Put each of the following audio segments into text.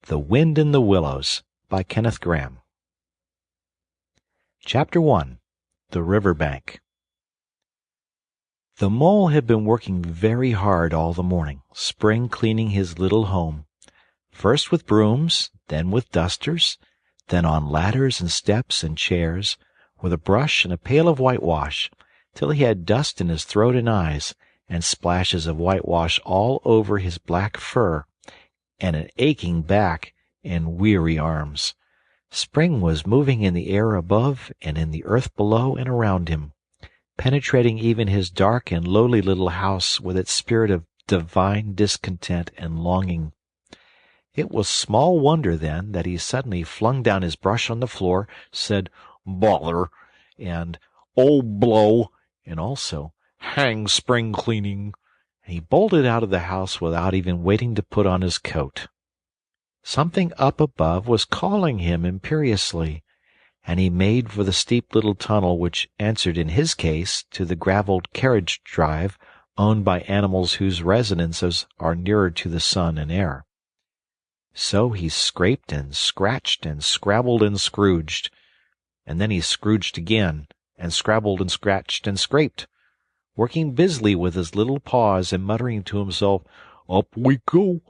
The Wind in the Willows by Kenneth Grahame. Chapter 1. The River Bank. The mole had been working very hard all the morning, spring cleaning his little home, first with brooms, then with dusters, then on ladders and steps and chairs, with a brush and a pail of whitewash, till he had dust in his throat and eyes, and splashes of whitewash all over his black fur, and an aching back and weary arms. Spring was moving in the air above and in the earth below and around him, penetrating even his dark and lowly little house with its spirit of divine discontent and longing. It was small wonder, then, that he suddenly flung down his brush on the floor, said "Bother," and "Oh, blow," and also "Hang spring cleaning," and he bolted out of the house without even waiting to put on his coat. Something up above was calling him imperiously, and he made for the steep little tunnel which answered in his case to the gravelled carriage drive owned by animals whose residences are nearer to the sun and air. So he scraped and scratched and scrabbled and scrooged, and then he scrooged again, and scrabbled and scratched and scraped, working busily with his little paws and muttering to himself, "Up we go,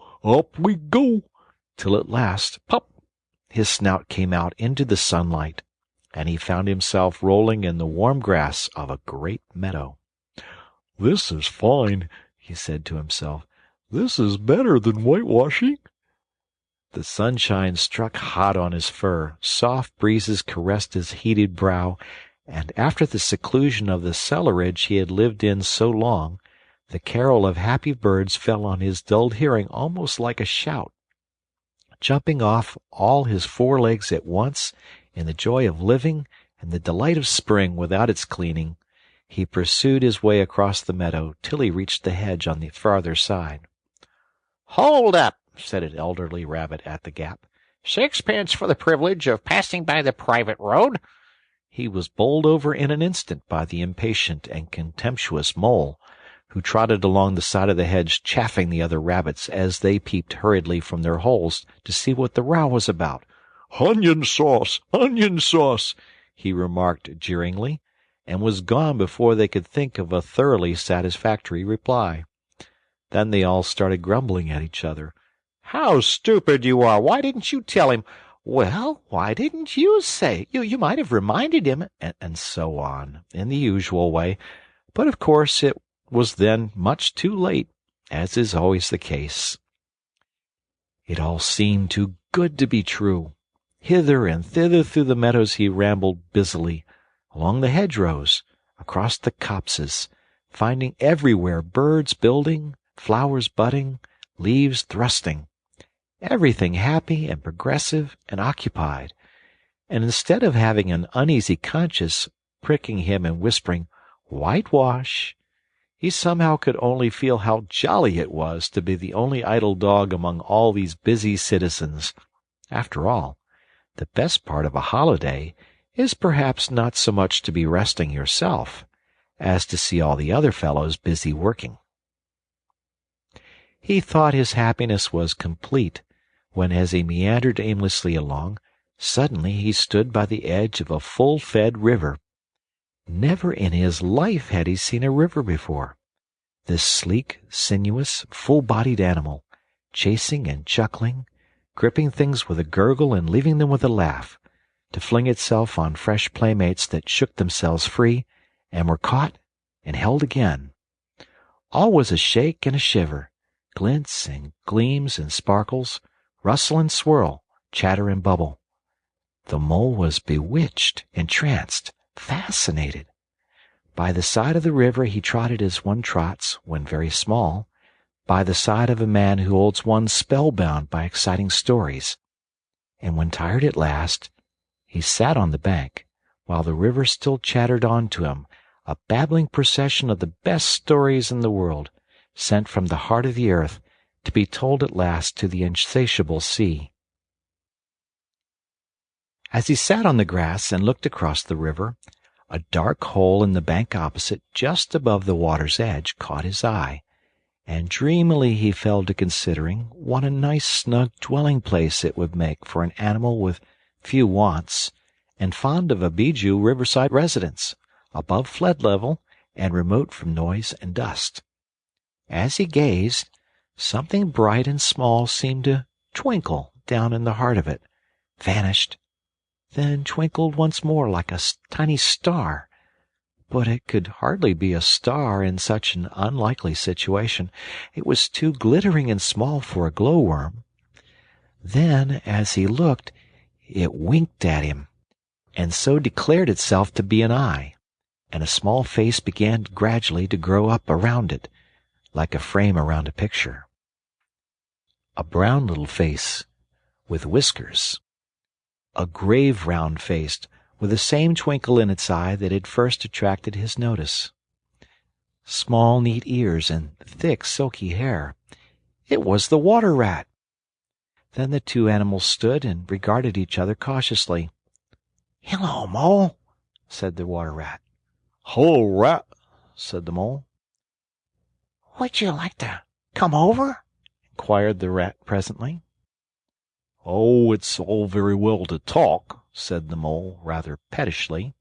till at last, pop, his snout came out into the sunlight, and he found himself rolling in the warm grass of a great meadow. "This is fine," he said to himself. "This is better than whitewashing." The sunshine struck hot on his fur, soft breezes caressed his heated brow, and after the seclusion of the cellarage he had lived in so long, the carol of happy birds fell on his dulled hearing almost like a shout. Jumping off all his 4 legs at once, in the joy of living and the delight of spring without its cleaning, he pursued his way across the meadow till he reached the hedge on the farther side. "Hold up," said an elderly rabbit at the gap. "Sixpence for the privilege of passing by the private road." He was bowled over in an instant by the impatient and contemptuous mole, who trotted along the side of the hedge chaffing the other rabbits as they peeped hurriedly from their holes to see what the row was about. "Onion sauce, he remarked jeeringly, and was gone before they could think of a thoroughly satisfactory reply. Then they all started grumbling at each other. "How stupid you are! Why didn't you tell him?" "Well, why didn't you say? You might have reminded him," and so on, in the usual way. But of course it was then much too late, as is always the case. It all seemed too good to be true. Hither and thither through the meadows he rambled busily, along the hedgerows, across the copses, finding everywhere birds building, flowers budding, leaves thrusting, everything happy and progressive and occupied, and instead of having an uneasy conscience pricking him and whispering, "Whitewash," he somehow could only feel how jolly it was to be the only idle dog among all these busy citizens. After all, the best part of a holiday is perhaps not so much to be resting yourself as to see all the other fellows busy working. He thought his happiness was complete when, as he meandered aimlessly along, suddenly he stood by the edge of a full-fed river. Never in his life had he seen a river before. This sleek, sinuous, full-bodied animal, chasing and chuckling, gripping things with a gurgle and leaving them with a laugh, to fling itself on fresh playmates that shook themselves free and were caught and held again. All was a shake and a shiver, glints and gleams and sparkles, rustle and swirl, chatter and bubble. The mole was bewitched, entranced, fascinated. By the side of the river he trotted as one trots, when very small, by the side of a man who holds one spellbound by exciting stories. And when tired at last, he sat on the bank, while the river still chattered on to him, a babbling procession of the best stories in the world, sent from the heart of the earth to be told at last to the insatiable sea. As he sat on the grass and looked across the river, A dark hole in the bank opposite, just above the water's edge, caught his eye, and dreamily he fell to considering what a nice snug dwelling place it would make for an animal with few wants, and fond of a bijou riverside residence, above flood level and remote from noise and dust. As he gazed, something bright and small seemed to twinkle down in the heart of it, vanished, then twinkled once more like a tiny star. But it could hardly be a star in such an unlikely situation. It was too glittering and small for a glowworm. Then, as he looked, it winked at him, and so declared itself to be an eye, and a small face began gradually to grow up around it, like a frame around a picture. A brown little face, with whiskers. A grave round face, with the same twinkle in its eye that had first attracted his notice. Small neat ears and thick silky hair. It was the water rat. Then the two animals stood and regarded each other cautiously. "Hello, Mole," said the water rat. "Hello, Rat," said the Mole. "Would you like to come over?" inquired the rat presently. "Oh, it's all very well to talk," said the Mole, rather pettishly,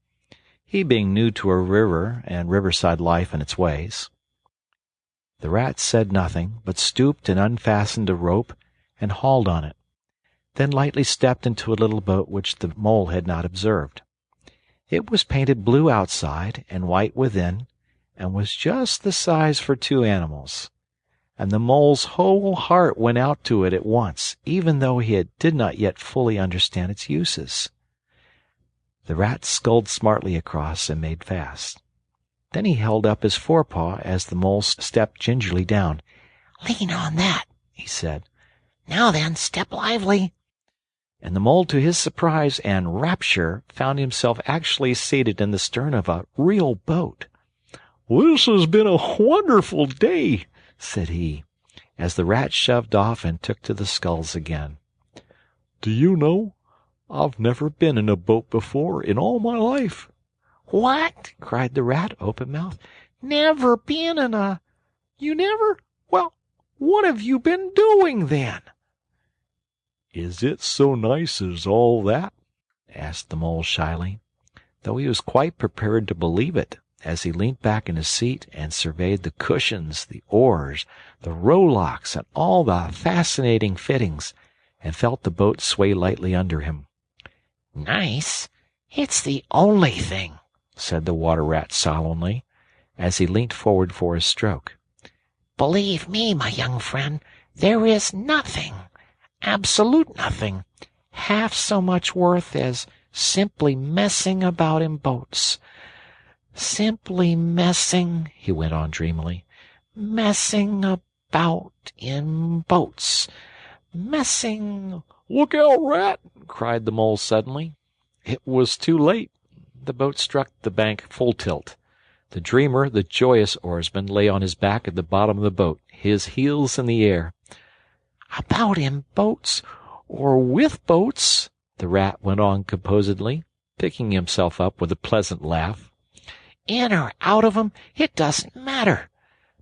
he being new to a river and riverside life and its ways. The rat said nothing, but stooped and unfastened a rope and hauled on it, then lightly stepped into a little boat which the Mole had not observed. It was painted blue outside and white within, and was just the size for two animals, and the Mole's whole heart went out to it at once, even though he did not yet fully understand its uses. The rat sculled smartly across and made fast. Then he held up his forepaw as the Mole stepped gingerly down. "Lean on that," he said. "Now then, step lively." And the Mole, to his surprise and rapture, found himself actually seated in the stern of a real boat. "This has been a wonderful day," said he, as the rat shoved off and took to the sculls again. "Do you know, I've never been in a boat before in all my life." "What?" cried the rat, open-mouthed. "Never been in a... You never... Well, what have you been doing, then?" "Is it so nice as all that?" asked the Mole shyly, though he was quite prepared to believe it, as he leant back in his seat and surveyed the cushions, the oars, the rowlocks, and all the fascinating fittings, and felt the boat sway lightly under him. "Nice? It's the only thing," said the water rat solemnly, as he leant forward for his stroke. "Believe me, my young friend, there is nothing, absolute nothing, half so much worth as simply messing about in boats. Simply messing," he went on dreamily, "messing about in boats. Messing—" "Look out, Rat!" cried the Mole suddenly. It was too late. The boat struck the bank full tilt. The dreamer, the joyous oarsman, lay on his back at the bottom of the boat, his heels in the air. "About in boats, or with boats," the rat went on composedly, picking himself up with a pleasant laugh. "in or out of 'em, it doesn't matter.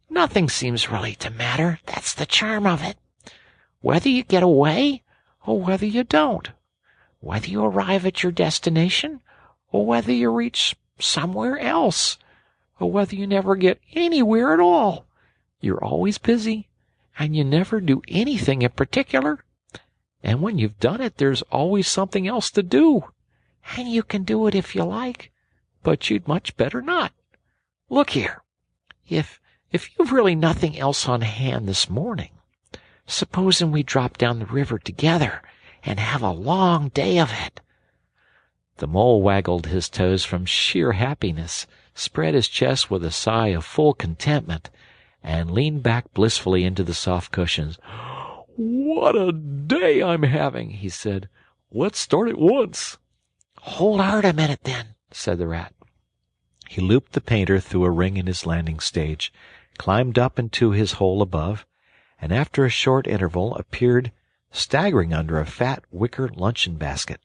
Nothing seems really to matter. That's the charm of it. Whether you get away, or whether you don't. Whether you arrive at your destination, or whether you reach somewhere else, or whether you never get anywhere at all. You're always busy, and you never do anything in particular. And when you've done it, there's always something else to do. And you can do it if you like, but you'd much better not. Look here, if you've really nothing else on hand this morning, supposing we drop down the river together and have a long day of it." The Mole waggled his toes from sheer happiness, spread his chest with a sigh of full contentment, and leaned back blissfully into the soft cushions. "What a day I'm having," he said. "Let's start at once." "Hold hard a minute, then," said the rat. He looped the painter through a ring in his landing stage, climbed up into his hole above, and after a short interval appeared staggering under a fat wicker luncheon basket.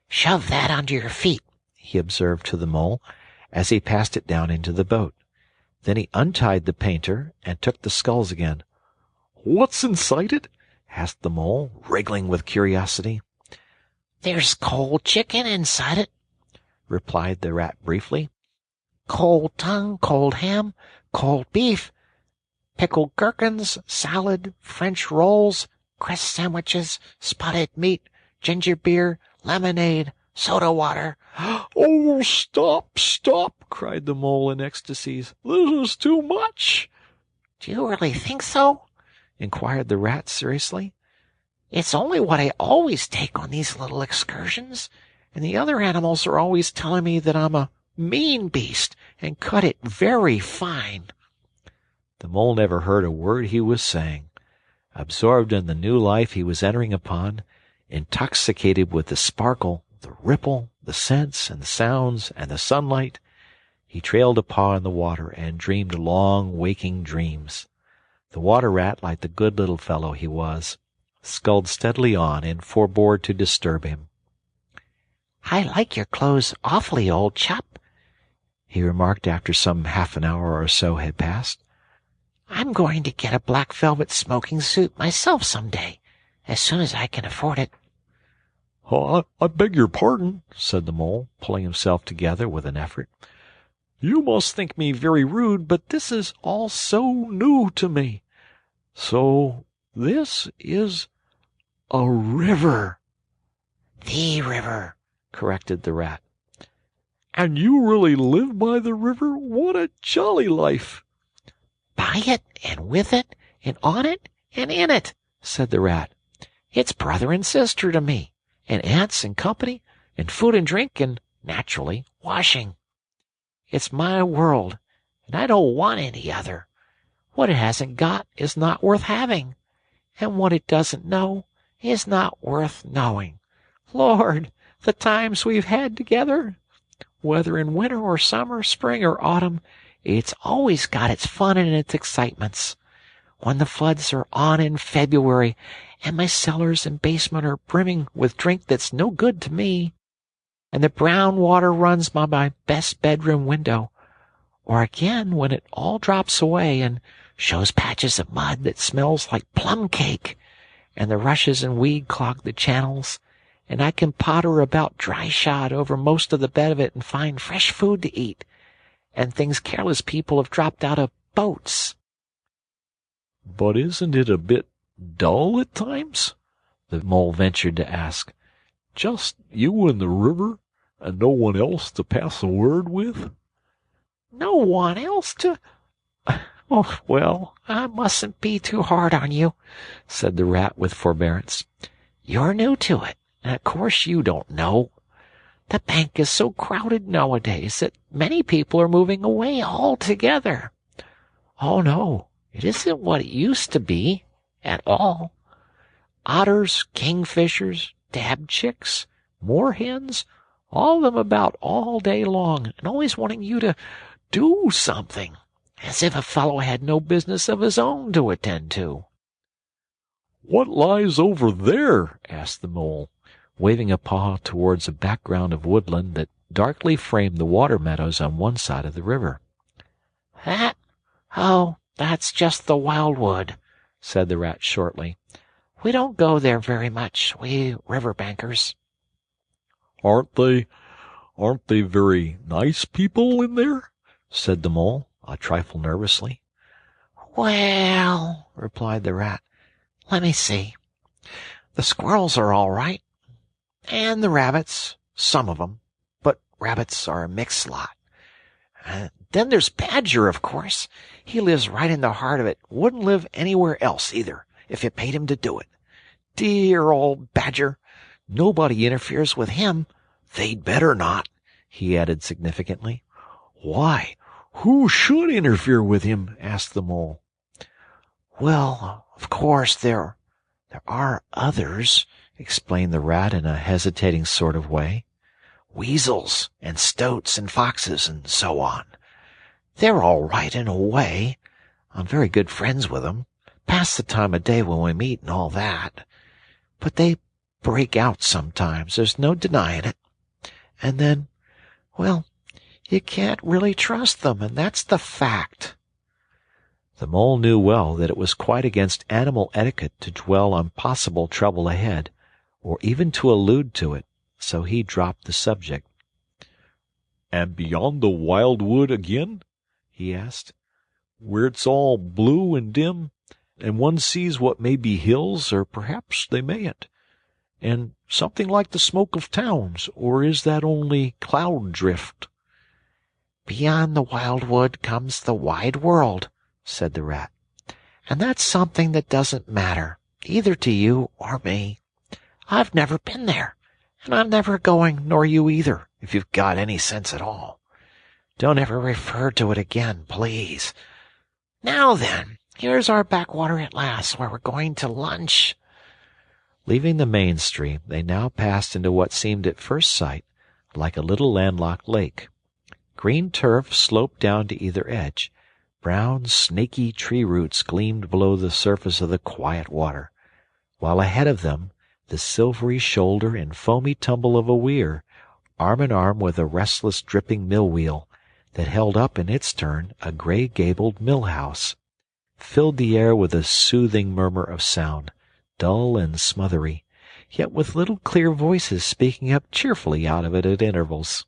"Shove that under your feet," he observed to the Mole, as he passed it down into the boat. Then he untied the painter and took the skulls again. "What's inside it?" asked the Mole, wriggling with curiosity. "There's cold chicken inside it," replied the Rat briefly. "cold tongue, cold ham, cold beef, pickled gherkins, salad, French rolls, cress sandwiches, spotted meat, ginger beer, lemonade, soda water." "Oh, stop, stop!" cried the Mole in ecstasies. "This is too much." "Do you really think so?" inquired the Rat seriously. "It's only what I always take on these little excursions, and the other animals are always telling me that I'm a mean beast and cut it very fine." The Mole never heard a word he was saying. Absorbed in the new life he was entering upon, intoxicated with the sparkle, the ripple, the scents and the sounds and the sunlight, he trailed a paw in the water and dreamed long waking dreams. The Water Rat, like the good little fellow he was, sculled steadily on and forbore to disturb him. "I like your clothes awfully, old chap," he remarked after some half an hour or so had passed. "I'm going to get a black velvet smoking suit myself some day, as soon as I can afford it." "Oh, I beg your pardon," said the Mole, pulling himself together with an effort. "You must think me very rude, but this is all so new to me. So this is a river." "The river," corrected the Rat. "And you really live by the river? What a jolly life!" "By it, and with it, and on it, and in it," said the Rat. "It's brother and sister to me, and aunts and company, and food and drink, and, naturally, washing. It's my world, and I don't want any other. What it hasn't got is not worth having, and what it doesn't know is not worth knowing. Lord, the times we've had together! Whether in winter or summer, spring or autumn, it's always got its fun and its excitements. When the floods are on in February, and my cellars and basement are brimming with drink that's no good to me, and the brown water runs by my best bedroom window, or again when it all drops away and shows patches of mud that smells like plum cake, and the rushes and weed clog the channels, and I can potter about dry-shod over most of the bed of it and find fresh food to eat, and things careless people have dropped out of boats." "But isn't it a bit dull at times?" the Mole ventured to ask. "Just you and the river, and no one else to pass a word with?" "No one else to... Oh, well, I mustn't be too hard on you," said the Rat with forbearance. "You're new to it, and of course you don't know. The bank is so crowded nowadays that many people are moving away altogether. Oh, no, it isn't what it used to be, at all. Otters, kingfishers, dabchicks, moorhens, all of them about all day long, and always wanting you to do something, as if a fellow had no business of his own to attend to." "What lies over there?" asked the Mole, waving a paw towards a background of woodland that darkly framed the water meadows on one side of the river. "That? Oh, that's just the wildwood," said the Rat shortly. "We don't go there very much, we river bankers." Aren't they very nice people in there?" said the Mole, a trifle nervously. "Well," replied the Rat, "let me see. The squirrels are all right, and the rabbits, some of 'em, but rabbits are a mixed lot. Then there's Badger, of course. He lives right in the heart of it. Wouldn't live anywhere else, either, if it paid him to do it. Dear old Badger. Nobody interferes with him. They'd better not," he added significantly. "Why, who should interfere with him?" asked the Mole. "Well, of course, there are others," explained the Rat in a hesitating sort of way. "Weasels and stoats and foxes and so on. They're all right in a way. I'm very good friends with them. Pass the time of day when we meet and all that. But they break out sometimes, there's no denying it. And then, well, You can't really trust them, and that's the fact." The Mole knew well that it was quite against animal etiquette to dwell on possible trouble ahead, or even to allude to it, so he dropped the subject. "And beyond the wild wood again?" he asked, "where it's all blue and dim, and one sees what may be hills, or perhaps they mayn't, and something like the smoke of towns, or is that only cloud drift?" "Beyond the wild wood comes the wide world," said the Rat. "And that's something that doesn't matter, either to you or me. I've never been there, and I'm never going, nor you either, if you've got any sense at all. Don't ever refer to it again, please. Now then, here's our backwater at last, where we're going to lunch." Leaving the main stream, they now passed into what seemed at first sight like a little landlocked lake. Green turf sloped down to either edge. Brown, snaky tree roots gleamed below the surface of the quiet water, while ahead of them the silvery shoulder and foamy tumble of a weir, arm in arm with a restless dripping mill-wheel that held up in its turn a grey-gabled mill-house, filled the air with a soothing murmur of sound, dull and smothery, yet with little clear voices speaking up cheerfully out of it at intervals.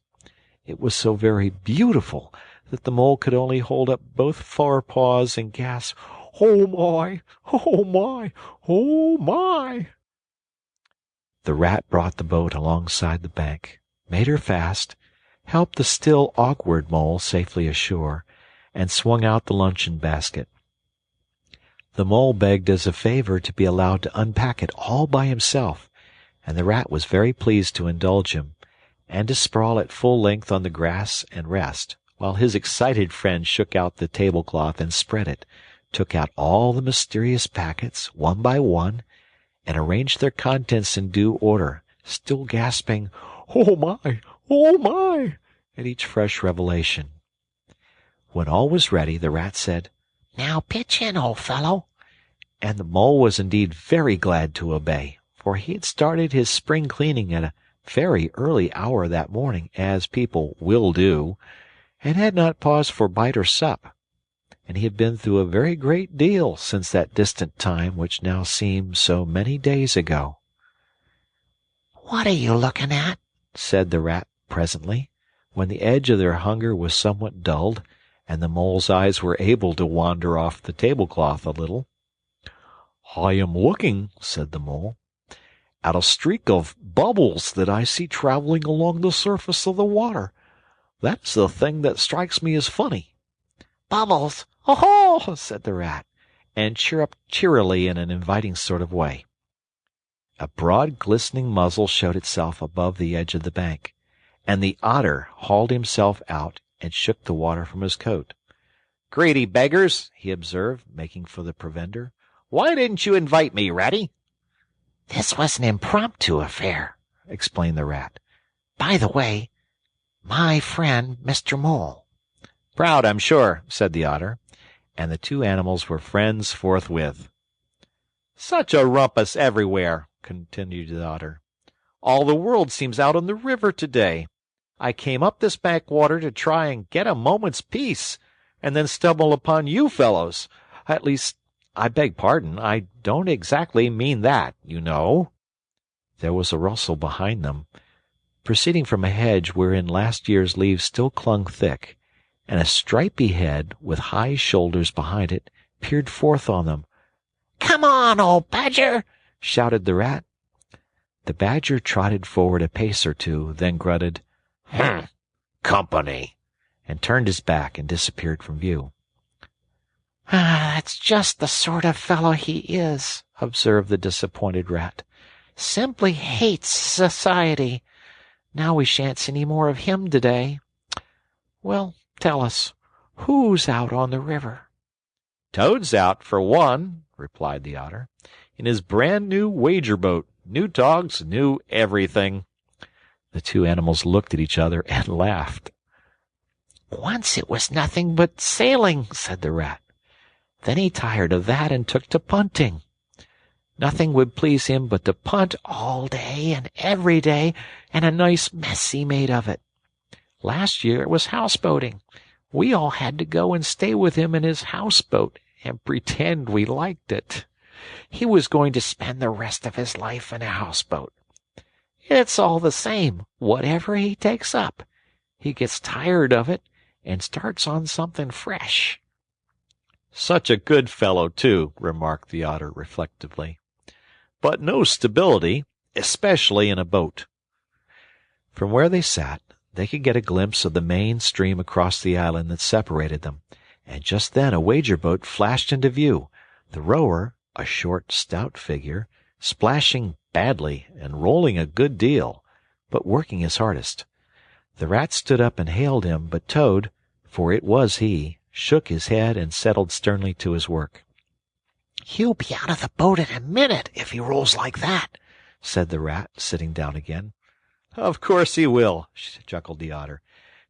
It was so very beautiful that the Mole could only hold up both forepaws and gasp, "Oh my! Oh my! Oh my!" The Rat brought the boat alongside the bank, made her fast, helped the still awkward Mole safely ashore, and swung out the luncheon basket. The Mole begged as a favor to be allowed to unpack it all by himself, and the Rat was very pleased to indulge him, and to sprawl at full length on the grass and rest, while his excited friend shook out the tablecloth and spread it, took out all the mysterious packets, one by one, and arranged their contents in due order, still gasping, "Oh my! Oh my!" at each fresh revelation. When all was ready, the Rat said, "Now pitch in, old fellow." And the Mole was indeed very glad to obey, for he had started his spring cleaning at a very early hour that morning, as people will do, and had not paused for bite or sup, and he had been through a very great deal since that distant time which now seemed so many days ago. "What are you looking at?" said the Rat presently, when the edge of their hunger was somewhat dulled, and the Mole's eyes were able to wander off the tablecloth a little. "I am looking," said the Mole, "at a streak of bubbles that I see traveling along the surface of the water. That's the thing that strikes me as funny." "Bubbles! "Oh-ho!" said the Rat, and chirruped cheerily in an inviting sort of way. A broad glistening muzzle showed itself above the edge of the bank, and the Otter hauled himself out and shook the water from his coat. "Greedy beggars," he observed, making for the provender. "Why didn't you invite me, Ratty?" "This was an impromptu affair," explained the Rat. "By the way, my friend Mr. Mole." "Proud, I'm sure," said the Otter, and the two animals were friends forthwith. "Such a rumpus everywhere," continued the Otter. "All the world seems out on the river today. I came up this backwater to try and get a moment's peace, and then stumble upon you fellows. At least, I beg pardon, I don't exactly mean that, you know." There was a rustle behind them, proceeding from a hedge wherein last year's leaves still clung thick, and a stripy head with high shoulders behind it peered forth on them. "Come on, old badger!" shouted the Rat. The badger trotted forward a pace or two, then grunted, "Company," and turned his back and disappeared from view. "That's just the sort of fellow he is," observed the disappointed Rat. "Simply hates society. Now we shan't see any more of him today. Well, tell us, who's out on the river?" "Toad's out, for one," replied the Otter, "in his brand-new wager-boat. New togs, new everything." The two animals looked at each other and laughed. "Once it was nothing but sailing," said the Rat. "Then he tired of that and took to punting. Nothing would please him but to punt all day and every day, and a nice mess he made of it. Last year it was houseboating. We all had to go and stay with him in his houseboat and pretend we liked it. He was going to spend the rest of his life in a houseboat. It's all the same, whatever he takes up. He gets tired of it and starts on something fresh." "Such a good fellow, too," remarked the otter reflectively. "But no stability, especially in a boat." From where they sat, they could get a glimpse of the main stream across the island that separated them, and just then a wager boat flashed into view, the rower, a short, stout figure, splashing badly and rolling a good deal, but working his hardest. The rat stood up and hailed him, but Toad, for it was he, shook his head and settled sternly to his work. "He'll be out of the boat in a minute if he rolls like that," said the rat, sitting down again. "Of course he will," chuckled the otter.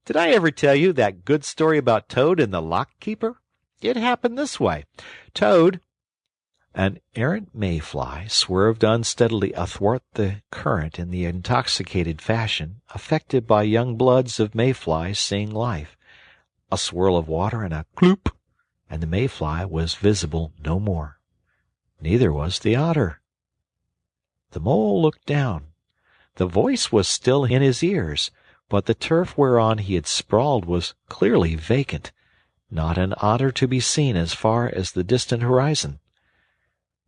"Did I ever tell you that good story about Toad and the lock keeper? It happened this way. Toad—" An errant mayfly swerved unsteadily athwart the current in the intoxicated fashion affected by young bloods of mayflies seeing life. A swirl of water and a cloop, and the mayfly was visible no more. Neither was the otter. The mole looked down. The voice was still in his ears, but the turf whereon he had sprawled was clearly vacant. Not an otter to be seen as far as the distant horizon.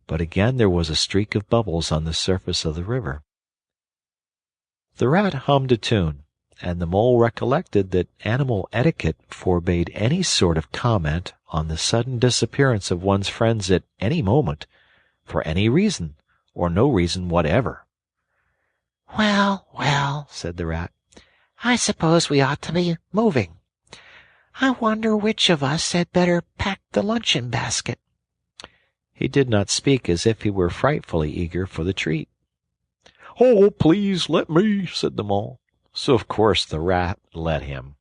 But again there was a streak of bubbles on the surface of the river. The rat hummed a tune, and the mole recollected that animal etiquette forbade any sort of comment on the sudden disappearance of one's friends at any moment, for any reason, or no reason whatever. "Well, well," said the rat, "I suppose we ought to be moving. I wonder which of us had better pack the luncheon basket." He did not speak as if he were frightfully eager for the treat. "Oh, please let me," said the mole. So of course the rat let him.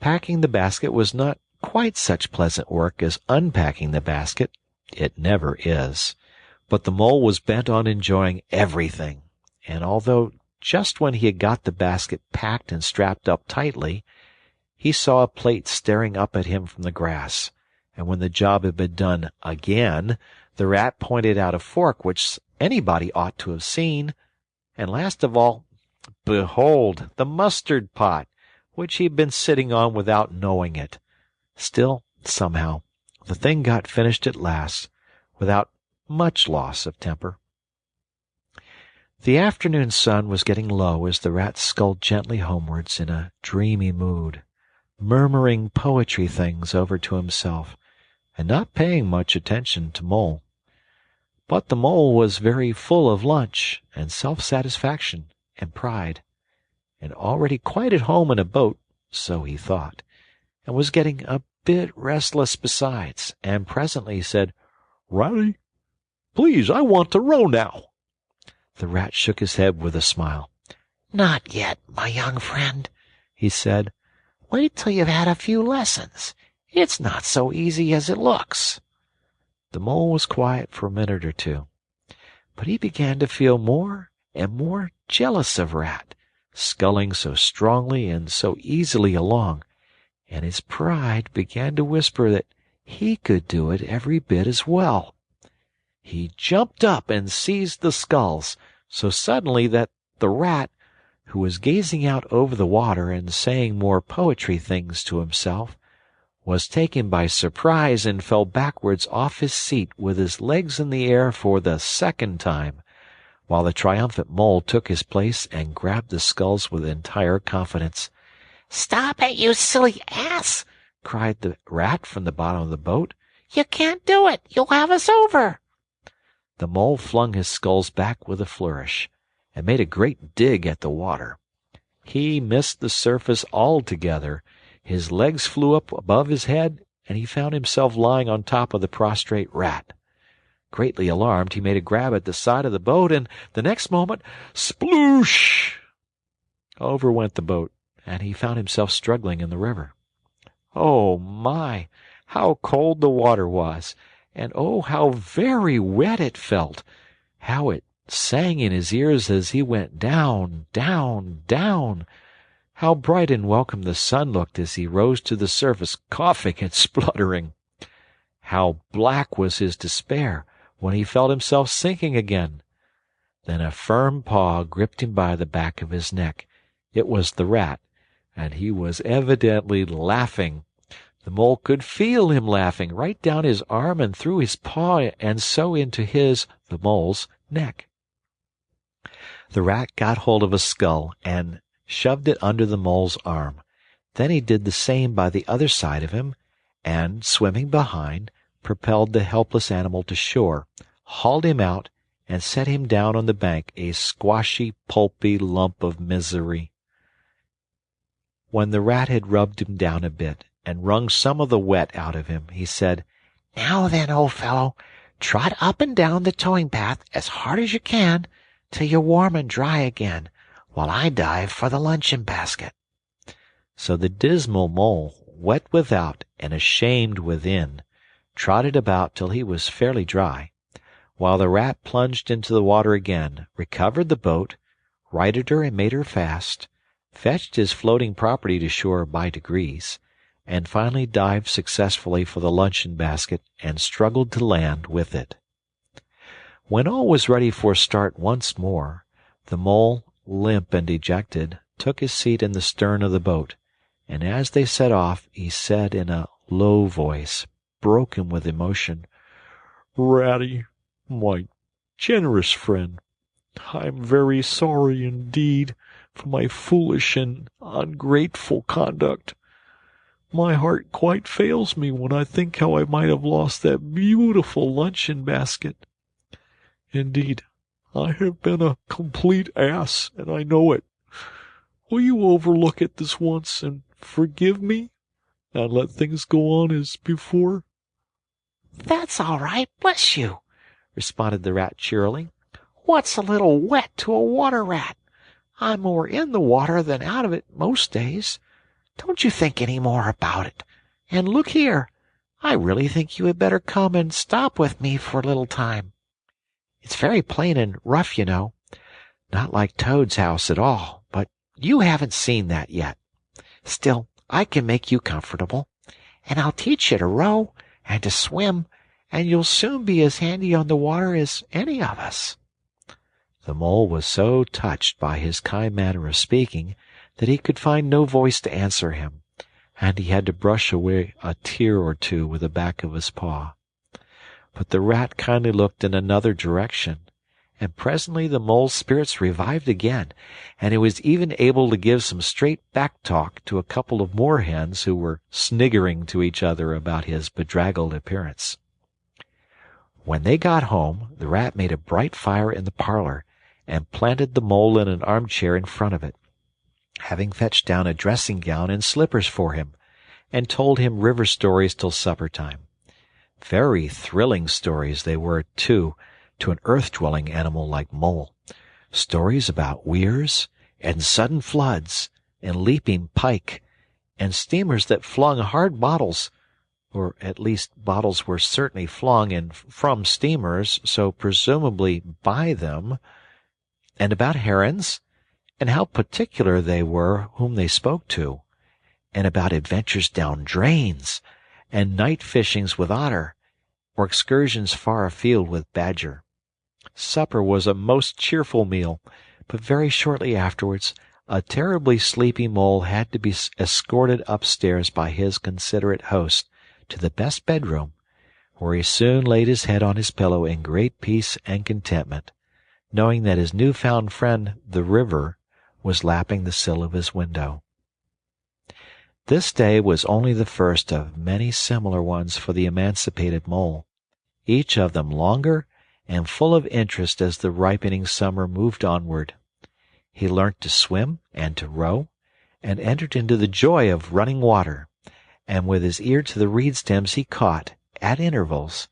Packing the basket was not quite such pleasant work as unpacking the basket. It never is. But the mole was bent on enjoying everything, and although just when he had got the basket packed and strapped up tightly, he saw a plate staring up at him from the grass, and when the job had been done again, the rat pointed out a fork which anybody ought to have seen, and last of all, behold, the mustard pot, which he had been sitting on without knowing it. Still, somehow, the thing got finished at last, without much loss of temper. The afternoon sun was getting low as the rat sculled gently homewards in a dreamy mood, murmuring poetry things over to himself, and not paying much attention to Mole. But the mole was very full of lunch and self-satisfaction and pride, and already quite at home in a boat, so he thought, and was getting a bit restless besides, and presently he said, "Ratty, please, I want to row now." The rat shook his head with a smile. "Not yet, my young friend," he said. "Wait till you've had a few lessons. It's not so easy as it looks." The mole was quiet for a minute or two, but he began to feel more and more jealous of Rat, sculling so strongly and so easily along, and his pride began to whisper that he could do it every bit as well. He jumped up and seized the sculls so suddenly that the rat, who was gazing out over the water and saying more poetry things to himself, was taken by surprise and fell backwards off his seat with his legs in the air for the second time, while the triumphant mole took his place and grabbed the sculls with entire confidence. "Stop it, you silly ass!" cried the rat from the bottom of the boat. "You can't do it! You'll have us over!" The mole flung his sculls back with a flourish, and made a great dig at the water. He missed the surface altogether. His legs flew up above his head, and he found himself lying on top of the prostrate rat. Greatly alarmed, he made a grab at the side of the boat, and the next moment, sploosh! Over went the boat, and he found himself struggling in the river. Oh, my! How cold the water was, and oh, how very wet it felt! How it sang in his ears as he went down, down, down! How bright and welcome the sun looked as he rose to the surface, coughing and spluttering! How black was his despair when he felt himself sinking again! Then a firm paw gripped him by the back of his neck. It was the rat, and he was evidently laughing. The mole could feel him laughing, right down his arm and through his paw and so into his, the mole's, neck. The rat got hold of a skull and shoved it under the mole's arm. Then he did the same by the other side of him, and, swimming behind, propelled the helpless animal to shore, hauled him out, and set him down on the bank, a squashy, pulpy lump of misery. When the rat had rubbed him down a bit and wrung some of the wet out of him, he said, "Now then, old fellow, trot up and down the towing path as hard as you can till you're warm and dry again, while I dive for the luncheon basket." So the dismal mole, wet without and ashamed within, trotted about till he was fairly dry, while the rat plunged into the water again, recovered the boat, righted her and made her fast, fetched his floating property to shore by degrees, and finally dived successfully for the luncheon basket and struggled to land with it. When all was ready for start once more, the mole, limp and dejected, took his seat in the stern of the boat, and as they set off he said in a low voice, broken with emotion, "Ratty, my generous friend, I am very sorry indeed for my foolish and ungrateful conduct. My heart quite fails me when I think how I might have lost that beautiful luncheon basket. Indeed, I have been a complete ass, and I know it. Will you overlook it this once and forgive me, and let things go on as before?" "That's all right, bless you," responded the rat cheerily. "What's a little wet to a water rat? I'm more in the water than out of it most days. Don't you think any more about it. And look here, I really think you had better come and stop with me for a little time. It's very plain and rough, you know. Not like Toad's house at all, but you haven't seen that yet. Still, I can make you comfortable, and I'll teach you to row and to swim, and you'll soon be as handy on the water as any of us." The mole was so touched by his kind manner of speaking that he could find no voice to answer him, and he had to brush away a tear or two with the back of his paw. But the rat kindly looked in another direction, and presently the mole's spirits revived again, and he was even able to give some straight back talk to a couple of moorhens who were sniggering to each other about his bedraggled appearance. When they got home, the rat made a bright fire in the parlor, and planted the mole in an armchair in front of it, having fetched down a dressing-gown and slippers for him, and told him river stories till supper-time. Very thrilling stories they were, too, to an earth-dwelling animal like Mole. Stories about weirs, and sudden floods, and leaping pike, and steamers that flung hard bottles, or at least bottles were certainly flung in from steamers, so presumably by them, and about herons, and how particular they were whom they spoke to, and about adventures down drains, and night fishings with otter, or excursions far afield with badger. Supper was a most cheerful meal, but very shortly afterwards a terribly sleepy mole had to be escorted upstairs by his considerate host to the best bedroom, where he soon laid his head on his pillow in great peace and contentment, knowing that his new-found friend, the river, was lapping the sill of his window. This day was only the first of many similar ones for the emancipated mole, each of them longer and full of interest as the ripening summer moved onward. He learnt to swim and to row, and entered into the joy of running water, and with his ear to the reed stems he caught, at intervals,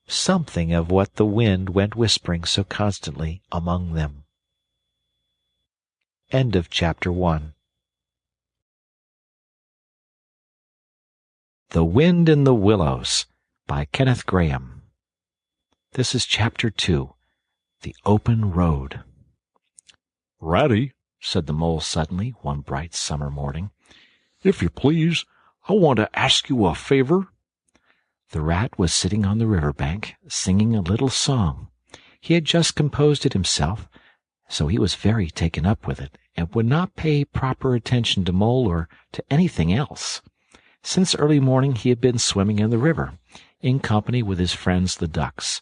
something of what the wind went whispering so constantly among them. End of Chapter 1. The Wind in the Willows by Kenneth Grahame. This is Chapter 2, The Open Road. "Ratty, said the Mole suddenly, one bright summer morning. "If you please, I want to ask you a favor." The Rat was sitting on the river bank, singing a little song. He had just composed it himself, so he was very taken up with it, and would not pay proper attention to Mole or to anything else. Since early morning he had been swimming in the river, in company with his friends the ducks,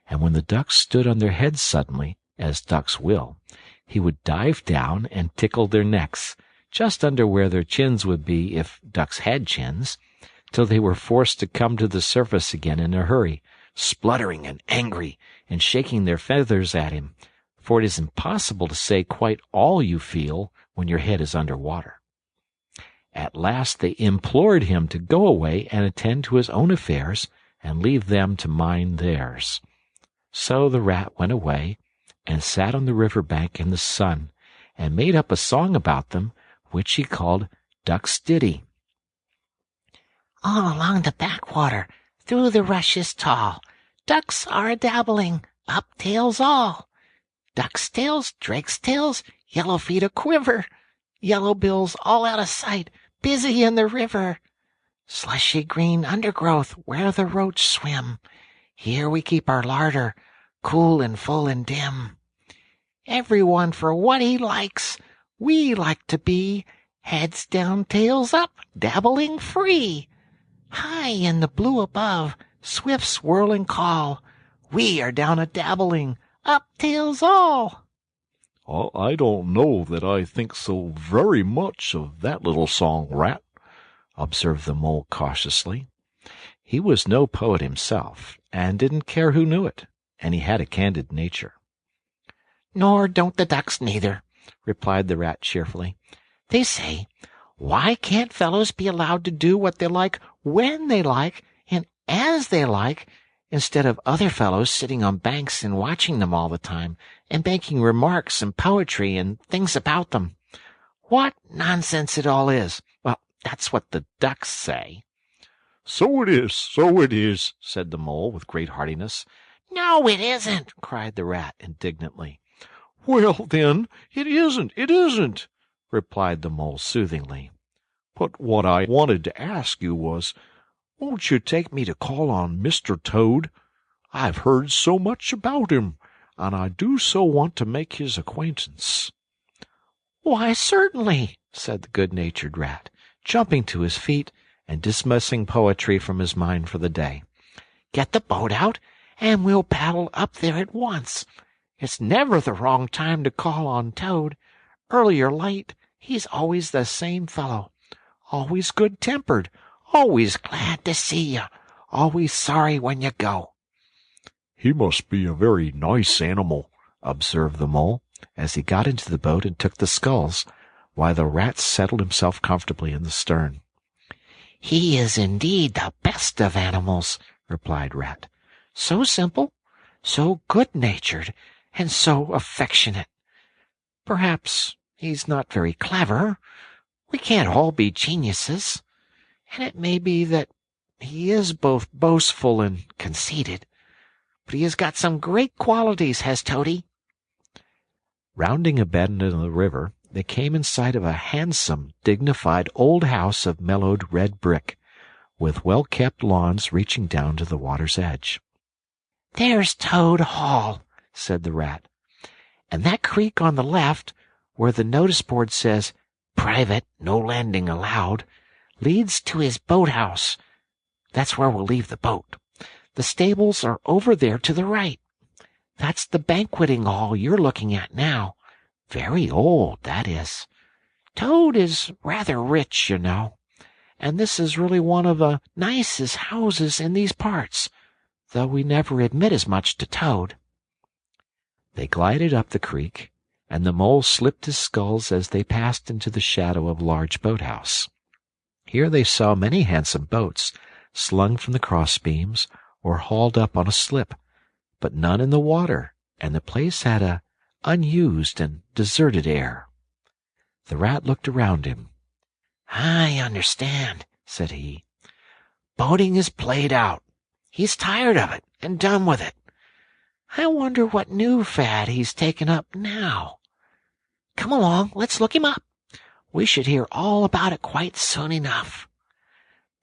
and when the ducks stood on their heads suddenly, as ducks will, he would dive down and tickle their necks, just under where their chins would be if ducks had chins, till they were forced to come to the surface again in a hurry, spluttering and angry, and shaking their feathers at him, for it is impossible to say quite all you feel when your head is under water. At last they implored him to go away and attend to his own affairs, and leave them to mind theirs. So the Rat went away, and sat on the river bank in the sun, and made up a song about them, which he called Duck's Ditty. All along the backwater, through the rushes tall, ducks are a-dabbling, up tails all. Duck's tails, drake's tails, yellow feet a-quiver, yellow bills all out of sight, busy in the river. Slushy green undergrowth where the roach swim, here we keep our larder, cool and full and dim. Every one for what he likes, we like to be, heads down, tails up, dabbling free. High in the blue above, swift swirl and call, we are down a-dabbling, up tails all. "I don't know that I think so very much of that little song, Rat," observed the Mole cautiously. He was no poet himself, and didn't care who knew it, and he had a candid nature. Nor don't the ducks neither, replied the Rat cheerfully. They say, why can't fellows be allowed to do what they like when they like and as they like, instead of other fellows sitting on banks and watching them all the time and making remarks and poetry and things about them? What nonsense it all is! Well, that's what the ducks say. So it is, said the Mole with great heartiness. No, it isn't, cried the Rat indignantly. Well, then, it isn't, replied the Mole soothingly. But what I wanted to ask you was, won't you take me to call on Mr. Toad? I've heard so much about him, and I do so want to make his acquaintance. Why, certainly, said the good-natured Rat, jumping to his feet and dismissing poetry from his mind for the day. Get the boat out, and we'll paddle up there at once. It's never the wrong time to call on Toad. Early or late, he's always the same fellow, always good-tempered, always glad to see you, always sorry when you go. He must be a very nice animal, observed the Mole, as he got into the boat and took the sculls, while the Rat settled himself comfortably in the stern. He is indeed the best of animals, replied Rat. So simple, so good-natured, and so affectionate. Perhaps he's not very clever. We can't all be geniuses. And it may be that he is both boastful and conceited. But he has got some great qualities, has Toady. Rounding a bend in the river, they came in sight of a handsome, dignified old house of mellowed red brick, with well-kept lawns reaching down to the water's edge. There's Toad Hall, said the Rat. And that creek on the left, where the notice board says, Private, no landing allowed, leads to his boathouse. That's where we'll leave the boat. The stables are over there to the right. That's the banqueting hall you're looking at now. Very old, that is. Toad is rather rich, you know, and this is really one of the nicest houses in these parts, though we never admit as much to Toad. They glided up the creek, and the Mole slipped his sculls as they passed into the shadow of a large boathouse. Here they saw many handsome boats, slung from the crossbeams or hauled up on a slip, but none in the water, and the place had a unused and deserted air. The Rat looked around him. I understand, said he. Boating is played out. He's tired of it and done with it. I wonder what new fad he's taken up now. Come along, let's look him up. We should hear all about it quite soon enough."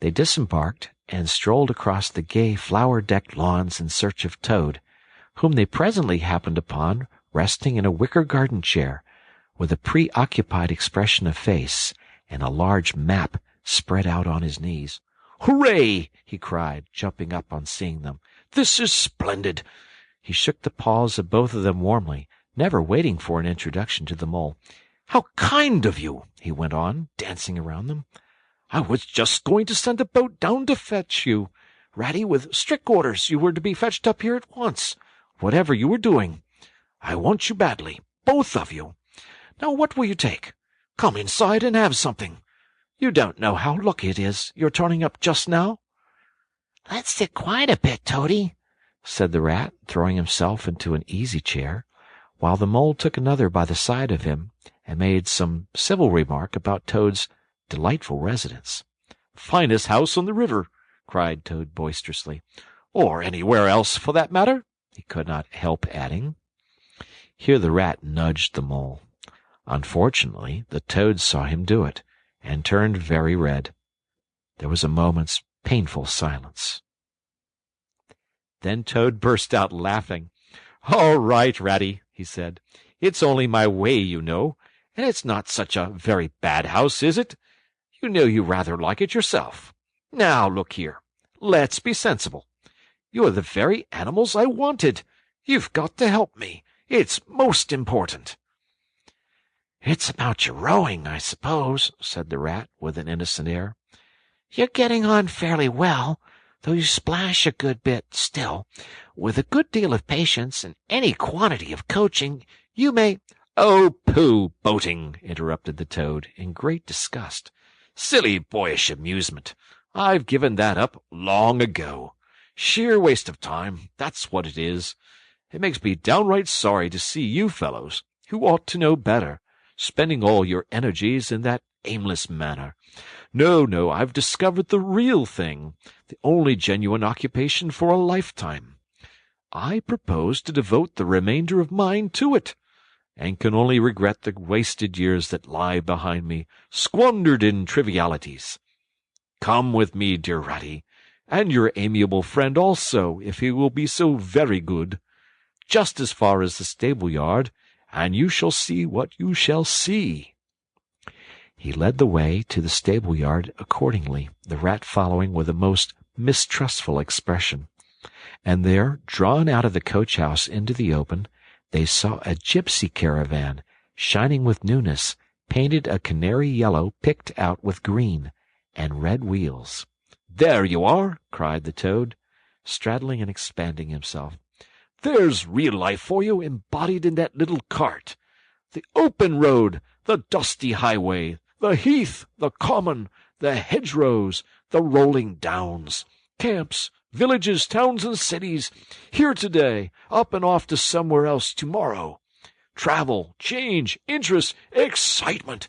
They disembarked and strolled across the gay flower-decked lawns in search of Toad, whom they presently happened upon resting in a wicker garden chair, with a preoccupied expression of face and a large map spread out on his knees. "Hooray!" he cried, jumping up on seeing them. "This is splendid!" He shook the paws of both of them warmly, never waiting for an introduction to the Mole. "How kind of you!" he went on, dancing around them. "I was just going to send a boat down to fetch you, Ratty, with strict orders you were to be fetched up here at once, whatever you were doing. I want you badly, both of you. Now what will you take? Come inside and have something. You don't know how lucky it is you're turning up just now." "Let's sit quiet a bit, Toady," said the Rat, throwing himself into an easy chair, while the Mole took another by the side of him and made some civil remark about Toad's delightful residence. "Finest house on the river," cried Toad boisterously. "Or anywhere else, for that matter," he could not help adding. Here the Rat nudged the Mole. Unfortunately, the Toad saw him do it, and turned very red. There was a moment's painful silence. Then Toad burst out laughing. "All right, Ratty," he said. "It's only my way, you know, and it's not such a very bad house, is it? You know you rather like it yourself. Now, look here. Let's be sensible. You're the very animals I wanted. You've got to help me. It's most important." "It's about your rowing, I suppose," said the Rat, with an innocent air. "You're getting on fairly well, though you splash a good bit still. With a good deal of patience and any quantity of coaching, you may—" "Oh, pooh, boating!" interrupted the Toad, in great disgust. "Silly boyish amusement. I've given that up long ago. Sheer waste of time, that's what it is. It makes me downright sorry to see you fellows, who ought to know better, spending all your energies in that aimless manner. No, I've discovered the real thing, the only genuine occupation for a lifetime. I propose to devote the remainder of mine to it, and can only regret the wasted years that lie behind me, squandered in trivialities. Come with me, dear Ratty, and your amiable friend also, if he will be so very good, just as far as the stable-yard, and you shall see what you shall see." He led the way to the stable-yard accordingly, the Rat following with a most mistrustful expression. And there, drawn out of the coach-house into the open, they saw a gypsy caravan, shining with newness, painted a canary yellow picked out with green, and red wheels. "There you are!" cried the Toad, straddling and expanding himself. "There's real life for you, embodied in that little cart. The open road, the dusty highway, the heath, the common, the hedgerows, the rolling downs, camps, villages, towns, and cities, here today, up and off to somewhere else tomorrow. Travel, change, interest, excitement,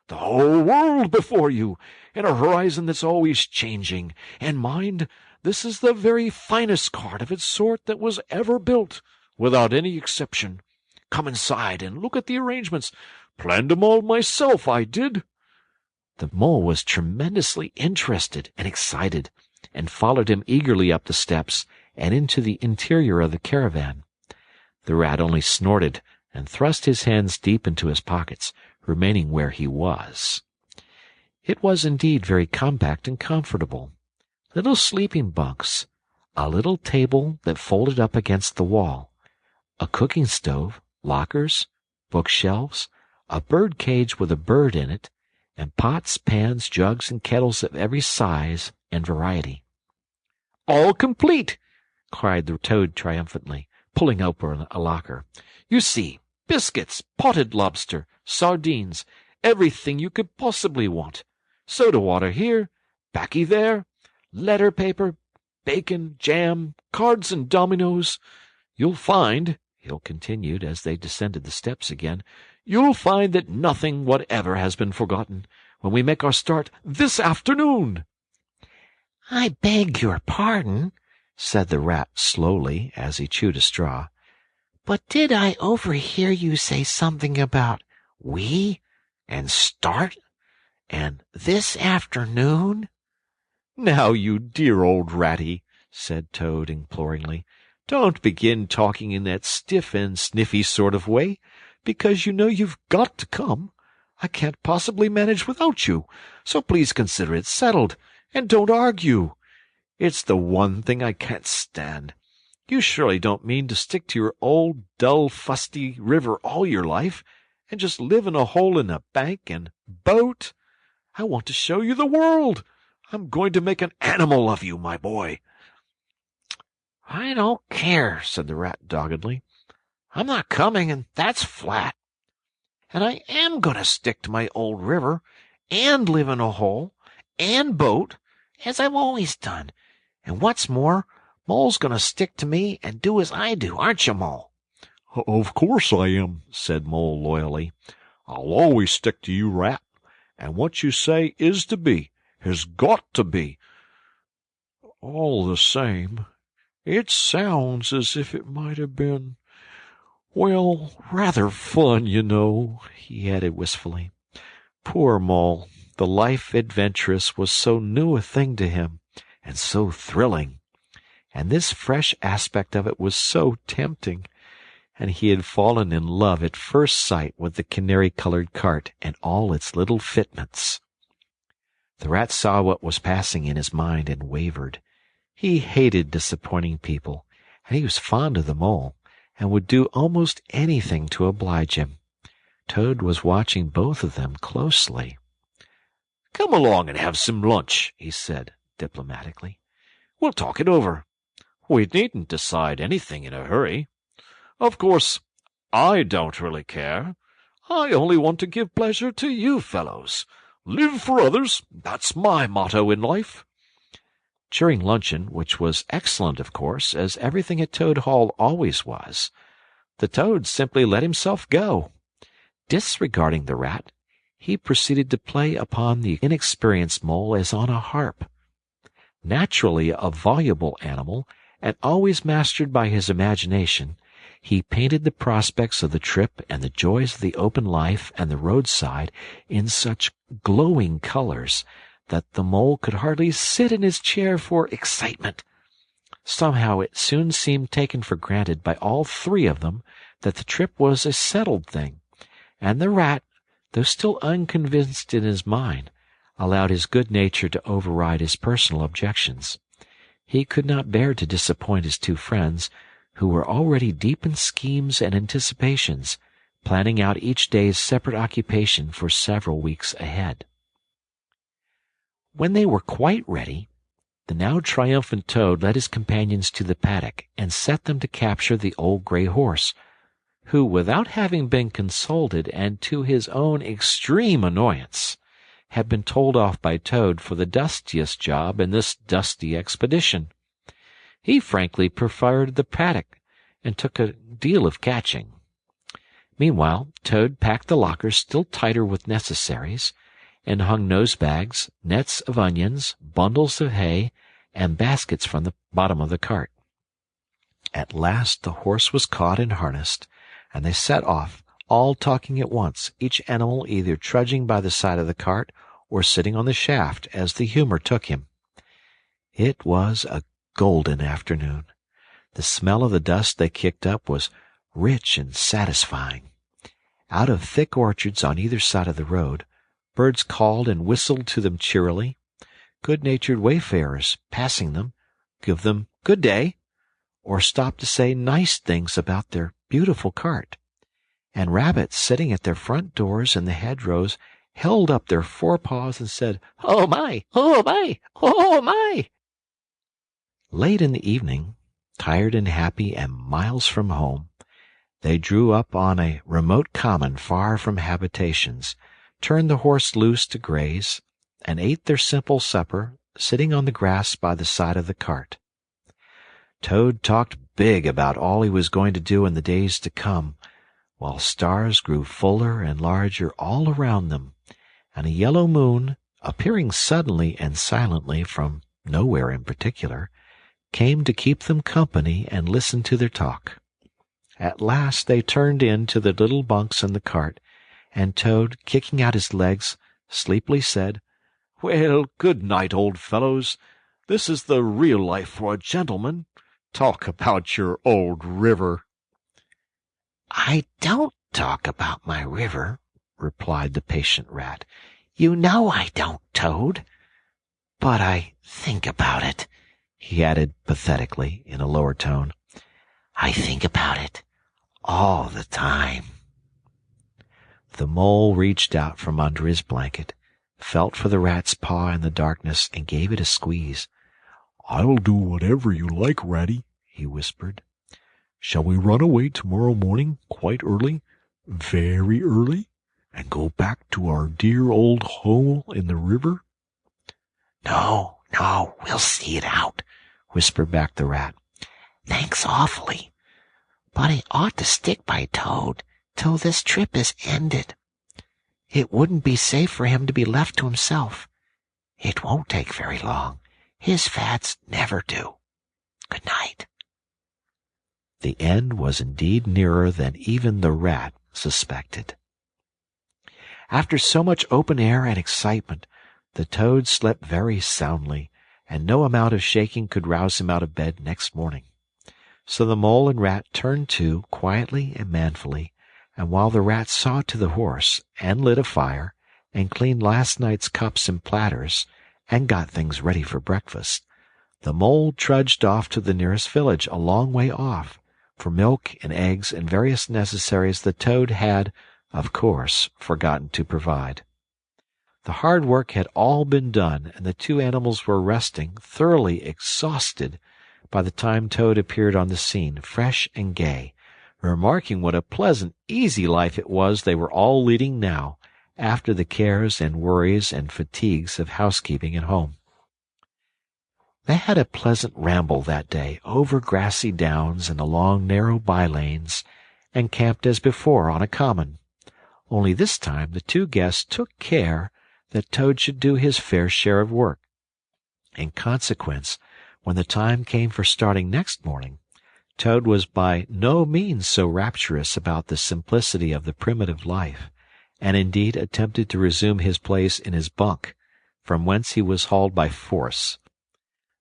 the whole world before you, and a horizon that's always changing. And mind, this is the very finest cart of its sort that was ever built, without any exception. Come inside and look at the arrangements. Planned 'em all myself, I did." The Mole was tremendously interested and excited, and followed him eagerly up the steps and into the interior of the caravan. The Rat only snorted and thrust his hands deep into his pockets, remaining where he was. It was indeed very compact and comfortable. Little sleeping bunks, a little table that folded up against the wall, a cooking stove, lockers, bookshelves, a bird cage with a bird in it, and pots, pans, jugs, and kettles of every size and variety. "All complete!" cried the Toad triumphantly, pulling open a locker. "You see, biscuits, potted lobster, sardines, everything you could possibly want. Soda water here, baccy there, letter paper, bacon, jam, cards and dominoes. You'll find," Hill continued as they descended the steps again, "you'll find that nothing whatever has been forgotten when we make our start this afternoon." "I beg your pardon," said the Rat slowly as he chewed a straw, "but did I overhear you say something about We? And start? And this afternoon? "Now, you dear old Ratty," said Toad imploringly, "don't begin talking in that stiff and sniffy sort of way, because you know you've got to come. I can't possibly manage without you, so please consider it settled, and don't argue. It's the one thing I can't stand. You surely don't mean to stick to your old, dull, fusty river all your life, and just live in a hole in a bank and boat? I want to show you the world. I'm going to make an animal of you, my boy." I don't care, said the Rat doggedly. I'm not coming, and that's flat. And I am going to stick to my old river, and live in a hole, and boat, as I've always done. And what's more, Mole's going to stick to me and do as I do, aren't you, Mole? "Of course I am," said Mole loyally. "I'll always stick to you, Rat, and what you say is to be, has got to be. All the same, it sounds as if it might have been, well, rather fun, you know," he added wistfully. Poor Mole, the life adventurous was so new a thing to him, and so thrilling, and this fresh aspect of it was so tempting, and he had fallen in love at first sight with the canary-colored cart and all its little fitments. The Rat saw what was passing in his mind and wavered. He hated disappointing people, and he was fond of the Mole, and would do almost anything to oblige him. Toad was watching both of them closely. "Come along and have some lunch," he said diplomatically. "We'll talk it over. We needn't decide anything in a hurry. Of course, I don't really care. I only want to give pleasure to you fellows. Live for others, that's my motto in life." During luncheon, which was excellent, of course, as everything at Toad Hall always was, the Toad simply let himself go. Disregarding the Rat, he proceeded to play upon the inexperienced Mole as on a harp. Naturally a voluble animal, and always mastered by his imagination, he painted the prospects of the trip and the joys of the open life and the roadside in such glowing colors that the Mole could hardly sit in his chair for excitement. Somehow it soon seemed taken for granted by all three of them that the trip was a settled thing, and the Rat, though still unconvinced in his mind, allowed his good nature to override his personal objections. He could not bear to disappoint his two friends, who were already deep in schemes and anticipations, planning out each day's separate occupation for several weeks ahead. When they were quite ready, the now triumphant Toad led his companions to the paddock and set them to capture the old gray horse, who, without having been consulted and to his own extreme annoyance, had been told off by Toad for the dustiest job in this dusty expedition. He frankly preferred the paddock, and took a deal of catching. Meanwhile, Toad packed the lockers still tighter with necessaries, and hung nosebags, nets of onions, bundles of hay, and baskets from the bottom of the cart. At last the horse was caught and harnessed, and they set off, all talking at once, each animal either trudging by the side of the cart or sitting on the shaft as the humor took him. It was a golden afternoon. The smell of the dust they kicked up was rich and satisfying. Out of thick orchards on either side of the road, birds called and whistled to them cheerily. Good-natured wayfarers, passing them, give them good day, or stop to say nice things about their beautiful cart. And rabbits sitting at their front doors in the hedgerows held up their forepaws and said, "Oh my! Oh my! Oh my!" Late in the evening, tired and happy and miles from home, they drew up on a remote common far from habitations, turned the horse loose to graze, and ate their simple supper, sitting on the grass by the side of the cart. Toad talked big about all he was going to do in the days to come, while stars grew fuller and larger all around them, and a yellow moon, appearing suddenly and silently from nowhere in particular, came to keep them company and listen to their talk. At last they turned in to the little bunks in the cart, and Toad, kicking out his legs, sleepily said, "Well, good night, old fellows. This is the real life for a gentleman. Talk about your old river." "I don't talk about my river," replied the patient Rat. "You know I don't, Toad. But I think about it," he added pathetically, in a lower tone. "I think about it all the time." The Mole reached out from under his blanket, felt for the Rat's paw in the darkness, and gave it a squeeze. "I'll do whatever you like, Ratty," he whispered. "Shall we run away tomorrow morning quite early, very early, and go back to our dear old hole in the river?" No, we'll see it out," whispered back the Rat. "Thanks awfully. But I ought to stick by Toad till this trip is ended. It wouldn't be safe for him to be left to himself. It won't take very long. His fads never do. Good night." The end was indeed nearer than even the Rat suspected. After so much open air and excitement, the Toad slept very soundly, and no amount of shaking could rouse him out of bed next morning. So the Mole and Rat turned to quietly and manfully, and while the Rat saw to the horse, and lit a fire, and cleaned last night's cups and platters, and got things ready for breakfast, the Mole trudged off to the nearest village a long way off, for milk and eggs and various necessaries the Toad had, of course, forgotten to provide. The hard work had all been done, and the two animals were resting, thoroughly exhausted, by the time Toad appeared on the scene, fresh and gay, remarking what a pleasant, easy life it was they were all leading now, after the cares and worries and fatigues of housekeeping at home. They had a pleasant ramble that day over grassy downs and along narrow by-lanes, and camped as before on a common. Only this time the two guests took care that Toad should do his fair share of work. In consequence, when the time came for starting next morning, Toad was by no means so rapturous about the simplicity of the primitive life, and indeed attempted to resume his place in his bunk, from whence he was hauled by force.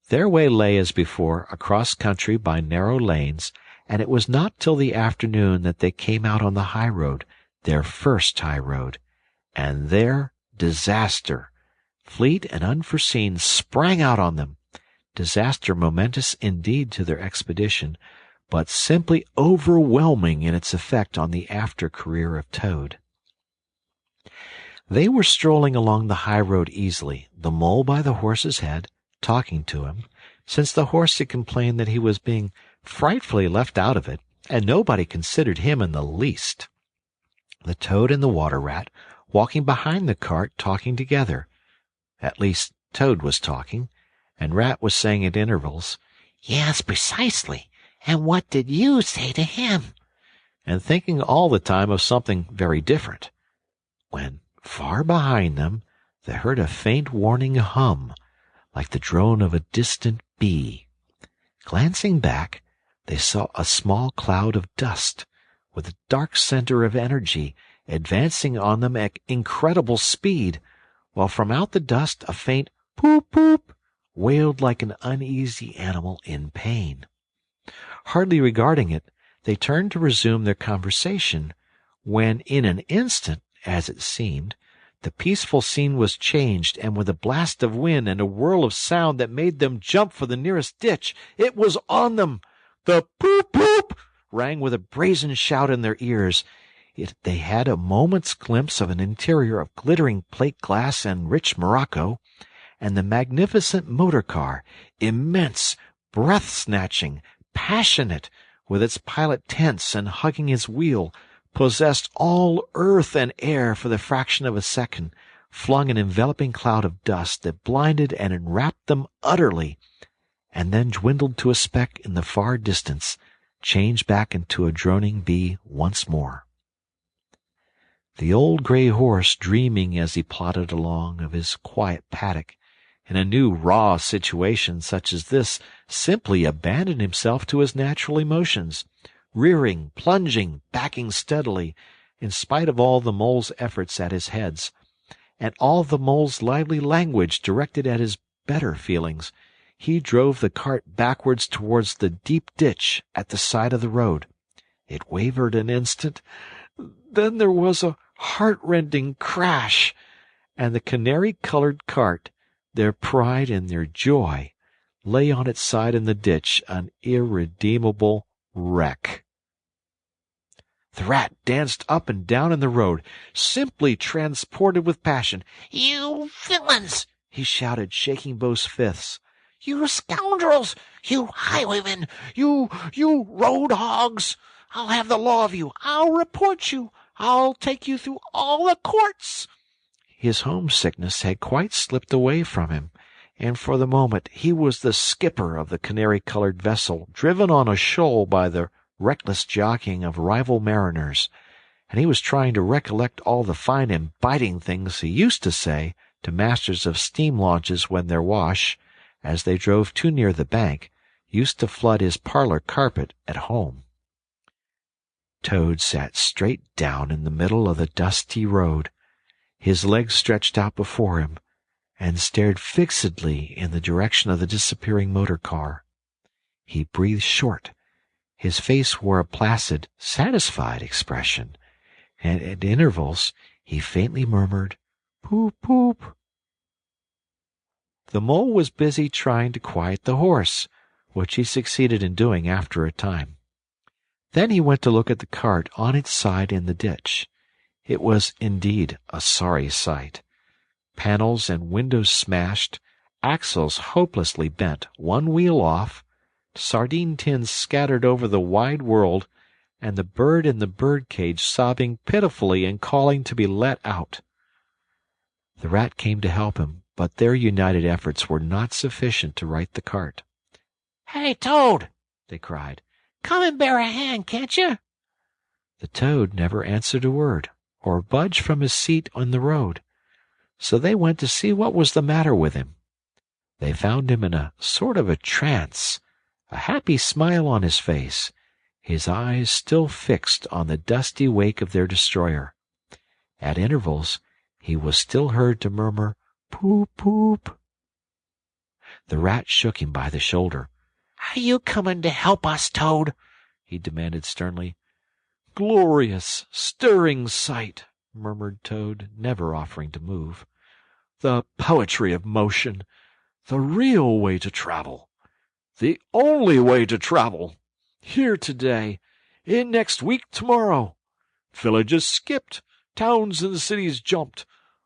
Their way lay as before across country by narrow lanes, and it was not till the afternoon that they came out on the high road, their first high road, and there disaster, fleet and unforeseen, sprang out on them. Disaster momentous indeed to their expedition, but simply overwhelming in its effect on the after career of Toad. They were strolling along the high road easily, the Mole by the horse's head, talking to him, since the horse had complained that he was being frightfully left out of it, and nobody considered him in the least. The Toad and the Water Rat walking behind the cart, talking together. At least, Toad was talking, and Rat was saying at intervals, "Yes, precisely. And what did you say to him?" and thinking all the time of something very different, when, far behind them, they heard a faint warning hum, like the drone of a distant bee. Glancing back, they saw a small cloud of dust, with a dark center of energy, advancing on them at incredible speed, while from out the dust a faint poop poop wailed like an uneasy animal in pain. Hardly regarding it, they turned to resume their conversation, when in an instant, as it seemed, the peaceful scene was changed, and with a blast of wind and a whirl of sound that made them jump for the nearest ditch, it was on them. The poop poop rang with a brazen shout in their ears. They had a moment's glimpse of an interior of glittering plate glass and rich morocco, and the magnificent motor car, immense, breath-snatching, passionate, with its pilot tense and hugging his wheel, possessed all earth and air for the fraction of a second, flung an enveloping cloud of dust that blinded and enwrapped them utterly, and then dwindled to a speck in the far distance, changed back into a droning bee once more. The old gray horse, dreaming as he plodded along of his quiet paddock, in a new raw situation such as this, simply abandoned himself to his natural emotions, rearing, plunging, backing steadily, in spite of all the mole's efforts at his heads, and all the mole's lively language directed at his better feelings, he drove the cart backwards towards the deep ditch at the side of the road. It wavered an instant, then there was a heart-rending crash, and the canary-colored cart, their pride and their joy, lay on its side in the ditch, an irredeemable wreck. The rat danced up and down in the road, simply transported with passion. "You villains!" he shouted, shaking both fists. "You scoundrels! You highwaymen! You road hogs! I'll have the law of you! I'll report you! I'll take you through all the courts!" His homesickness had quite slipped away from him, and for the moment he was the skipper of the canary-colored vessel, driven on a shoal by the reckless jockeying of rival mariners, and he was trying to recollect all the fine and biting things he used to say to masters of steam launches when their wash, as they drove too near the bank, used to flood his parlor carpet at home. Toad sat straight down in the middle of the dusty road, his legs stretched out before him, and stared fixedly in the direction of the disappearing motor car. He breathed short. His face wore a placid, satisfied expression, and at intervals he faintly murmured, "Poop, poop." The mole was busy trying to quiet the horse, which he succeeded in doing after a time. Then he went to look at the cart on its side in the ditch. It was indeed a sorry sight. Panels and windows smashed, axles hopelessly bent, one wheel off, sardine tins scattered over the wide world, and the bird in the bird-cage sobbing pitifully and calling to be let out. The rat came to help him, but their united efforts were not sufficient to right the cart. "Hey, Toad!" they cried. "Come and bear a hand, can't you?" The toad never answered a word, or budged from his seat on the road, so they went to see what was the matter with him. They found him in a sort of a trance, a happy smile on his face, his eyes still fixed on the dusty wake of their destroyer. At intervals he was still heard to murmur, "Poop, poop." The rat shook him by the shoulder. "Are you coming to help us, Toad?" he demanded sternly. "Glorious, stirring sight," murmured Toad, never offering to move. "The poetry of motion, the real way to travel. The only way to travel. Here today, in next week tomorrow. Villages skipped, towns and cities jumped.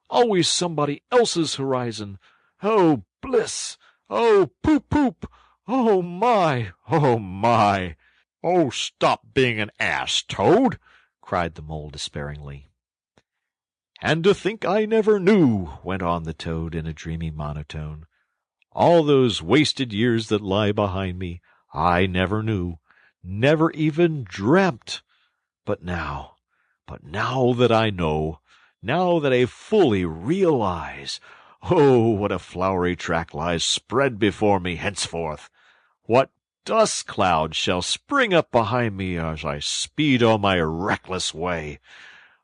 Always somebody else's horizon. Oh, bliss! Oh, poop, poop! Oh, my! Oh, my!" "Oh, stop being an ass, Toad!" cried the mole despairingly. "And to think I never knew," went on the toad in a dreamy monotone. "All those wasted years that lie behind me, I never knew, never even dreamt. But now that I know, now that I fully realize, oh, what a flowery track lies spread before me henceforth! What dust clouds shall spring up behind me as I speed on my reckless way!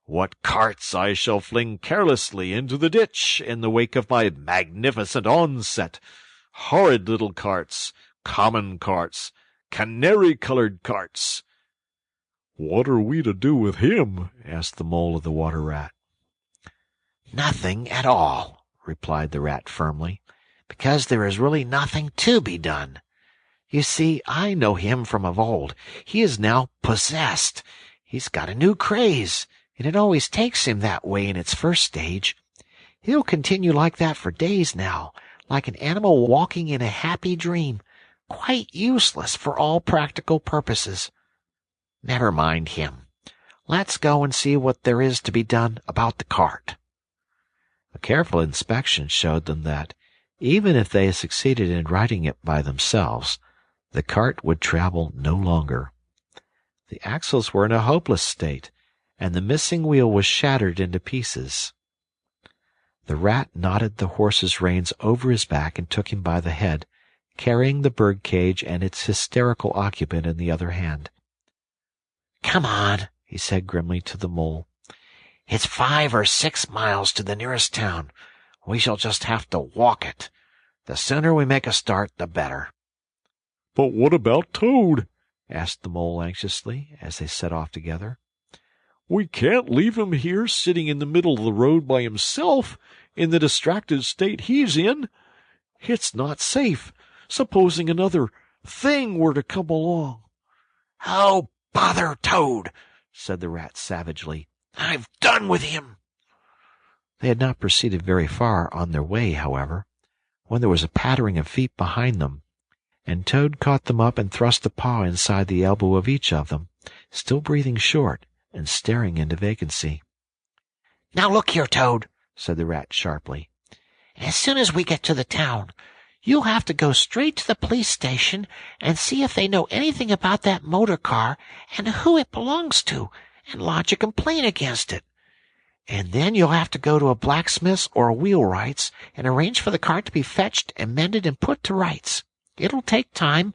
What carts I shall fling carelessly into the ditch in the wake of my magnificent onset! Horrid little carts, common carts, canary-colored carts!" "What are we to do with him?" asked the mole of the water rat. "Nothing at all," replied the rat firmly, "because there is really nothing to be done. You see, I know him from of old. He is now possessed. He's got a new craze, and it always takes him that way in its first stage. He'll continue like that for days now, like an animal walking in a happy dream, quite useless for all practical purposes. Never mind him. Let's go and see what there is to be done about the cart." A careful inspection showed them that, even if they succeeded in righting it by themselves, the cart would travel no longer. The axles were in a hopeless state, and the missing wheel was shattered into pieces. The rat knotted the horse's reins over his back and took him by the head, carrying the bird-cage and its hysterical occupant in the other hand. "Come on," he said grimly to the mole. It's 5 or 6 miles to the nearest town. We shall just have to walk it. The sooner we make a start, the better." "But what about Toad?" asked the Mole anxiously, as they set off together. "We can't leave him here sitting in the middle of the road by himself in the distracted state he's in. It's not safe, supposing another thing were to come along." "Oh, bother Toad," said the Rat savagely. "I've done with him." They had not proceeded very far on their way, however, when there was a pattering of feet behind them, and Toad caught them up and thrust a paw inside the elbow of each of them, still breathing short and staring into vacancy. "Now look here, Toad," said the Rat sharply. "As soon as we get to the town, you'll have to go straight to the police station and see if they know anything about that motor car and who it belongs to, and lodge a complaint against it. And then you'll have to go to a blacksmith's or a wheelwright's and arrange for the car to be fetched and mended and put to rights. It'll take time,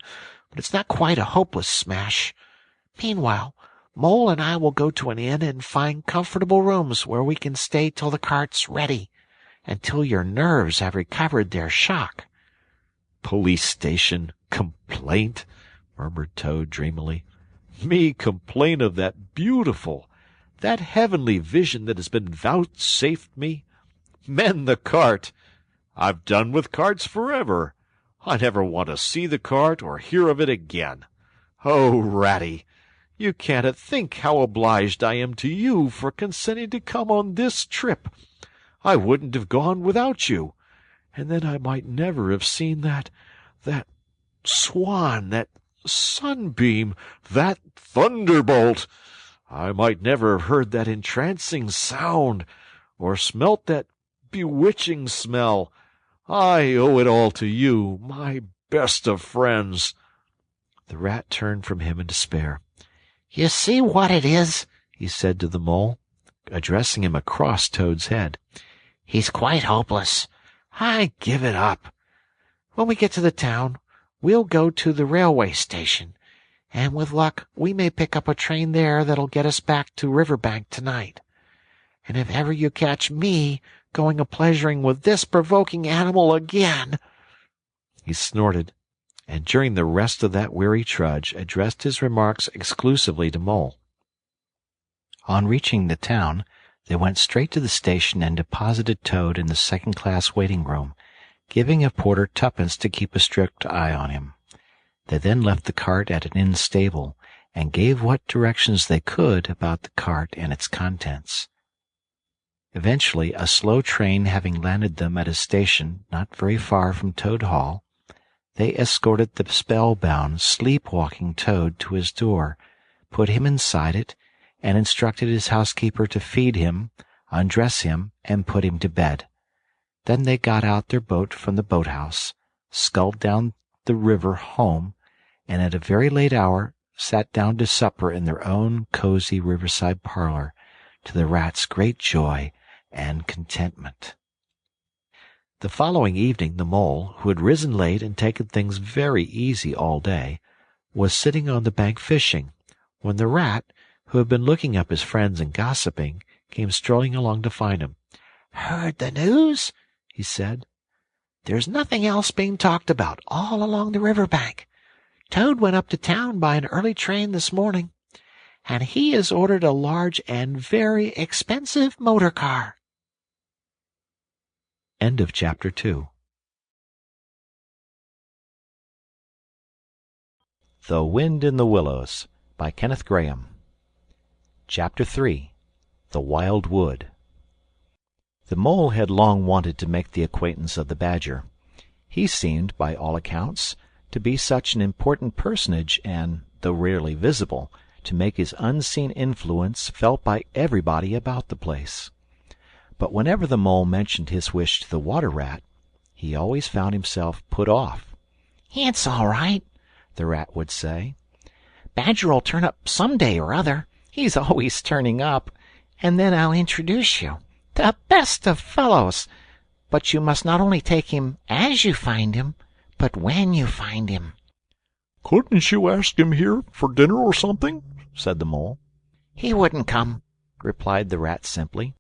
but it's not quite a hopeless smash. Meanwhile, Mole and I will go to an inn and find comfortable rooms where we can stay till the cart's ready, until your nerves have recovered their shock." "Police station complaint," murmured Toad dreamily. "Me complain of that that heavenly vision that has been vouchsafed me? Mend the cart! I've done with carts forever. I never want to see the cart or hear of it again. Oh, Ratty, you can't think how obliged I am to you for consenting to come on this trip. I wouldn't have gone without you, and then I might never have seen that swan, that sunbeam, that thunderbolt. I might never have heard that entrancing sound, or smelt that bewitching smell. I owe it all to you, my best of friends." The Rat turned from him in despair. "You see what it is?" he said to the Mole, addressing him across Toad's head. "He's quite hopeless. I give it up. When we get to the town, we'll go to the railway station, and with luck we may pick up a train there that'll get us back to Riverbank tonight. And if ever you catch me going a-pleasuring with this provoking animal again—" He snorted, and during the rest of that weary trudge addressed his remarks exclusively to Mole. On reaching the town, they went straight to the station and deposited Toad in the second-class waiting-room, giving a porter twopence to keep a strict eye on him. They then left the cart at an inn stable, and gave what directions they could about the cart and its contents. Eventually, a slow train having landed them at a station not very far from Toad Hall, they escorted the spellbound, sleep-walking Toad to his door, put him inside it, and instructed his housekeeper to feed him, undress him, and put him to bed. Then they got out their boat from the boathouse, sculled down the river home, and at a very late hour sat down to supper in their own cozy riverside parlor, to the Rat's great joy and contentment. The following evening the Mole, who had risen late and taken things very easy all day, was sitting on the bank fishing, when the Rat, who had been looking up his friends and gossiping, came strolling along to find him. "Heard the news?" he said. "There's nothing else being talked about all along the riverbank. Toad went up to town by an early train this morning, and he has ordered a large and very expensive motor car." End of Chapter 2. The Wind in the Willows by Kenneth Grahame. Chapter 3. The Wild Wood. The Mole had long wanted to make the acquaintance of the Badger. He seemed, by all accounts, to be such an important personage and, though rarely visible, to make his unseen influence felt by everybody about the place. But whenever the Mole mentioned his wish to the Water Rat, he always found himself put off. "It's all right," the Rat would say. "Badger'll turn up some day or other. He's always turning up, and then I'll introduce you. The best of fellows. But you must not only take him as you find him, but when you find him." "Couldn't you ask him here for dinner or something?" said the Mole. "He wouldn't come. replied the Rat simply.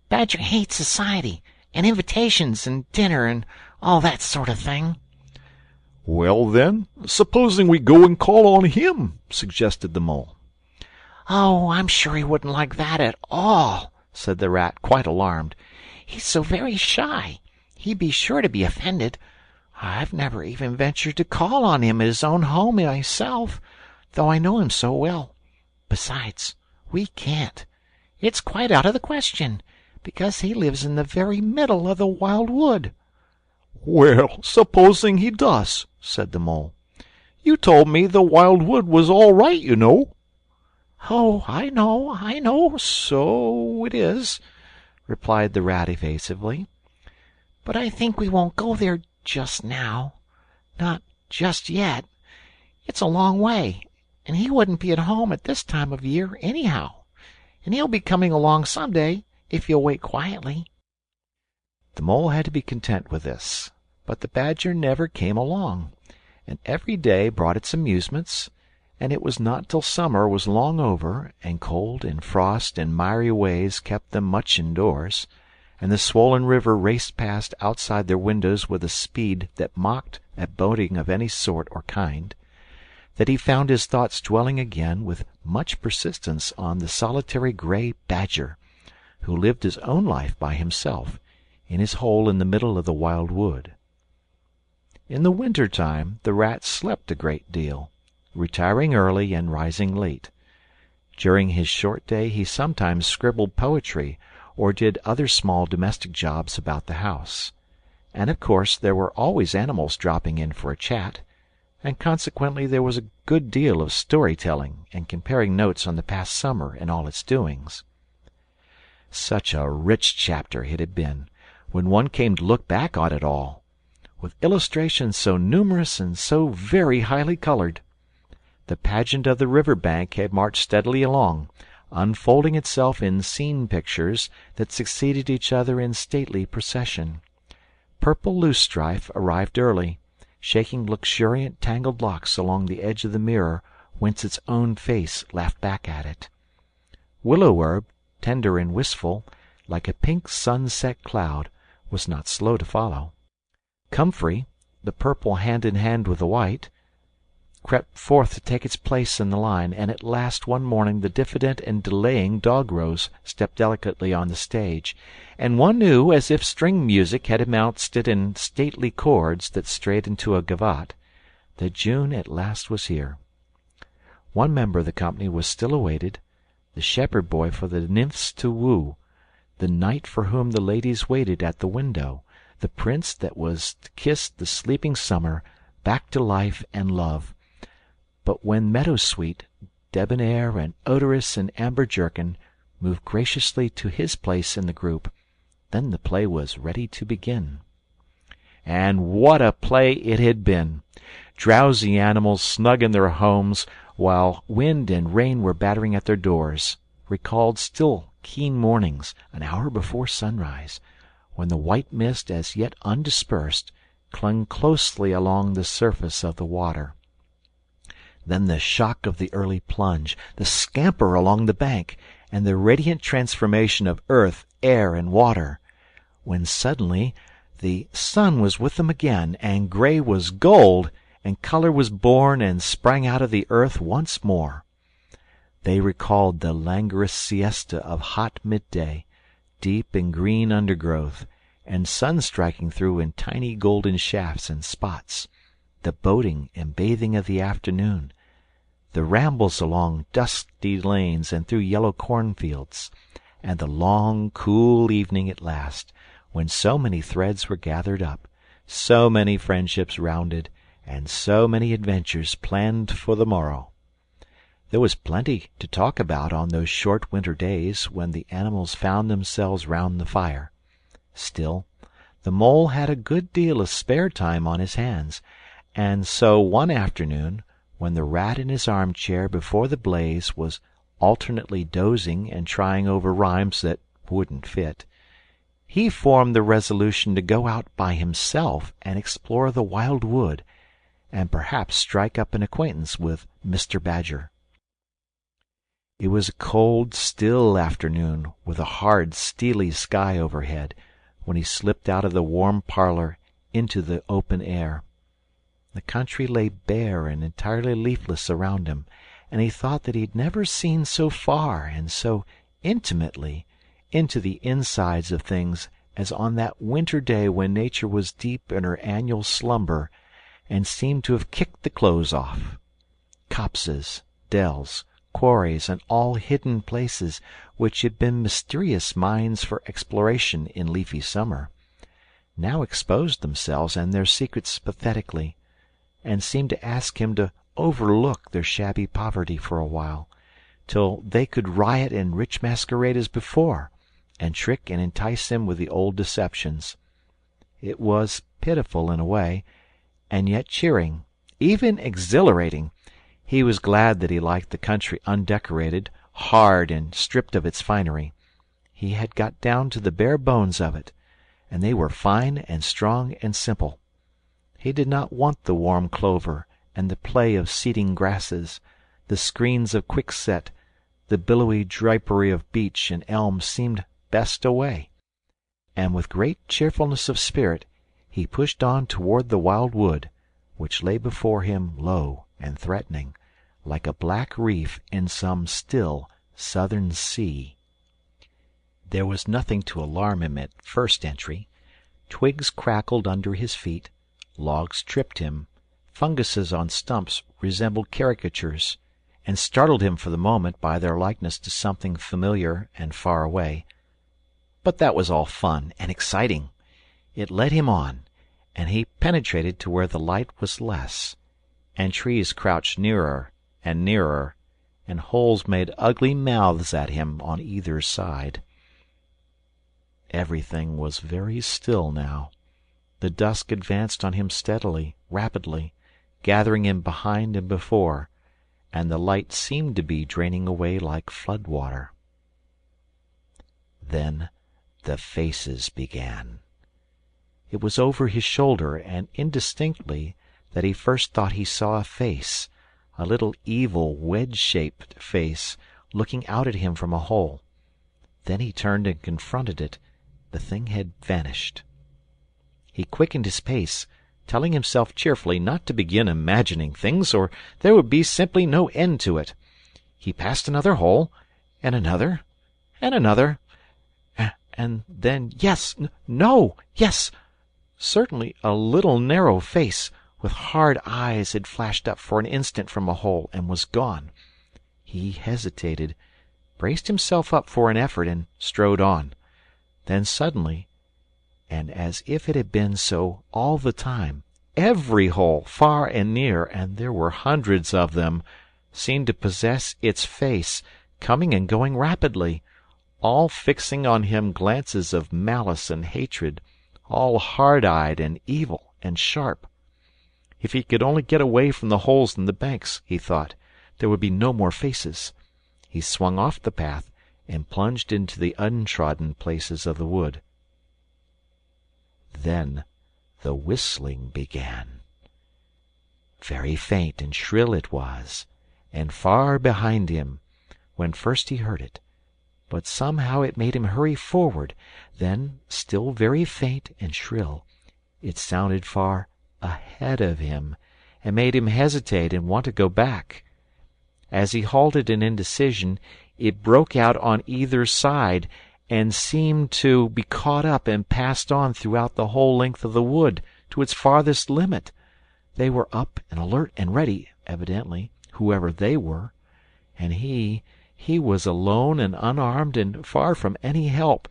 Badger hates society, and invitations, and dinner, and all that sort of thing. Well, then, supposing we go and call on him, suggested the Mole. Oh, I'm sure he wouldn't like that at all, said the Rat, quite alarmed. He's so very shy. He'd be sure to be offended. I've never even ventured to call on him at his own home myself, though I know him so well. Besides, we can't. It's quite out of the question, because he lives in the very middle of the wild wood. Well, supposing he does, said the Mole. You told me the wild wood was all right, you know. Oh, I know, so it is, replied the Rat evasively. But I think we won't go there just now. Not just yet. It's a long way, and he wouldn't be at home at this time of year anyhow. And he'll be coming along some day, if you'll wait quietly. The Mole had to be content with this, but the Badger never came along, and every day brought its amusements, and it was not till summer was long over, and cold and frost and miry ways kept them much indoors, and the swollen river raced past outside their windows with a speed that mocked at boating of any sort or kind, that he found his thoughts dwelling again with much persistence on the solitary gray Badger, who lived his own life by himself, in his hole in the middle of the wild wood. In the winter time the Rat slept a great deal, retiring early and rising late. During his short day he sometimes scribbled poetry or did other small domestic jobs about the house, and of course there were always animals dropping in for a chat, and consequently there was a good deal of story-telling and comparing notes on the past summer and all its doings. Such a rich chapter it had been, when one came to look back on it all, with illustrations so numerous and so very highly colored. The pageant of the river bank had marched steadily along, unfolding itself in scene pictures that succeeded each other in stately procession. Purple loosestrife arrived early, shaking luxuriant tangled locks along the edge of the mirror whence its own face laughed back at it. Willow-herb, tender and wistful, like a pink sunset cloud, was not slow to follow. Comfrey, the purple hand in hand with the white, crept forth to take its place in the line, and at last one morning the diffident and delaying Dog-Rose stepped delicately on the stage, and one knew, as if string music had announced it in stately chords that strayed into a gavotte, that June at last was here. One member of the company was still awaited, the shepherd boy for the nymphs to woo, the knight for whom the ladies waited at the window, the prince that was to kiss the sleeping summer back to life and love. But when Meadowsweet, debonair and odorous in amber jerkin, moved graciously to his place in the group, then the play was ready to begin. And what a play it had been! Drowsy animals snug in their homes, while wind and rain were battering at their doors, recalled still keen mornings, an hour before sunrise, when the white mist, as yet undispersed, clung closely along the surface of the water. Then the shock of the early plunge, the scamper along the bank, and the radiant transformation of earth, air, and water, when suddenly the sun was with them again, and gray was gold, and color was born and sprang out of the earth once more. They recalled the languorous siesta of hot midday, deep in green undergrowth, and sun striking through in tiny golden shafts and spots, the boating and bathing of the afternoon, the rambles along dusty lanes and through yellow cornfields, and the long, cool evening at last, when so many threads were gathered up, so many friendships rounded, and so many adventures planned for the morrow. There was plenty to talk about on those short winter days when the animals found themselves round the fire. Still, the Mole had a good deal of spare time on his hands, and so one afternoon, when the Rat in his armchair before the blaze was alternately dozing and trying over rhymes that wouldn't fit, he formed the resolution to go out by himself and explore the wild wood, and perhaps strike up an acquaintance with Mr. Badger. It was a cold, still afternoon, with a hard, steely sky overhead, when he slipped out of the warm parlour into the open air. The country lay bare and entirely leafless around him, and he thought that he had never seen so far and so intimately into the insides of things as on that winter day when nature was deep in her annual slumber and seemed to have kicked the clothes off. Copses, dells, quarries, and all hidden places which had been mysterious mines for exploration in leafy summer, now exposed themselves and their secrets pathetically, and seemed to ask him to overlook their shabby poverty for a while, till they could riot in rich masquerade as before, and trick and entice him with the old deceptions. It was pitiful in a way, and yet cheering, even exhilarating. He was glad that he liked the country undecorated, hard, and stripped of its finery. He had got down to the bare bones of it, and they were fine and strong and simple. He did not want the warm clover and the play of seeding grasses, the screens of quickset, the billowy drapery of beech and elm seemed best away, and with great cheerfulness of spirit he pushed on toward the wild wood, which lay before him low and threatening, like a black reef in some still southern sea. There was nothing to alarm him at first entry. Twigs crackled under his feet, logs tripped him, funguses on stumps resembled caricatures, and startled him for the moment by their likeness to something familiar and far away. But that was all fun and exciting. It led him on, and he penetrated to where the light was less, and trees crouched nearer and nearer, and holes made ugly mouths at him on either side. Everything was very still now. The dusk advanced on him steadily, rapidly, gathering him behind and before, and the light seemed to be draining away like flood water. Then the faces began. It was over his shoulder, and indistinctly, that he first thought he saw a face, a little evil wedge-shaped face, looking out at him from a hole. Then he turned and confronted it. The thing had vanished. He quickened his pace, telling himself cheerfully not to begin imagining things, or there would be simply no end to it. He passed another hole, and another, and another, and then yes, certainly a little narrow face with hard eyes had flashed up for an instant from a hole and was gone. He hesitated, braced himself up for an effort, and strode on. Then suddenly, and as if it had been so all the time, every hole, far and near, and there were hundreds of them, seemed to possess its face, coming and going rapidly, all fixing on him glances of malice and hatred, all hard-eyed and evil and sharp. If he could only get away from the holes in the banks, he thought, there would be no more faces. He swung off the path and plunged into the untrodden places of the wood. Then the whistling began. Very faint and shrill it was, and far behind him, when first he heard it, but somehow it made him hurry forward. Then, still very faint and shrill, it sounded far ahead of him, and made him hesitate and want to go back. As he halted in indecision, it broke out on either side, and seemed to be caught up and passed on throughout the whole length of the wood to its farthest limit. They were up and alert and ready, evidently, whoever they were, and he was alone and unarmed and far from any help,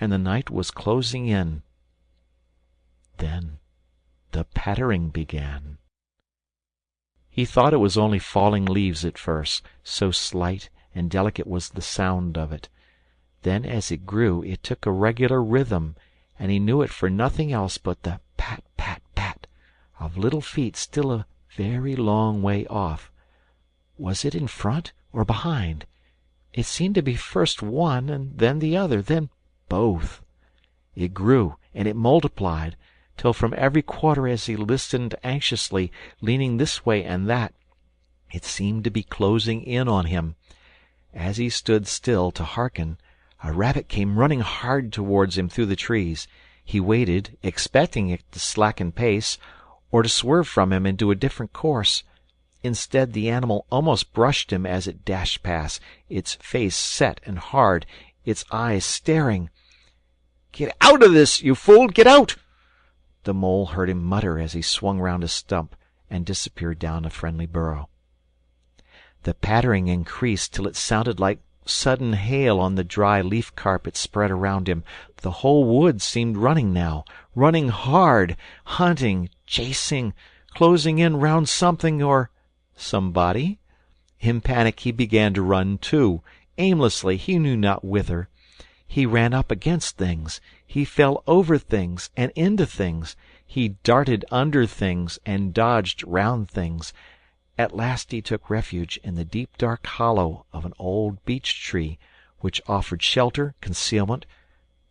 and the night was closing in. Then the pattering began. He thought it was only falling leaves at first, so slight and delicate was the sound of it. Then, as it grew, it took a regular rhythm, and he knew it for nothing else but the pat, pat, pat of little feet still a very long way off. Was it in front or behind? It seemed to be first one, and then the other, then both. It grew, and it multiplied, till from every quarter as he listened anxiously, leaning this way and that, it seemed to be closing in on him. As he stood still to hearken, a rabbit came running hard towards him through the trees. He waited, expecting it to slacken pace, or to swerve from him and do a different course. Instead, the animal almost brushed him as it dashed past, its face set and hard, its eyes staring. "Get out of this, you fool! Get out!" The mole heard him mutter as he swung round a stump and disappeared down a friendly burrow. The pattering increased till it sounded like sudden hail on the dry leaf carpet spread around him. The whole wood seemed running now, running hard, hunting, chasing, closing in round something or somebody. In panic he began to run too, aimlessly, he knew not whither. He ran up against things, he fell over things and into things, he darted under things and dodged round things. At last he took refuge in the deep dark hollow of an old beech tree, which offered shelter, concealment,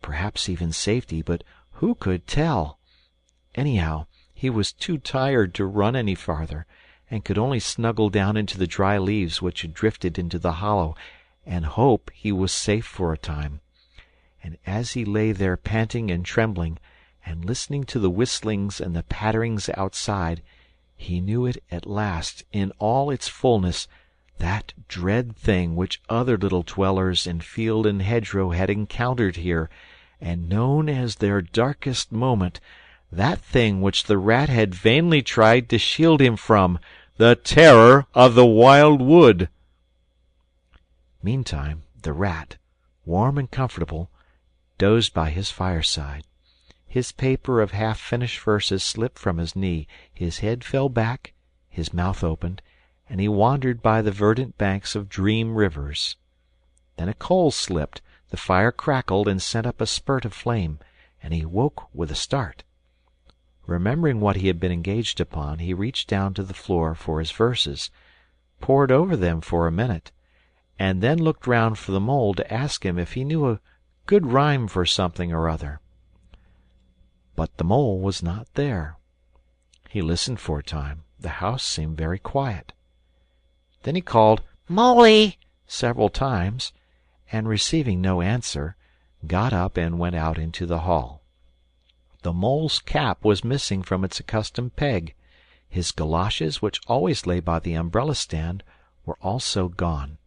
perhaps even safety, but who could tell? Anyhow, he was too tired to run any farther, and could only snuggle down into the dry leaves which had drifted into the hollow, and hope he was safe for a time. And as he lay there panting and trembling, and listening to the whistlings and the patterings outside, he knew it at last in all its fullness, that dread thing which other little dwellers in field and hedgerow had encountered here, and known as their darkest moment, that thing which the rat had vainly tried to shield him from, the terror of the wild wood. Meantime the rat, warm and comfortable, dozed by his fireside. His paper of half-finished verses slipped from his knee, his head fell back, his mouth opened, and he wandered by the verdant banks of dream rivers. Then a coal slipped, the fire crackled and sent up a spurt of flame, and he woke with a start. Remembering what he had been engaged upon, he reached down to the floor for his verses, pored over them for a minute, and then looked round for the mole to ask him if he knew a good rhyme for something or other. But the mole was not there. He listened for a time. The house seemed very quiet. Then he called "Moley" several times, and receiving no answer, got up and went out into the hall. The mole's cap was missing from its accustomed peg. His galoshes, which always lay by the umbrella stand, were also gone.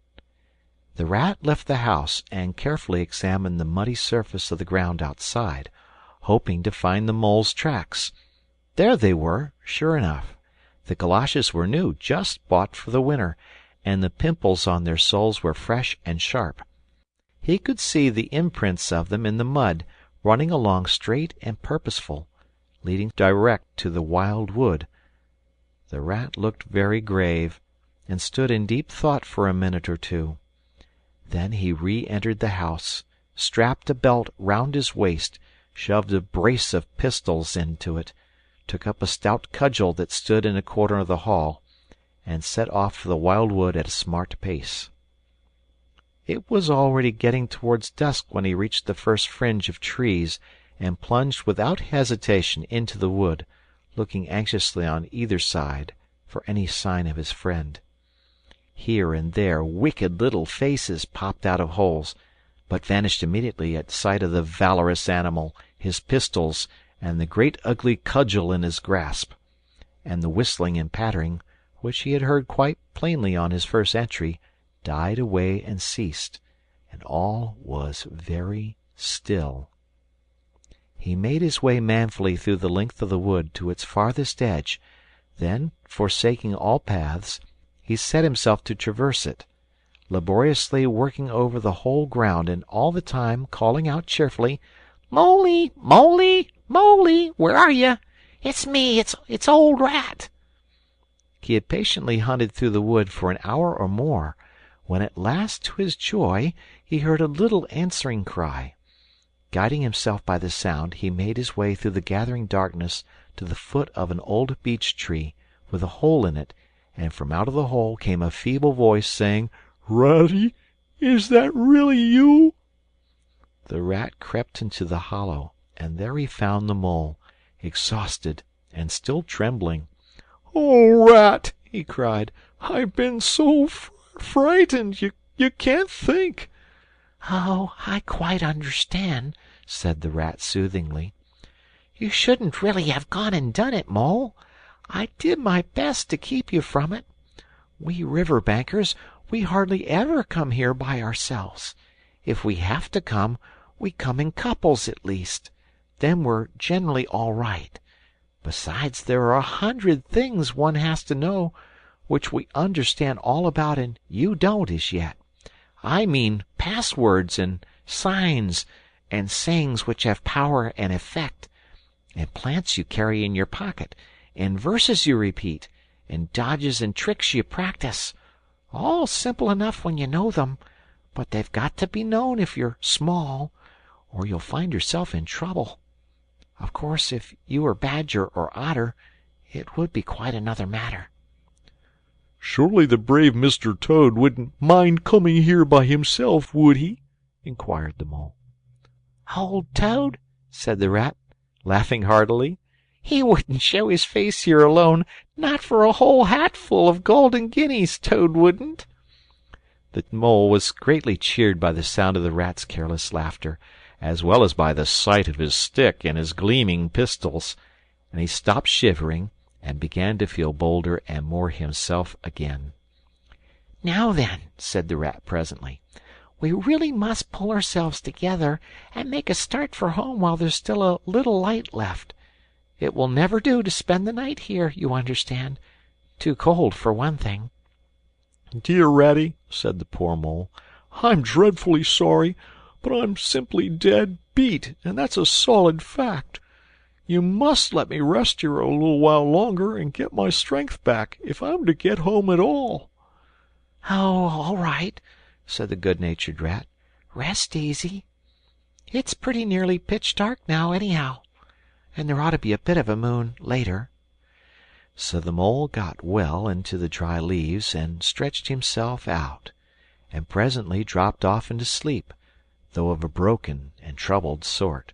The rat left the house and carefully examined the muddy surface of the ground outside, hoping to find the mole's tracks. There they were, sure enough. The galoshes were new, just bought for the winter, and the pimples on their soles were fresh and sharp. He could see the imprints of them in the mud, running along straight and purposeful, leading direct to the wild wood. The rat looked very grave, and stood in deep thought for a minute or two. Then he re-entered the house, strapped a belt round his waist, shoved a brace of pistols into it, took up a stout cudgel that stood in a corner of the hall, and set off for the wild wood at a smart pace. It was already getting towards dusk when he reached the first fringe of trees, and plunged without hesitation into the wood, looking anxiously on either side for any sign of his friend. Here and there wicked little faces popped out of holes, but vanished immediately at sight of the valorous animal, his pistols, and the great ugly cudgel in his grasp. And the whistling and pattering, which he had heard quite plainly on his first entry, died away and ceased, and all was very still. He made his way manfully through the length of the wood to its farthest edge, then, forsaking all paths, he set himself to traverse it, laboriously working over the whole ground, and all the time calling out cheerfully, "Moley, Moley, Moley, where are you? It's me, it's old Rat." He had patiently hunted through the wood for an hour or more, when at last, to his joy, he heard a little answering cry. Guiding himself by the sound, he made his way through the gathering darkness to the foot of an old beech tree, with a hole in it, and from out of the hole came a feeble voice, saying, "Ratty, is that really you?" The rat crept into the hollow, and there he found the mole, exhausted and still trembling. "Oh, Rat," he cried, "I've been so frightened. You You can't think." "Oh, I quite understand," said the Rat soothingly. "You shouldn't really have gone and done it, Mole. I did my best to keep you from it. We river bankers, we hardly ever come here by ourselves. If we have to come, we come in couples at least. Then we're generally all right. Besides, there are 100 things one has to know which we understand all about and you don't as yet. I mean passwords and signs and sayings which have power and effect, and plants you carry in your pocket, and verses you repeat, and dodges and tricks you practice. All simple enough when you know them, but they've got to be known if you're small, or you'll find yourself in trouble. Of course, if you were Badger or Otter, it would be quite another matter." "Surely the brave Mr. Toad wouldn't mind coming here by himself, would he?" inquired the Mole. "Old Toad?" said the Rat, laughing heartily. "He wouldn't show his face here alone, not for a whole hatful of golden guineas, Toad wouldn't." The Mole was greatly cheered by the sound of the Rat's careless laughter, as well as by the sight of his stick and his gleaming pistols, and he stopped shivering and began to feel bolder and more himself again. "Now then," said the Rat presently, "we really must pull ourselves together and make a start for home while there's still a little light left. It will never do to spend the night here, you understand. Too cold, for one thing." "Dear Ratty," said the poor Mole, "I'm dreadfully sorry, but I'm simply dead beat, and that's a solid fact. You must let me rest here a little while longer and get my strength back, if I'm to get home at all." "Oh, all right," said the good-natured Rat. "Rest easy. It's pretty nearly pitch dark now, anyhow, and there ought to be a bit of a moon later." So the Mole got well into the dry leaves and stretched himself out, and presently dropped off into sleep, though of a broken and troubled sort,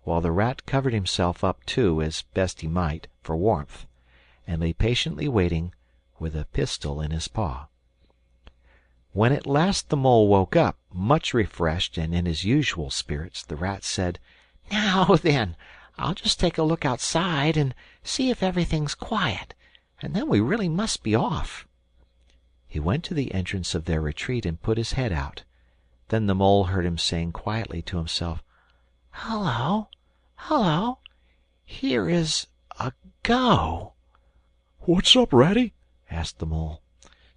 while the Rat covered himself up too as best he might for warmth, and lay patiently waiting with a pistol in his paw. When at last the Mole woke up, much refreshed and in his usual spirits, the Rat said, "Now then, I'll just take a look outside and see if everything's quiet, and then we really must be off." He went to the entrance of their retreat and put his head out. Then the Mole heard him saying quietly to himself, "Hullo, hullo, here is a go." "What's up, Ratty?" asked the Mole.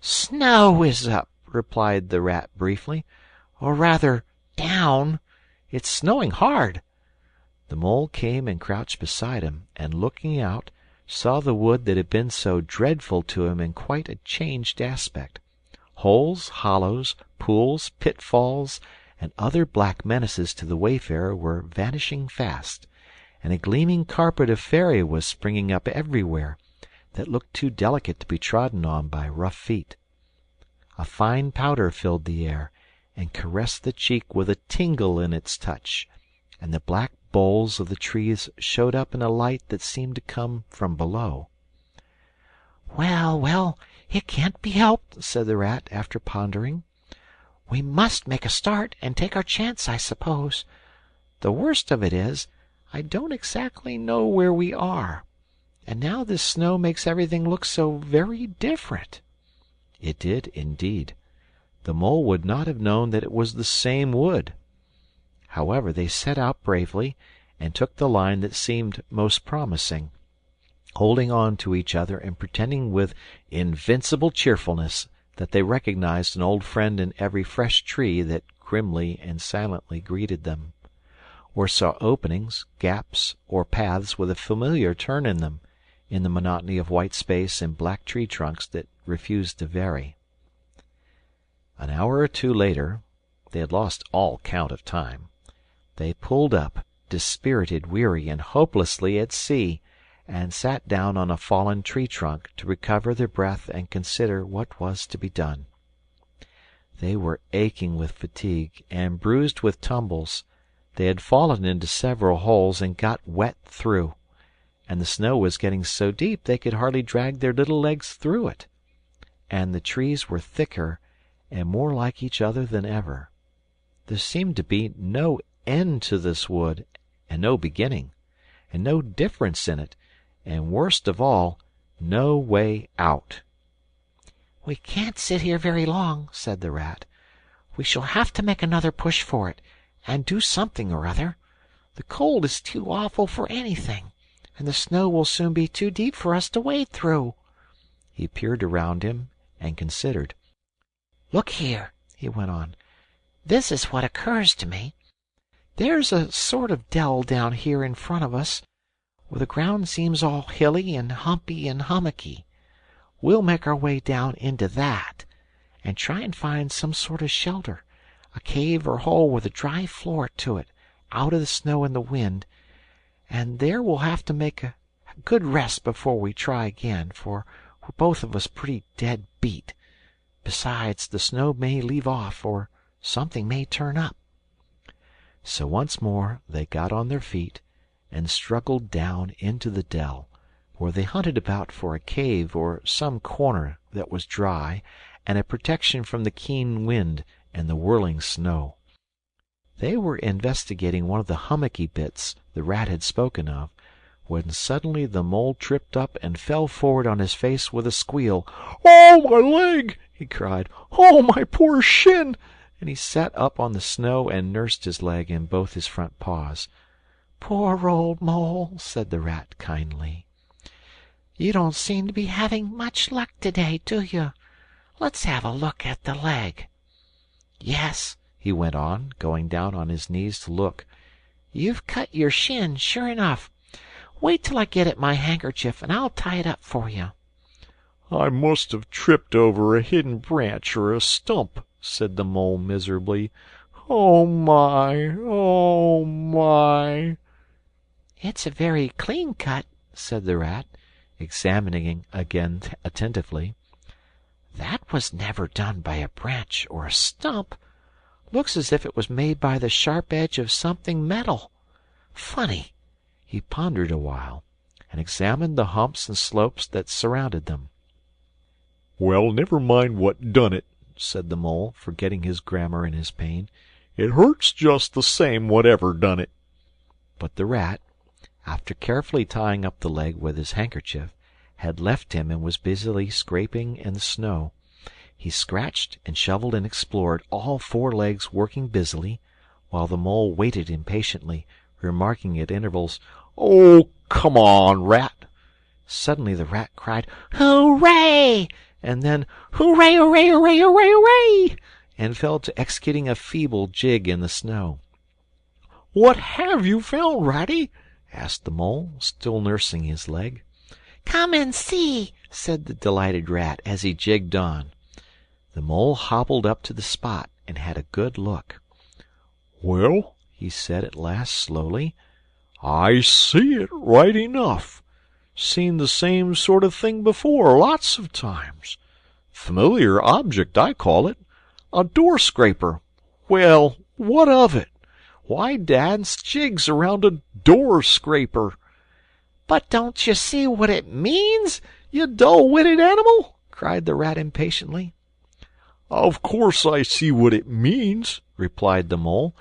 "Snow is up," replied the Rat briefly, "or rather down. It's snowing hard." The Mole came and crouched beside him, and looking out, saw the wood that had been so dreadful to him in quite a changed aspect. Holes, hollows, pools, pitfalls, and other black menaces to the wayfarer were vanishing fast, and a gleaming carpet of fairy was springing up everywhere, that looked too delicate to be trodden on by rough feet. A fine powder filled the air, and caressed the cheek with a tingle in its touch, and the black boles of the trees showed up in a light that seemed to come from below. "Well, well, it can't be helped," said the Rat, after pondering. "We must make a start and take our chance, I suppose. The worst of it is, I don't exactly know where we are, and now this snow makes everything look so very different." It did, indeed. The Mole would not have known that it was the same wood. However, they set out bravely, and took the line that seemed most promising, holding on to each other and pretending with invincible cheerfulness that they recognized an old friend in every fresh tree that grimly and silently greeted them, or saw openings, gaps, or paths with a familiar turn in them, in the monotony of white space and black tree trunks that refused to vary. An hour or two later, they had lost all count of time, they pulled up, dispirited, weary, and hopelessly at sea, and sat down on a fallen tree trunk to recover their breath and consider what was to be done. They were aching with fatigue and bruised with tumbles. They had fallen into several holes and got wet through, and the snow was getting so deep they could hardly drag their little legs through it. And the trees were thicker, and more like each other than ever. There seemed to be no end to this wood, and no beginning, and no difference in it, and worst of all, no way out. "We can't sit here very long," said the Rat. "We shall have to make another push for it, and do something or other. The cold is too awful for anything, and the snow will soon be too deep for us to wade through." He peered around him and considered. "Look here," he went on. "This is what occurs to me. There's a sort of dell down here in front of us, where the ground seems all hilly and humpy and hummocky. We'll make our way down into that, and try and find some sort of shelter, a cave or hole with a dry floor to it, out of the snow and the wind, and there we'll have to make a good rest before we try again, for we're both of us pretty dead beat. Besides, the snow may leave off, or something may turn up." So once more they got on their feet and struggled down into the dell, where they hunted about for a cave or some corner that was dry and a protection from the keen wind and the whirling snow. They were investigating one of the hummocky bits the Rat had spoken of, when suddenly the Mole tripped up and fell forward on his face with a squeal. "Oh, my leg!" he cried. "Oh, my poor shin!" And he sat up on the snow and nursed his leg in both his front paws. "Poor old Mole," said the Rat kindly. "You don't seem to be having much luck today, do you? Let's have a look at the leg. Yes," he went on, going down on his knees to look, "you've cut your shin, sure enough. Wait till I get at my handkerchief, and I'll tie it up for you." "I must have tripped over a hidden branch or a stump," said the Mole miserably. "Oh, my! Oh, my!" "It's a very clean cut," said the Rat, examining again attentively. "That was never done by a branch or a stump. Looks as if it was made by the sharp edge of something metal. Funny." He pondered a while, and examined the humps and slopes that surrounded them. "Well, never mind what done it," said the Mole, forgetting his grammar in his pain. "It hurts just the same, whatever done it." But the Rat, after carefully tying up the leg with his handkerchief, had left him and was busily scraping in the snow. He scratched and shoveled and explored, all four legs working busily, while the Mole waited impatiently, remarking at intervals, "Oh, come on, Rat!" Suddenly the Rat cried, "Hooray!" and then, "Hooray, hooray, hooray, hooray, hooray!" and fell to executing a feeble jig in the snow. "What have you found, Ratty?" asked the Mole, still nursing his leg. "Come and see," said the delighted Rat as he jigged on. The Mole hobbled up to the spot and had a good look. "Well," he said at last slowly, "I see it right enough. Seen the same sort of thing before, lots of times. Familiar object, I call it. A door scraper. Well, what of it? Why dance jigs around a door scraper?" "But don't you see what it means, "You dull-witted animal!" cried the Rat impatiently. "Of course I see what it means," replied the Mole.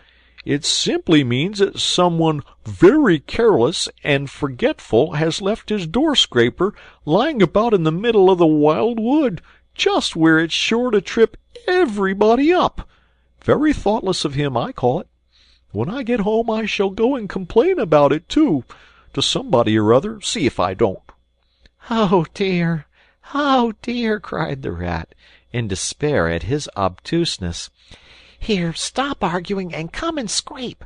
"It simply means that someone very careless and forgetful has left his door scraper lying about in the middle of the wild wood, just where it's sure to trip everybody up. Very thoughtless of him, I call it. When I get home I shall go and complain about it, too, to somebody or other, see if I don't." "Oh, dear! Oh, dear!" cried the Rat, in despair at his obtuseness. "Here, stop arguing and come and scrape."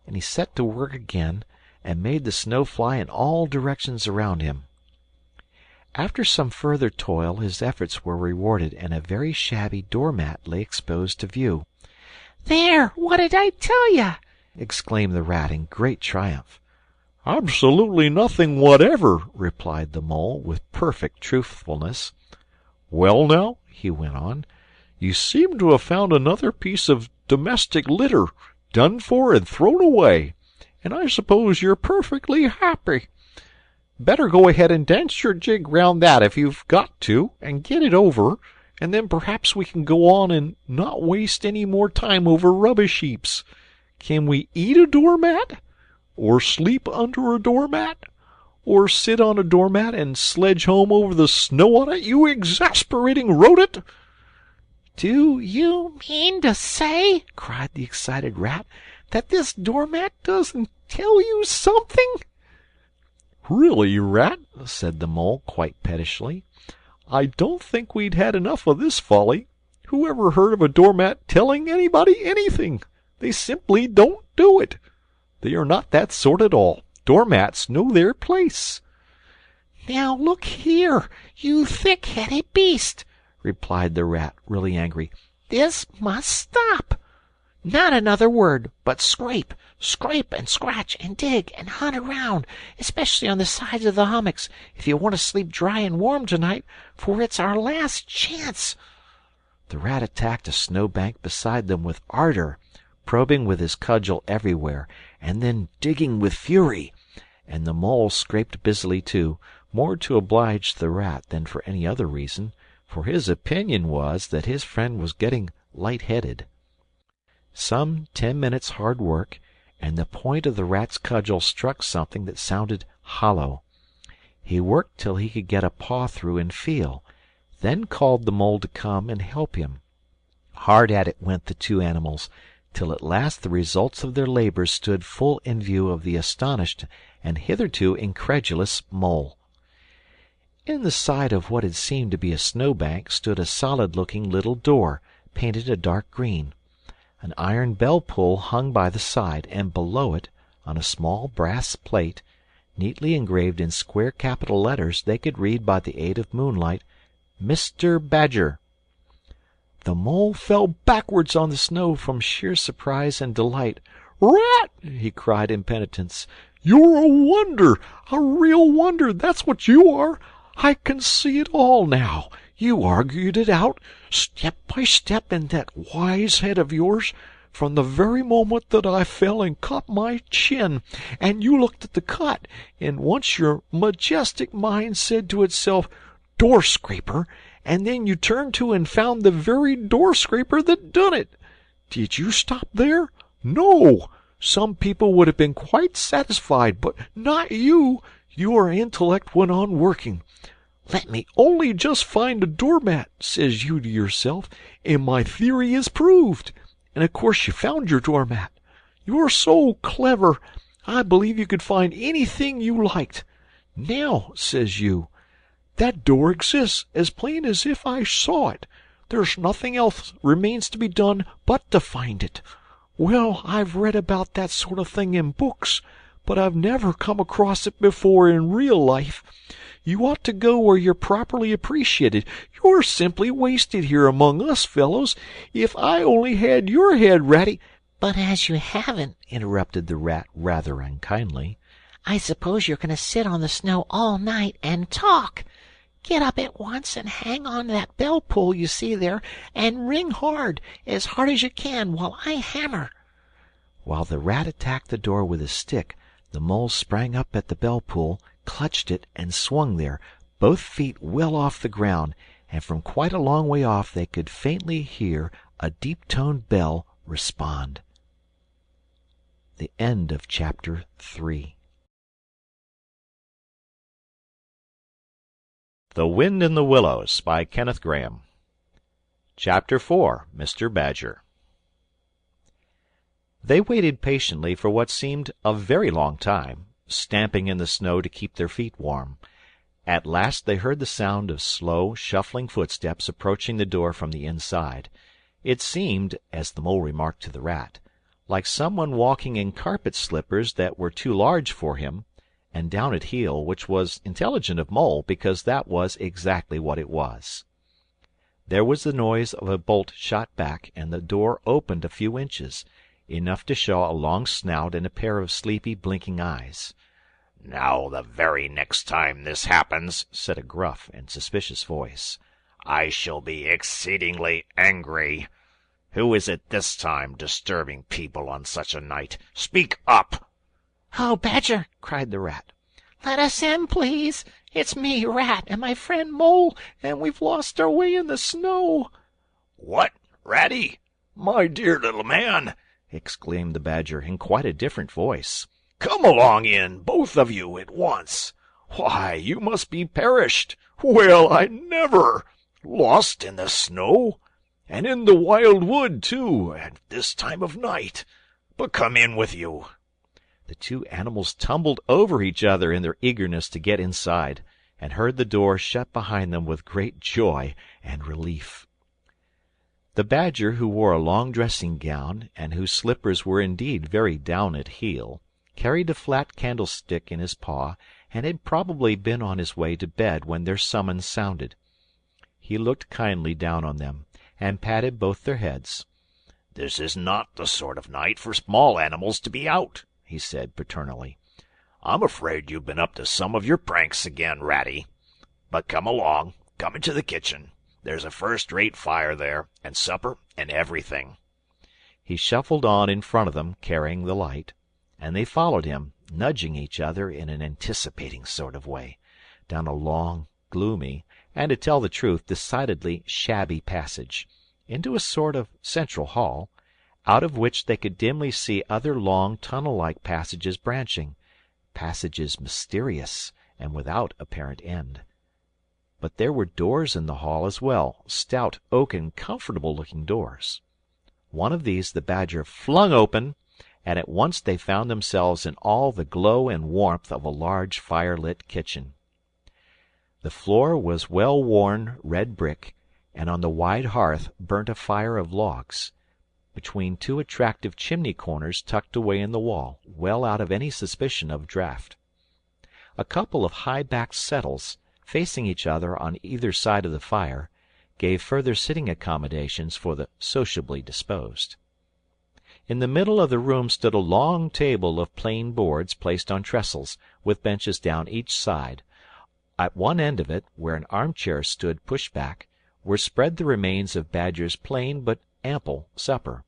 And he set to work again and made the snow fly in all directions around him. After some further toil his efforts were rewarded, and a very shabby door-mat lay exposed to view. "There! What did I tell you?" exclaimed the Rat in great triumph. "Absolutely nothing whatever," replied the Mole, with perfect truthfulness. "Well, now," he went on, "you seem to have found another piece of domestic litter, done for and thrown away, and I suppose you're perfectly happy. Better go ahead and dance your jig round that if you've got to, and get it over, and then perhaps we can go on and not waste any more time over rubbish heaps. Can we eat a doormat? Or sleep under a doormat? Or sit on a doormat and sledge home over the snow on it, you exasperating rodent?" "Do you mean to say," cried the excited Rat, "that this doormat doesn't tell you something?" "Really, Rat," said the Mole quite pettishly, "I don't think we'd had enough of this folly. Who ever heard of a doormat telling anybody anything? They simply don't do it. They are not that sort at all. Doormats know their place." "Now look here, you thick-headed beast," replied the Rat, really angry. "This must stop. Not another word, but scrape, scrape and scratch and dig and hunt around, especially on the sides of the hummocks, if you want to sleep dry and warm tonight, for it's our last chance." The Rat attacked a snowbank beside them with ardor, probing with his cudgel everywhere, and then digging with fury, and the Mole scraped busily too, more to oblige the Rat than for any other reason, for his opinion was that his friend was getting light-headed. Some 10 minutes' hard work, and the point of the Rat's cudgel struck something that sounded hollow. He worked till he could get a paw through and feel, then called the Mole to come and help him. Hard at it went the two animals, till at last the results of their labors stood full in view of the astonished and hitherto incredulous Mole. In the side of what had seemed to be a snowbank stood a solid-looking little door, painted a dark green. An iron bell-pull hung by the side, and below it, on a small brass plate, neatly engraved in square capital letters they could read by the aid of moonlight, "Mr. Badger." The Mole fell backwards on the snow from sheer surprise and delight. "Rat!" he cried in penitence, "you're a wonder, a real wonder, that's what you are. I can see it all now. You argued it out, step by step, in that wise head of yours, from the very moment that I fell and caught my chin, and you looked at the cut, and once your majestic mind said to itself, 'Door-scraper,' and then you turned to and found the very door-scraper that done it. Did you stop there? No! Some people would have been quite satisfied, but not you. Your intellect went on working. 'Let me only just find a doormat,' says you to yourself, 'and my theory is proved.' And of course you found your doormat. You're so clever, I believe you could find anything you liked. 'Now,' says you, 'that door exists as plain as if I saw it. There's nothing else remains to be done but to find it.' Well, I've read about that sort of thing in books, but I've never come across it before in real life. You ought to go where you're properly appreciated. You're simply wasted here among us fellows. If I only had your head, Ratty—" "But as you haven't," interrupted the Rat rather unkindly, "I suppose you're going to sit on the snow all night and talk. Get up at once and hang on that bell-pull you see there, and ring hard as you can, while I hammer." While the Rat attacked the door with his stick, the Mole sprang up at the bell-pull, clutched it, and swung there, both feet well off the ground, and from quite a long way off they could faintly hear a deep-toned bell respond. The end of chapter 3. The Wind in the Willows by Kenneth Grahame. Chapter 4. Mr. Badger. They waited patiently for what seemed a very long time, stamping in the snow to keep their feet warm. At last they heard the sound of slow, shuffling footsteps approaching the door from the inside. It seemed, as the Mole remarked to the Rat, like someone walking in carpet slippers that were too large for him, and down at heel, which was intelligent of Mole, because that was exactly what it was. There was the noise of a bolt shot back, and the door opened a few inches, enough to show a long snout and a pair of sleepy, blinking eyes. "Now, the very next time this happens," said a gruff and suspicious voice, "I shall be exceedingly angry. Who is it this time, disturbing people on such a night? Speak up!" "Oh, Badger," cried the Rat, "let us in, please. It's me, Rat, and my friend Mole, and we've lost our way in the snow." "What, Ratty? My dear little man!" exclaimed the Badger in quite a different voice. "Come along in, both of you, at once. Why, you must be perished. Well, I never! Lost in the snow? And in the wild wood, too, at this time of night. But come in with you." The two animals tumbled over each other in their eagerness to get inside, and heard the door shut behind them with great joy and relief. The Badger, who wore a long dressing-gown, and whose slippers were indeed very down at heel, carried a flat candlestick in his paw, and had probably been on his way to bed when their summons sounded. He looked kindly down on them, and patted both their heads. "This is not the sort of night for small animals to be out," he said paternally. "I'm afraid you've been up to some of your pranks again, Ratty. But come along, come into the kitchen. There's a first-rate fire there, and supper and everything." He shuffled on in front of them, carrying the light, and they followed him, nudging each other in an anticipating sort of way, down a long, gloomy, and, to tell the truth, decidedly shabby passage, into a sort of central hall, out of which they could dimly see other long, tunnel-like passages branching, passages mysterious and without apparent end. But there were doors in the hall as well, stout oaken, comfortable-looking doors. One of these the Badger flung open, and at once they found themselves in all the glow and warmth of a large fire-lit kitchen. The floor was well-worn red brick, and on the wide hearth burnt a fire of logs, between two attractive chimney-corners tucked away in the wall, well out of any suspicion of draught. A couple of high-backed settles, facing each other on either side of the fire, gave further sitting accommodations for the sociably disposed. In the middle of the room stood a long table of plain boards placed on trestles, with benches down each side. At one end of it, where an armchair stood pushed back, were spread the remains of Badger's plain but ample supper.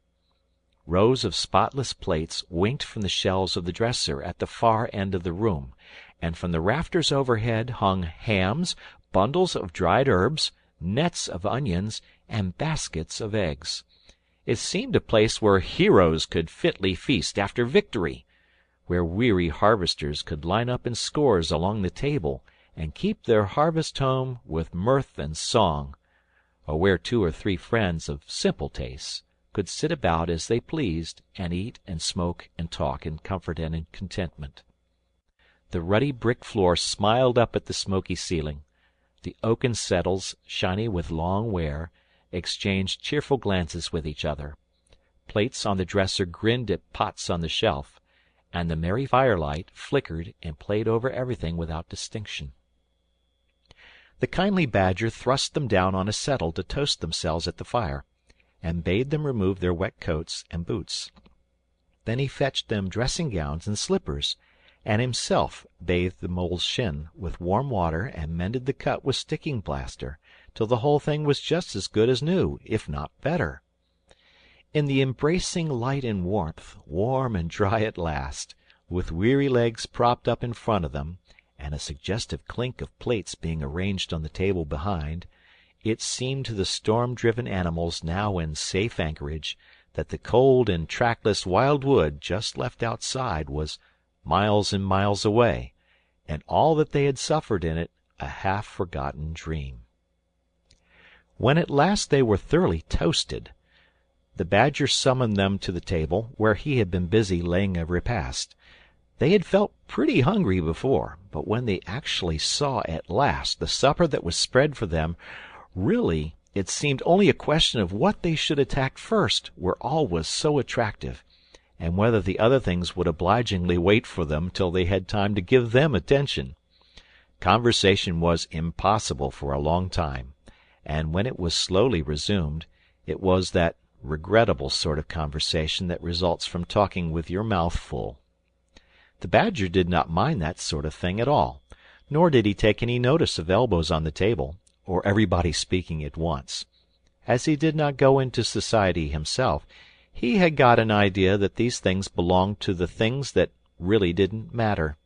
Rows of spotless plates winked from the shelves of the dresser at the far end of the room, and from the rafters overhead hung hams, bundles of dried herbs, nets of onions, and baskets of eggs. It seemed a place where heroes could fitly feast after victory, where weary harvesters could line up in scores along the table and keep their harvest home with mirth and song, or where 2 or 3 friends of simple tastes could sit about as they pleased and eat and smoke and talk in comfort and in contentment. The ruddy brick floor smiled up at the smoky ceiling. The oaken settles, shiny with long wear, exchanged cheerful glances with each other. Plates on the dresser grinned at pots on the shelf, and the merry firelight flickered and played over everything without distinction. The kindly Badger thrust them down on a settle to toast themselves at the fire, and bade them remove their wet coats and boots. Then he fetched them dressing-gowns and slippers, and himself bathed the mole's shin with warm water and mended the cut with sticking plaster, till the whole thing was just as good as new, if not better. In the embracing light and warmth, warm and dry at last, with weary legs propped up in front of them, and a suggestive clink of plates being arranged on the table behind, it seemed to the storm-driven animals now in safe anchorage that the cold and trackless wild wood just left outside was miles and miles away, and all that they had suffered in it a half-forgotten dream. When at last they were thoroughly toasted, the Badger summoned them to the table, where he had been busy laying a repast. They had felt pretty hungry before, but when they actually saw at last the supper that was spread for them, really it seemed only a question of what they should attack first, where all was so attractive, and whether the other things would obligingly wait for them till they had time to give them attention. Conversation was impossible for a long time, and when it was slowly resumed, it was that regrettable sort of conversation that results from talking with your mouth full. The Badger did not mind that sort of thing at all, nor did he take any notice of elbows on the table, or everybody speaking at once. As he did not go into society himself, he had got an idea that these things belonged to the things that really didn't matter.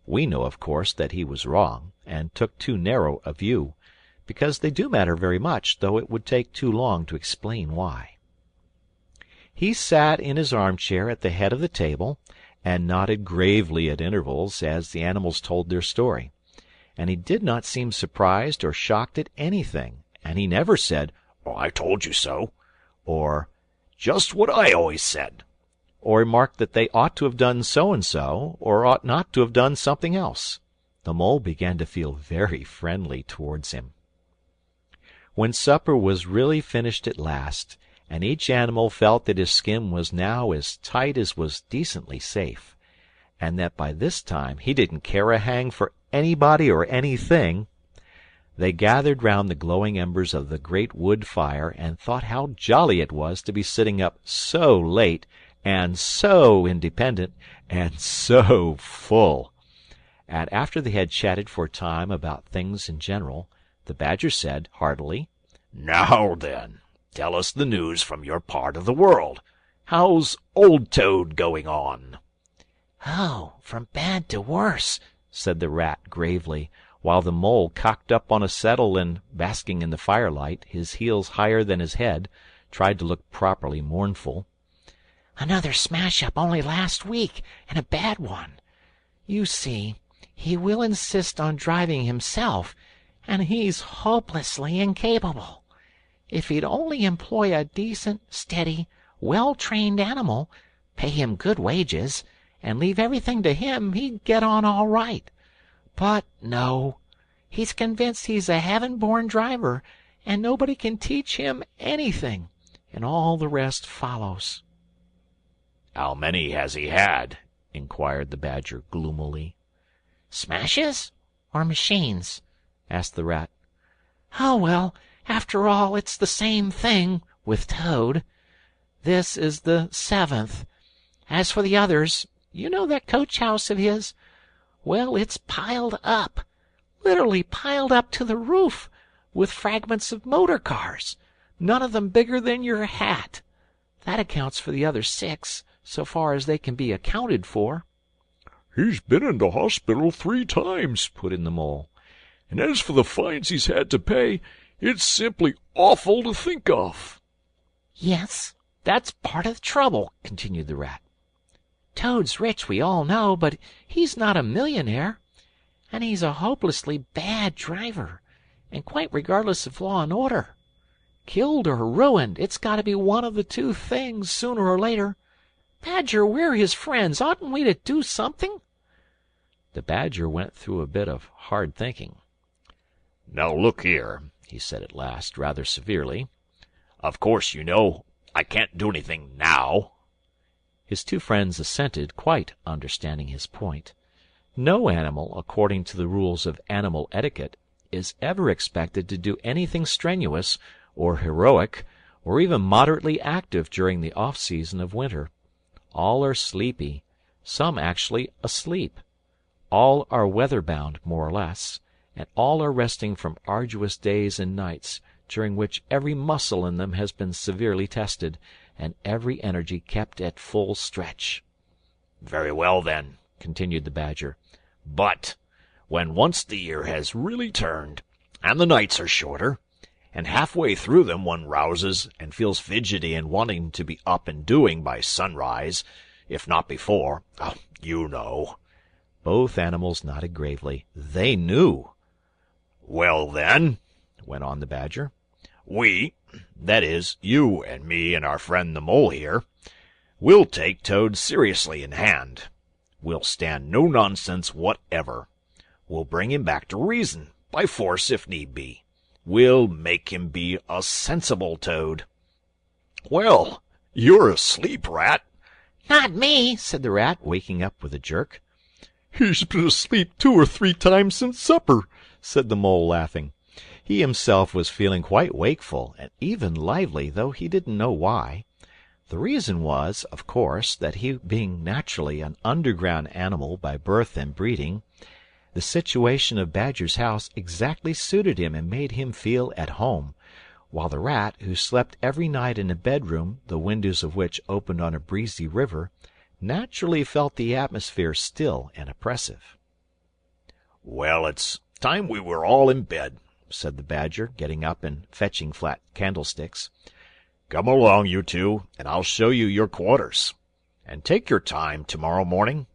We know, of course, that he was wrong, and took too narrow a view, because they do matter very much, though it would take too long to explain why. He sat in his armchair at the head of the table, and nodded gravely at intervals as the animals told their story, and he did not seem surprised or shocked at anything, and he never said, "Oh, I told you so," or "Just what I always said," or remarked that they ought to have done so and so, or ought not to have done something else. The mole began to feel very friendly towards him. When supper was really finished at last, and each animal felt that his skin was now as tight as was decently safe, and that by this time he didn't care a hang for anybody or anything, they gathered round the glowing embers of the great wood fire and thought how jolly it was to be sitting up so late, and so independent, and so full. And after they had chatted for a time about things in general, the Badger said, heartily, "Now then, tell us the news from your part of the world. How's Old Toad going on?" "Oh, from bad to worse," said the Rat gravely, while the Mole, cocked up on a settle and basking in the firelight, his heels higher than his head, tried to look properly mournful. "Another smash-up only last week, and a bad one. You see, he will insist on driving himself, and he's hopelessly incapable. If he'd only employ a decent, steady, well-trained animal, pay him good wages, and leave everything to him, he'd get on all right. But no, he's convinced he's a heaven-born driver, and nobody can teach him anything, and all the rest follows." "How many has he had?" inquired the Badger gloomily. "Smashes or machines?" asked the Rat. "Oh, well, after all, it's the same thing with Toad. This is the 7th. As for the others, you know that coach-house of his? Well, it's piled up, literally piled up to the roof, with fragments of motor cars, none of them bigger than your hat. That accounts for the other 6, so far as they can be accounted for." "He's been in the hospital 3 times," put in the Mole. "And as for the fines he's had to pay, it's simply awful to think of." "Yes, that's part of the trouble," continued the Rat. "Toad's rich, we all know, but he's not a millionaire. And he's a hopelessly bad driver, and quite regardless of law and order. Killed or ruined, it's got to be one of the two things, sooner or later. Badger, we're his friends. Oughtn't we to do something?" The Badger went through a bit of hard thinking. "Now look here," he said at last, rather severely. "Of course you know I can't do anything now." His two friends assented, quite understanding his point. No animal, according to the rules of animal etiquette, is ever expected to do anything strenuous, or heroic, or even moderately active during the off-season of winter. All are sleepy, some actually asleep. All are weather-bound, more or less, and all are resting from arduous days and nights, during which every muscle in them has been severely tested, and every energy kept at full stretch. "Very well, then," continued the Badger. "But when once the year has really turned, and the nights are shorter, and halfway through them one rouses and feels fidgety and wanting to be up and doing by sunrise, if not before, you know." Both animals nodded gravely. They knew. "Well, then," went on the Badger, "we, that is, you and me and our friend the Mole here, will take Toad seriously in hand. We'll stand no nonsense whatever. We'll bring him back to reason, by force if need be. We'll make him be a sensible Toad." "Well, you're asleep, Rat." "Not me," said the Rat, waking up with a jerk. "He's been asleep 2 or 3 times since supper," said the Mole, laughing. He himself was feeling quite wakeful, and even lively, though he didn't know why. The reason was, of course, that he being naturally an underground animal by birth and breeding, the situation of Badger's house exactly suited him and made him feel at home, while the Rat, who slept every night in a bedroom, the windows of which opened on a breezy river, naturally felt the atmosphere still and oppressive. "Well, it's time we were all in bed," said the Badger, getting up and fetching flat candlesticks. "Come along, you two, and I'll show you your quarters. And take your time tomorrow morning.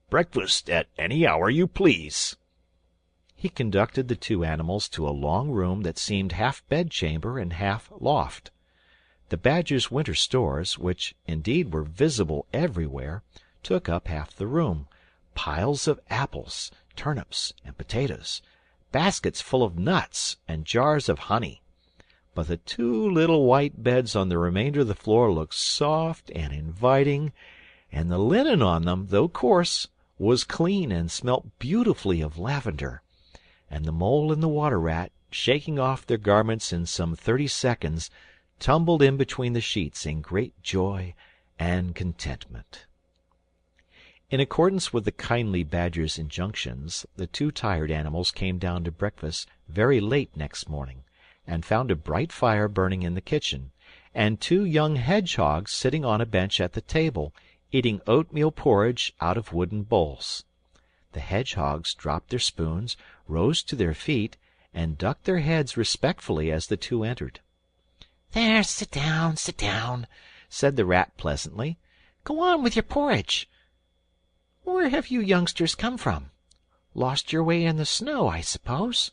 Breakfast at any hour you please." He conducted the two animals to a long room that seemed half bedchamber and half loft. The Badger's winter stores, which indeed were visible everywhere, took up half the room: piles of apples, turnips, and potatoes, baskets full of nuts, and jars of honey. But the two little white beds on the remainder of the floor looked soft and inviting, and the linen on them, though coarse, was clean and smelt beautifully of lavender. And the Mole and the Water Rat, shaking off their garments in some 30 seconds, tumbled in between the sheets in great joy and contentment. In accordance with the kindly Badger's injunctions, the two tired animals came down to breakfast very late next morning, and found a bright fire burning in the kitchen, and two young hedgehogs sitting on a bench at the table, eating oatmeal porridge out of wooden bowls. The hedgehogs dropped their spoons, rose to their feet, and ducked their heads respectfully as the two entered. "There, sit down," said the Rat pleasantly. "Go on with your porridge. Where have you youngsters come from? Lost your way in the snow, I suppose?"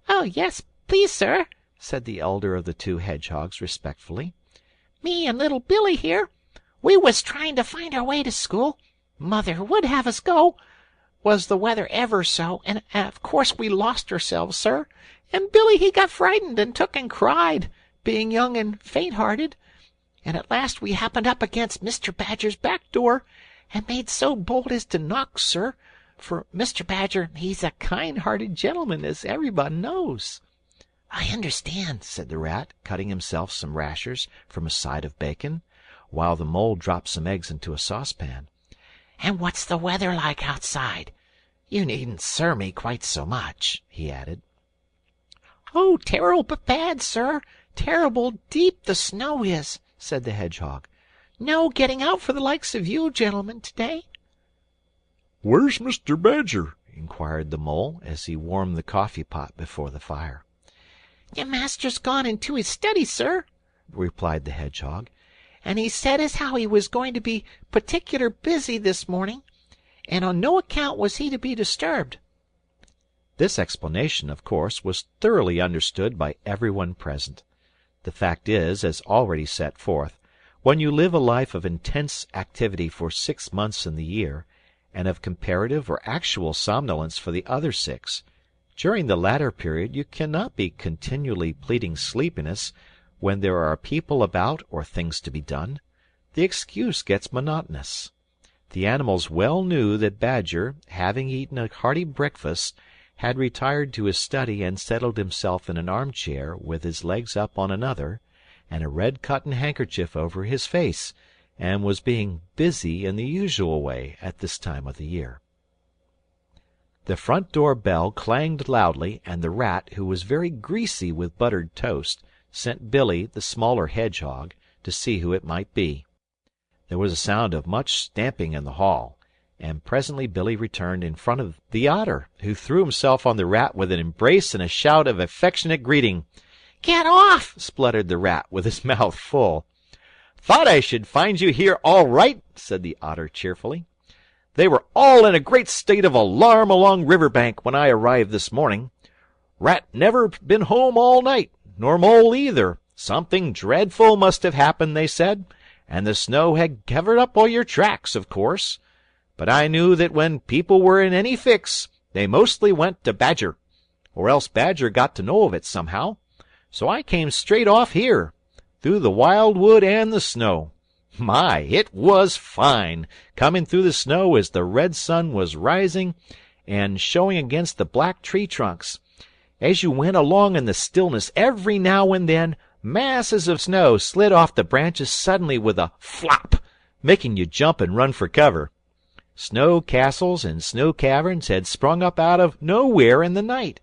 "Oh, yes, please, sir," said the elder of the two hedgehogs respectfully. "Me and little Billy here. We was trying to find our way to school. Mother would have us go. Was the weather ever so, and of course we lost ourselves, sir. And Billy he got frightened and took and cried, being young and faint-hearted. And at last we happened up against Mr. Badger's back door, and made so bold as to knock, sir, for Mr. Badger he's a kind-hearted gentleman, as everybody knows." "I understand," said the Rat, cutting himself some rashers from a side of bacon, while the Mole dropped some eggs into a saucepan. "And what's the weather like outside? You needn't sir me quite so much," he added. "Oh, terrible bad, sir. Terrible deep the snow is," said the Hedgehog. "No getting out for the likes of you gentlemen to-day." "Where's Mr. Badger?" inquired the Mole, as he warmed the coffee-pot before the fire. "Your master's gone into his study, sir," replied the Hedgehog, "and he said as how he was going to be particular busy this morning, and on no account was he to be disturbed." This explanation, of course, was thoroughly understood by everyone present. The fact is, as already set forth, when you live a life of intense activity for 6 months in the year, and of comparative or actual somnolence for the other 6, during the latter period you cannot be continually pleading sleepiness when there are people about or things to be done. The excuse gets monotonous. The animals well knew that Badger, having eaten a hearty breakfast, had retired to his study and settled himself in an armchair with his legs up on another, and a red cotton handkerchief over his face, and was being busy in the usual way at this time of the year. The front door bell clanged loudly, and the Rat, who was very greasy with buttered toast, sent Billy, the smaller hedgehog, to see who it might be. There was a sound of much stamping in the hall, and presently Billy returned in front of the Otter, who threw himself on the Rat with an embrace and a shout of affectionate greeting. "Get off!" spluttered the Rat with his mouth full. "Thought I should find you here all right," said the Otter cheerfully. "They were all in a great state of alarm along Riverbank when I arrived this morning. Rat never been home all night, nor Mole either. Something dreadful must have happened, they said, and the snow had covered up all your tracks, of course. But I knew that when people were in any fix, they mostly went to Badger, or else Badger got to know of it somehow. So I came straight off here, through the wild wood and the snow. My, it was fine, coming through the snow as the red sun was rising and showing against the black tree trunks. As you went along in the stillness, every now and then masses of snow slid off the branches suddenly with a flop, making you jump and run for cover. Snow castles and snow caverns had sprung up out of nowhere in the night,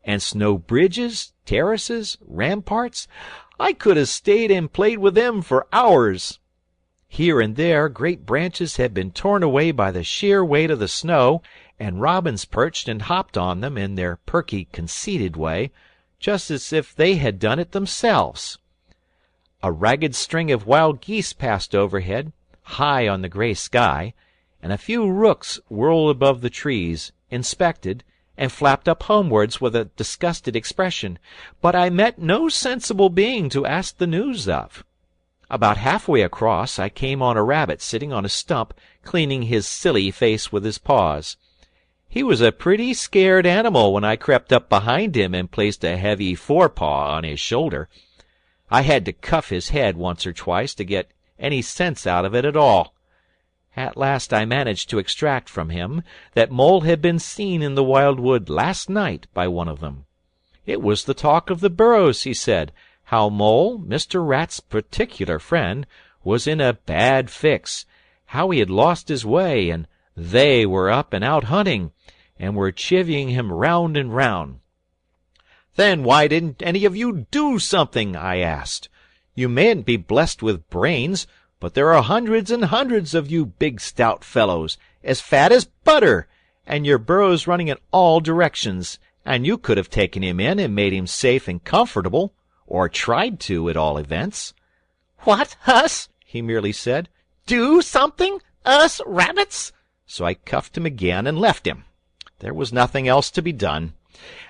and snow bridges, terraces, ramparts, I could have stayed and played with them for hours. Here and there great branches had been torn away by the sheer weight of the snow, and robins perched and hopped on them in their perky, conceited way, just as if they had done it themselves. A ragged string of wild geese passed overhead, high on the gray sky, and a few rooks whirled above the trees, inspected, and flapped up homewards with a disgusted expression, but I met no sensible being to ask the news of. About halfway across I came on a rabbit sitting on a stump, cleaning his silly face with his paws. He was a pretty scared animal when I crept up behind him and placed a heavy forepaw on his shoulder. I had to cuff his head once or twice to get any sense out of it at all. At last I managed to extract from him that Mole had been seen in the Wild Wood last night by one of them. It was the talk of the burrows, he said, how Mole, Mr. Rat's particular friend, was in a bad fix, how he had lost his way, and they were up and out hunting, and were chivying him round and round. "Then why didn't any of you do something?" I asked. "You mayn't be blessed with brains, but there are hundreds and hundreds of you big stout fellows, as fat as butter, and your burrows running in all directions, and you could have taken him in and made him safe and comfortable, or tried to, at all events." "What, us?" he merely said. "Do something? Us rabbits?" So I cuffed him again and left him. There was nothing else to be done.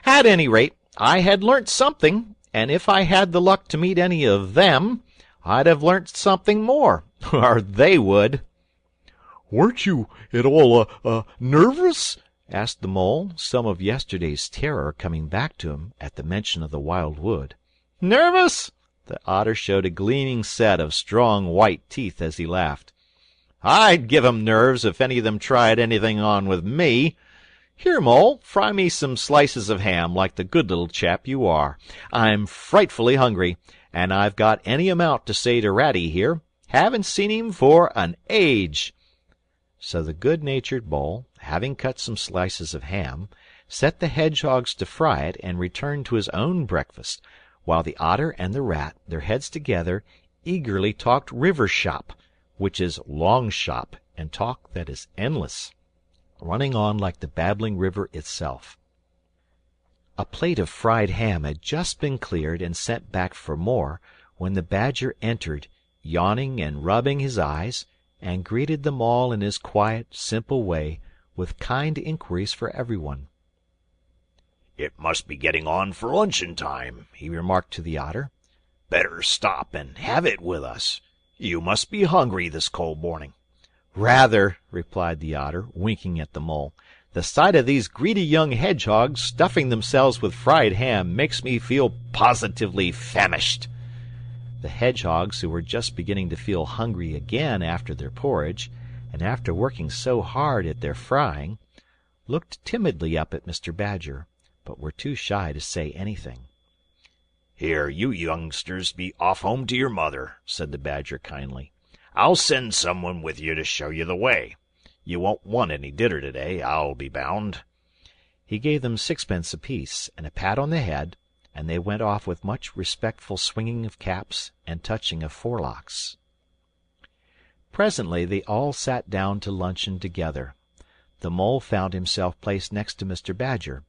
At any rate, I had learnt something, and if I had the luck to meet any of them, I'd have learnt something more, or they would. "Weren't you at all, nervous?" asked the Mole, some of yesterday's terror coming back to him at the mention of the Wild Wood. "Nervous?" The Otter showed a gleaming set of strong white teeth as he laughed. "I'd give 'em nerves if any of them tried anything on with me. Here, Mole, fry me some slices of ham, like the good little chap you are. I'm frightfully hungry, and I've got any amount to say to Ratty here. Haven't seen him for an age." So the good-natured Mole, having cut some slices of ham, set the hedgehogs to fry it and returned to his own breakfast, while the Otter and the Rat, their heads together, eagerly talked river shop, which is long shop, and talk that is endless, running on like the babbling river itself. A plate of fried ham had just been cleared and sent back for more, when the Badger entered, yawning and rubbing his eyes, and greeted them all in his quiet, simple way, with kind inquiries for everyone. "It must be getting on for luncheon time," he remarked to the Otter. "Better stop and have it with us. You must be hungry this cold morning." "Rather," replied the Otter, winking at the Mole. "The sight of these greedy young hedgehogs stuffing themselves with fried ham makes me feel positively famished." The hedgehogs, who were just beginning to feel hungry again after their porridge, and after working so hard at their frying, looked timidly up at Mr. Badger, but were too shy to say anything. "Here, you youngsters be off home to your mother," said the Badger kindly. "I'll send someone with you to show you the way. You won't want any dinner today, I'll be bound." He gave them sixpence apiece and a pat on the head, and they went off with much respectful swinging of caps and touching of forelocks. Presently they all sat down to luncheon together. The Mole found himself placed next to Mr. Badger,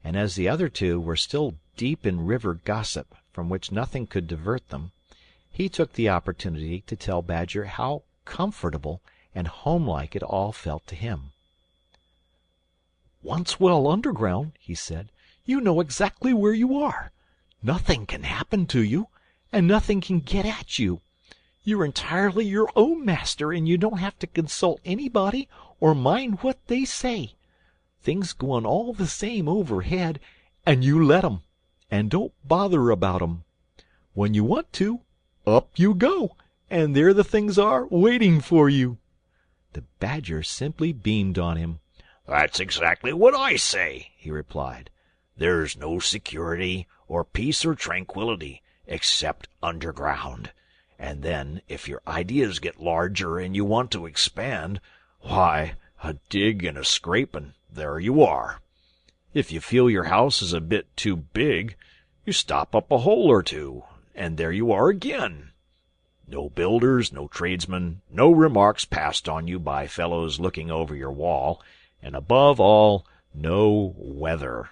and as the other two were still deep in river gossip, from which nothing could divert them, he took the opportunity to tell Badger how comfortable and homelike it all felt to him. "Once well underground," he said, "you know exactly where you are. Nothing can happen to you, and nothing can get at you. You're entirely your own master, and you don't have to consult anybody or mind what they say. Things go on all the same overhead, and you let 'em, and don't bother about 'em. When you want to, up you go, and there the things are waiting for you." The Badger simply beamed on him. "That's exactly what I say," he replied. "There's no security or peace or tranquility except underground. And then, if your ideas get larger and you want to expand, why, a dig and a scrape and there you are. If you feel your house is a bit too big, you stop up a hole or two, and there you are again. No builders, no tradesmen, no remarks passed on you by fellows looking over your wall, and above all, no weather.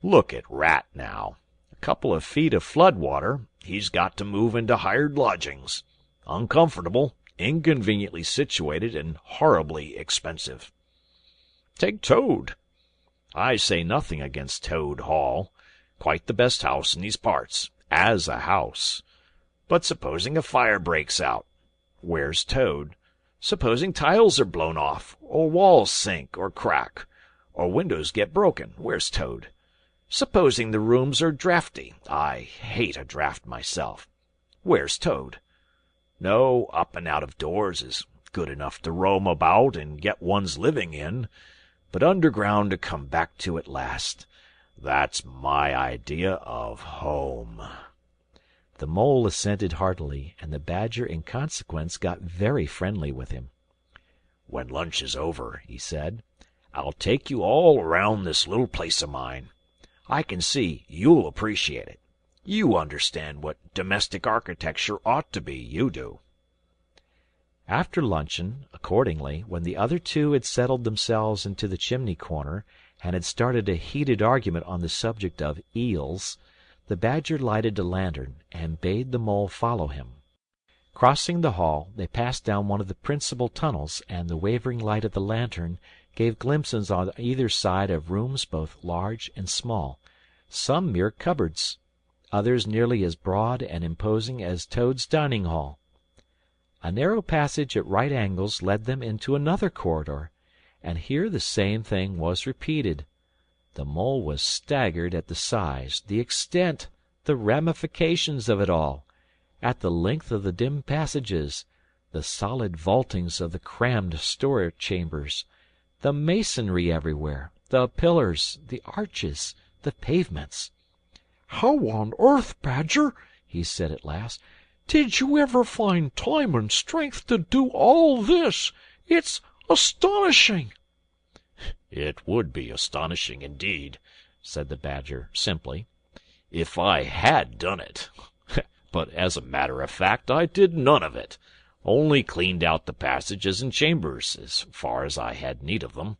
Look at Rat now. A couple of feet of flood water, he's got to move into hired lodgings. Uncomfortable, inconveniently situated, and horribly expensive. Take Toad. I say nothing against Toad Hall. Quite the best house in these parts, as a house. But supposing a fire breaks out, where's Toad? Supposing tiles are blown off, or walls sink or crack, or windows get broken, where's Toad? Supposing the rooms are draughty, I hate a draught myself, where's Toad? No, up and out of doors is good enough to roam about and get one's living in, but underground to come back to at last, that's my idea of home." The Mole assented heartily, and the Badger in consequence got very friendly with him. "When lunch is over," he said, "I'll take you all around this little place of mine. I can see you'll appreciate it. You understand what domestic architecture ought to be, you do." After luncheon, accordingly, when the other two had settled themselves into the chimney-corner and had started a heated argument on the subject of eels, the Badger lighted a lantern and bade the Mole follow him. Crossing the hall, they passed down one of the principal tunnels, and the wavering light of the lantern gave glimpses on either side of rooms both large and small, some mere cupboards, others nearly as broad and imposing as Toad's dining-hall. A narrow passage at right angles led them into another corridor, and here the same thing was repeated. The Mole was staggered at the size, the extent, the ramifications of it all, at the length of the dim passages, the solid vaultings of the crammed store-chambers, the masonry everywhere, the pillars, the arches, the pavements. "How on earth, Badger," he said at last, "did you ever find time and strength to do all this? It's astonishing." "It would be astonishing indeed," said the Badger simply, "if I had done it. But as a matter of fact I did none of it, only cleaned out the passages and chambers as far as I had need of them.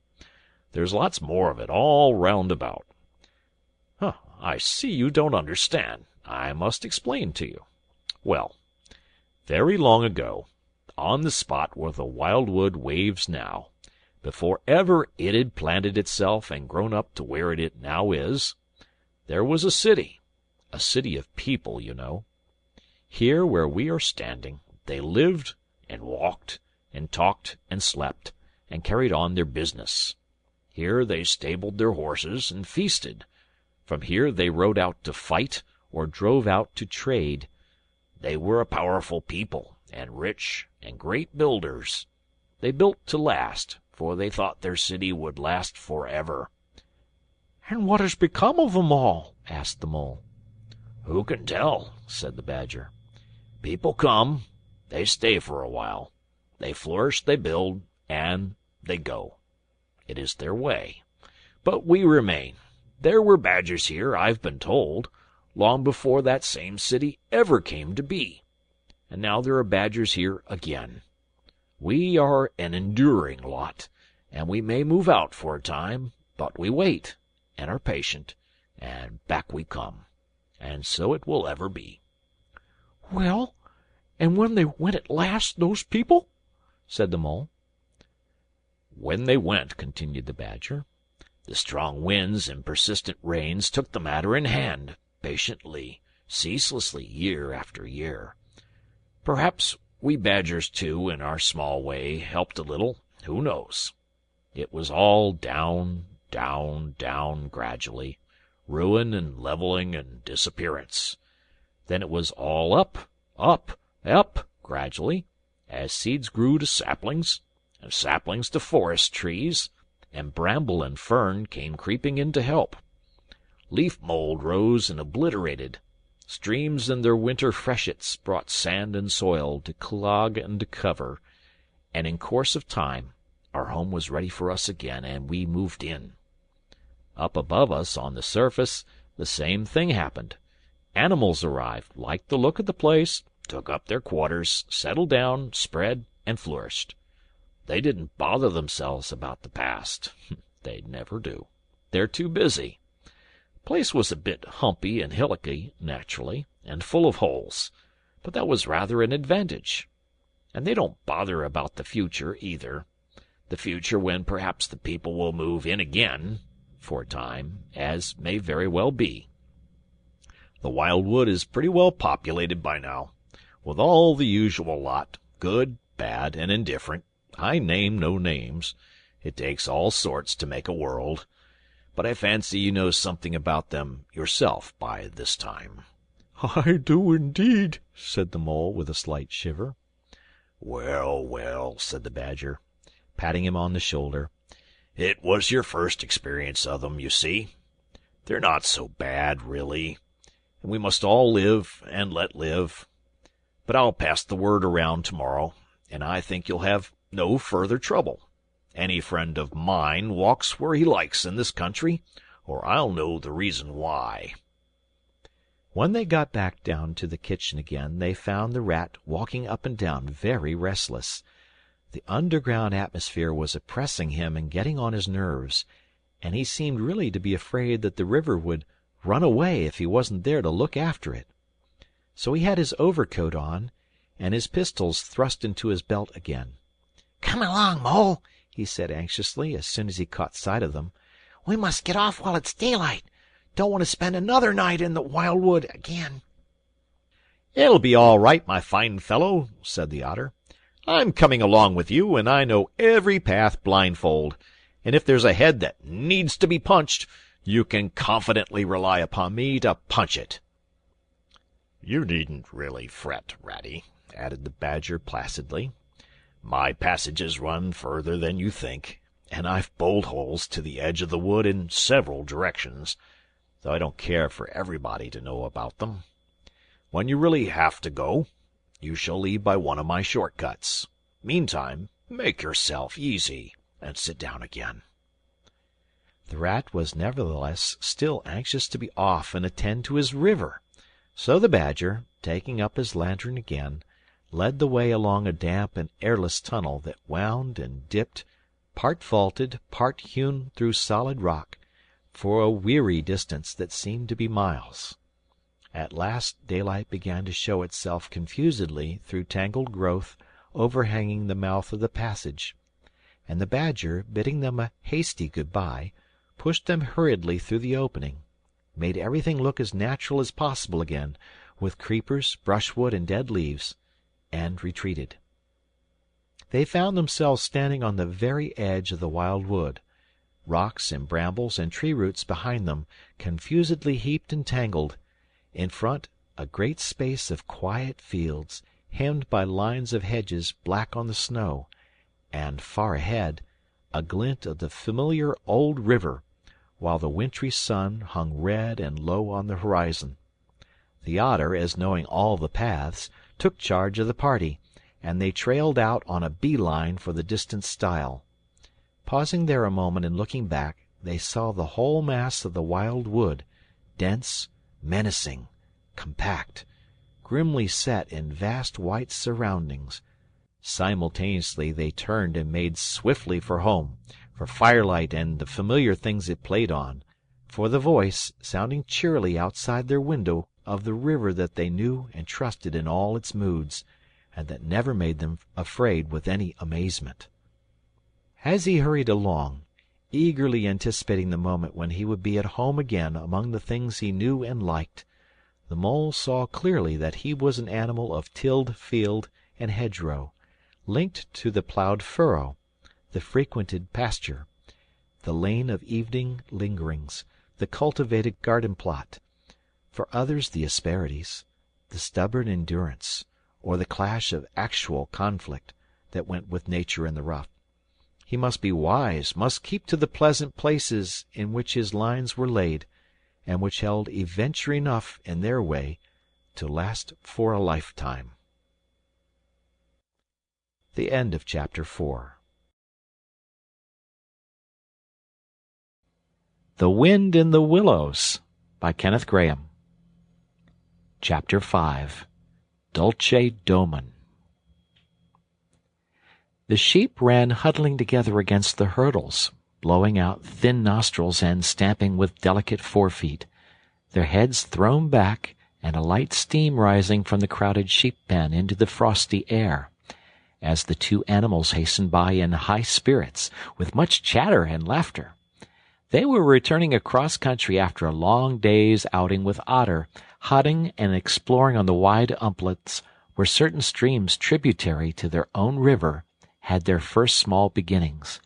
There's lots more of it all round about. I see you don't understand. I must explain to you. Well, very long ago, on the spot where the wildwood waves now, before ever it had planted itself and grown up to where it now is, there was a city of people, you know. Here where we are standing, they lived and walked and talked and slept and carried on their business. Here they stabled their horses and feasted. From here they rode out to fight or drove out to trade. They were a powerful people, and rich, and great builders. They built to last, for they thought their city would last forever." "And what has become of them all?" asked the Mole. "Who can tell?" said the Badger. "People come, they stay for a while, they flourish, they build, and they go. It is their way. But we remain. There were badgers here, I've been told, long before that same city ever came to be. And now there are badgers here again. We are an enduring lot, and we may move out for a time, but we wait, and are patient, and back we come. And so it will ever be." "Well, and when they went at last, those people?" said the Mole. "When they went," continued the Badger, "the strong winds and persistent rains took the matter in hand, patiently, ceaselessly, year after year. Perhaps we badgers, too, in our small way, helped a little, who knows? It was all down, down, down gradually, ruin and leveling and disappearance. Then it was all up, up, up, gradually, as seeds grew to saplings, and saplings to forest trees, and bramble and fern came creeping in to help. Leaf mold rose and obliterated. Streams in their winter freshets brought sand and soil to clog and to cover, and in course of time our home was ready for us again, and we moved in. Up above us, on the surface, the same thing happened. Animals arrived, liked the look of the place, took up their quarters, settled down, spread, and flourished. They didn't bother themselves about the past. They never do. They're too busy. Place was a bit humpy and hillocky, naturally, and full of holes, but that was rather an advantage. And they don't bother about the future, either. The future when perhaps the people will move in again, for a time, as may very well be. The Wild Wood is pretty well populated by now, with all the usual lot, good, bad, and indifferent. I name no names. It takes all sorts to make a world. But I fancy you know something about them yourself by this time. I do indeed, said the Mole with a slight shiver. Well, well, said the Badger, patting him on the shoulder. It was your first experience of them, you see. They're not so bad, really, and we must all live and let live. But I'll pass the word around tomorrow, and I think you'll have no further trouble. Any friend of mine walks where he likes in this country, or I'll know the reason why. When they got back down to the kitchen again, they found the Rat walking up and down, very restless. The underground atmosphere was oppressing him and getting on his nerves, and he seemed really to be afraid that the river would run away if he wasn't there to look after it. So he had his overcoat on, and his pistols thrust into his belt again. "Come along, Mole," he said anxiously, as soon as he caught sight of them. "We must get off while it's daylight. Don't want to spend another night in the Wild Wood again." "It'll be all right, my fine fellow," said the Otter. "I'm coming along with you, and I know every path blindfold, and if there's a head that needs to be punched, you can confidently rely upon me to punch it." "You needn't really fret, Ratty," added the Badger placidly. "My passages run further than you think, and I've bolt holes to the edge of the wood in several directions, though I don't care for everybody to know about them. When you really have to go, you shall leave by one of my short cuts. Meantime, make yourself easy and sit down again." The Rat was nevertheless still anxious to be off and attend to his river, so the Badger, taking up his lantern again, led the way along a damp and airless tunnel that wound and dipped, part vaulted, part hewn through solid rock, for a weary distance that seemed to be miles. At last daylight began to show itself confusedly through tangled growth overhanging the mouth of the passage, and the Badger, bidding them a hasty good-bye, pushed them hurriedly through the opening, made everything look as natural as possible again, with creepers, brushwood, and dead leaves, and retreated. They found themselves standing on the very edge of the Wild Wood, rocks and brambles and tree roots behind them, confusedly heaped and tangled. In front, a great space of quiet fields, hemmed by lines of hedges black on the snow, and, far ahead, a glint of the familiar old river, while the wintry sun hung red and low on the horizon. The Otter, as knowing all the paths, took charge of the party, and they trailed out on a bee-line for the distant stile. Pausing there a moment and looking back, they saw the whole mass of the Wild Wood, dense, menacing, compact, grimly set in vast white surroundings. Simultaneously they turned and made swiftly for home, for firelight and the familiar things it played on, for the voice, sounding cheerily outside their window, of the river that they knew and trusted in all its moods, and that never made them afraid with any amazement. As he hurried along, eagerly anticipating the moment when he would be at home again among the things he knew and liked, the Mole saw clearly that he was an animal of tilled field and hedgerow, linked to the ploughed furrow, the frequented pasture, the lane of evening lingerings, the cultivated garden plot, for others the asperities, the stubborn endurance, or the clash of actual conflict that went with nature in the rough. He must be wise, must keep to the pleasant places in which his lines were laid, and which held adventure enough in their way to last for a lifetime. The end of chapter 4. The Wind in the Willows by Kenneth Grahame. Chapter 5. Dulce Domen. The sheep ran huddling together against the hurdles, blowing out thin nostrils and stamping with delicate forefeet, their heads thrown back and a light steam rising from the crowded sheep pen into the frosty air, as the two animals hastened by in high spirits, with much chatter and laughter. They were returning across country after a long day's outing with Otter, hunting and exploring on the wide umplets where certain streams tributary to their own river had their first small beginnings,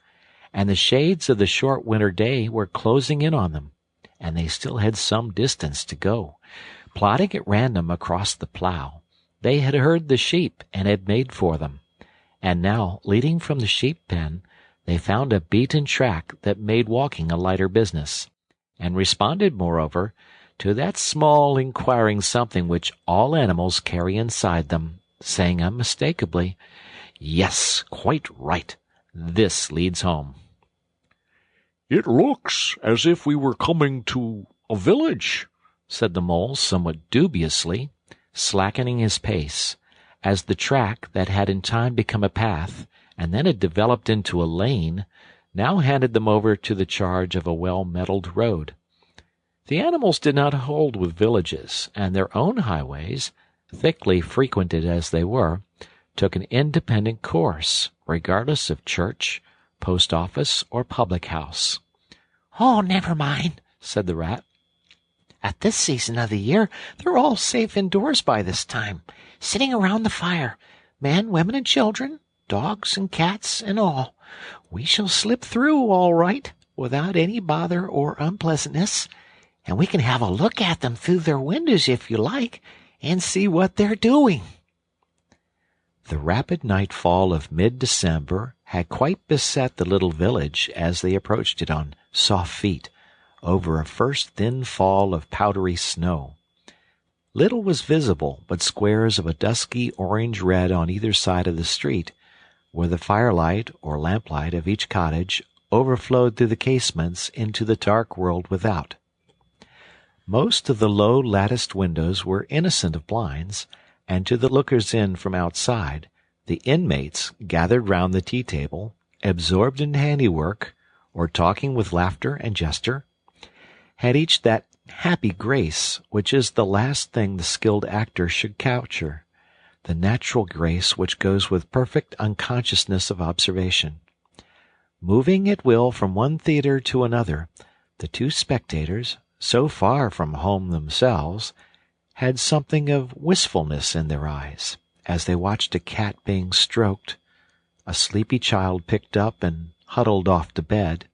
and the shades of the short winter day were closing in on them, and they still had some distance to go. Plodding at random across the plough, they had heard the sheep and had made for them, and now, leading from the sheep pen, they found a beaten track that made walking a lighter business, and responded, moreover, to that small inquiring something which all animals carry inside them, saying unmistakably, "Yes, quite right. This leads home." "It looks as if we were coming to a village," said the mole somewhat dubiously, slackening his pace, as the track that had in time become a path, and then had developed into a lane, now handed them over to the charge of a well-metalled road. The animals did not hold with villages, and their own highways, thickly frequented as they were, took an independent course, regardless of church, post office, or public house. "Oh, never mind," said the rat. "At this season of the year, they're all safe indoors by this time, sitting around the fire, men, women, and children, dogs and cats and all. We shall slip through all right, without any bother or unpleasantness, and we can have a look at them through their windows if you like, and see what they're doing." The rapid nightfall of mid-December had quite beset the little village as they approached it on soft feet, over a first thin fall of powdery snow. Little was visible but squares of a dusky orange-red on either side of the street, where the firelight or lamplight of each cottage overflowed through the casements into the dark world without. Most of the low latticed windows were innocent of blinds, and to the lookers-in from outside, the inmates, gathered round the tea-table, absorbed in handiwork, or talking with laughter and jester, had each that happy grace which is the last thing the skilled actor should capture, the natural grace which goes with perfect unconsciousness of observation. Moving at will from one theatre to another, the two spectators, so far from home themselves, had something of wistfulness in their eyes, as they watched a cat being stroked, a sleepy child picked up and huddled off to bed,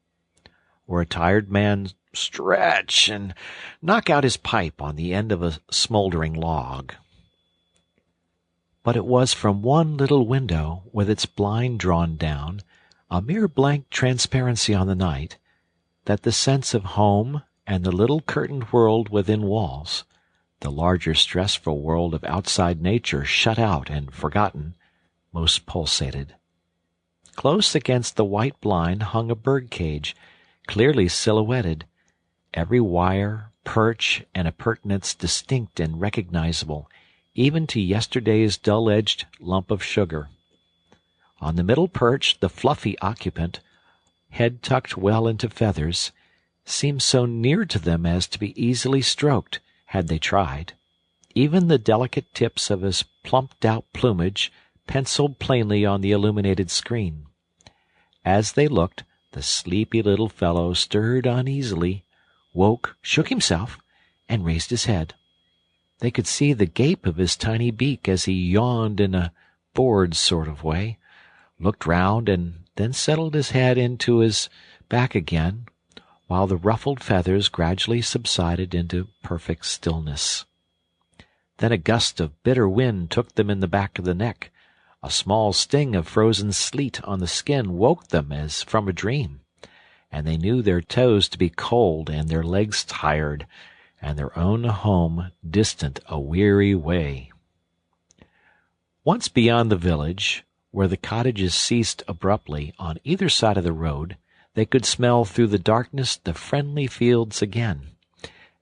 or a tired man stretch and knock out his pipe on the end of a smoldering log. But it was from one little window, with its blind drawn down, a mere blank transparency on the night, that the sense of home and the little curtained world within walls, the larger stressful world of outside nature shut out and forgotten, most pulsated. Close against the white blind hung a bird-cage, clearly silhouetted, every wire, perch, and appurtenance distinct and recognizable, even to yesterday's dull-edged lump of sugar. On the middle perch the fluffy occupant, head tucked well into feathers, seemed so near to them as to be easily stroked, had they tried. Even the delicate tips of his plumped-out plumage penciled plainly on the illuminated screen. As they looked, the sleepy little fellow stirred uneasily, woke, shook himself, and raised his head. They could see the gape of his tiny beak as he yawned in a bored sort of way, looked round, and then settled his head into his back again, while the ruffled feathers gradually subsided into perfect stillness. Then a gust of bitter wind took them in the back of the neck. A small sting of frozen sleet on the skin woke them as from a dream, and they knew their toes to be cold and their legs tired, and their own home distant a weary way. Once beyond the village, where the cottages ceased abruptly on either side of the road, they could smell through the darkness the friendly fields again,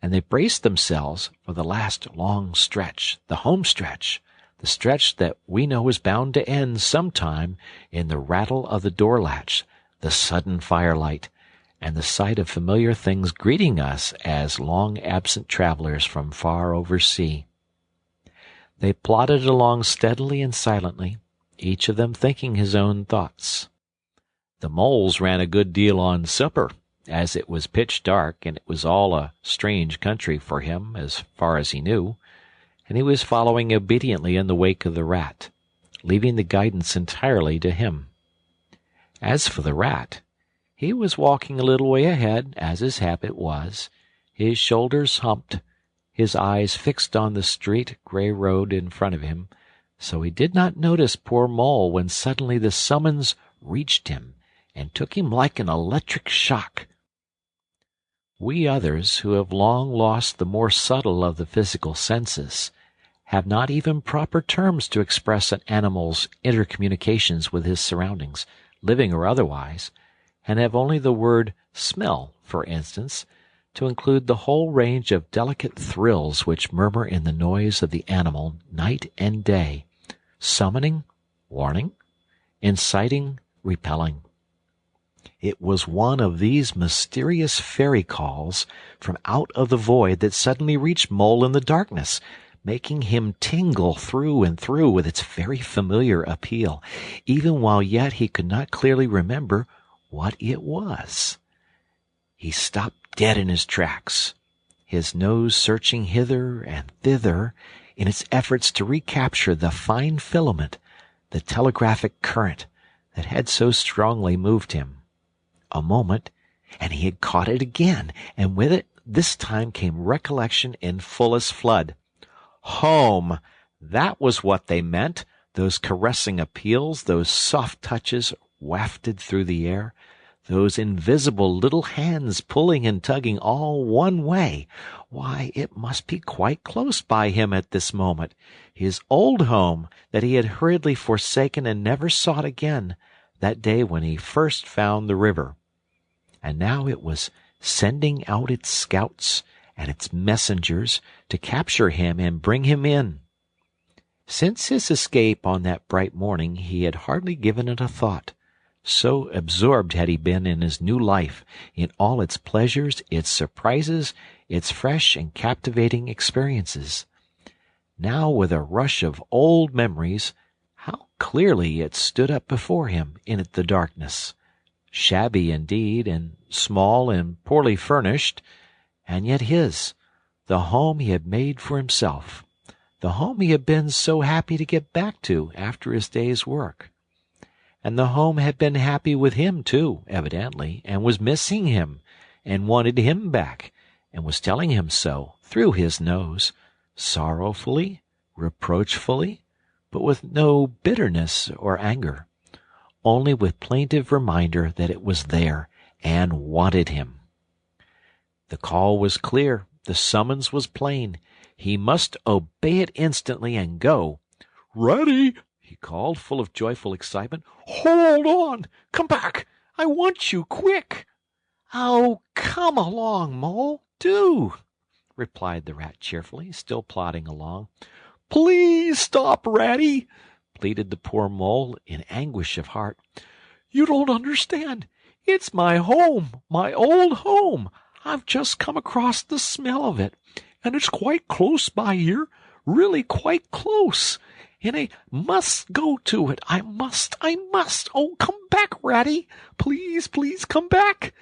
and they braced themselves for the last long stretch, the home stretch, the stretch that we know is bound to end sometime in the rattle of the door latch, the sudden firelight, and the sight of familiar things greeting us as long-absent travelers from far over sea. They plodded along steadily and silently, each of them thinking his own thoughts. The moles ran a good deal on supper, as it was pitch dark and it was all a strange country for him as far as he knew, and he was following obediently in the wake of the rat, leaving the guidance entirely to him. As for the rat, he was walking a little way ahead, as his habit was, his shoulders humped, his eyes fixed on the straight gray road in front of him, so he did not notice poor Mole when suddenly the summons reached him and took him like an electric shock. We others, who have long lost the more subtle of the physical senses, have not even proper terms to express an animal's intercommunications with his surroundings, living or otherwise, and have only the word smell, for instance, to include the whole range of delicate thrills which murmur in the noise of the animal night and day, summoning, warning, inciting, repelling. It was one of these mysterious fairy calls from out of the void that suddenly reached Mole in the darkness, making him tingle through and through with its very familiar appeal, even while yet he could not clearly remember what it was. He stopped dead in his tracks, his nose searching hither and thither in its efforts to recapture the fine filament, the telegraphic current that had so strongly moved him. A moment, and he had caught it again, and with it this time came recollection in fullest flood. Home! That was what they meant, those caressing appeals, those soft touches wafted through the air, those invisible little hands pulling and tugging all one way. Why, it must be quite close by him at this moment, his old home that he had hurriedly forsaken and never sought again, that day when he first found the river. And now it was sending out its scouts and its messengers to capture him and bring him in. Since his escape on that bright morning he had hardly given it a thought, so absorbed had he been in his new life, in all its pleasures, its surprises, its fresh and captivating experiences. Now, with a rush of old memories, how clearly it stood up before him in the darkness, shabby indeed, and small and poorly furnished, and yet his, the home he had made for himself, the home he had been so happy to get back to after his day's work. And the home had been happy with him, too, evidently, and was missing him, and wanted him back, and was telling him so, through his nose, sorrowfully, reproachfully, but with no bitterness or anger, only with plaintive reminder that it was there and wanted him. The call was clear, the summons was plain. He must obey it instantly and go. "Ready!" he called, full of joyful excitement. "Hold on! Come back! I want you, quick!" "Oh, come along, Mole, do," replied the rat cheerfully, still plodding along. "Please stop, Ratty!" pleaded the poor Mole in anguish of heart. "You don't understand. It's my home, my old home. I've just come across the smell of it, and it's quite close by here, really quite close. And I must go to it. I must. Oh, come back, Ratty. Please, please come back."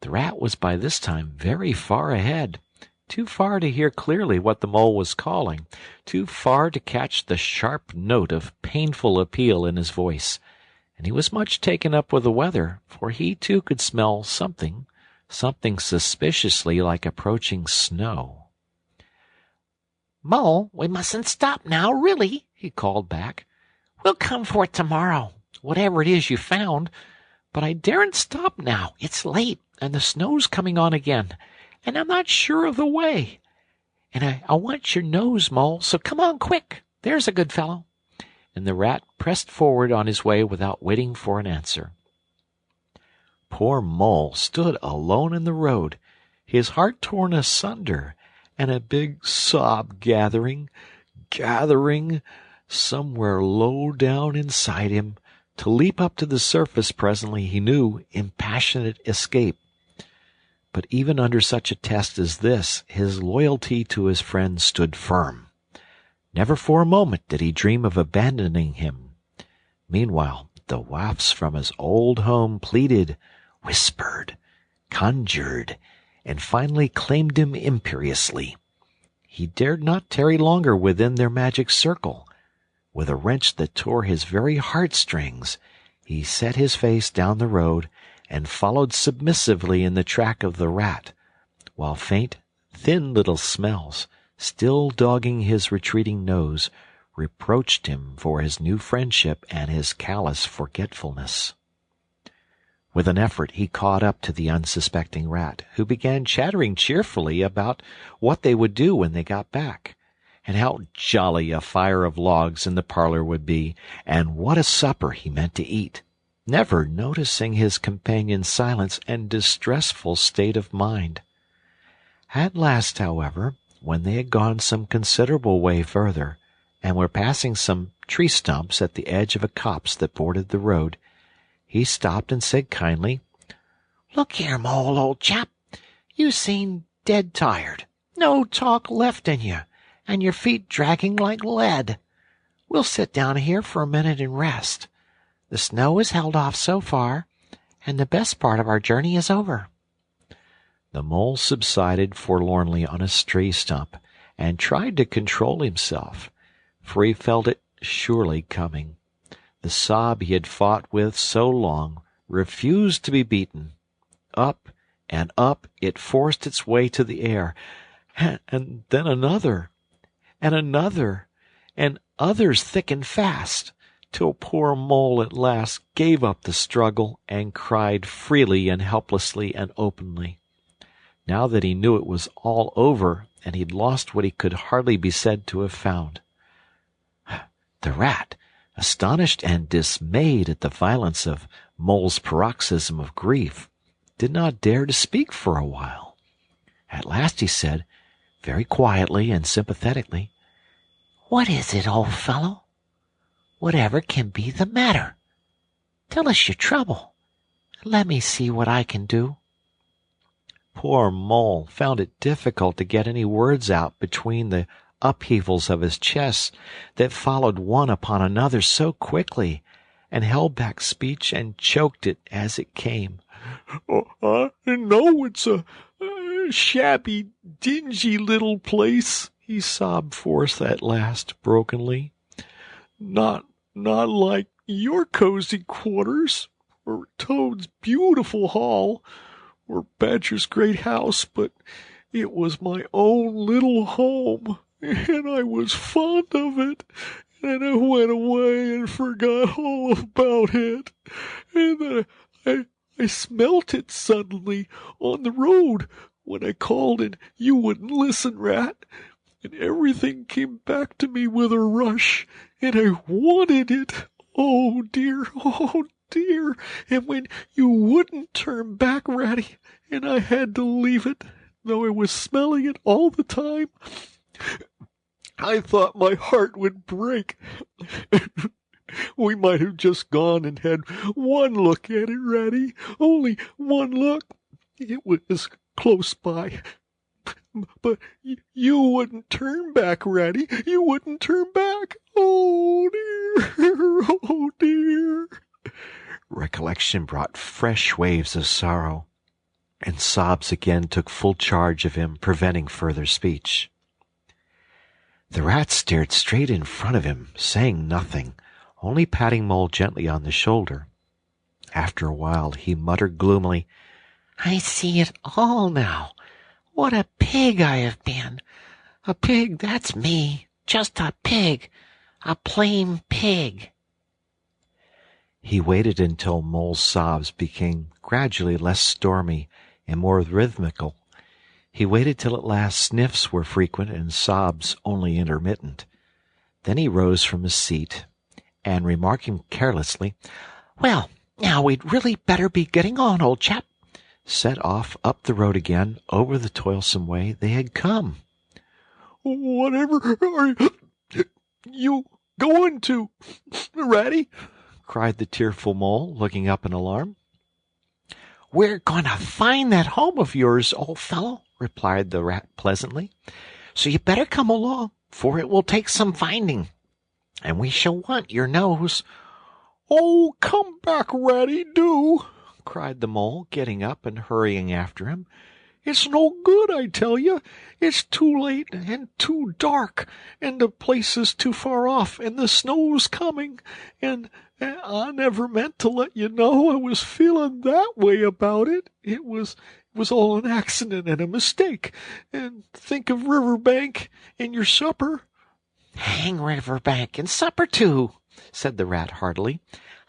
The rat was by this time very far ahead, too far to hear clearly what the Mole was calling, too far to catch the sharp note of painful appeal in his voice, and he was much taken up with the weather, for he too could smell something suspiciously like approaching snow. "Mole, we mustn't stop now, really," he called back. "We'll come for it tomorrow, whatever it is you found. But I daren't stop now. It's late, and the snow's coming on again, and I'm not sure of the way. And I want your nose, Mole, so come on quick. There's a good fellow." And the rat pressed forward on his way without waiting for an answer. Poor Mole stood alone in the road, his heart torn asunder, and a big sob gathering. somewhere low down inside him, to leap up to the surface presently, he knew, in passionate escape. But even under such a test as this, his loyalty to his friend stood firm. Never for a moment did he dream of abandoning him. Meanwhile, the wafts from his old home pleaded, whispered, conjured, and finally claimed him imperiously. He dared not tarry longer within their magic circle. With a wrench that tore his very heartstrings, he set his face down the road and followed submissively in the track of the rat, while faint, thin little smells, still dogging his retreating nose, reproached him for his new friendship and his callous forgetfulness. With an effort he caught up to the unsuspecting rat, who began chattering cheerfully about what they would do when they got back, and how jolly a fire of logs in the parlor would be, and what a supper he meant to eat, never noticing his companion's silence and distressful state of mind. At last, however, when they had gone some considerable way further, and were passing some tree stumps at the edge of a copse that bordered the road, he stopped and said kindly, "Look here, Mole, old chap. You seem dead tired. No talk left in you, and your feet dragging like lead. We'll sit down here for a minute and rest. The snow is held off so far, and the best part of our journey is over." The mole subsided forlornly on a tree stump, and tried to control himself, for he felt it surely coming. The sob he had fought with so long refused to be beaten. Up and up it forced its way to the air, and then another, and another, and others thick and fast, till poor Mole at last gave up the struggle and cried freely and helplessly and openly. Now that he knew it was all over, and he'd lost what he could hardly be said to have found. The rat, astonished and dismayed at the violence of Mole's paroxysm of grief, did not dare to speak for a while. At last he said, very quietly and sympathetically, "What is it, old fellow? Whatever can be the matter? Tell us your trouble, and let me see what I can do." Poor Mole found it difficult to get any words out between the upheavals of his chest that followed one upon another so quickly, and held back speech and choked it as it came. "I know it's a shabby, dingy little place," he sobbed forth at last, brokenly. Not like your cozy quarters, or Toad's beautiful hall, or Badger's great house, but it was my own little home, and I was fond of it, and I went away and forgot all about it, and then I smelt it suddenly on the road when I called and you wouldn't listen, Rat, and everything came back to me with a rush, and I wanted it. Oh dear, oh dear, and when you wouldn't turn back, Ratty, and I had to leave it, though I was smelling it all the time, I thought my heart would break. We might have just gone and had one look at it, Ratty, only one look. It was close by. But you wouldn't turn back, Ratty. You wouldn't turn back. Oh, dear. Oh, dear. Recollection brought fresh waves of sorrow, and sobs again took full charge of him, preventing further speech. The rat stared straight in front of him, saying nothing, only patting Mole gently on the shoulder. After a while he muttered gloomily, "I see it all now. What a pig I have been. A pig, that's me. Just a pig. A plain pig." He waited until Mole's sobs became gradually less stormy and more rhythmical. He waited till at last sniffs were frequent and sobs only intermittent. Then he rose from his seat, and remarking carelessly, "Well, now we'd really better be getting on, old chap," set off up the road again over the toilsome way they had come. Whatever are you going to? Ready?" cried the tearful Mole, looking up in alarm. "We're going to find that home of yours, old fellow," replied the Rat pleasantly. "So you better come along, for it will take some finding, and we shall want your nose." "Oh, come back, Ratty, do!" cried the Mole, getting up and hurrying after him. "It's no good, I tell you. It's too late and too dark, and the place is too far off, and the snow's coming, and I never meant to let you know I was feeling that way about it. It was all an accident and a mistake. And think of Riverbank and your supper." "Hang Riverbank and supper too," said the Rat heartily.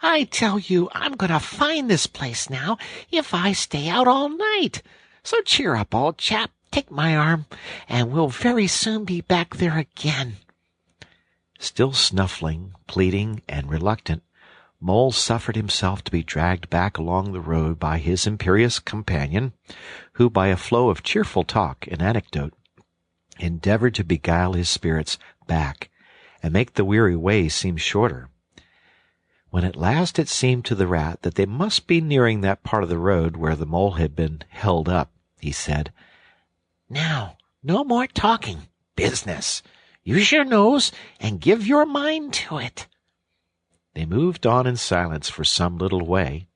"I tell you I'm going to find this place now if I stay out all night. So cheer up, old chap, take my arm, and we'll very soon be back there again." Still snuffling, pleading, and reluctant, Mole suffered himself to be dragged back along the road by his imperious companion, who, by a flow of cheerful talk and anecdote, endeavored to beguile his spirits back and make the weary way seem shorter. When at last it seemed to the Rat that they must be nearing that part of the road where the Mole had been held up, he said, "Now, no more talking. Business. Use your nose and give your mind to it." They moved on in silence for some little way,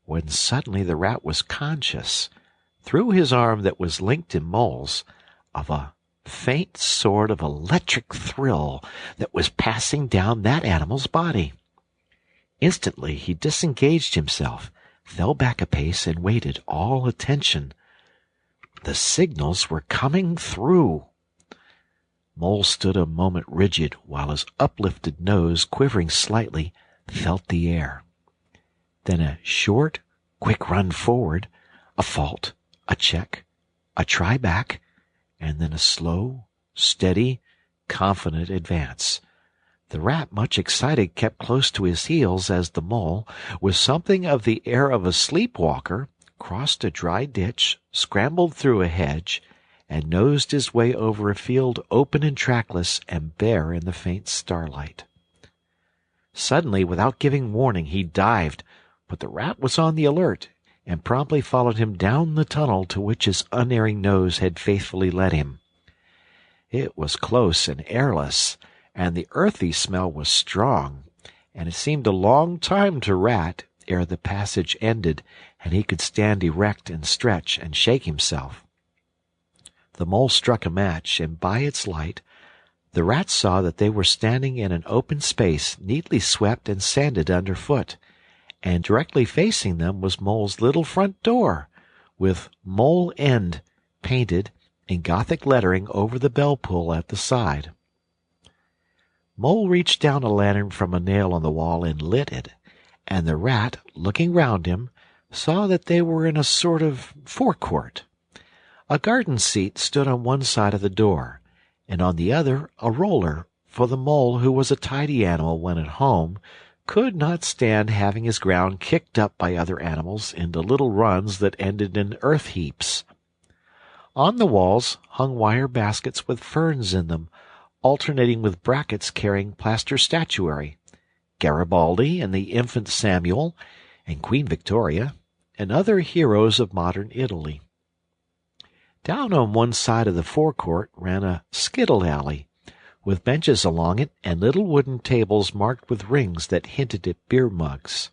when suddenly the Rat was conscious, through his arm that was linked in Mole's, of a faint sort of electric thrill that was passing down that animal's body. Instantly he disengaged himself, fell back a pace, and waited, all attention. The signals were coming through. Mole stood a moment rigid, while his uplifted nose, quivering slightly, felt the air. Then a short, quick run forward, a fault, a check, a try back, and then a slow, steady, confident advance. The Rat, much excited, kept close to his heels as the Mole, with something of the air of a sleepwalker, crossed a dry ditch, scrambled through a hedge, and nosed his way over a field open and trackless and bare in the faint starlight. Suddenly, without giving warning, he dived, but the Rat was on the alert, and promptly followed him down the tunnel to which his unerring nose had faithfully led him. It was close and airless, and the earthy smell was strong, and it seemed a long time to Rat ere the passage ended and he could stand erect and stretch and shake himself. The Mole struck a match, and by its light the Rat saw that they were standing in an open space neatly swept and sanded underfoot, and directly facing them was Mole's little front door, with Mole End painted in Gothic lettering over the bell pull at the side. Mole reached down a lantern from a nail on the wall and lit it, and the Rat, looking round him, saw that they were in a sort of forecourt. A garden seat stood on one side of the door, and on the other a roller, for the Mole, who was a tidy animal when at home, could not stand having his ground kicked up by other animals into little runs that ended in earth heaps. On the walls hung wire baskets with ferns in them, alternating with brackets carrying plaster statuary, Garibaldi and the infant Samuel, and Queen Victoria, and other heroes of modern Italy. Down on one side of the forecourt ran a skittle alley, with benches along it and little wooden tables marked with rings that hinted at beer mugs.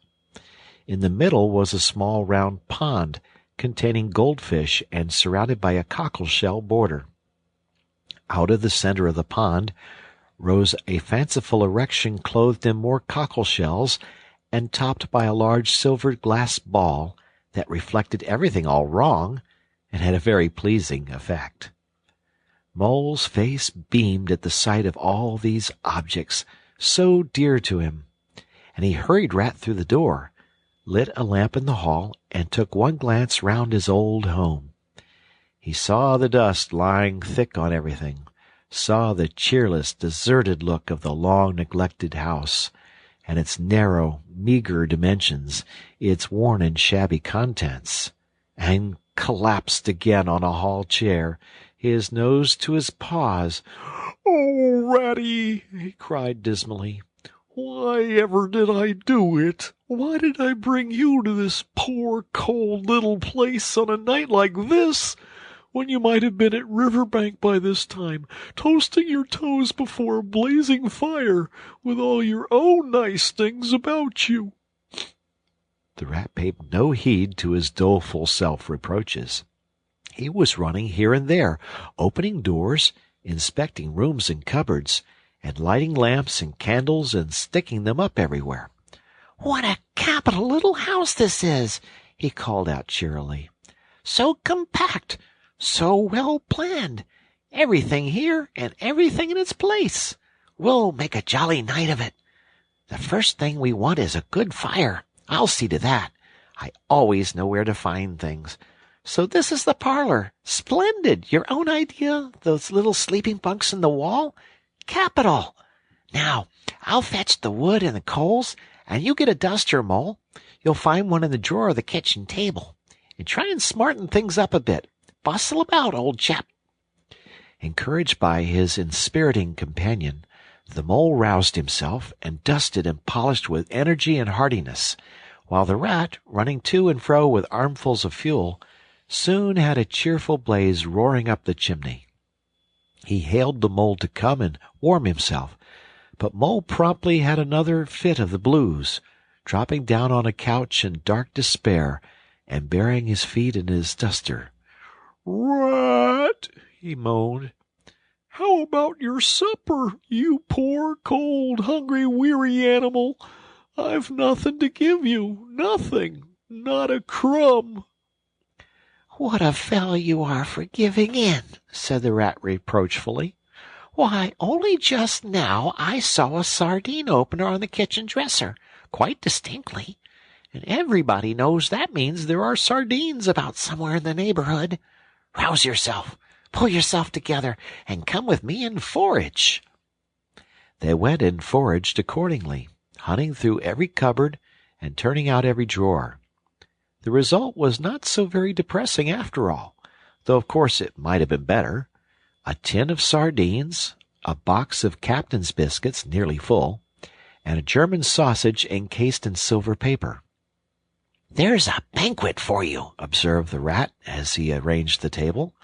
In the middle was a small round pond containing goldfish and surrounded by a cockleshell border. Out of the center of the pond rose a fanciful erection clothed in more cockleshells and topped by a large silvered glass ball that reflected everything all wrong and had a very pleasing effect. Mole's face beamed at the sight of all these objects so dear to him, and he hurried Rat through the door, lit a lamp in the hall, and took one glance round his old home. He saw the dust lying thick on everything, saw the cheerless, deserted look of the long-neglected house, and its narrow, meagre dimensions, its worn and shabby contents, and collapsed again on a hall chair, his nose to his paws. "Oh, Ratty!" he cried dismally. Why ever did I do it? Why did I bring you to this poor, cold little place on a night like this, when you might have been at Riverbank by this time, toasting your toes before a blazing fire, with all your own nice things about you?" The Rat paid no heed to his doleful self-reproaches. He was running here and there, opening doors, inspecting rooms and cupboards, and lighting lamps and candles and sticking them up everywhere. "What a capital little house this is!" he called out cheerily. "So compact, so well planned. Everything here and everything in its place. We'll make a jolly night of it. The first thing we want is a good fire. I'll see to that. I always know where to find things. So this is the parlor. Splendid. Your own idea? Those little sleeping bunks in the wall? Capital. Now, I'll fetch the wood and the coals, and you get a duster, Mole. You'll find one in the drawer of the kitchen table. And try and smarten things up a bit. Bustle about, old chap." Encouraged by his inspiriting companion, the Mole roused himself and dusted and polished with energy and heartiness, while the Rat, running to and fro with armfuls of fuel, soon had a cheerful blaze roaring up the chimney. He hailed the Mole to come and warm himself, but Mole promptly had another fit of the blues, dropping down on a couch in dark despair and burying his feet in his duster. "Rat," he moaned, "how about your supper, you poor, cold, hungry, weary animal? I've nothing to give you, nothing, not a crumb." "What a fellow you are for giving in," said the Rat reproachfully. "Why, only just now I saw a sardine opener on the kitchen dresser, quite distinctly, and everybody knows that means there are sardines about somewhere in the neighborhood. Rouse yourself, pull yourself together, and come with me and forage." They went and foraged accordingly, hunting through every cupboard and turning out every drawer. The result was not so very depressing after all, though of course it might have been better. A tin of sardines, a box of captain's biscuits nearly full, and a German sausage encased in silver paper. "There's a banquet for you," observed the Rat as he arranged the table.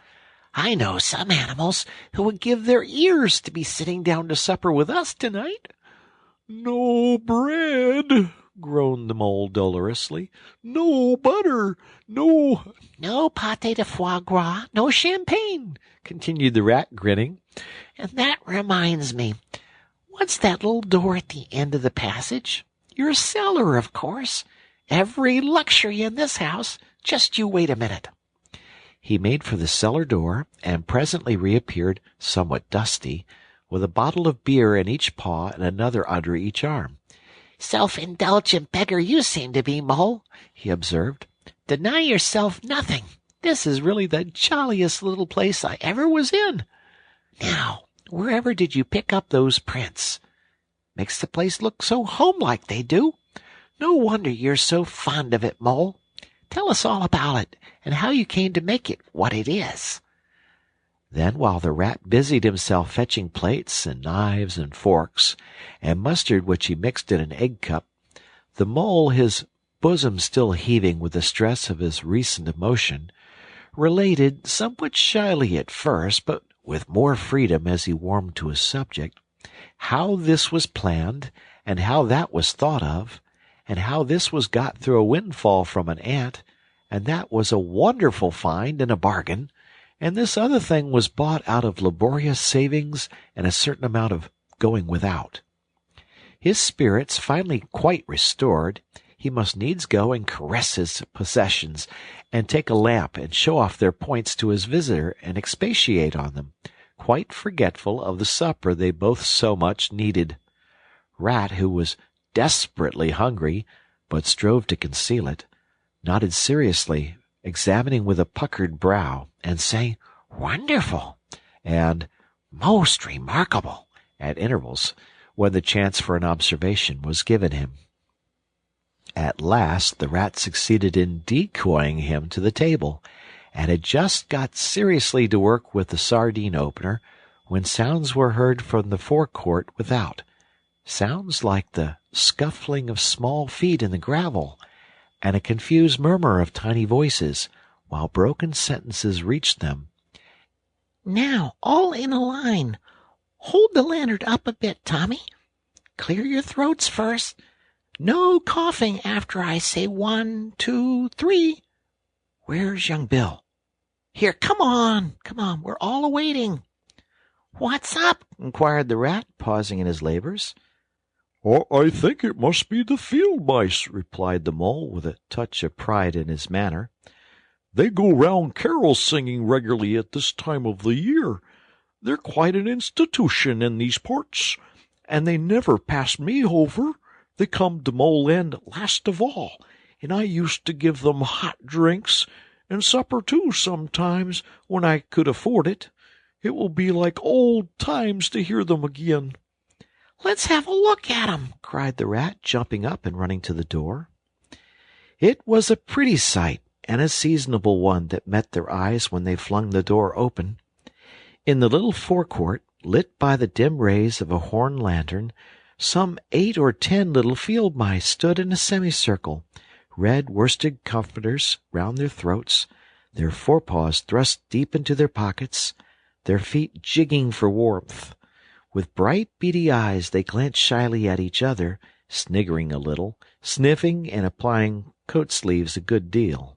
"I know some animals who would give their ears to be sitting down to supper with us tonight." "No bread," groaned the Mole dolorously. "No butter, no—" "No pâté de foie gras, no champagne," continued the Rat, grinning. "And that reminds me, what's that little door at the end of the passage? Your cellar, of course. Every luxury in this house. Just you wait a minute." He made for the cellar door, and presently reappeared, somewhat dusty, with a bottle of beer in each paw and another under each arm. "Self-indulgent beggar you seem to be, Mole," he observed. "Deny yourself nothing. This is really the jolliest little place I ever was in. Now, wherever did you pick up those prints? Makes the place look so homelike, they do. No wonder you're so fond of it, Mole. Tell us all about it, and how you came to make it what it is." Then, while the Rat busied himself fetching plates and knives and forks, and mustard which he mixed in an egg cup, the Mole, his bosom still heaving with the stress of his recent emotion, related, somewhat shyly at first, but with more freedom as he warmed to his subject, how this was planned, and how that was thought of, and how this was got through a windfall from an ant, and that was a wonderful find and a bargain, and this other thing was bought out of laborious savings and a certain amount of going without. His spirits finally quite restored, he must needs go and caress his possessions, and take a lamp and show off their points to his visitor and expatiate on them, quite forgetful of the supper they both so much needed. Rat, who was desperately hungry, but strove to conceal it, nodded seriously, examining with a puckered brow, and saying, "Wonderful," and "Most remarkable," at intervals, when the chance for an observation was given him. At last the Rat succeeded in decoying him to the table, and had just got seriously to work with the sardine opener, when sounds were heard from the forecourt without, Sounds like the scuffling of small feet in the gravel, and a confused murmur of tiny voices, while broken sentences reached them. Now, all in a line. Hold the lantern up a bit, Tommy. Clear your throats first. No coughing after I say 1, 2, 3. Where's young Bill? Here, come on, we're all awaiting. What's up? Inquired the rat, pausing in his labors. I think it must be the field mice, replied the mole, with a touch of pride in his manner. They go round carol singing regularly at this time of the year. They're quite an institution in these parts, and they never pass me over. They come to Mole End last of all, and I used to give them hot drinks, and supper too sometimes, when I could afford it. It will be like old times to hear them again. Let's have a look at 'em, cried the rat, jumping up and running to the door. It was a pretty sight, and a seasonable one that met their eyes when they flung the door open. In the little forecourt, lit by the dim rays of a horn lantern, some 8 or 10 little field mice stood in a semicircle, red worsted comforters round their throats, their forepaws thrust deep into their pockets, their feet jigging for warmth. With bright, beady eyes they glanced shyly at each other, sniggering a little, sniffing and applying coat sleeves a good deal.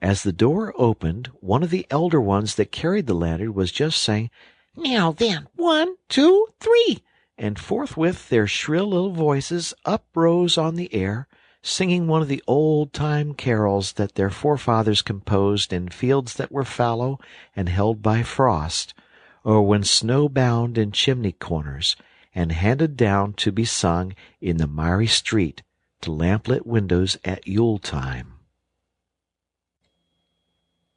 As the door opened, one of the elder ones that carried the lantern was just saying, Now then, 1, 2, 3, and forthwith their shrill little voices uprose on the air, singing one of the old-time carols that their forefathers composed in fields that were fallow and held by frost, or when snow-bound in chimney corners, and handed down to be sung in the miry street to lamplit windows at Yule-time.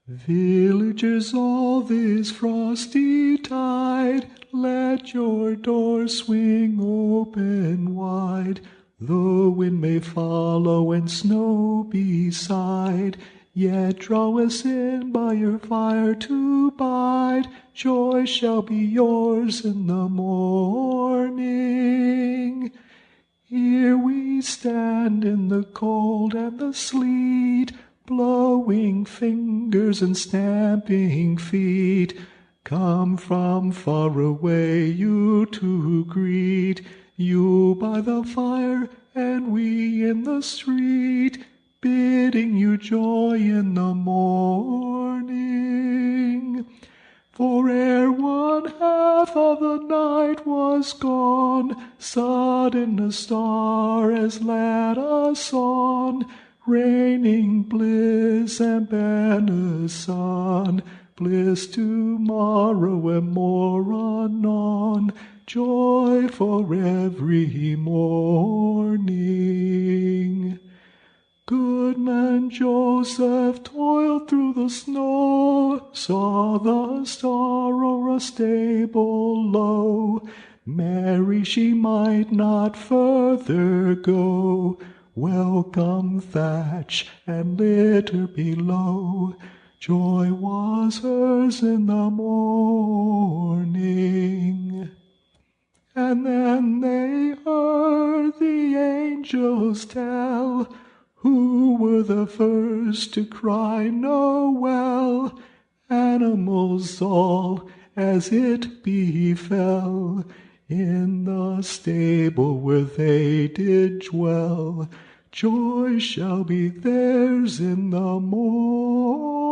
Villagers all this frosty tide, let your doors swing open wide. The wind may follow and snow beside, yet draw us in by your fire to bide. Joy shall be yours in the morning. Here we stand in the cold and the sleet, blowing fingers and stamping feet. Come from far away you to greet, you by the fire and we in the street, bidding you joy in the morning. For ere one half of the night was gone, sudden a star has led us on, raining bliss and benison, bliss tomorrow and more anon, joy for every morning. Goodman Joseph toiled through the snow, saw the star o'er a stable low. Mary she might not further go, welcome thatch and litter below. Joy was hers in the morning. And then they heard the angels tell, who were the first to cry Noel. Animals all, as it befell, in the stable where they did dwell. Joy shall be theirs in the morning.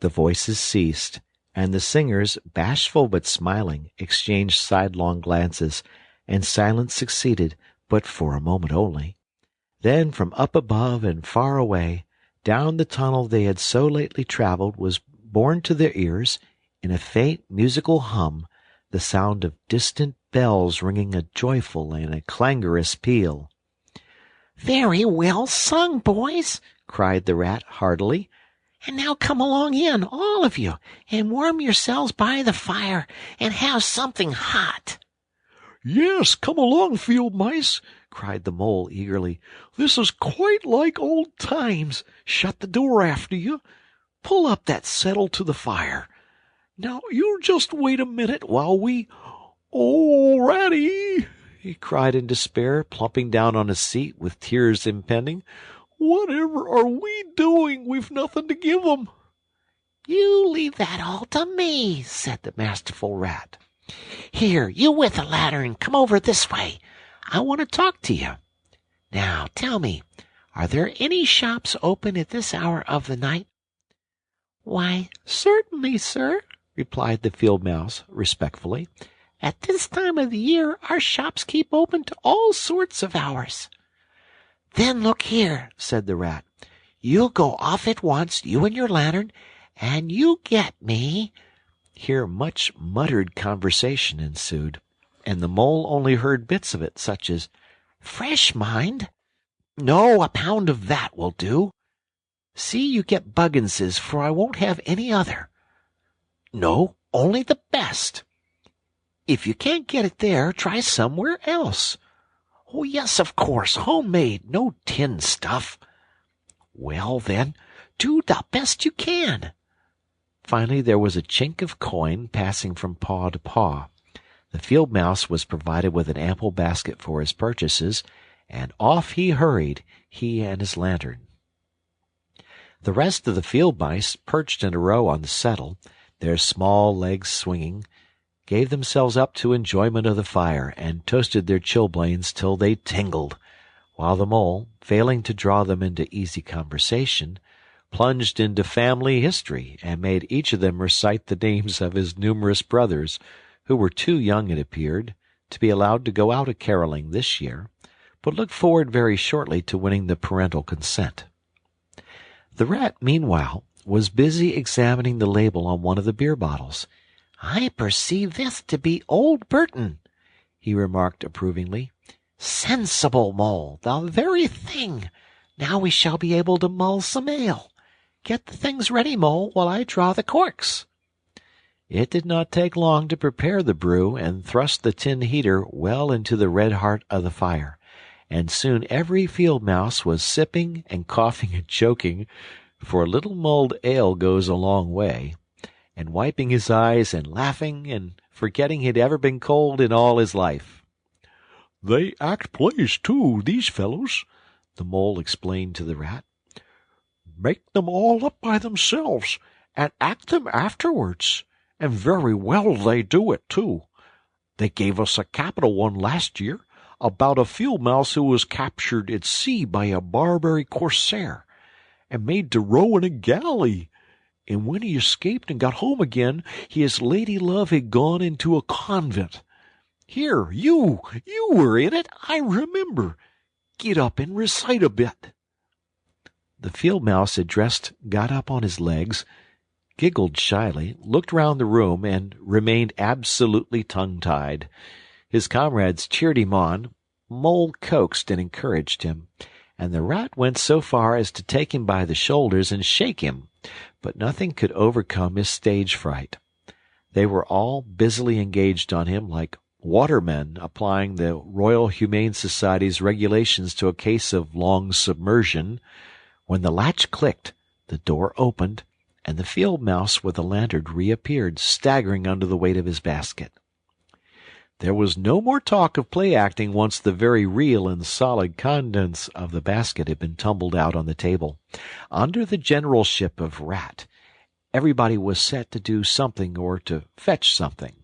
The voices ceased, and the singers, bashful but smiling, exchanged sidelong glances, and silence succeeded, but for a moment only. Then from up above and far away, down the tunnel they had so lately travelled, was borne to their ears, in a faint musical hum, the sound of distant bells ringing a joyful and a clangorous peal. Very well sung, boys, cried the rat heartily. And now come along in, all of you, and warm yourselves by the fire, and have something hot. Yes, come along, field mice, cried the mole eagerly. This is quite like old times. Shut the door after you. Pull up that settle to the fire. Now, you just wait a minute while we... Oh, Ratty!" he cried in despair, plumping down on his seat with tears impending. "Whatever are we doing? We've nothing to give 'em." "You leave that all to me," said the masterful rat. "Here, you with the lantern, come over this way. I want to talk to you. Now, tell me, are there any shops open at this hour of the night?" "Why, certainly, sir," replied the field mouse respectfully. "At this time of the year our shops keep open to all sorts of hours." "Then look here," said the rat. "You'll go off at once, you and your lantern, and you get me—" Here much muttered conversation ensued, and the mole only heard bits of it, such as, "Fresh, mind." "No, a pound of that will do." "See you get Bugginses, for I won't have any other." "No, only the best." "If you can't get it there, try somewhere else." "Oh, yes, of course, homemade, no tin stuff." "Well, then, do the best you can." Finally there was a chink of coin passing from paw to paw. The field mouse was provided with an ample basket for his purchases, and off he hurried, he and his lantern. The rest of the field mice, perched in a row on the settle, their small legs swinging, gave themselves up to enjoyment of the fire, and toasted their chilblains till they tingled, while the mole, failing to draw them into easy conversation, plunged into family history and made each of them recite the names of his numerous brothers, who were too young, it appeared, to be allowed to go out a-carolling this year, but looked forward very shortly to winning the parental consent. The rat, meanwhile, was busy examining the label on one of the beer bottles. "I perceive this to be Old Burton," he remarked approvingly. "Sensible, Mole, the very thing. Now we shall be able to mull some ale. Get the things ready, Mole, while I draw the corks." It did not take long to prepare the brew and thrust the tin heater well into the red heart of the fire, and soon every field mouse was sipping and coughing and choking, for a little mulled ale goes a long way, and wiping his eyes and laughing and forgetting he'd ever been cold in all his life. "They act plays, too, these fellows," the mole explained to the rat. "Make them all up by themselves, and act them afterwards. And very well they do it, too. They gave us a capital one last year, about a field mouse who was captured at sea by a Barbary corsair, and made to row in a galley. And when he escaped and got home again, his lady love had gone into a convent. Here, you were in it, I remember. Get up and recite a bit." The field mouse addressed got up on his legs, giggled shyly, looked round the room, and remained absolutely tongue-tied. His comrades cheered him on, Mole coaxed and encouraged him, and the rat went so far as to take him by the shoulders and shake him, but nothing could overcome his stage fright. They were all busily engaged on him like watermen applying the Royal Humane Society's regulations to a case of long submersion, when the latch clicked, the door opened, and the field mouse with the lantern reappeared, staggering under the weight of his basket. There was no more talk of play-acting once the very real and solid contents of the basket had been tumbled out on the table. Under the generalship of Rat, everybody was set to do something or to fetch something.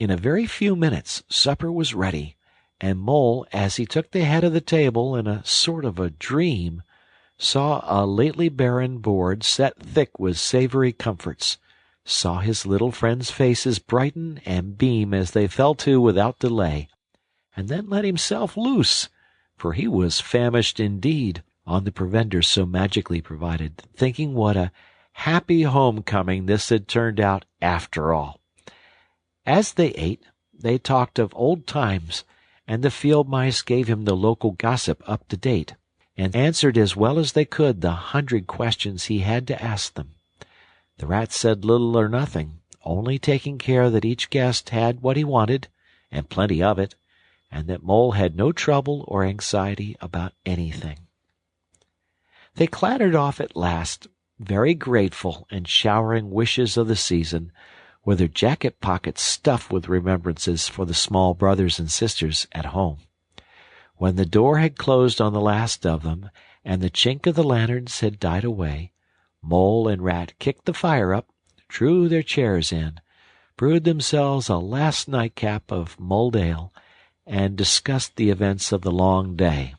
In a very few minutes supper was ready, and Mole, as he took the head of the table in a sort of a dream, saw a lately barren board set thick with savory comforts, saw his little friends' faces brighten and beam as they fell to without delay, and then let himself loose, for he was famished indeed, on the provender so magically provided, thinking what a happy homecoming this had turned out after all. As they ate, they talked of old times, and the field mice gave him the local gossip up to date, and answered as well as they could the 100 questions he had to ask them. The rat said little or nothing, only taking care that each guest had what he wanted, and plenty of it, and that Mole had no trouble or anxiety about anything. They clattered off at last, very grateful and showering wishes of the season, with her jacket pockets stuffed with remembrances for the small brothers and sisters at home. When the door had closed on the last of them, and the chink of the lanterns had died away, Mole and Rat kicked the fire up, drew their chairs in, brewed themselves a last nightcap of mulled ale, and discussed the events of the long day.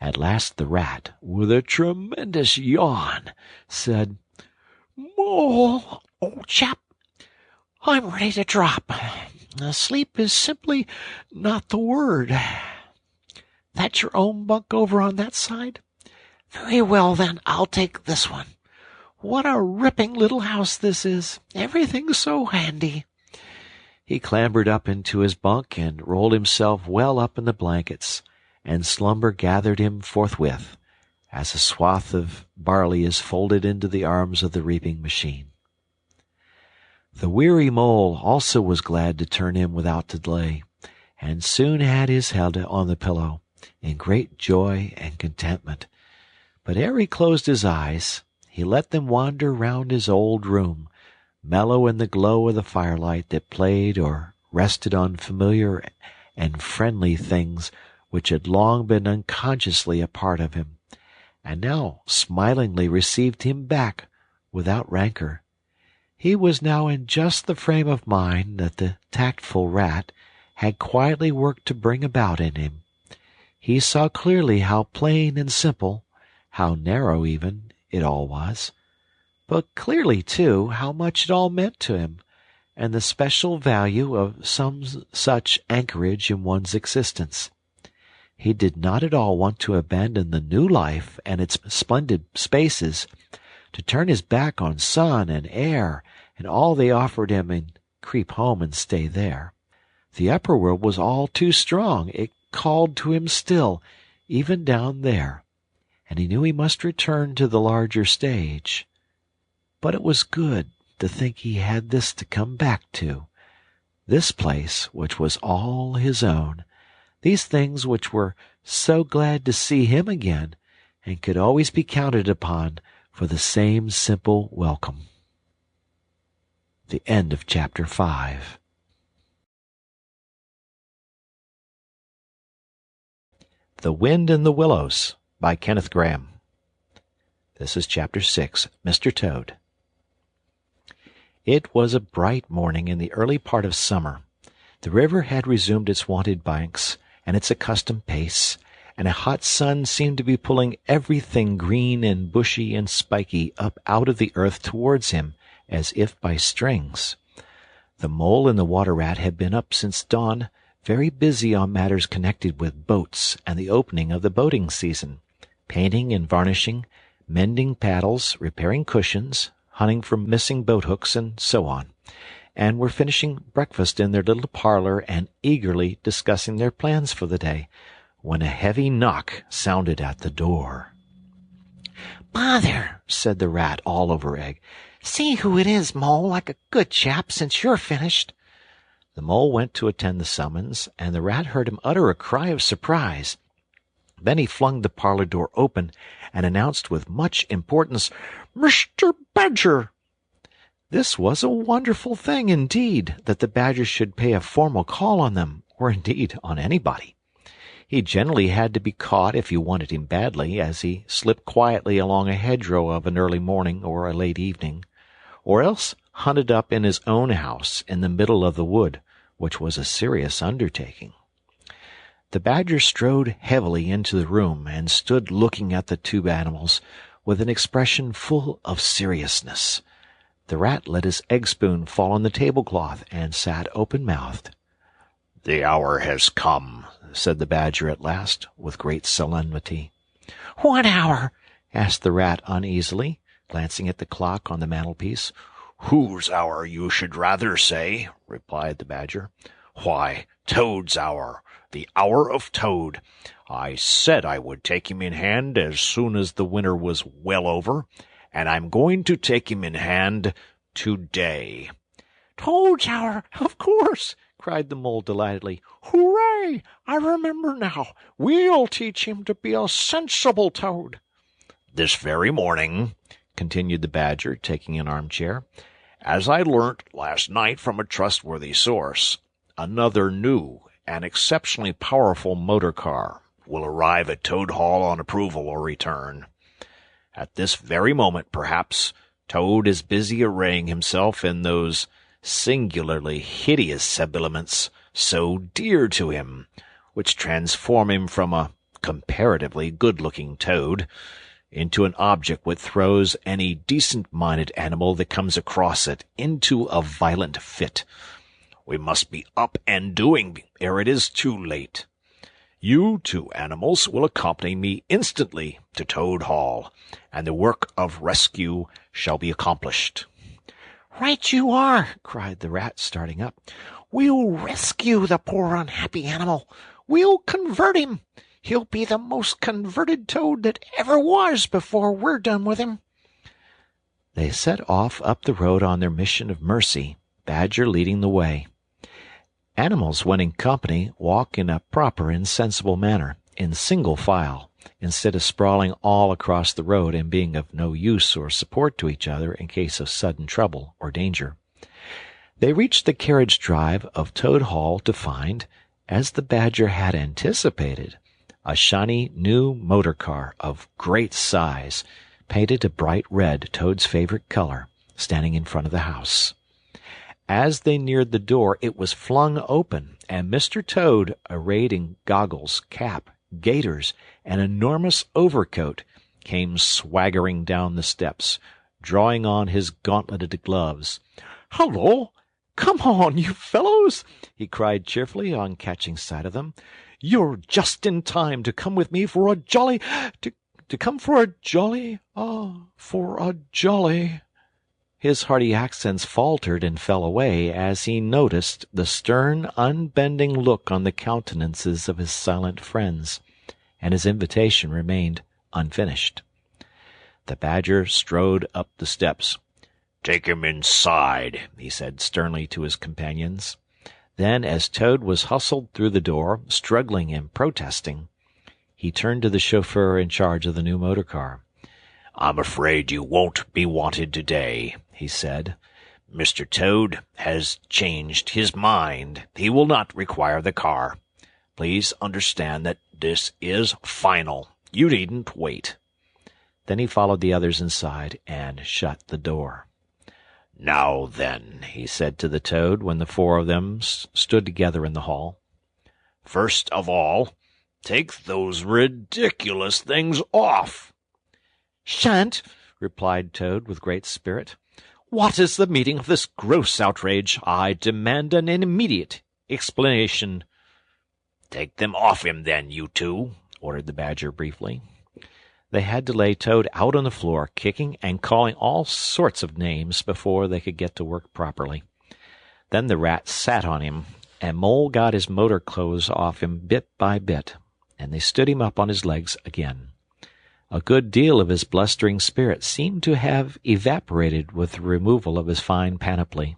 At last the Rat, with a tremendous yawn, said, "Mole, old chap, I'm ready to drop. Sleep is simply not the word. That's your own bunk over on that side? Very well, then, I'll take this one. What a ripping little house this is. Everything's so handy." He clambered up into his bunk and rolled himself well up in the blankets, and slumber gathered him forthwith, as a swath of barley is folded into the arms of the reaping machine. The weary Mole also was glad to turn in without delay, and soon had his head on the pillow, in great joy and contentment. But ere he closed his eyes, he let them wander round his old room, mellow in the glow of the firelight that played or rested on familiar and friendly things which had long been unconsciously a part of him, and now smilingly received him back without rancor. He was now in just the frame of mind that the tactful Rat had quietly worked to bring about in him. He saw clearly how plain and simple, how narrow even, it all was, but clearly, too, how much it all meant to him, and the special value of some such anchorage in one's existence. He did not at all want to abandon the new life and its splendid spaces, to turn his back on sun and air and all they offered him and creep home and stay there. The upper world was all too strong. It called to him still, even down there, and he knew he must return to the larger stage. But it was good to think he had this to come back to, this place which was all his own, these things which were so glad to see him again, and could always be counted upon for the same simple welcome. The end of chapter 5. The Wind in the Willows by Kenneth Grahame. This is chapter 6, Mr. Toad. It was a bright morning in the early part of summer. The river had resumed its wonted banks and its accustomed pace, and a hot sun seemed to be pulling everything green and bushy and spiky up out of the earth towards him, as if by strings. The Mole and the Water Rat had been up since dawn, very busy on matters connected with boats and the opening of the boating season, painting and varnishing, mending paddles, repairing cushions, hunting for missing boat-hooks, and so on, and were finishing breakfast in their little parlor and eagerly discussing their plans for the day, when a heavy knock sounded at the door. "Bother," said the Rat, all over egg. "See who it is, Mole, like a good chap, since you're finished." The Mole went to attend the summons, and the Rat heard him utter a cry of surprise. Then he flung the parlor door open and announced with much importance, "Mr. Badger!" This was a wonderful thing, indeed, that the Badger should pay a formal call on them, or indeed on anybody. He generally had to be caught if you wanted him badly, as he slipped quietly along a hedgerow of an early morning or a late evening, or else hunted up in his own house in the middle of the wood, which was a serious undertaking. The Badger strode heavily into the room and stood looking at the two animals with an expression full of seriousness. The Rat let his egg-spoon fall on the tablecloth and sat open-mouthed. "The hour has come," said the Badger at last, with great solemnity. "What hour?" asked the Rat uneasily, glancing at the clock on the mantelpiece. "Whose hour, you should rather say," replied the Badger. "Why, Toad's hour, the hour of Toad. I said I would take him in hand as soon as the winter was well over, and I'm going to take him in hand today." "Toad's hour, of course!" cried the Mole delightedly. "Hooray! I remember now. We'll teach him to be a sensible Toad." "This very morning," continued the Badger, taking an armchair, As I learnt last night from a trustworthy source, another new and exceptionally powerful motor car will arrive at Toad Hall on approval or return. At this very moment, perhaps, Toad is busy arraying himself in those singularly hideous habiliments so dear to him, which transform him from a comparatively good-looking toad into an object which throws any decent-minded animal that comes across it into a violent fit. We must be up and doing ere it is too late. You two animals will accompany me instantly to Toad Hall, and the work of rescue shall be accomplished." "Right you are!" cried the rat, starting up. "We'll rescue the poor unhappy animal. We'll convert him. He'll be the most converted toad that ever was before we're done with him." They set off up the road on their mission of mercy, Badger leading the way. Animals, when in company, walk in a proper and sensible manner, in single file, instead of sprawling all across the road and being of no use or support to each other in case of sudden trouble or danger. They reached the carriage drive of Toad Hall to find, as the Badger had anticipated, a shiny new motor car of great size, painted a bright red, Toad's favorite color, standing in front of the house. As they neared the door, it was flung open, and Mr. Toad, arrayed in goggles, cap, gaiters, and enormous overcoat, came swaggering down the steps, drawing on his gauntleted gloves. "Hello! Come on, you fellows!" he cried cheerfully on catching sight of them. "You're just in time to come with me for a jolly... His hearty accents faltered and fell away as he noticed the stern, unbending look on the countenances of his silent friends, and his invitation remained unfinished. The Badger strode up the steps. "Take him inside," he said sternly to his companions. Then, as Toad was hustled through the door, struggling and protesting, he turned to the chauffeur in charge of the new motor car. "I'm afraid you won't be wanted today," he said. "Mr. Toad has changed his mind. He will not require the car. Please understand that this is final. You needn't wait." Then he followed the others inside and shut the door. "Now then," he said to the Toad when the four of them stood together in the hall. "First of all, take those ridiculous things off." "Shan't," replied Toad with great spirit. "What is the meaning of this gross outrage? I demand an immediate explanation." "Take them off him, then, you two," ordered the Badger briefly. They had to lay Toad out on the floor, kicking and calling all sorts of names before they could get to work properly. Then the rat sat on him, and Mole got his motor clothes off him bit by bit, and they stood him up on his legs again. A good deal of his blustering spirit seemed to have evaporated with the removal of his fine panoply.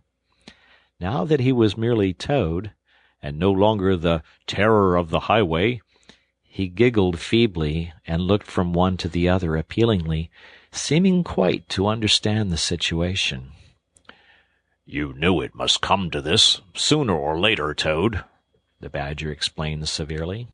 Now that he was merely Toad, and no longer the terror of the highway, he giggled feebly and looked from one to the other appealingly, seeming quite to understand the situation. "You knew it must come to this, sooner or later, Toad," the Badger explained severely.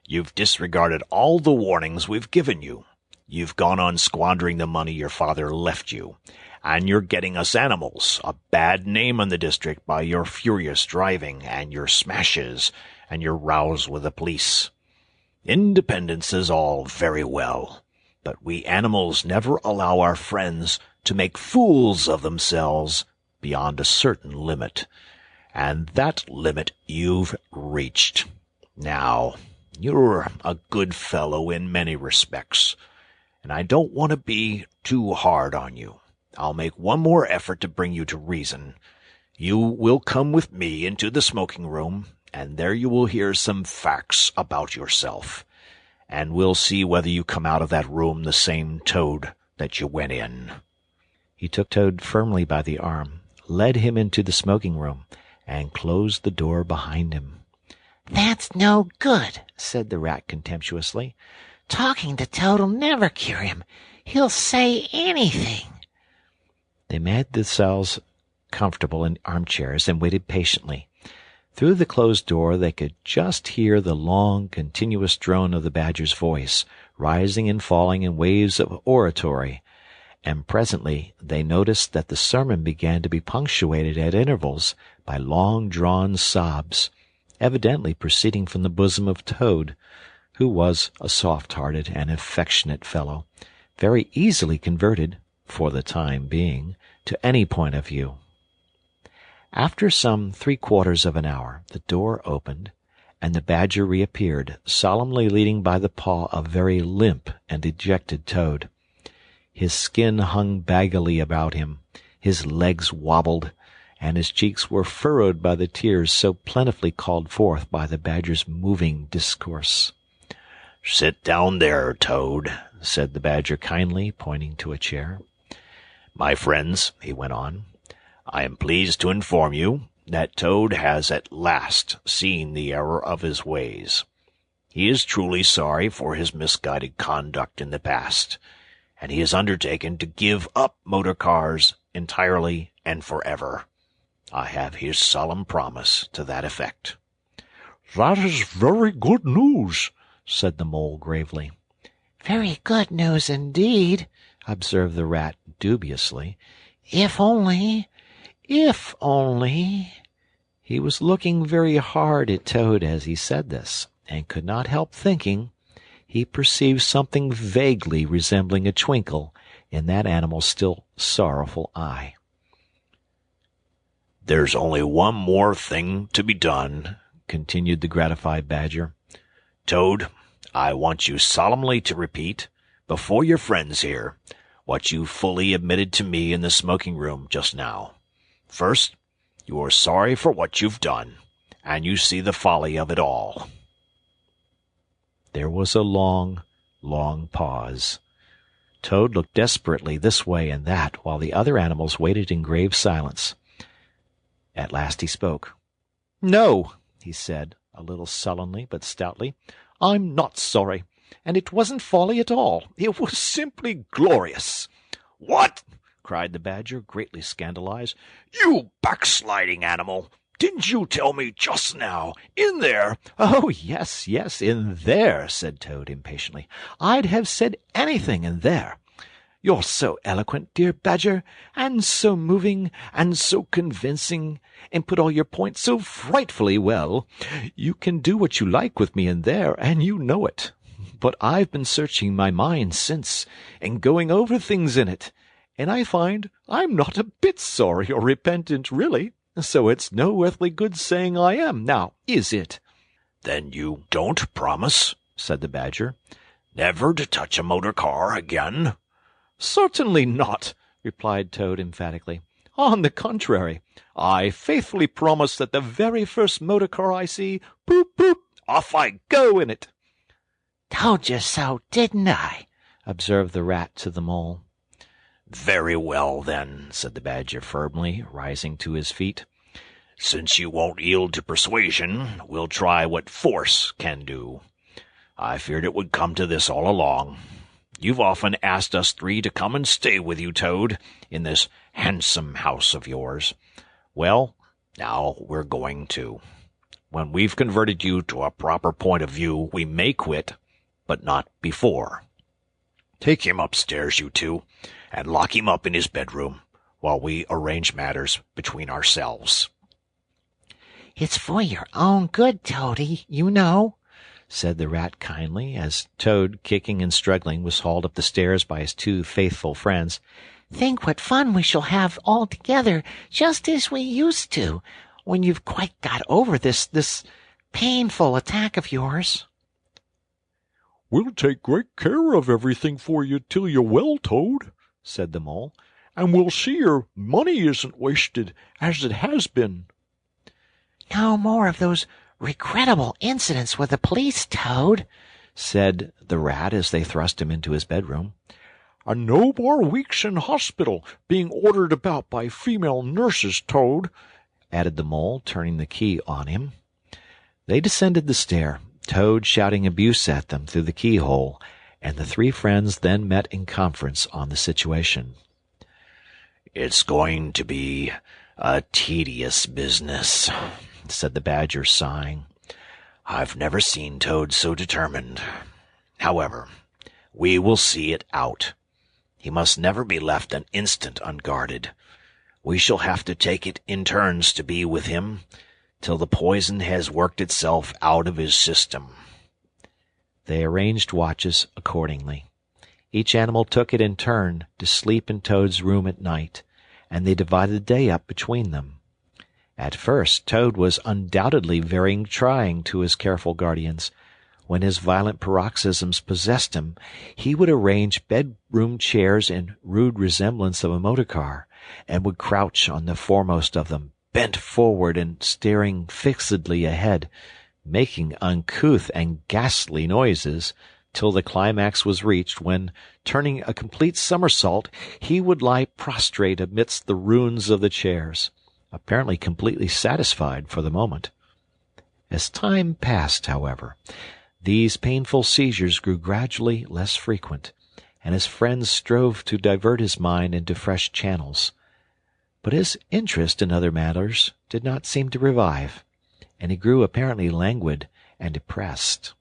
"You've disregarded all the warnings we've given you. You've gone on squandering the money your father left you, and you're getting us animals a bad name in the district by your furious driving and your smashes and your rows with the police. Independence is all very well, but we animals never allow our friends to make fools of themselves beyond a certain limit, and that limit you've reached. Now, you're a good fellow in many respects, and I don't want to be too hard on you. I'll make one more effort to bring you to reason. You will come with me into the smoking room, and there you will hear some facts about yourself, and we'll see whether you come out of that room the same Toad that you went in." He took Toad firmly by the arm, led him into the smoking room, and closed the door behind him. "That's no good," said the rat contemptuously. "Talking to Toad'll never cure him. He'll say anything." They made themselves comfortable in armchairs and waited patiently. Through the closed door they could just hear the long, continuous drone of the Badger's voice, rising and falling in waves of oratory, and presently they noticed that the sermon began to be punctuated at intervals by long-drawn sobs, evidently proceeding from the bosom of Toad, who was a soft-hearted and affectionate fellow, very easily converted, for the time being, to any point of view. After some 3/4 of an hour, the door opened, and the Badger reappeared, solemnly leading by the paw a very limp and dejected Toad. His skin hung baggily about him, his legs wobbled, and his cheeks were furrowed by the tears so plentifully called forth by the Badger's moving discourse. "Sit down there, Toad," said the Badger kindly, pointing to a chair. "My friends," he went on, "I am pleased to inform you that Toad has at last seen the error of his ways. He is truly sorry for his misguided conduct in the past, and he has undertaken to give up motor cars entirely and forever. I have his solemn promise to that effect." "That is very good news," said the Mole gravely. Very good news indeed, observed the Rat dubiously. If only... He was looking very hard at Toad as he said this, and could not help thinking he perceived something vaguely resembling a twinkle in that animal's still sorrowful eye. "There's only one more thing to be done," continued the gratified Badger. "Toad, I want you solemnly to repeat, before your friends here, what you fully admitted to me in the smoking-room just now. First, you are sorry for what you've done, and you see the folly of it all." There was a long, long pause. Toad looked desperately this way and that, while the other animals waited in grave silence. At last he spoke. "No," he said, a little sullenly but stoutly. "I'm not sorry, and it wasn't folly at all. It was simply glorious." "What?" cried the Badger, greatly scandalized. "You backsliding animal! Didn't you tell me just now, in there—" "Oh, yes, in there," said Toad impatiently. "I'd have said anything in there. You're so eloquent, dear Badger, and so moving, and so convincing, and put all your points so frightfully well. You can do what you like with me in there, and you know it. But I've been searching my mind since, and going over things in it, and I find I'm not a bit sorry or repentant, really. So it's no earthly good saying I am, now, is it?" "Then you don't promise," said the Badger, "never to touch a motor car again?" "Certainly not," replied Toad emphatically. "On the contrary, I faithfully promise that the very first motor car I see, poop, poop, off I go in it." Told you so, didn't I? observed the Rat to the Mole. "Very well, then," said the Badger firmly, rising to his feet. "Since you won't yield to persuasion, we'll try what force can do. I feared it would come to this all along. You've often asked us three to come and stay with you, Toad, in this handsome house of yours. Well, now we're going to. When we've converted you to a proper point of view, we may quit, but not before. Take him upstairs, you two, and lock him up in his bedroom, while we arrange matters between ourselves." It's for your own good, Toady, you know, said the Rat kindly, as Toad, kicking and struggling, was hauled up the stairs by his two faithful friends. Think what fun we shall have all together, just as we used to, when you've quite got over this painful attack of yours. "We'll take great care of everything for you till you're well, Toad," said the Mole, "and we'll see your money isn't wasted, as it has been." No more of those regrettable incidents with the police, Toad, said the Rat as they thrust him into his bedroom. "And no more weeks in hospital, being ordered about by female nurses, Toad," added the Mole, turning the key on him. They descended the stair, Toad shouting abuse at them through the keyhole, and the three friends then met in conference on the situation. "It's going to be a tedious business," said the Badger, sighing. "I've never seen Toad so determined. However, we will see it out. He must never be left an instant unguarded. We shall have to take it in turns to be with him, till the poison has worked itself out of his system." They arranged watches accordingly. Each animal took it in turn to sleep in Toad's room at night, and they divided the day up between them. At first Toad was undoubtedly very trying to his careful guardians. When his violent paroxysms possessed him, he would arrange bedroom chairs in rude resemblance of a motor car, and would crouch on the foremost of them, bent forward and staring fixedly ahead, making uncouth and ghastly noises, till the climax was reached, when, turning a complete somersault, he would lie prostrate amidst the ruins of the chairs, apparently completely satisfied for the moment. As time passed, however, these painful seizures grew gradually less frequent, and his friends strove to divert his mind into fresh channels. But his interest in other matters did not seem to revive, and he grew apparently languid and depressed.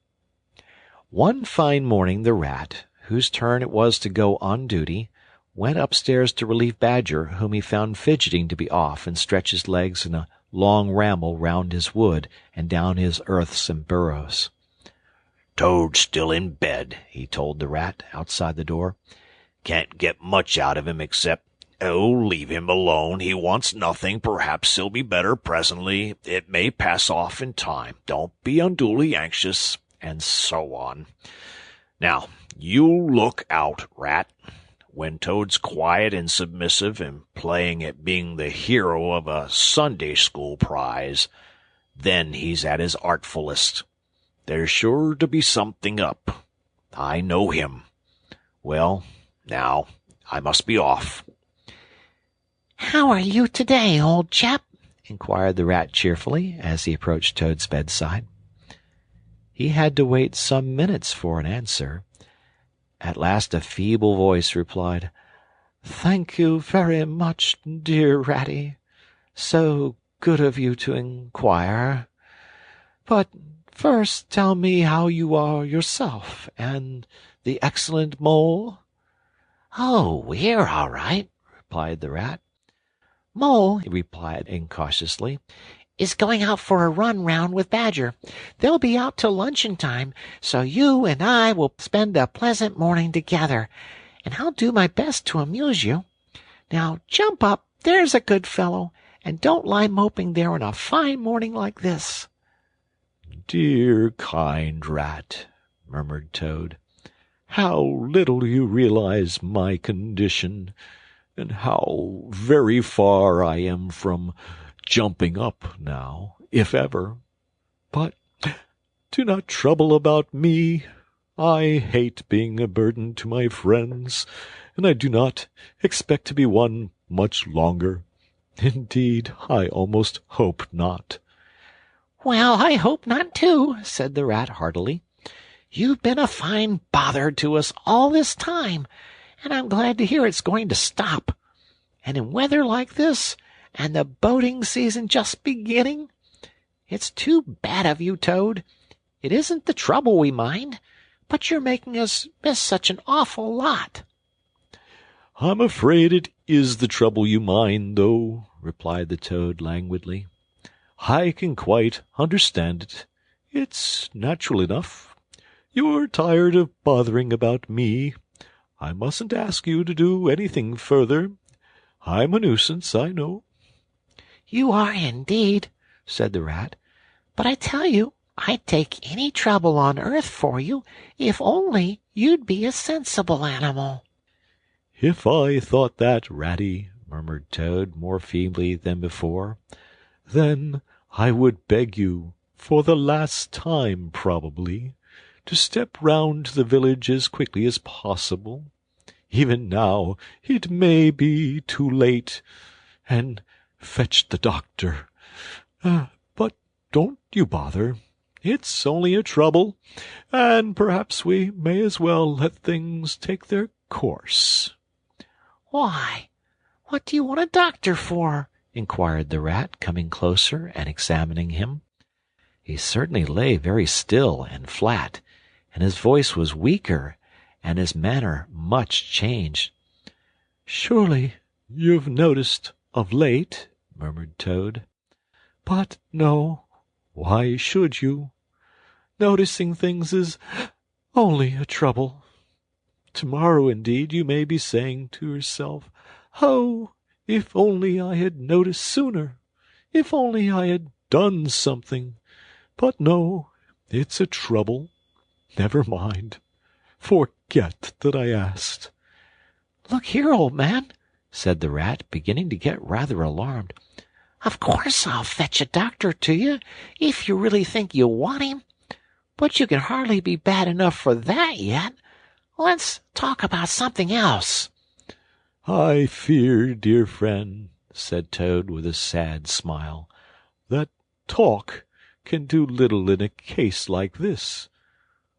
One fine morning the Rat, whose turn it was to go on duty, went upstairs to relieve Badger, whom he found fidgeting to be off and stretch his legs in a long ramble round his wood and down his earths and burrows. "Toad's still in bed," he told the Rat outside the door. "Can't get much out of him except, 'Oh, leave him alone. He wants nothing. Perhaps he'll be better presently. It may pass off in time. Don't be unduly anxious,' and so on. Now, you look out, Rat. When Toad's quiet and submissive and playing at being the hero of a Sunday school prize, then he's at his artfullest. There's sure to be something up. I know him. Well, now, I must be off." "How are you today, old chap?" inquired the Rat cheerfully, as he approached Toad's bedside. He had to wait some minutes for an answer. At last a feeble voice replied, "Thank you very much, dear Ratty. So good of you to inquire. But first tell me how you are yourself, and the excellent Mole." "Oh, we're all right," replied the Rat. "Mole," he replied incautiously, "is going out for a run round with Badger. They'll be out till luncheon time, so you and I will spend a pleasant morning together, and I'll do my best to amuse you. Now jump up, there's a good fellow, and don't lie moping there on a fine morning like this." "Dear, kind Rat," murmured Toad, "how little you realize my condition, and how very far I am from jumping up now, if ever. But do not trouble about me. I hate being a burden to my friends, and I do not expect to be one much longer. Indeed, I almost hope not." "Well, I hope not too," said the Rat heartily. "You've been a fine bother to us all this time, and I'm glad to hear it's going to stop. And in weather like this, and the boating season just beginning, it's too bad of you, Toad. It isn't the trouble we mind, but you're making us miss such an awful lot." "I'm afraid it is the trouble you mind, though," replied the Toad languidly. "I can quite understand it. It's natural enough. You're tired of bothering about me. I mustn't ask you to do anything further. I'm a nuisance, I know." "You are indeed," said the Rat. "But I tell you, I'd take any trouble on earth for you, if only you'd be a sensible animal." "If I thought that, Ratty," murmured Toad more feebly than before, "then I would beg you, for the last time probably, to step round to the village as quickly as possible. Even now it may be too late, and fetch the doctor. But don't you bother. It's only a trouble, and perhaps we may as well let things take their course." Why, What do you want a doctor for?" inquired the rat, coming closer and examining him. He certainly lay very still and flat, and his voice was weaker, and his manner much changed. "Surely you've noticed of late," murmured Toad. "But no, why should you? Noticing things is only a trouble. Tomorrow, indeed, you may be saying to yourself, 'Oh, if only I had noticed sooner! If only I had done something!' But no, it's a trouble. Never mind. Forget that I asked." "Look here, old man," said the rat, beginning to get rather alarmed. "Of course I'll fetch a doctor to you, if you really think you want him. But you can hardly be bad enough for that yet. Let's talk about something else." "I fear, dear friend," said Toad with a sad smile, "that talk can do little in a case like this.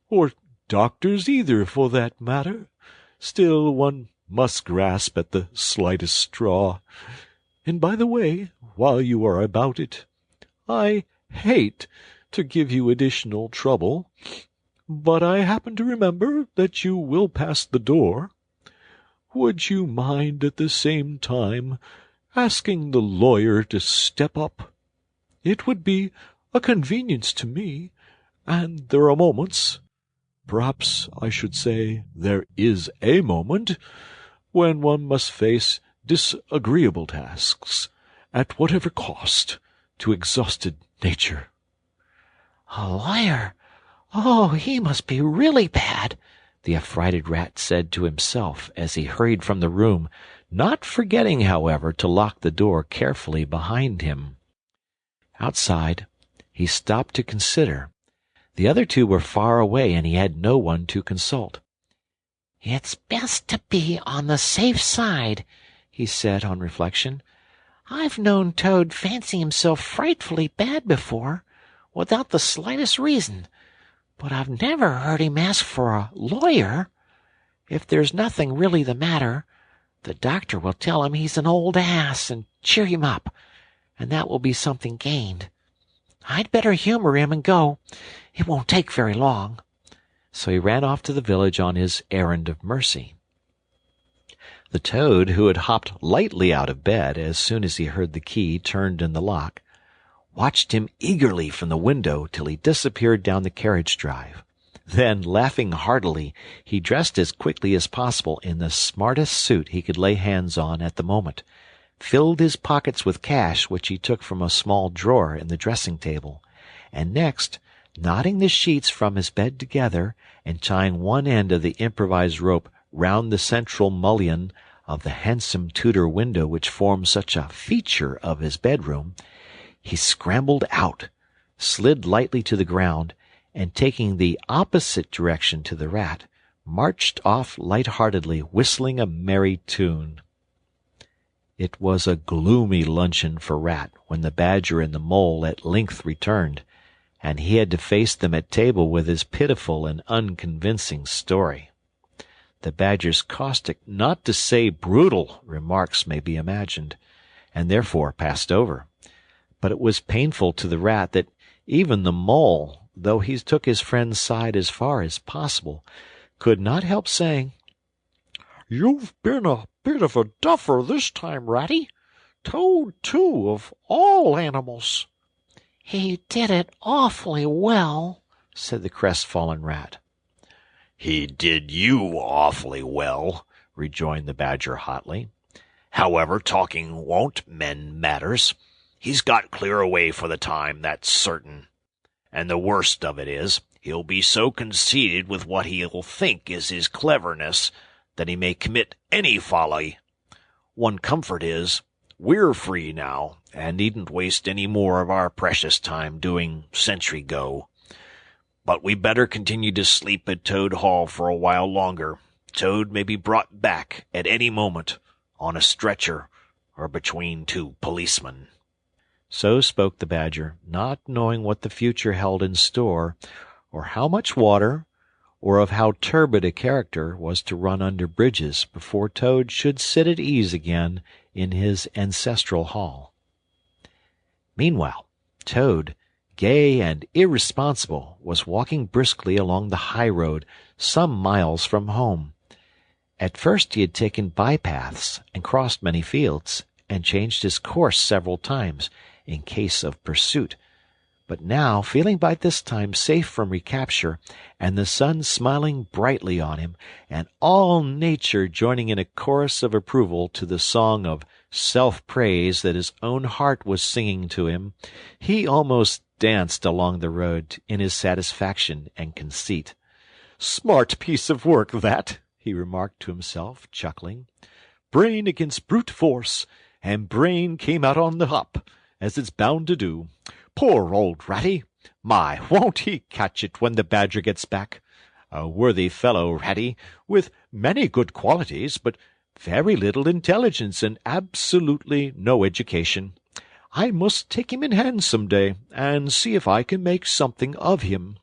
Or doctors either, for that matter. Still, one must grasp at the slightest straw. And by the way, while you are about it, I hate to give you additional trouble, but I happen to remember that you will pass the door. Would you mind at the same time asking the lawyer to step up? It would be a convenience to me, and there are moments, perhaps I should say there is a moment, when one must face disagreeable tasks, at whatever cost to exhausted nature." "A lawyer? Oh, he must be really bad," the affrighted rat said to himself as he hurried from the room, not forgetting, however, to lock the door carefully behind him. Outside, he stopped to consider. The other two were far away, and he had no one to consult. "It's best to be on the safe side," he said on reflection. "I've known Toad fancy himself frightfully bad before, without the slightest reason, but I've never heard him ask for a lawyer. If there's nothing really the matter, the doctor will tell him he's an old ass and cheer him up, and that will be something gained. I'd better humor him and go. It won't take very long." So he ran off to the village on his errand of mercy. The toad, who had hopped lightly out of bed as soon as he heard the key turned in the lock, watched him eagerly from the window till he disappeared down the carriage drive. Then, laughing heartily, he dressed as quickly as possible in the smartest suit he could lay hands on at the moment, filled his pockets with cash which he took from a small drawer in the dressing-table, and next, knotting the sheets from his bed together and tying one end of the improvised rope round the central mullion of the handsome Tudor window which formed such a feature of his bedroom, he scrambled out, slid lightly to the ground, and taking the opposite direction to the rat, marched off light-heartedly, whistling a merry tune. It was a gloomy luncheon for Rat when the Badger and the Mole at length returned, and he had to face them at table with his pitiful and unconvincing story. The Badger's caustic, not to say brutal, remarks may be imagined, and therefore passed over. But it was painful to the Rat that even the Mole, though he took his friend's side as far as possible, could not help saying, "You've been a bit of a duffer this time, Ratty. Toad, too, of all animals." "He did it awfully well," said the crestfallen Rat. "He did you awfully well," rejoined the Badger hotly. "However, talking won't mend matters. He's got clear away for the time, that's certain. And the worst of it is, he'll be so conceited with what he'll think is his cleverness that he may commit any folly. One comfort is, we're free now, and needn't waste any more of our precious time doing sentry go. But we better continue to sleep at Toad Hall for a while longer. Toad may be brought back at any moment, on a stretcher, or between two policemen." So spoke the Badger, not knowing what the future held in store, or how much water, or of how turbid a character was to run under bridges before Toad should sit at ease again in his ancestral hall. Meanwhile, Toad, gay and irresponsible, was walking briskly along the high road some miles from home. At first he had taken bypaths and crossed many fields, and changed his course several times, in case of pursuit. But now, feeling by this time safe from recapture, and the sun smiling brightly on him, and all nature joining in a chorus of approval to the song of self-praise that his own heart was singing to him, he almost danced along the road in his satisfaction and conceit. "Smart piece of work, that," he remarked to himself, chuckling. "Brain against brute force, and brain came out on the hop, as it's bound to do. Poor old Ratty! My, won't he catch it when the Badger gets back! A worthy fellow, Ratty, with many good qualities, but very little intelligence and absolutely no education. I must take him in hand some day, and see if I can make something of him."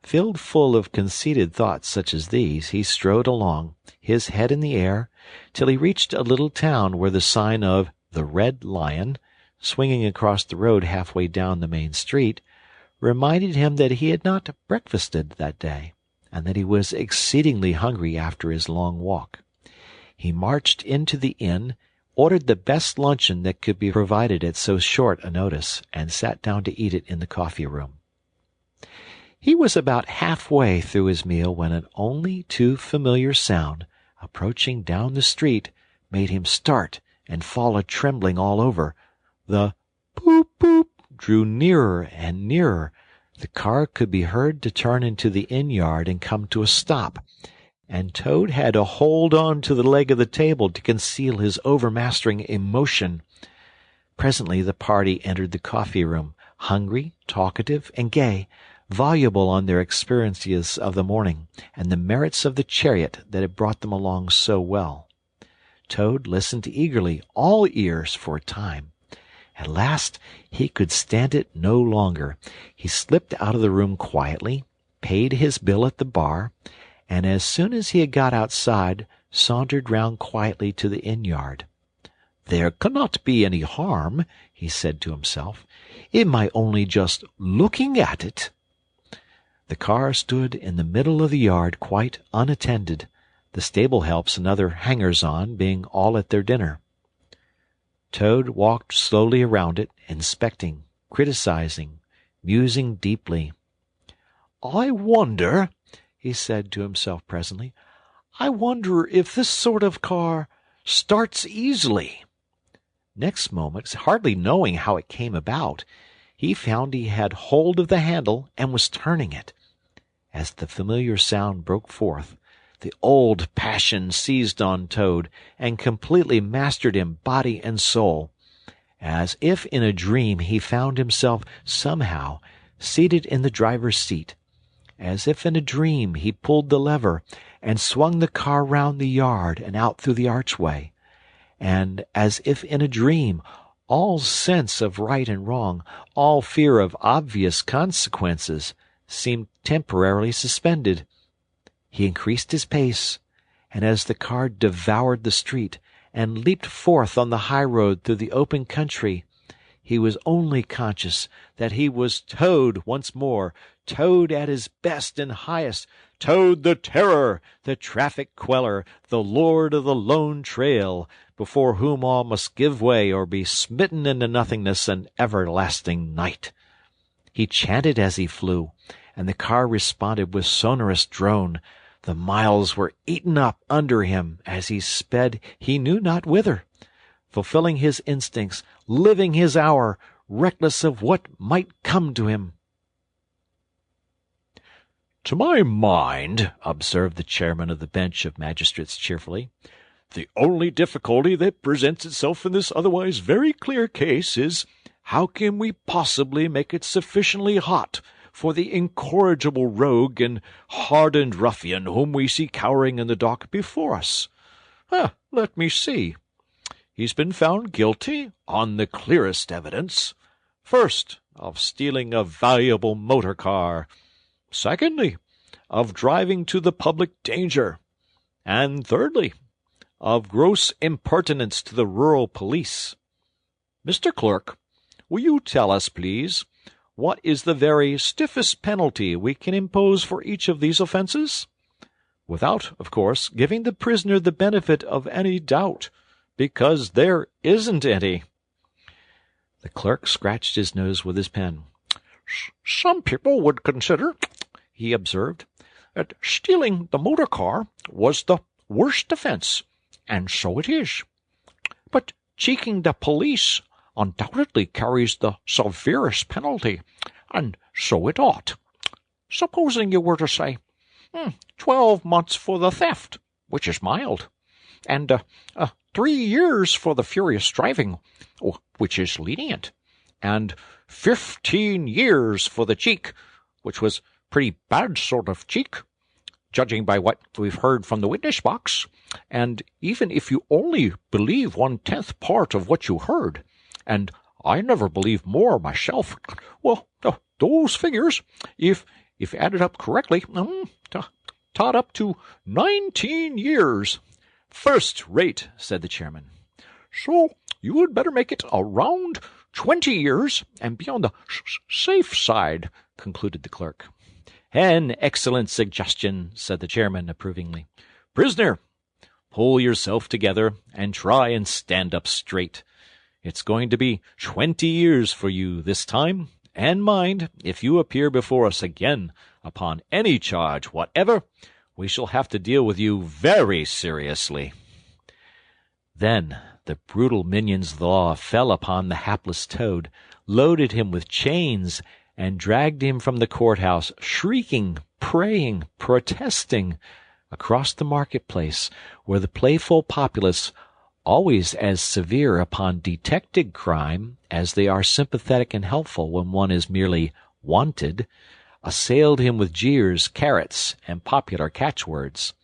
Filled full of conceited thoughts such as these, he strode along, his head in the air, till he reached a little town where the sign of the Red Lion, swinging across the road halfway down the main street, reminded him that he had not breakfasted that day, and that he was exceedingly hungry after his long walk. He marched into the inn, ordered the best luncheon that could be provided at so short a notice, and sat down to eat it in the coffee-room. He was about half-way through his meal when an only too familiar sound, approaching down the street, made him start and fall a-trembling all over. The boop-boop drew nearer and nearer. The car could be heard to turn into the inn-yard and come to a stop, and Toad had to hold on to the leg of the table to conceal his overmastering emotion. Presently the party entered the coffee-room, hungry, talkative, and gay, voluble on their experiences of the morning, and the merits of the chariot that had brought them along so well. Toad listened eagerly, all ears for a time. At last he could stand it no longer. He slipped out of the room quietly, paid his bill at the bar, and as soon as he had got outside, sauntered round quietly to the inn-yard. "There cannot be any harm," he said to himself, "in my only just looking at it." The car stood in the middle of the yard quite unattended, the stable-helps and other hangers-on being all at their dinner. Toad walked slowly around it, inspecting, criticizing, musing deeply. "I wonder," he said to himself presently, "I wonder if this sort of car starts easily." Next moment, hardly knowing how it came about, he found he had hold of the handle and was turning it. As the familiar sound broke forth, the old passion seized on Toad and completely mastered him body and soul. As if in a dream he found himself somehow seated in the driver's seat. As if in a dream he pulled the lever and swung the car round the yard and out through the archway. And as if in a dream, all sense of right and wrong, all fear of obvious consequences, seemed temporarily suspended. He increased his pace, and as the car devoured the street and leaped forth on the high road through the open country, he was only conscious that he was Toad once more, Toad at his best and highest, Toad the terror, the traffic queller, the lord of the lone trail, before whom all must give way or be smitten into nothingness and everlasting night. He chanted as he flew, and the car responded with sonorous drone. The miles were eaten up under him as he sped he knew not whither, fulfilling his instincts, living his hour, reckless of what might come to him. "To my mind," observed the chairman of the bench of magistrates cheerfully, "the only difficulty that presents itself in this otherwise very clear case is, how can we possibly make it sufficiently hot for the incorrigible rogue and hardened ruffian whom we see cowering in the dock before us? Let me see. He's been found guilty, on the clearest evidence, first, of stealing a valuable motor-car, secondly, of driving to the public danger, and thirdly, of gross impertinence to the rural police. Mr. Clerk, will you tell us, please, what is the very stiffest penalty we can impose for each of these offences? Without, of course, giving the prisoner the benefit of any doubt, because there isn't any." The clerk scratched his nose with his pen. "Some people would consider," he observed, "that stealing the motor car was the worst offence, and so it is. But cheeking the police undoubtedly carries the severest penalty, and so it ought. Supposing you were to say, 12 months for the theft, which is mild, and 3 years for the furious driving, which is lenient, and 15 years for the cheek, which was pretty bad sort of cheek, judging by what we've heard from the witness box, and even if you only believe 1/10 part of what you heard, and I never believe more myself, well, those figures, if added up correctly, tot up to 19 years. "First rate," said the chairman. "So you had better make it around 20 years, and be on the safe side," concluded the clerk. "An excellent suggestion," said the chairman approvingly. "Prisoner, pull yourself together and try and stand up straight. It's going to be 20 years for you this time, and mind, if you appear before us again upon any charge whatever, we shall have to deal with you very seriously." Then the brutal minions of the law fell upon the hapless Toad, loaded him with chains, and dragged him from the courthouse, shrieking, praying, protesting, across the marketplace, where the playful populace, always as severe upon detected crime as they are sympathetic and helpful when one is merely wanted, assailed him with jeers, carrots, and popular catchwords,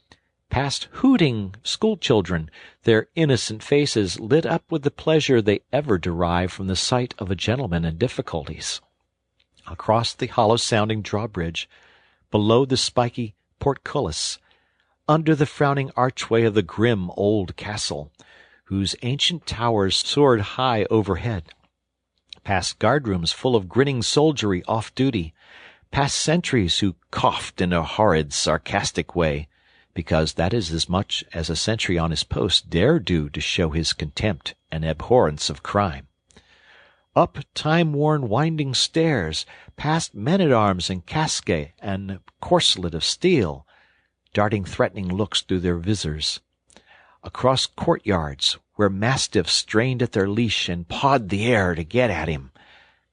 past hooting schoolchildren, their innocent faces lit up with the pleasure they ever derive from the sight of a gentleman in difficulties, across the hollow-sounding drawbridge, below the spiky portcullis, under the frowning archway of the grim old castle, whose ancient towers soared high overhead, past guard-rooms full of grinning soldiery off duty, past sentries who coughed in a horrid, sarcastic way, because that is as much as a sentry on his post dare do to show his contempt and abhorrence of crime, up time-worn winding stairs, past men-at-arms in casque and corselet of steel, darting threatening looks through their visors, across courtyards where mastiffs strained at their leash and pawed the air to get at him,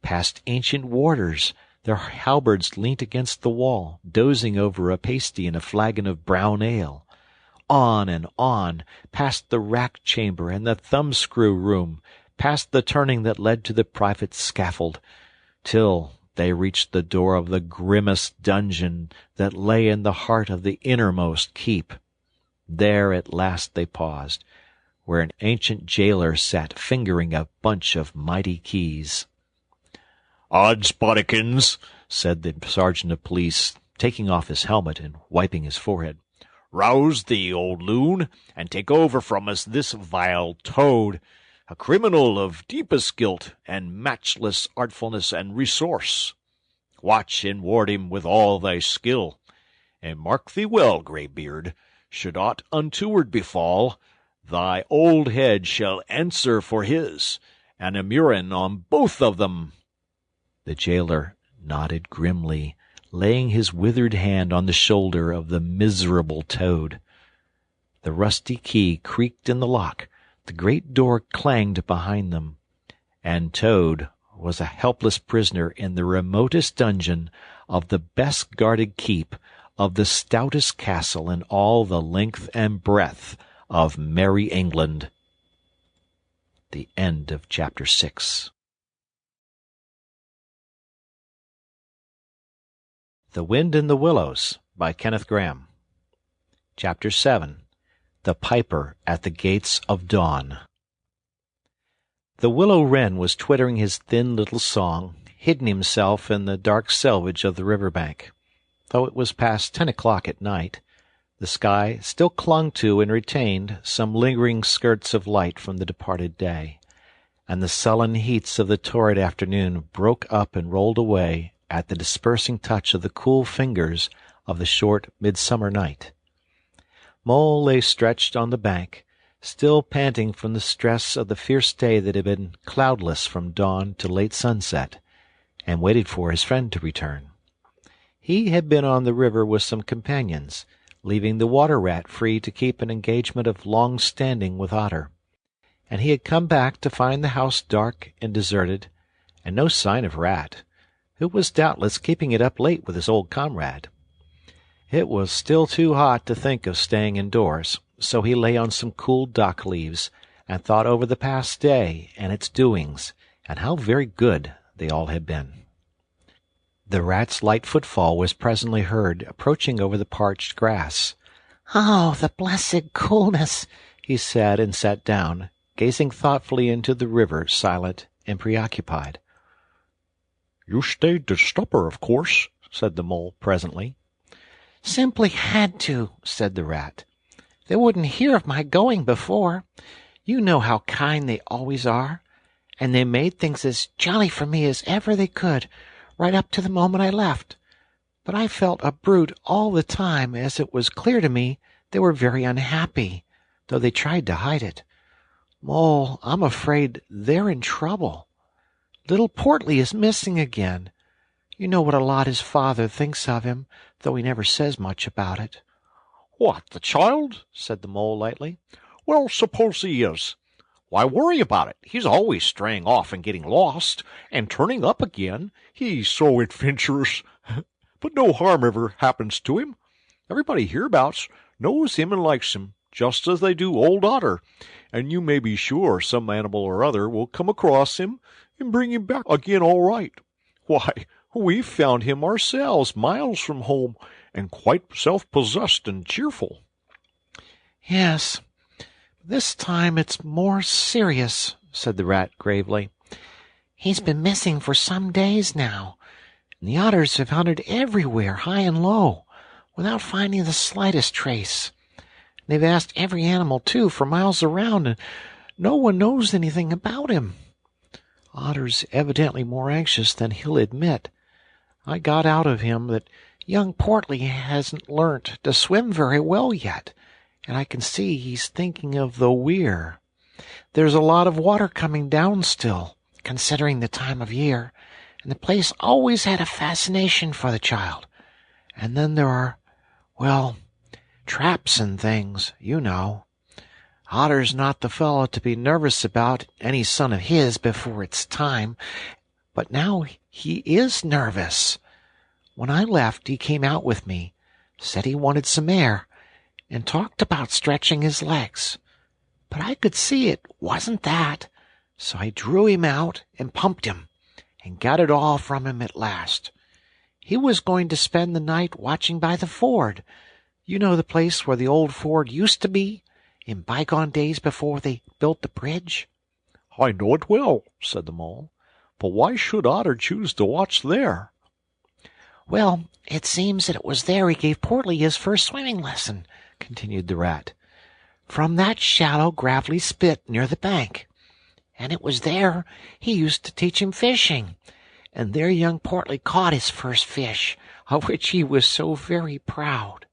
past ancient warders, their halberds leant against the wall, dozing over a pasty and a flagon of brown ale, on and on, past the rack-chamber and the thumbscrew room, past the turning that led to the private scaffold, till they reached the door of the grimmest dungeon that lay in the heart of the innermost keep. There at last they paused, where an ancient jailer sat fingering a bunch of mighty keys. "Oddsbodikins," said the sergeant of police, taking off his helmet and wiping his forehead. "Rouse thee, old loon, and take over from us this vile Toad, a criminal of deepest guilt and matchless artfulness and resource. Watch and ward him with all thy skill, and mark thee well, greybeard, should aught untoward befall, thy old head shall answer for his, and a murrain on both of them." The jailer nodded grimly, laying his withered hand on the shoulder of the miserable Toad. The rusty key creaked in the lock, the great door clanged behind them, and Toad was a helpless prisoner in the remotest dungeon of the best guarded keep of the stoutest castle in all the length and breadth of merry England. The end of chapter 6. The Wind in the Willows by Kenneth Grahame. Chapter 7. The Piper at the Gates of Dawn. The willow wren was twittering his thin little song, hidden himself in the dark selvage of the river bank. Though it was past 10 o'clock at night, The sky still clung to and retained some lingering skirts of light from the departed day, and the sullen heats of the torrid afternoon broke up and rolled away at the dispersing touch of the cool fingers of the short midsummer night. Mole lay stretched on the bank, still panting from the stress of the fierce day that had been cloudless from dawn to late sunset, and waited for his friend to return. He had been on the river with some companions, leaving the water-rat free to keep an engagement of long standing with Otter, and he had come back to find the house dark and deserted, and no sign of Rat, who was doubtless keeping it up late with his old comrade. It was still too hot to think of staying indoors, so he lay on some cool dock leaves and thought over the past day and its doings, and how very good they all had been. The rat's light footfall was presently heard approaching over the parched grass. "Oh, the blessed coolness!" he said, and sat down, gazing thoughtfully into the river, silent and preoccupied. "You stayed to supper, of course," said the mole presently. "Simply had to," said the rat. "They wouldn't hear of my going before. You know how kind they always are, and they made things as jolly for me as ever they could, right up to the moment I left. But I felt a brute all the time, as it was clear to me they were very unhappy, though they tried to hide it. Mole, I'm afraid they're in trouble. Little Portly is missing again. You know what a lot his father thinks of him, though he never says much about it." "What, the child?" said the mole lightly. "Well, suppose he is. Why worry about it? He's always straying off and getting lost, and turning up again. He's so adventurous. But no harm ever happens to him. Everybody hereabouts knows him and likes him, just as they do old Otter, and you may be sure some animal or other will come across him and bring him back again all right. Why, we found him ourselves miles from home, and quite self-possessed and cheerful." "Yes, this time it's more serious," said the rat gravely. "He's been missing for some days now, and the otters have hunted everywhere, high and low, without finding the slightest trace. They've asked every animal, too, for miles around, and no one knows anything about him. Otter's evidently more anxious than he'll admit. I got out of him that young Portly hasn't learnt to swim very well yet, and I can see he's thinking of the weir. There's a lot of water coming down still, considering the time of year, and the place always had a fascination for the child. And then there are, well, traps and things, you know. Otter's not the fellow to be nervous about any son of his before it's time, but now he is nervous. When I left, he came out with me, said he wanted some air, and talked about stretching his legs. But I could see it wasn't that, so I drew him out and pumped him, and got it all from him at last. He was going to spend the night watching by the ford. You know the place where the old ford used to be, in bygone days before they built the bridge?" "I know it well," said the mole. "But why should Otter choose to watch there?" "Well, it seems that it was there he gave Portly his first swimming lesson," continued the rat. "From that shallow, gravelly spit near the bank. And it was there he used to teach him fishing. And there young Portly caught his first fish, of which he was so very proud.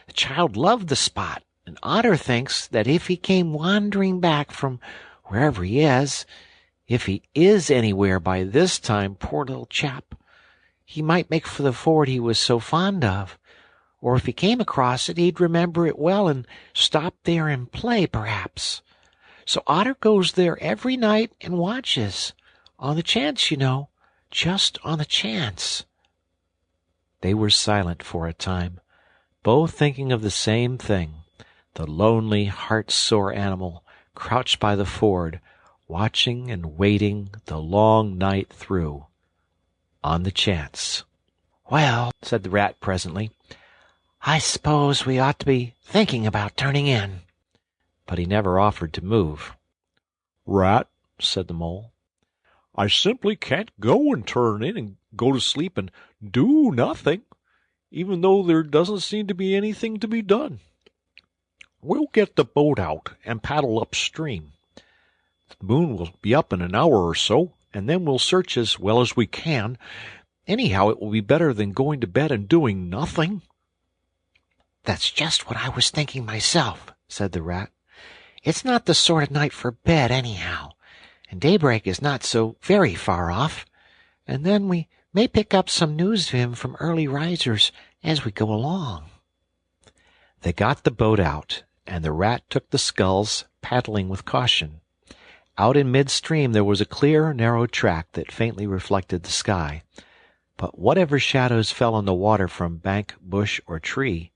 The child loved the spot, and Otter thinks that if he came wandering back from wherever he is, if he is anywhere by this time, poor little chap, he might make for the ford he was so fond of, or if he came across it, he'd remember it well and stop there and play, perhaps. So Otter goes there every night and watches, on the chance, you know, just on the chance." They were silent for a time, both thinking of the same thing, the lonely, heart-sore animal crouched by the ford, watching and waiting the long night through, on the chance. "Well," said the rat presently, "I suppose we ought to be thinking about turning in." But he never offered to move. "Rat," said the mole, "I simply can't go and turn in and go to sleep and do nothing. even though there doesn't seem to be anything to be done. We'll get the boat out and paddle upstream. The moon will be up in an hour or so, and then we'll search as well as we can. Anyhow, it will be better than going to bed and doing nothing." "That's just what I was thinking myself," said the Rat. "It's not the sort of night for bed, anyhow, and daybreak is not so very far off. And then we may pick up some news of him from early risers as we go along." They got the boat out, and the Rat took the sculls, paddling with caution. Out in midstream there was a clear, narrow track that faintly reflected the sky. But whatever shadows fell on the water from bank, bush, or tree,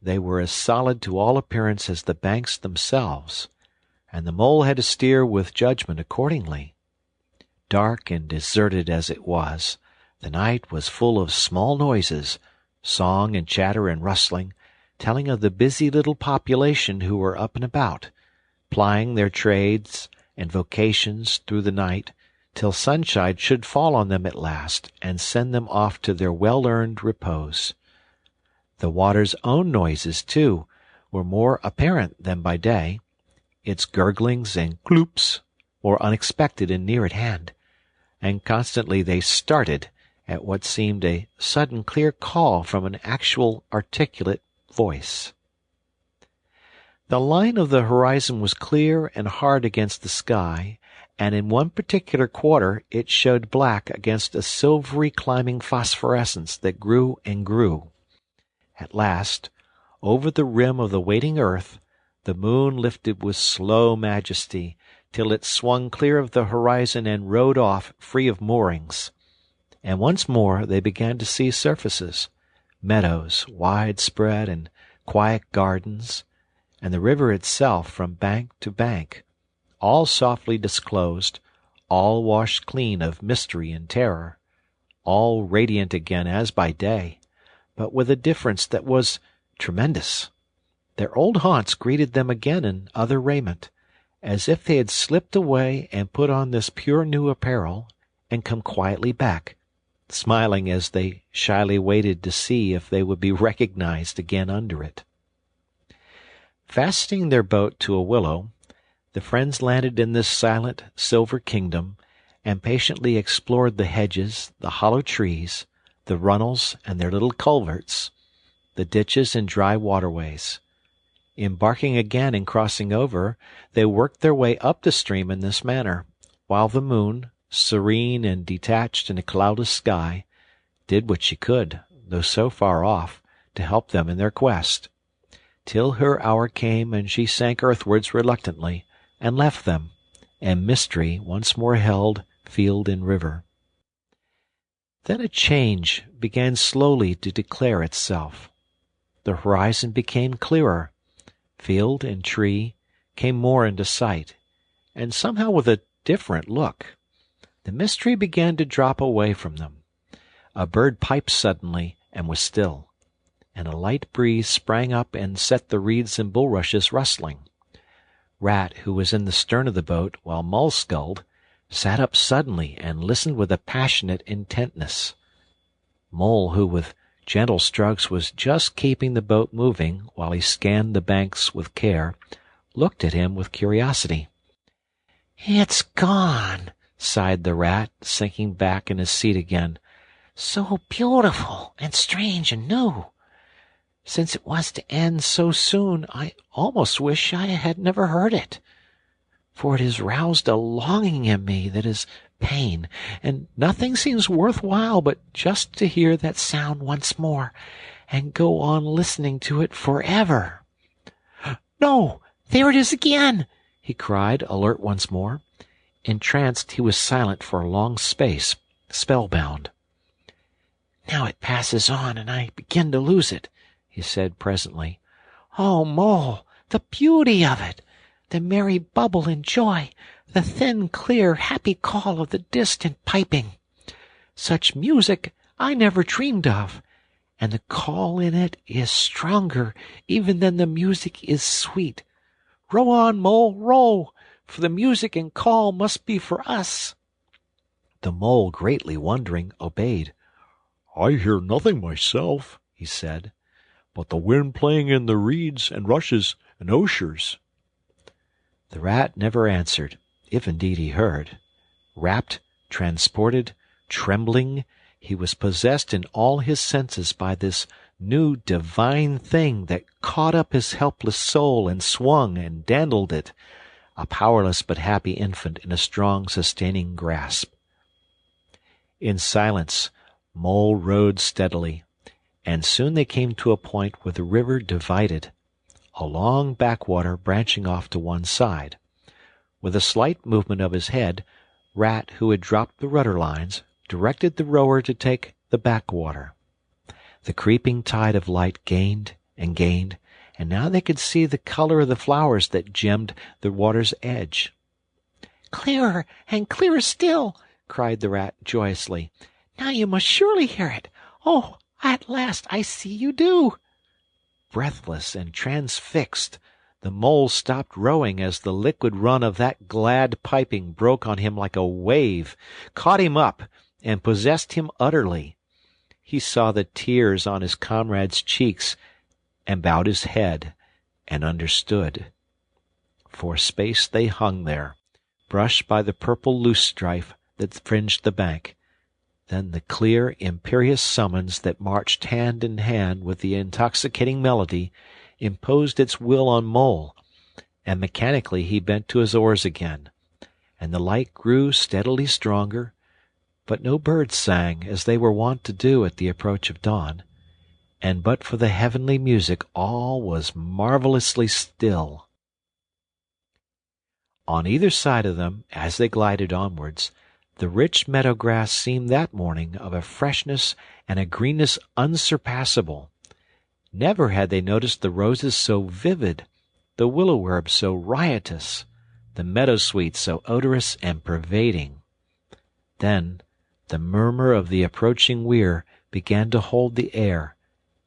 they were as solid to all appearance as the banks themselves, and the Mole had to steer with judgment accordingly. Dark and deserted as it was, the night was full of small noises, song and chatter and rustling, telling of the busy little population who were up and about, plying their trades and vocations through the night, till sunshine should fall on them at last and send them off to their well-earned repose. The water's own noises, too, were more apparent than by day. Its gurglings and cloops were unexpected and near at hand, and constantly they started at what seemed a sudden clear call from an actual articulate voice. The line of the horizon was clear and hard against the sky, and in one particular quarter it showed black against a silvery climbing phosphorescence that grew and grew. At last, over the rim of the waiting earth, the moon lifted with slow majesty, till it swung clear of the horizon and rode off free of moorings. And once more they began to see surfaces, meadows wide spread and quiet gardens, and the river itself from bank to bank, all softly disclosed, all washed clean of mystery and terror, all radiant again as by day, but with a difference that was tremendous. Their old haunts greeted them again in other raiment, as if they had slipped away and put on this pure new apparel, and come quietly back, smiling as they shyly waited to see if they would be recognized again under it. Fastening their boat to a willow, the friends landed in this silent, silver kingdom, and patiently explored the hedges, the hollow trees, the runnels and their little culverts, the ditches and dry waterways. Embarking again and crossing over, they worked their way up the stream in this manner, while the moon, serene and detached in a cloudless sky, did what she could, though so far off, to help them in their quest, till her hour came and she sank earthwards reluctantly, and left them, and mystery once more held field and river. Then a change began slowly to declare itself. The horizon became clearer. Field and tree came more into sight, and somehow with a different look. The mystery began to drop away from them. A bird piped suddenly and was still, and a light breeze sprang up and set the reeds and bulrushes rustling. Rat, who was in the stern of the boat while Mole sculled, sat up suddenly and listened with a passionate intentness. Mole, who with gentle strokes was just keeping the boat moving while he scanned the banks with care, looked at him with curiosity. "It's gone," sighed the Rat, sinking back in his seat again. "So beautiful and strange and new. Since it was to end so soon, I almost wish I had never heard it. For it has roused a longing in me that is pain, and nothing seems worth while but just to hear that sound once more, and go on listening to it forever. No, there it is again!" he cried, alert once more. Entranced, he was silent for a long space, spellbound. "Now it passes on, and I begin to lose it," he said presently. "Oh, Mole, the beauty of it! The merry bubble and joy, the thin, clear, happy call of the distant piping. Such music I never dreamed of, and the call in it is stronger even than the music is sweet. Row on, Mole, row, for the music and call must be for us." The Mole, greatly wondering, obeyed. "I hear nothing myself," he said, "but the wind playing in the reeds and rushes and osiers." The rat never answered, if indeed he heard. Rapt, transported, trembling, he was possessed in all his senses by this new divine thing that caught up his helpless soul and swung and dandled it, a powerless but happy infant in a strong sustaining grasp. In silence, Mole rowed steadily, and soon they came to a point where the river divided, a long backwater branching off to one side. With a slight movement of his head, Rat, who had dropped the rudder lines, directed the rower to take the backwater. The creeping tide of light gained and gained, and now they could see the color of the flowers that gemmed the water's edge. "Clearer and clearer still!" cried the rat joyously. "Now you must surely hear it. Oh, at last I see you do!" Breathless and transfixed, the mole stopped rowing as the liquid run of that glad piping broke on him like a wave, caught him up, and possessed him utterly. He saw the tears on his comrade's cheeks, and bowed his head, and understood. For a space they hung there, brushed by the purple loosestrife that fringed the bank. Then the clear, imperious summons that marched hand in hand with the intoxicating melody imposed its will on Mole, and mechanically he bent to his oars again, and the light grew steadily stronger, but no birds sang as they were wont to do at the approach of dawn, and but for the heavenly music all was marvelously still. On either side of them, as they glided onwards, the rich meadow grass seemed that morning of a freshness and a greenness unsurpassable. Never had they noticed the roses so vivid, the willow herb so riotous, the meadow-sweet so odorous and pervading. Then the murmur of the approaching weir began to hold the air,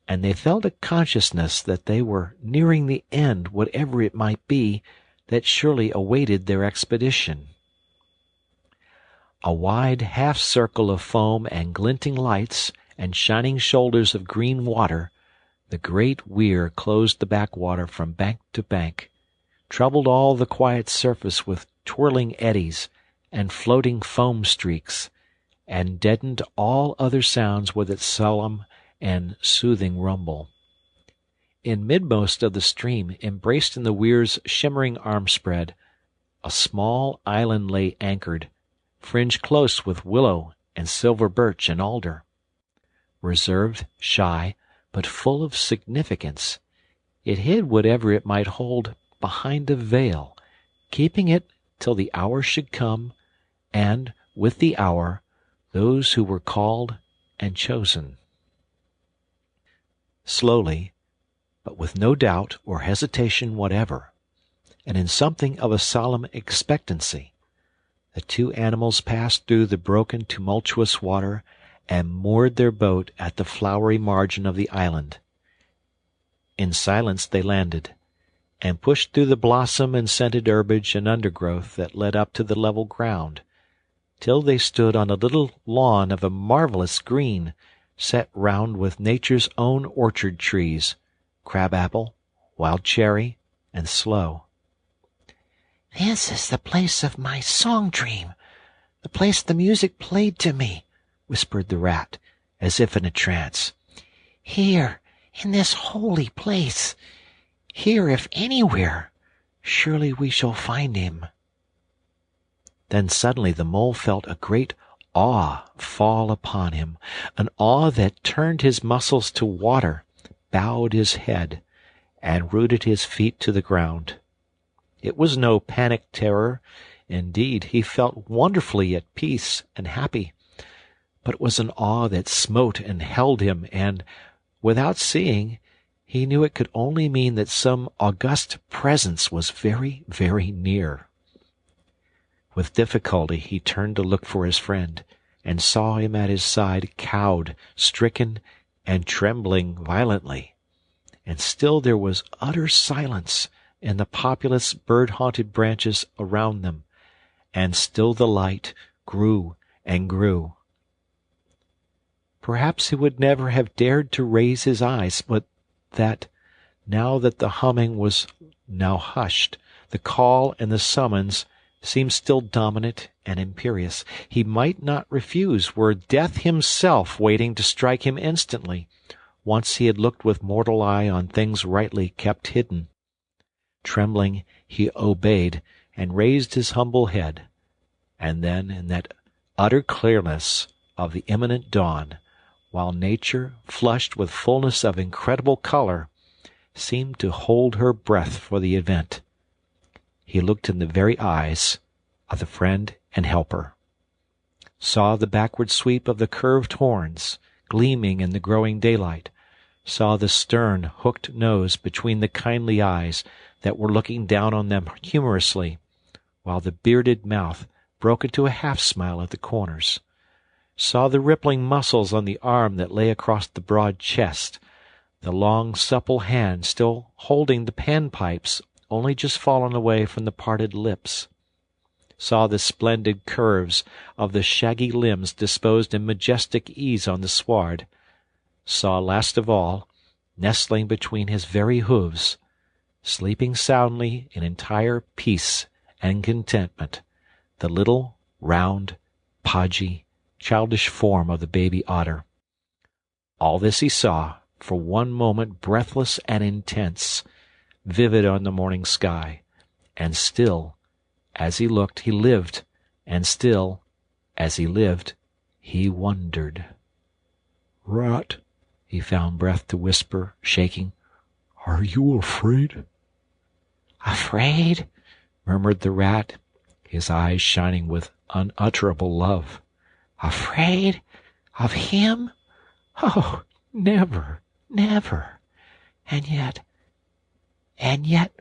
and they felt a consciousness that they were nearing the end, whatever it might be, that surely awaited their expedition. A wide half-circle of foam and glinting lights and shining shoulders of green water, the great weir closed the backwater from bank to bank, troubled all the quiet surface with twirling eddies and floating foam streaks, and deadened all other sounds with its solemn and soothing rumble. In midmost of the stream, embraced in the weir's shimmering arm-spread, a small island lay anchored, fringed close with willow and silver birch and alder. Reserved, shy, but full of significance, it hid whatever it might hold behind a veil, keeping it till the hour should come, and, with the hour, those who were called and chosen. Slowly, but with no doubt or hesitation whatever, and in something of a solemn expectancy, the two animals passed through the broken, tumultuous water and moored their boat at the flowery margin of the island. In silence they landed, and pushed through the blossom and scented herbage and undergrowth that led up to the level ground, till they stood on a little lawn of a marvelous green, set round with nature's own orchard trees, crab-apple, wild cherry, and sloe. "This is the place of my song-dream, the place the music played to me," whispered the rat, as if in a trance. "Here, in this holy place, here if anywhere, surely we shall find him." Then suddenly the mole felt a great awe fall upon him, an awe that turned his muscles to water, bowed his head, and rooted his feet to the ground. It was no panic terror. Indeed, he felt wonderfully at peace and happy, but it was an awe that smote and held him, and, without seeing, he knew it could only mean that some august presence was very, very near. With difficulty he turned to look for his friend, and saw him at his side, cowed, stricken, and trembling violently. And still there was utter silence in the populous bird-haunted branches around them, and still the light grew and grew. Perhaps he would never have dared to raise his eyes, but that, now that the humming was now hushed, the call and the summons seemed still dominant and imperious. He might not refuse, were death himself waiting to strike him instantly, once he had looked with mortal eye on things rightly kept hidden. Trembling, he obeyed, and raised his humble head. And then, in that utter clearness of the imminent dawn, while nature, flushed with fullness of incredible color, seemed to hold her breath for the event, he looked in the very eyes of the friend and helper, saw the backward sweep of the curved horns gleaming in the growing daylight, saw the stern, hooked nose between the kindly eyes that were looking down on them humorously, while the bearded mouth broke into a half-smile at the corners, saw the rippling muscles on the arm that lay across the broad chest, the long, supple hand still holding the panpipes only just fallen away from the parted lips, saw the splendid curves of the shaggy limbs disposed in majestic ease on the sward, saw last of all, nestling between his very hooves, sleeping soundly in entire peace and contentment, the little, round, podgy, childish form of the baby otter. All this he saw, for one moment breathless and intense, vivid on the morning sky, and still, as he looked, he lived, and still, as he lived, he wondered. "Rat," he found breath to whisper, shaking, "are you afraid?" "Afraid?" murmured the rat, his eyes shining with unutterable love. "Afraid of him? Oh, never, never. And yet,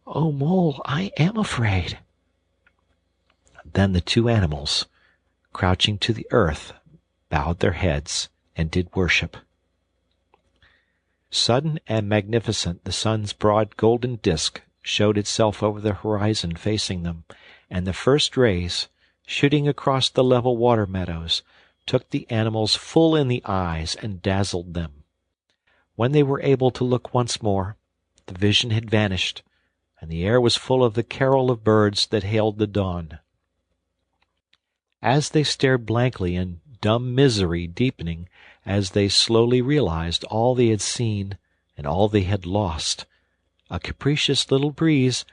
oh, Mole, I am afraid." Then the two animals, crouching to the earth, bowed their heads and did worship. Sudden and magnificent, the sun's broad golden disk showed itself over the horizon facing them, and the first rays, shooting across the level water meadows, took the animals full in the eyes and dazzled them. When they were able to look once more, the vision had vanished, and the air was full of the carol of birds that hailed the dawn. As they stared blankly in dumb misery deepening, as they slowly realized all they had seen and all they had lost, a capricious little breeze,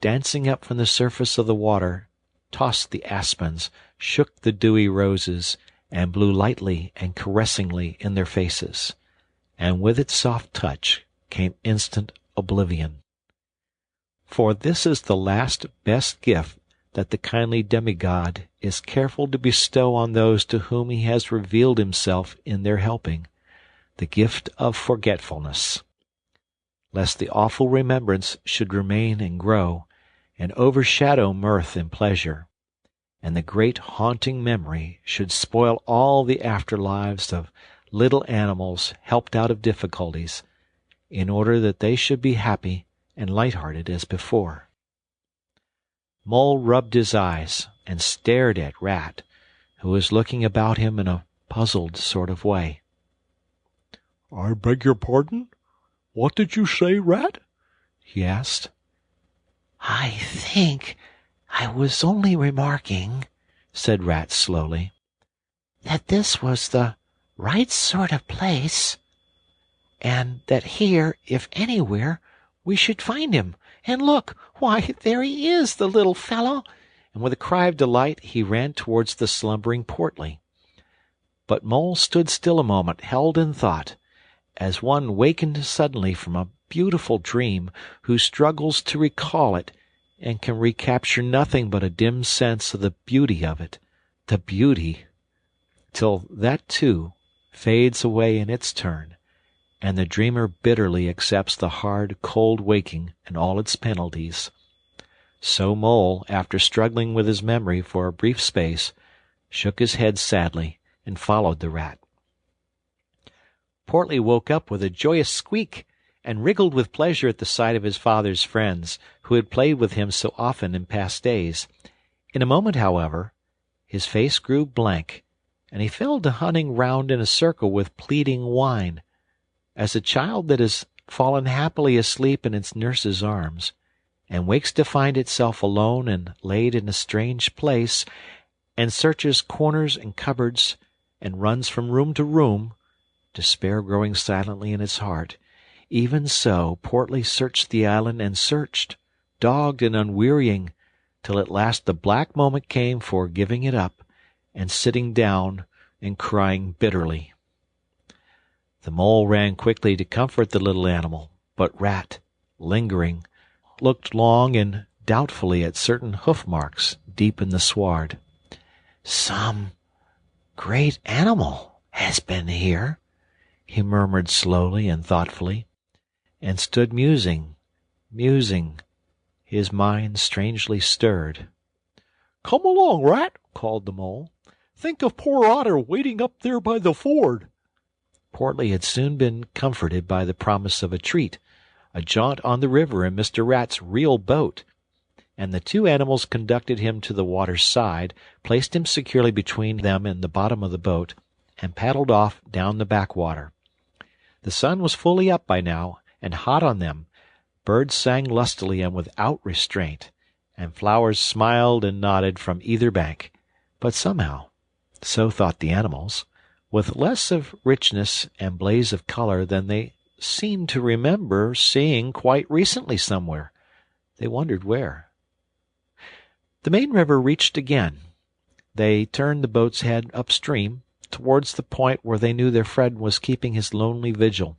dancing up from the surface of the water, tossed the aspens, shook the dewy roses, and blew lightly and caressingly in their faces, and with its soft touch came instant oblivion. For this is the last best gift that the kindly demigod is careful to bestow on those to whom he has revealed himself in their helping, the gift of forgetfulness, lest the awful remembrance should remain and grow, and overshadow mirth and pleasure, and the great haunting memory should spoil all the afterlives of little animals helped out of difficulties, in order that they should be happy and light-hearted as before. Mole rubbed his eyes and stared at Rat, who was looking about him in a puzzled sort of way. "I beg your pardon? What did you say, Rat?" he asked. "I think I was only remarking," said Rat slowly, "that this was the right sort of place, and that here, if anywhere, we should find him. And look, why, there he is, the little fellow!" And with a cry of delight he ran towards the slumbering Portly. But Mole stood still a moment, held in thought, as one wakened suddenly from a beautiful dream, who struggles to recall it, and can recapture nothing but a dim sense of the beauty of it, the beauty, till that too fades away in its turn, and the dreamer bitterly accepts the hard, cold waking and all its penalties. So Mole, after struggling with his memory for a brief space, shook his head sadly and followed the rat. Portly woke up with a joyous squeak, and wriggled with pleasure at the sight of his father's friends, who had played with him so often in past days. In a moment, however, his face grew blank, and he fell to hunting round in a circle with pleading whine, as a child that has fallen happily asleep in its nurse's arms, and wakes to find itself alone and laid in a strange place, and searches corners and cupboards, and runs from room to room, despair growing silently in its heart. Even so Portly searched the island, and searched, dogged and unwearying, till at last the black moment came for giving it up, and sitting down and crying bitterly. The Mole ran quickly to comfort the little animal, but Rat, lingering, looked long and doubtfully at certain hoof marks deep in the sward. "Some great animal has been here," he murmured slowly and thoughtfully, and stood musing, his mind strangely stirred. "Come along, Rat," called the Mole. "Think of poor Otter waiting up there by the ford." Portly had soon been comforted by the promise of a treat, a jaunt on the river in Mr. Rat's real boat, and the two animals conducted him to the water's side, placed him securely between them and the bottom of the boat, and paddled off down the backwater. The sun was fully up by now, and hot on them. Birds sang lustily and without restraint, and flowers smiled and nodded from either bank, but somehow, so thought the animals, with less of richness and blaze of color than they seemed to remember seeing quite recently somewhere. They wondered where. The main river reached again. They turned the boat's head upstream, towards the point where they knew their friend was keeping his lonely vigil.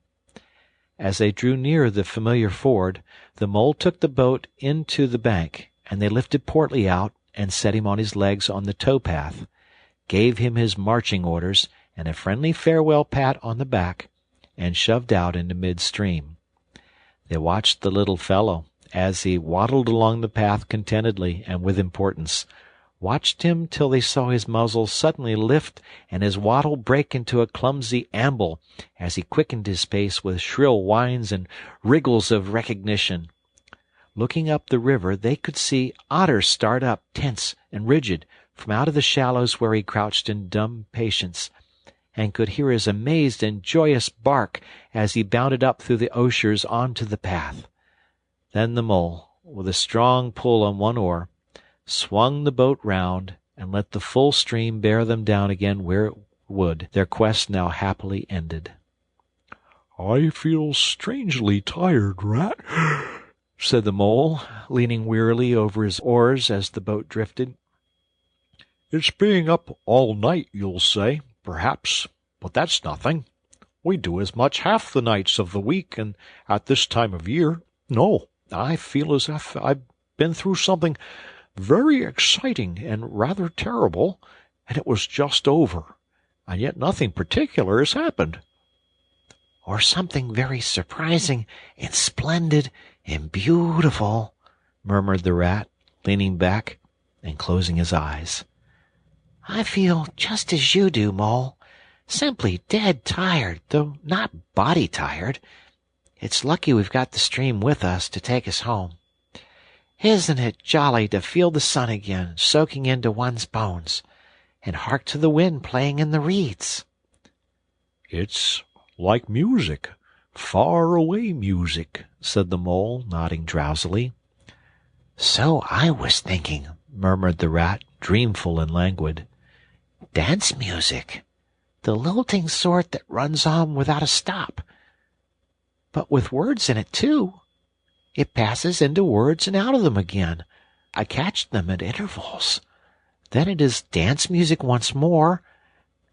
As they drew near the familiar ford, the Mole took the boat into the bank, and they lifted Portly out and set him on his legs on the tow-path, gave him his marching orders and a friendly farewell pat on the back, and shoved out into mid-stream. They watched the little fellow as he waddled along the path contentedly and with importance, watched him till they saw his muzzle suddenly lift and his waddle break into a clumsy amble as he quickened his pace with shrill whines and wriggles of recognition. Looking up the river, they could see Otter start up, tense and rigid, from out of the shallows where he crouched in dumb patience, and could hear his amazed and joyous bark as he bounded up through the osiers on to the path. Then the Mole, with a strong pull on one oar, swung the boat round and let the full stream bear them down again where it would, their quest now happily ended. "I feel strangely tired, Rat," said the Mole, leaning wearily over his oars as the boat drifted. "It's being up all night, you'll say, perhaps, but that's nothing. We do as much half the nights of the week, and at this time of year. No, I feel as if I've been through something very exciting and rather terrible, and it was just over, and yet nothing particular has happened." "Or something very surprising and splendid and beautiful," murmured the Rat, leaning back and closing his eyes. "I feel just as you do, Mole. Simply dead tired, though not body tired. It's lucky we've got the stream with us to take us home. Isn't it jolly to feel the sun again soaking into one's bones, and hark to the wind playing in the reeds?" "It's like music, far-away music," said the Mole, nodding drowsily. "So I was thinking," murmured the Rat, dreamful and languid. "Dance music, the lilting sort that runs on without a stop. But with words in it, too. It passes into words and out of them again. I catch them at intervals. Then it is dance music once more,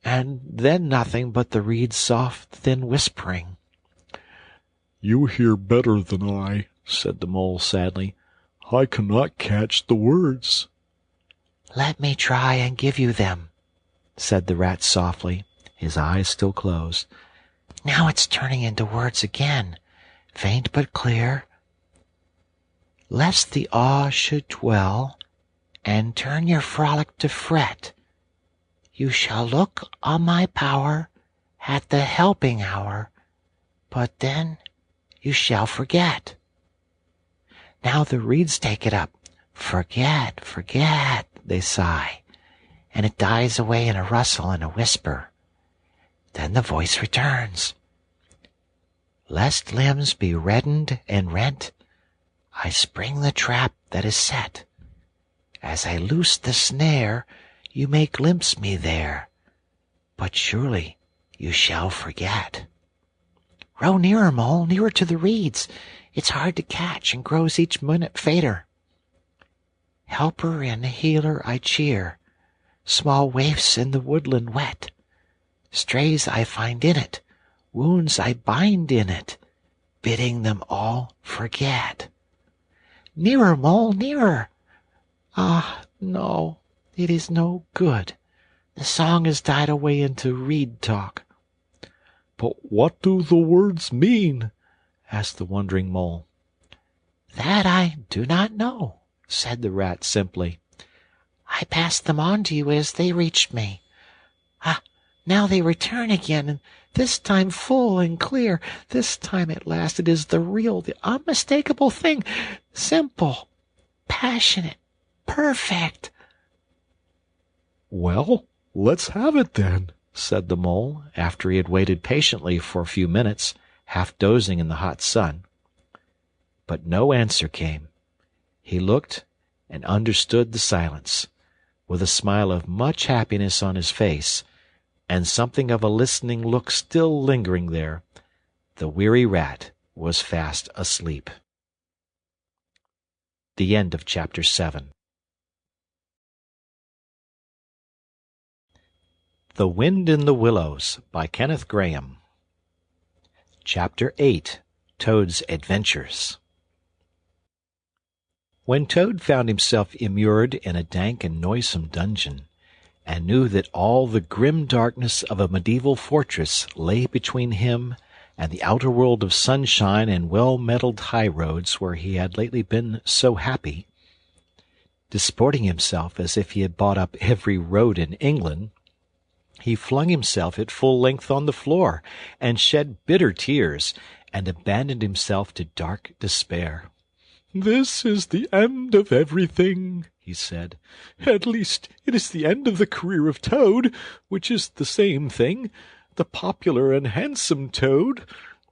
and then nothing but the reed's soft, thin whispering." "You hear better than I," said the Mole sadly. "I cannot catch the words." "Let me try and give you them," said the Rat softly, his eyes still closed. "Now it's turning into words again, faint but clear. Lest the awe should dwell, and turn your frolic to fret, you shall look on my power at the helping hour, but then you shall forget." Now the reeds take it up. "Forget, forget," they sigh, and it dies away in a rustle and a whisper. Then the voice returns. Lest limbs be reddened and rent, I spring the trap that is set. As I loose the snare, you may glimpse me there, but surely you shall forget. Row nearer, Mole, nearer to the reeds. It's hard to catch and grows each minute fainter. Helper and healer I cheer, small waifs in the woodland wet. Strays I find in it, wounds I bind in it, bidding them all forget. Nearer, Mole, nearer. Ah, no, it is no good. The song has died away into reed talk. But what do the words mean? Asked the wondering Mole. That I do not know, said the Rat simply. I passed them on to you as they reached me. Ah, now they return again, and this time full and clear. This time at last it is the real, the unmistakable thing. Simple, passionate, perfect. Well, let's have it then, said the Mole, after he had waited patiently for a few minutes, half dozing in the hot sun. But no answer came. He looked and understood the silence, with a smile of much happiness on his face, and something of a listening look still lingering there. The weary Rat was fast asleep. The end of Chapter 7. The Wind in the Willows by Kenneth Grahame. Chapter 8. Toad's Adventures. When Toad found himself immured in a dank and noisome dungeon, and knew that all the grim darkness of a medieval fortress lay between him and the outer world of sunshine and well-metalled high-roads where he had lately been so happy, disporting himself as if he had bought up every road in England, he flung himself at full length on the floor, and shed bitter tears, and abandoned himself to dark despair. "This is the end of everything," he said. "At least it is the end of the career of Toad, which is the same thing. The popular and handsome Toad,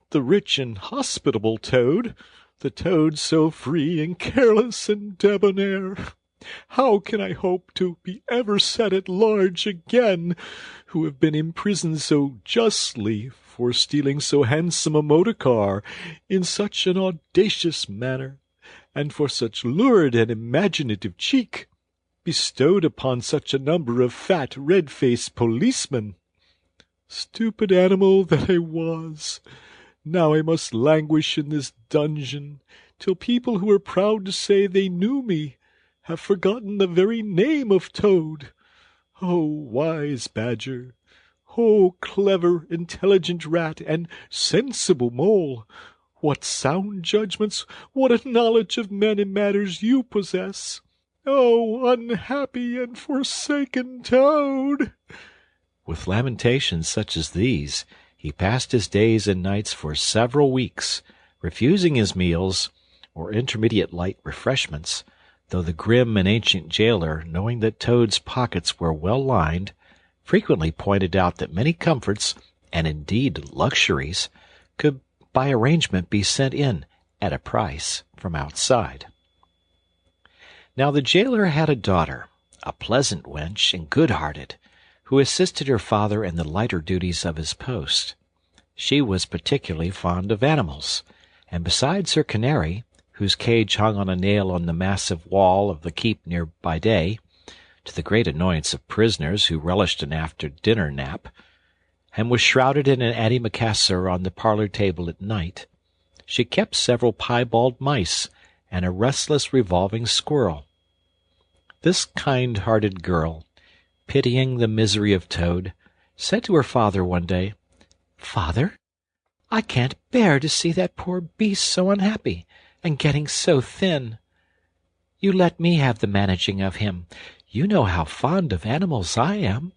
the rich and hospitable Toad, the Toad so free and careless and debonair. How can I hope to be ever set at large again, who have been imprisoned so justly for stealing so handsome a motor car in such an audacious manner, and for such lurid and imaginative cheek, bestowed upon such a number of fat, red-faced policemen? Stupid animal that I was! Now I must languish in this dungeon, till people who were proud to say they knew me have forgotten the very name of Toad. Oh, wise Badger! Oh, clever, intelligent Rat, and sensible Mole! What sound judgments, what a knowledge of men and matters you possess! Oh, unhappy and forsaken Toad!" With lamentations such as these, he passed his days and nights for several weeks, refusing his meals or intermediate light refreshments, though the grim and ancient jailer, knowing that Toad's pockets were well lined, frequently pointed out that many comforts, and indeed luxuries, could by arrangement be sent in, at a price, from outside. Now the jailer had a daughter, a pleasant wench and good-hearted, who assisted her father in the lighter duties of his post. She was particularly fond of animals, and besides her canary, whose cage hung on a nail on the massive wall of the keep near by day, to the great annoyance of prisoners who relished an after-dinner nap, and was shrouded in an antimacassar on the parlor table at night, she kept several piebald mice and a restless revolving squirrel. This kind-hearted girl, pitying the misery of Toad, said to her father one day, "Father, I can't bear to see that poor beast so unhappy, and getting so thin. You let me have the managing of him. You know how fond of animals I am.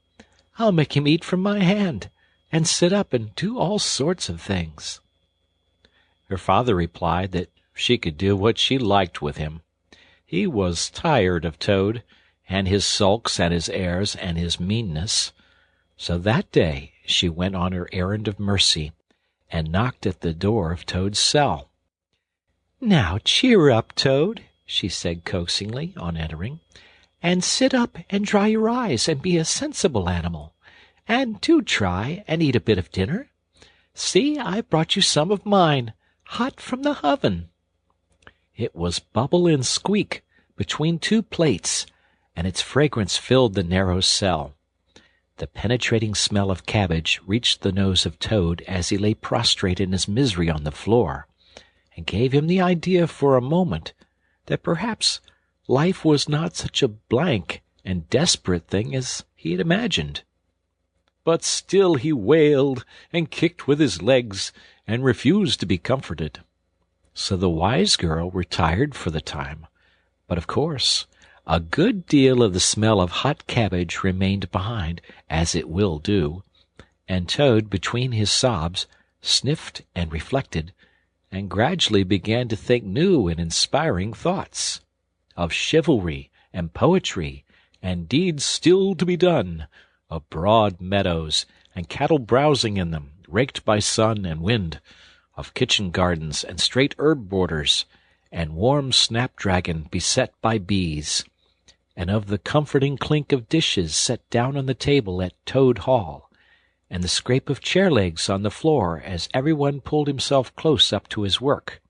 I'll make him eat from my hand, and sit up and do all sorts of things." Her father replied that she could do what she liked with him. He was tired of Toad, and his sulks and his airs and his meanness. So that day she went on her errand of mercy, and knocked at the door of Toad's cell. "Now cheer up, Toad," she said coaxingly on entering, "and sit up and dry your eyes and be a sensible animal. And do try and eat a bit of dinner. See, I've brought you some of mine, hot from the oven." It was bubble and squeak between two plates, and its fragrance filled the narrow cell. The penetrating smell of cabbage reached the nose of Toad as he lay prostrate in his misery on the floor, and gave him the idea for a moment that perhaps life was not such a blank and desperate thing as he had imagined. But still he wailed and kicked with his legs and refused to be comforted. So the wise girl retired for the time, but of course a good deal of the smell of hot cabbage remained behind, as it will do, and Toad, between his sobs, sniffed and reflected, and gradually began to think new and inspiring thoughts, of chivalry and poetry and deeds still to be done, of broad meadows and cattle browsing in them, raked by sun and wind, of kitchen gardens and straight herb borders, and warm snapdragon beset by bees, and of the comforting clink of dishes set down on the table at Toad Hall, and the scrape of chair legs on the floor as everyone pulled himself close up to his work.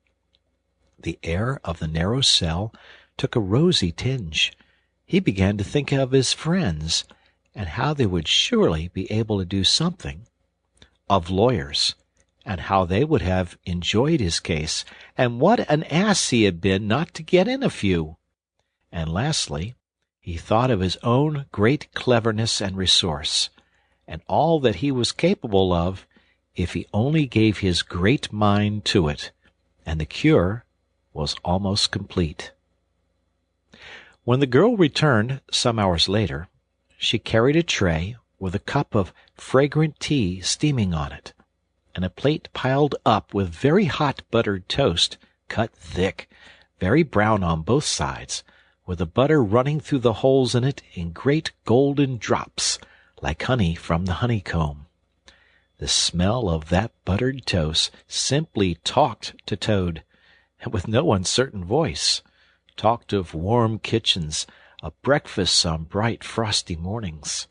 The air of the narrow cell took a rosy tinge. He began to think of his friends, and how they would surely be able to do something, of lawyers, and how they would have enjoyed his case, and what an ass he had been not to get in a few. And lastly, he thought of his own great cleverness and resource, and all that he was capable of if he only gave his great mind to it, and the cure was almost complete. When the girl returned some hours later, she carried a tray with a cup of fragrant tea steaming on it, and a plate piled up with very hot buttered toast, cut thick, very brown on both sides, with the butter running through the holes in it in great golden drops, like honey from the honeycomb. The smell of that buttered toast simply talked to Toad, and with no uncertain voice, talked of warm kitchens, of breakfasts on bright frosty mornings,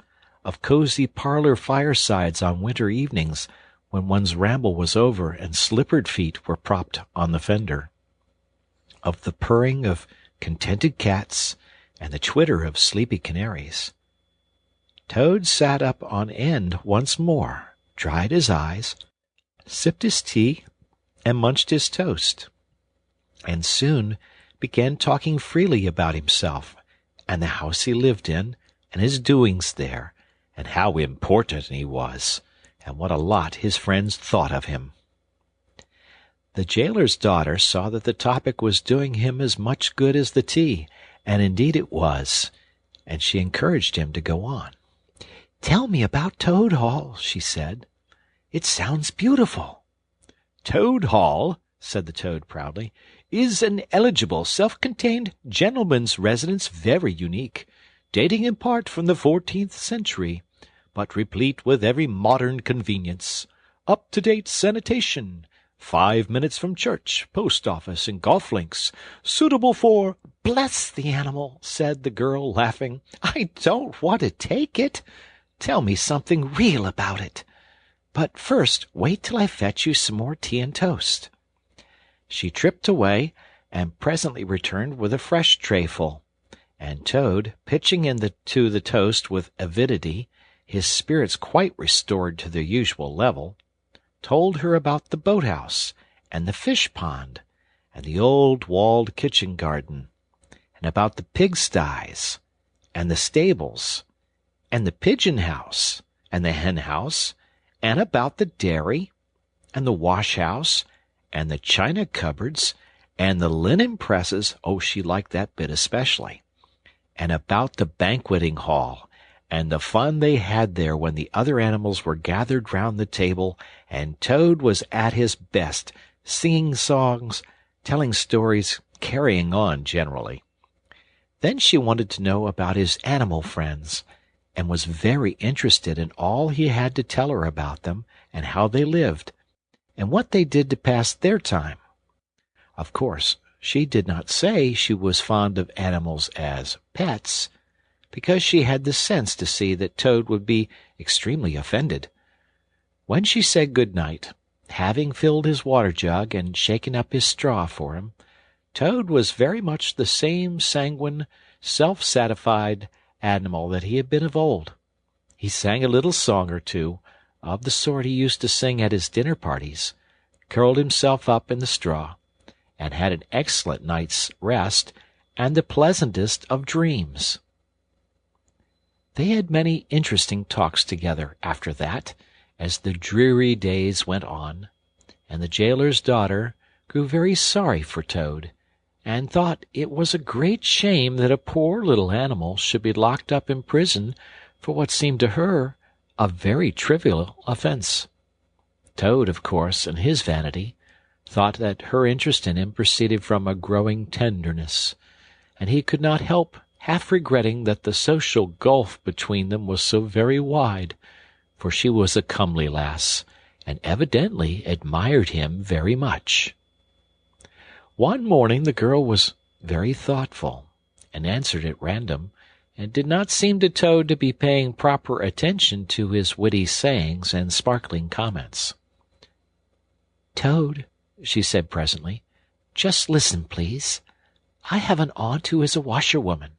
of cozy parlor firesides on winter evenings when one's ramble was over and slippered feet were propped on the fender, of the purring of contented cats and the twitter of sleepy canaries. Toad sat up on end once more, dried his eyes, sipped his tea, and munched his toast, and soon began talking freely about himself and the house he lived in and his doings there, and how important he was, and what a lot his friends thought of him. The jailer's daughter saw that the topic was doing him as much good as the tea, and indeed it was, and she encouraged him to go on. "Tell me about Toad Hall," she said. "It sounds beautiful." "Toad Hall," said the Toad proudly, "is an eligible, self-contained gentleman's residence, very unique, dating in part from the 14th century, but replete with every modern convenience, up-to-date sanitation, 5 minutes from church, post office, and golf links, suitable for—" "Bless the animal," said the girl, laughing. "I don't want to take it. Tell me something real about it. But first wait till I fetch you some more tea and toast." She tripped away, and presently returned with a fresh trayful, and Toad, pitching into the toast with avidity, his spirits quite restored to their usual level, told her about the boat-house, and the fish-pond, and the old walled kitchen garden, and about the pig-styes, and the stables, and the pigeon-house, and the hen-house, and about the dairy, and the wash-house, and the china cupboards, and the linen presses, oh, she liked that bit especially, and about the banqueting hall, and the fun they had there when the other animals were gathered round the table, and Toad was at his best, singing songs, telling stories, carrying on generally. Then she wanted to know about his animal friends, and was very interested in all he had to tell her about them, and how they lived, and what they did to pass their time. Of course, she did not say she was fond of animals as pets, because she had the sense to see that Toad would be extremely offended. When she said good night, having filled his water jug and shaken up his straw for him, Toad was very much the same sanguine, self-satisfied animal that he had been of old. He sang a little song or two, of the sort he used to sing at his dinner parties, curled himself up in the straw, and had an excellent night's rest and the pleasantest of dreams. They had many interesting talks together after that, as the dreary days went on, and the jailer's daughter grew very sorry for Toad, and thought it was a great shame that a poor little animal should be locked up in prison for what seemed to her a very trivial offense. Toad, of course, in his vanity, thought that her interest in him proceeded from a growing tenderness, and he could not help half regretting that the social gulf between them was so very wide, for she was a comely lass, and evidently admired him very much. One morning the girl was very thoughtful, and answered at random, and did not seem to Toad to be paying proper attention to his witty sayings and sparkling comments. "Toad," she said presently, "just listen, please. I have an aunt who is a washerwoman."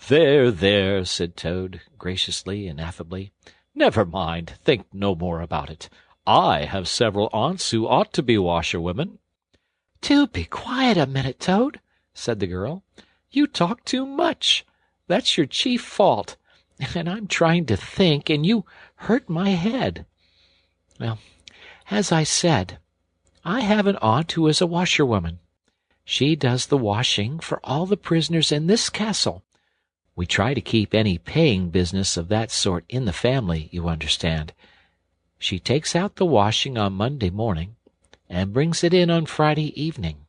"There, there," said Toad, graciously and affably. "Never mind. Think no more about it. I have several aunts who ought to be washerwomen." "Do be quiet a minute, Toad," said the girl. "You talk too much. That's your chief fault. And I'm trying to think, and you hurt my head. Well, as I said, I have an aunt who is a washerwoman. She does the washing for all the prisoners in this castle. We try to keep any paying business of that sort in the family, you understand. She takes out the washing on Monday morning, and brings it in on Friday evening.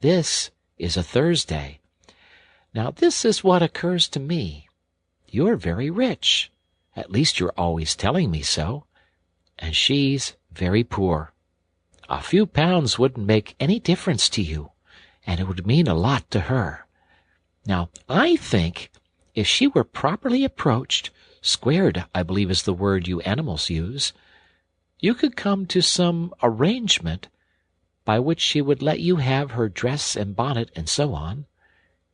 This is a Thursday. Now this is what occurs to me. You're very rich. At least you're always telling me so. And she's very poor. A few pounds wouldn't make any difference to you, and it would mean a lot to her. Now, I think if she were properly approached, squared, I believe is the word you animals use, you could come to some arrangement by which she would let you have her dress and bonnet and so on,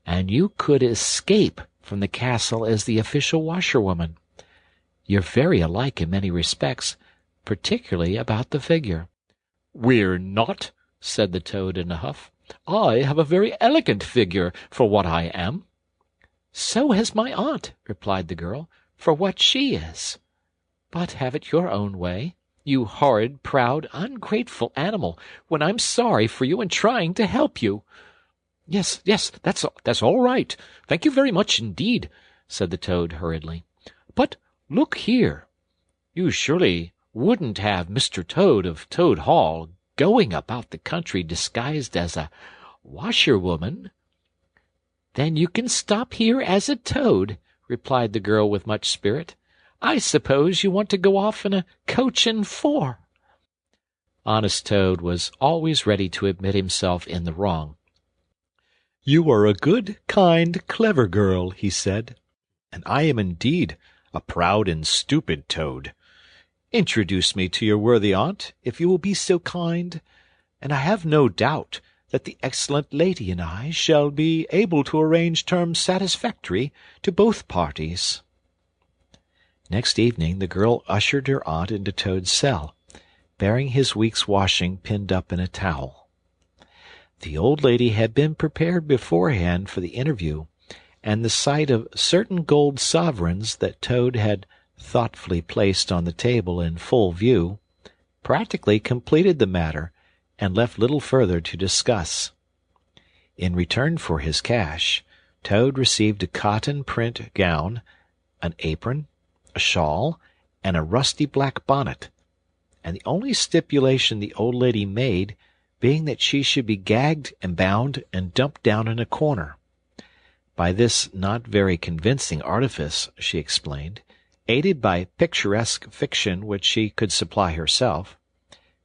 and you could escape from the castle as the official washerwoman. You're very alike in many respects, particularly about the figure." "We're not," said the Toad in a huff. "I have a very elegant figure for what I am." "So has my aunt," replied the girl, "for what she is. But have it your own way, you horrid, proud, ungrateful animal, when I'm sorry for you and trying to help you." Yes, that's all right. Thank you very much indeed," said the Toad hurriedly. "But look here. You surely wouldn't have Mr. Toad of Toad Hall going about the country disguised as a washerwoman?" "Then you can stop here as a toad," replied the girl with much spirit. "I suppose you want to go off in a coach and four." Honest Toad was always ready to admit himself in the wrong. "You are a good, kind, clever girl," he said, "and I am indeed a proud and stupid Toad. Introduce me to your worthy aunt, if you will be so kind, and I have no doubt that the excellent lady and I shall be able to arrange terms satisfactory to both parties." Next evening the girl ushered her aunt into Toad's cell, bearing his week's washing pinned up in a towel. The old lady had been prepared beforehand for the interview, and the sight of certain gold sovereigns that Toad had thoughtfully placed on the table in full view practically completed the matter and left little further to discuss. In return for his cash, Toad received a cotton print gown, an apron, a shawl, and a rusty black bonnet, and the only stipulation the old lady made being that she should be gagged and bound and dumped down in a corner. By this not very convincing artifice, she explained, aided by picturesque fiction which she could supply herself,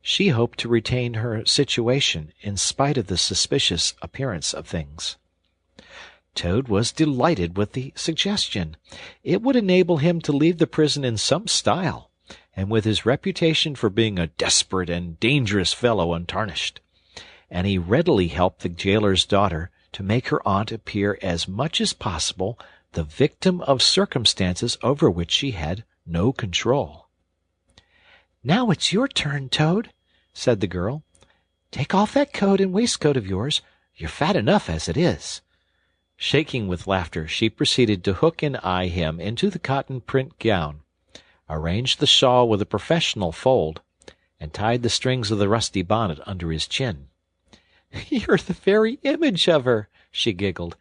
she hoped to retain her situation in spite of the suspicious appearance of things. Toad was delighted with the suggestion. It would enable him to leave the prison in some style, and with his reputation for being a desperate and dangerous fellow untarnished. And he readily helped the jailer's daughter to make her aunt appear as much as possible the victim of circumstances over which she had no control. "Now it's your turn, Toad," said the girl. "Take off that coat and waistcoat of yours. You're fat enough as it is." Shaking with laughter, she proceeded to hook and eye him into the cotton print gown, arranged the shawl with a professional fold, and tied the strings of the rusty bonnet under his chin. "You're the very image of her," she giggled.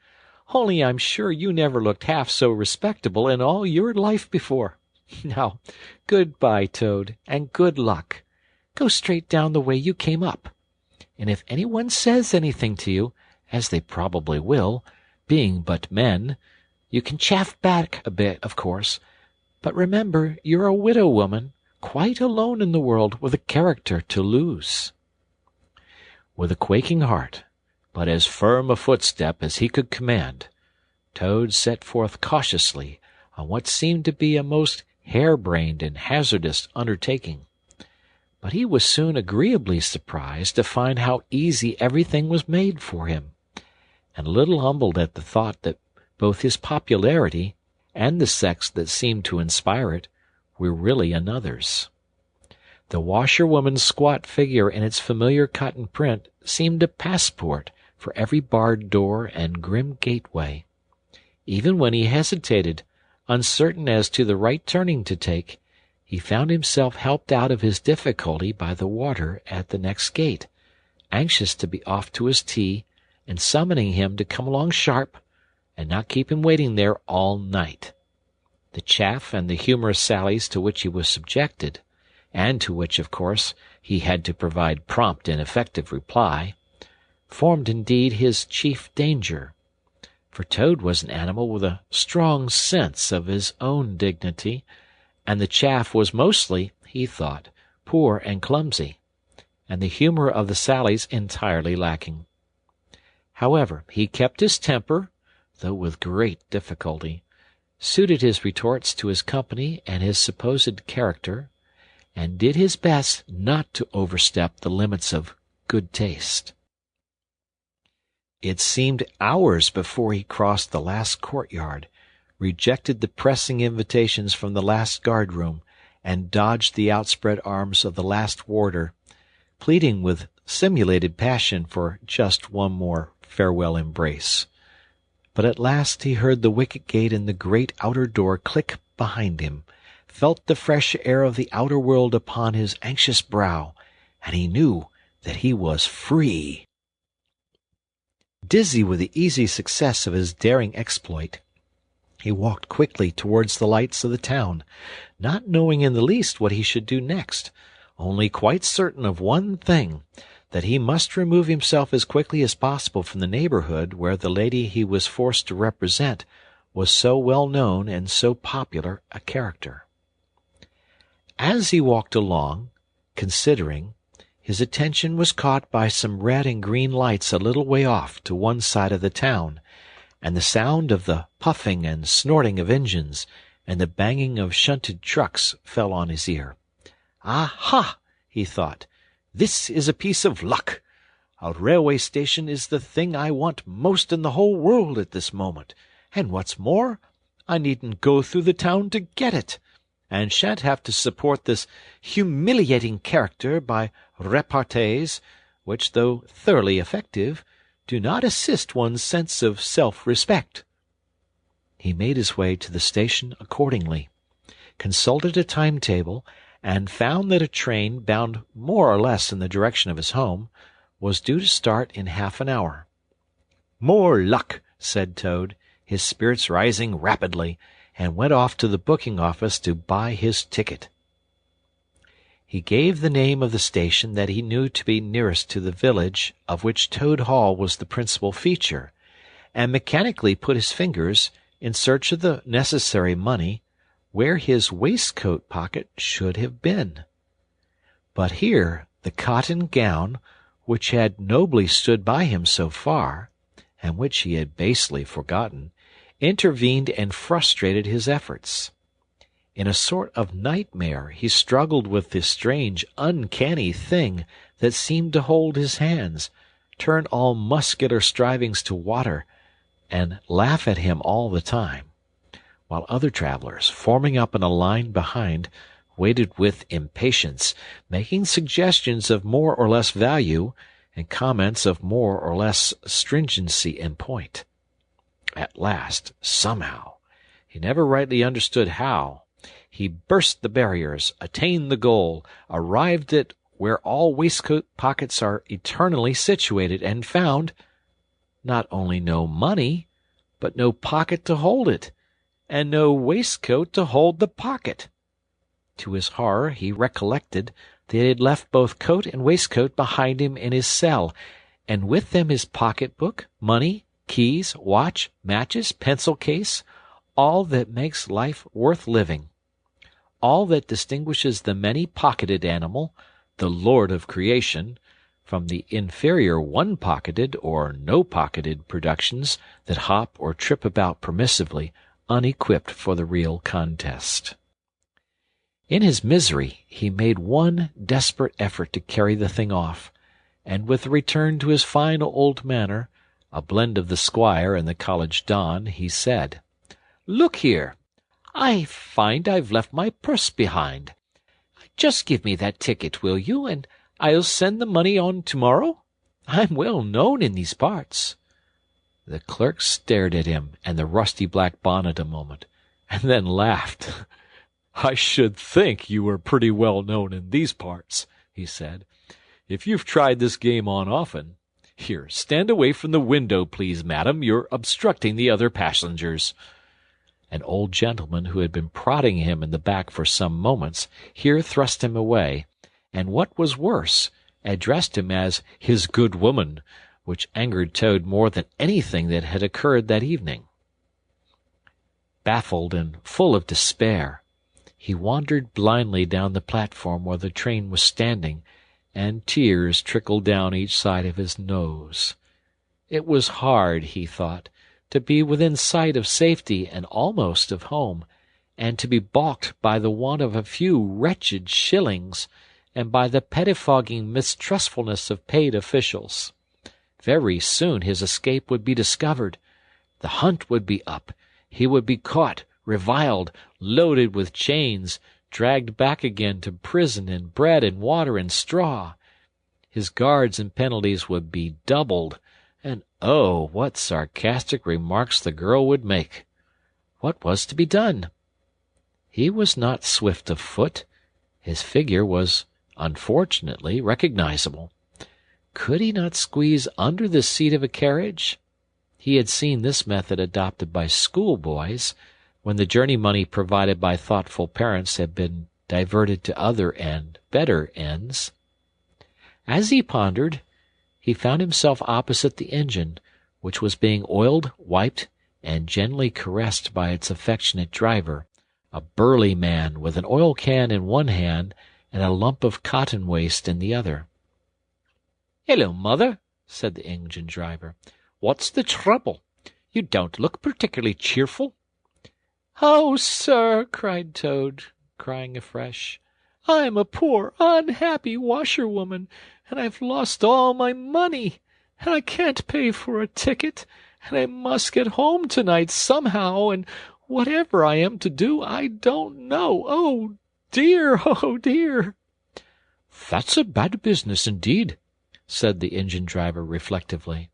"Only I'm sure you never looked half so respectable in all your life before. Now, good-bye, Toad, and good luck. Go straight down the way you came up. And if anyone says anything to you, as they probably will, being but men, you can chaff back a bit, of course. But remember, you're a widow woman, quite alone in the world with a character to lose." With a quaking heart, but as firm a footstep as he could command, Toad set forth cautiously on what seemed to be a most hair-brained and hazardous undertaking. But he was soon agreeably surprised to find how easy everything was made for him, and a little humbled at the thought that both his popularity and the sex that seemed to inspire it were really another's. The washerwoman's squat figure in its familiar cotton print seemed a passport for every barred door and grim gateway. Even when he hesitated, uncertain as to the right turning to take, he found himself helped out of his difficulty by the warder at the next gate, anxious to be off to his tea, and summoning him to come along sharp, and not keep him waiting there all night. The chaff and the humorous sallies to which he was subjected, and to which, of course, he had to provide prompt and effective reply, formed indeed his chief danger. For Toad was an animal with a strong sense of his own dignity, and the chaff was mostly, he thought, poor and clumsy, and the humor of the sallies entirely lacking. However, he kept his temper, though with great difficulty, suited his retorts to his company and his supposed character, and did his best not to overstep the limits of good taste. It seemed hours before he crossed the last courtyard, rejected the pressing invitations from the last guard-room, and dodged the outspread arms of the last warder, pleading with simulated passion for just one more farewell embrace. But at last he heard the wicket gate in the great outer door click behind him, felt the fresh air of the outer world upon his anxious brow, and he knew that he was free. Dizzy with the easy success of his daring exploit, he walked quickly towards the lights of the town, not knowing in the least what he should do next, only quite certain of one thing, that he must remove himself as quickly as possible from the neighborhood where the lady he was forced to represent was so well known and so popular a character. As he walked along, considering, his attention was caught by some red and green lights a little way off to one side of the town, and the sound of the puffing and snorting of engines and the banging of shunted trucks fell on his ear. "Aha!" he thought. "This is a piece of luck. A railway station is the thing I want most in the whole world at this moment, and what's more, I needn't go through the town to get it, and shan't have to support this humiliating character by repartees, which, though thoroughly effective, do not assist one's sense of self-respect." He made his way to the station accordingly, consulted a timetable, and found that a train, bound more or less in the direction of his home, was due to start in half an hour. "More luck," said Toad, his spirits rising rapidly, and went off to the booking-office to buy his ticket. He gave the name of the station that he knew to be nearest to the village of which Toad Hall was the principal feature, and mechanically put his fingers, in search of the necessary money, where his waistcoat pocket should have been. But here the cotton gown, which had nobly stood by him so far, and which he had basely forgotten, intervened and frustrated his efforts. In a sort of nightmare he struggled with this strange, uncanny thing that seemed to hold his hands, turn all muscular strivings to water, and laugh at him all the time, while other travelers, forming up in a line behind, waited with impatience, making suggestions of more or less value, and comments of more or less stringency and point. At last, somehow, he never rightly understood how, he burst the barriers, attained the goal, arrived at where all waistcoat pockets are eternally situated, and found not only no money, but no pocket to hold it, and no waistcoat to hold the pocket. To his horror he recollected that he had left both coat and waistcoat behind him in his cell, and with them his pocket-book, money, keys, watch, matches, pencil-case, all that makes life worth living, all that distinguishes the many-pocketed animal, the lord of creation, from the inferior one-pocketed or no-pocketed productions that hop or trip about permissively, unequipped for the real contest. In his misery he made one desperate effort to carry the thing off, and with a return to his fine old manner, a blend of the squire and the college don, he said, "Look here, I find I've left my purse behind. Just give me that ticket, will you, and I'll send the money on tomorrow? I'm well known in these parts." The clerk stared at him and the rusty black bonnet a moment, and then laughed. "I should think you were pretty well known in these parts," he said, "if you've tried this game on often. Here, stand away from the window, please, madam. You're obstructing the other passengers." An old gentleman who had been prodding him in the back for some moments here thrust him away, and what was worse, addressed him as his good woman, which angered Toad more than anything that had occurred that evening. Baffled and full of despair, he wandered blindly down the platform where the train was standing, and tears trickled down each side of his nose. It was hard, he thought, to be within sight of safety and almost of home, and to be balked by the want of a few wretched shillings, and by the pettifogging mistrustfulness of paid officials. Very soon his escape would be discovered. The hunt would be up. He would be caught, reviled, loaded with chains, dragged back again to prison and bread and water and straw. His guards and penalties would be doubled, and oh, what sarcastic remarks the girl would make! What was to be done? He was not swift of foot. His figure was, unfortunately, recognizable. Could he not squeeze under the seat of a carriage? He had seen this method adopted by schoolboys, when the journey money provided by thoughtful parents had been diverted to other and better ends. As he pondered, he found himself opposite the engine, which was being oiled, wiped, and gently caressed by its affectionate driver, a burly man with an oil can in one hand and a lump of cotton waste in the other. "Hello, mother," said the engine driver. "What's the trouble? You don't look particularly cheerful." "Oh, sir," cried Toad, crying afresh, "I'm a poor, unhappy washerwoman, and I've lost all my money, and I can't pay for a ticket, and I must get home tonight somehow, and whatever I am to do, I don't know. Oh, dear, oh, dear!" "That's a bad business indeed," said the engine-driver reflectively.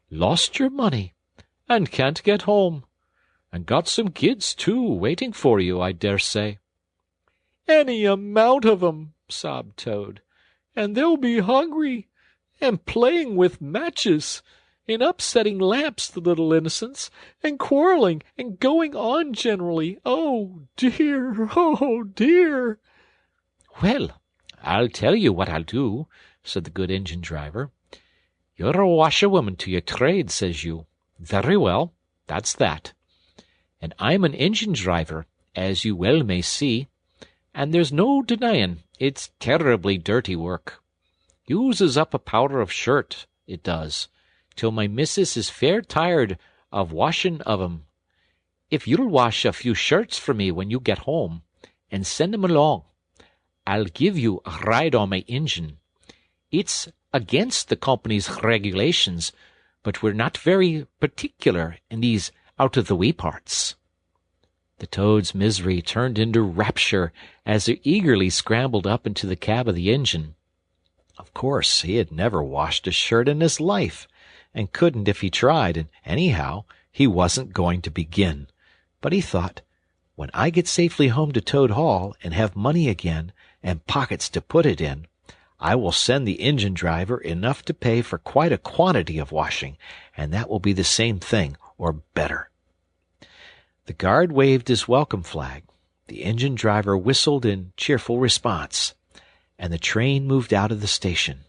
"Lost your money, and can't get home, and got some kids, too, waiting for you, I dare say." "Any amount of 'em," sobbed Toad, "and they'll be hungry, and playing with matches, and upsetting lamps, the little innocents, and quarrelling, and going on generally. Oh, dear, oh, dear!" "Well, I'll tell you what I'll do," said the good engine-driver. "You're a washerwoman to your trade, says you. Very well, that's that. And I'm an engine driver, as you well may see, and there's no denying it's terribly dirty work. Uses up a powder of shirt, it does, till my missus is fair tired of washing of 'em. If you'll wash a few shirts for me when you get home, and send 'em along, I'll give you a ride on my engine. It's against the company's regulations, but we're not very particular in these out-of-the-way parts." The Toad's misery turned into rapture as he eagerly scrambled up into the cab of the engine. Of course, he had never washed a shirt in his life, and couldn't if he tried, and anyhow, he wasn't going to begin. But he thought, when I get safely home to Toad Hall and have money again and pockets to put it in, I will send the engine driver enough to pay for quite a quantity of washing, and that will be the same thing, or better. The guard waved his welcome flag, the engine driver whistled in cheerful response, and the train moved out of the station.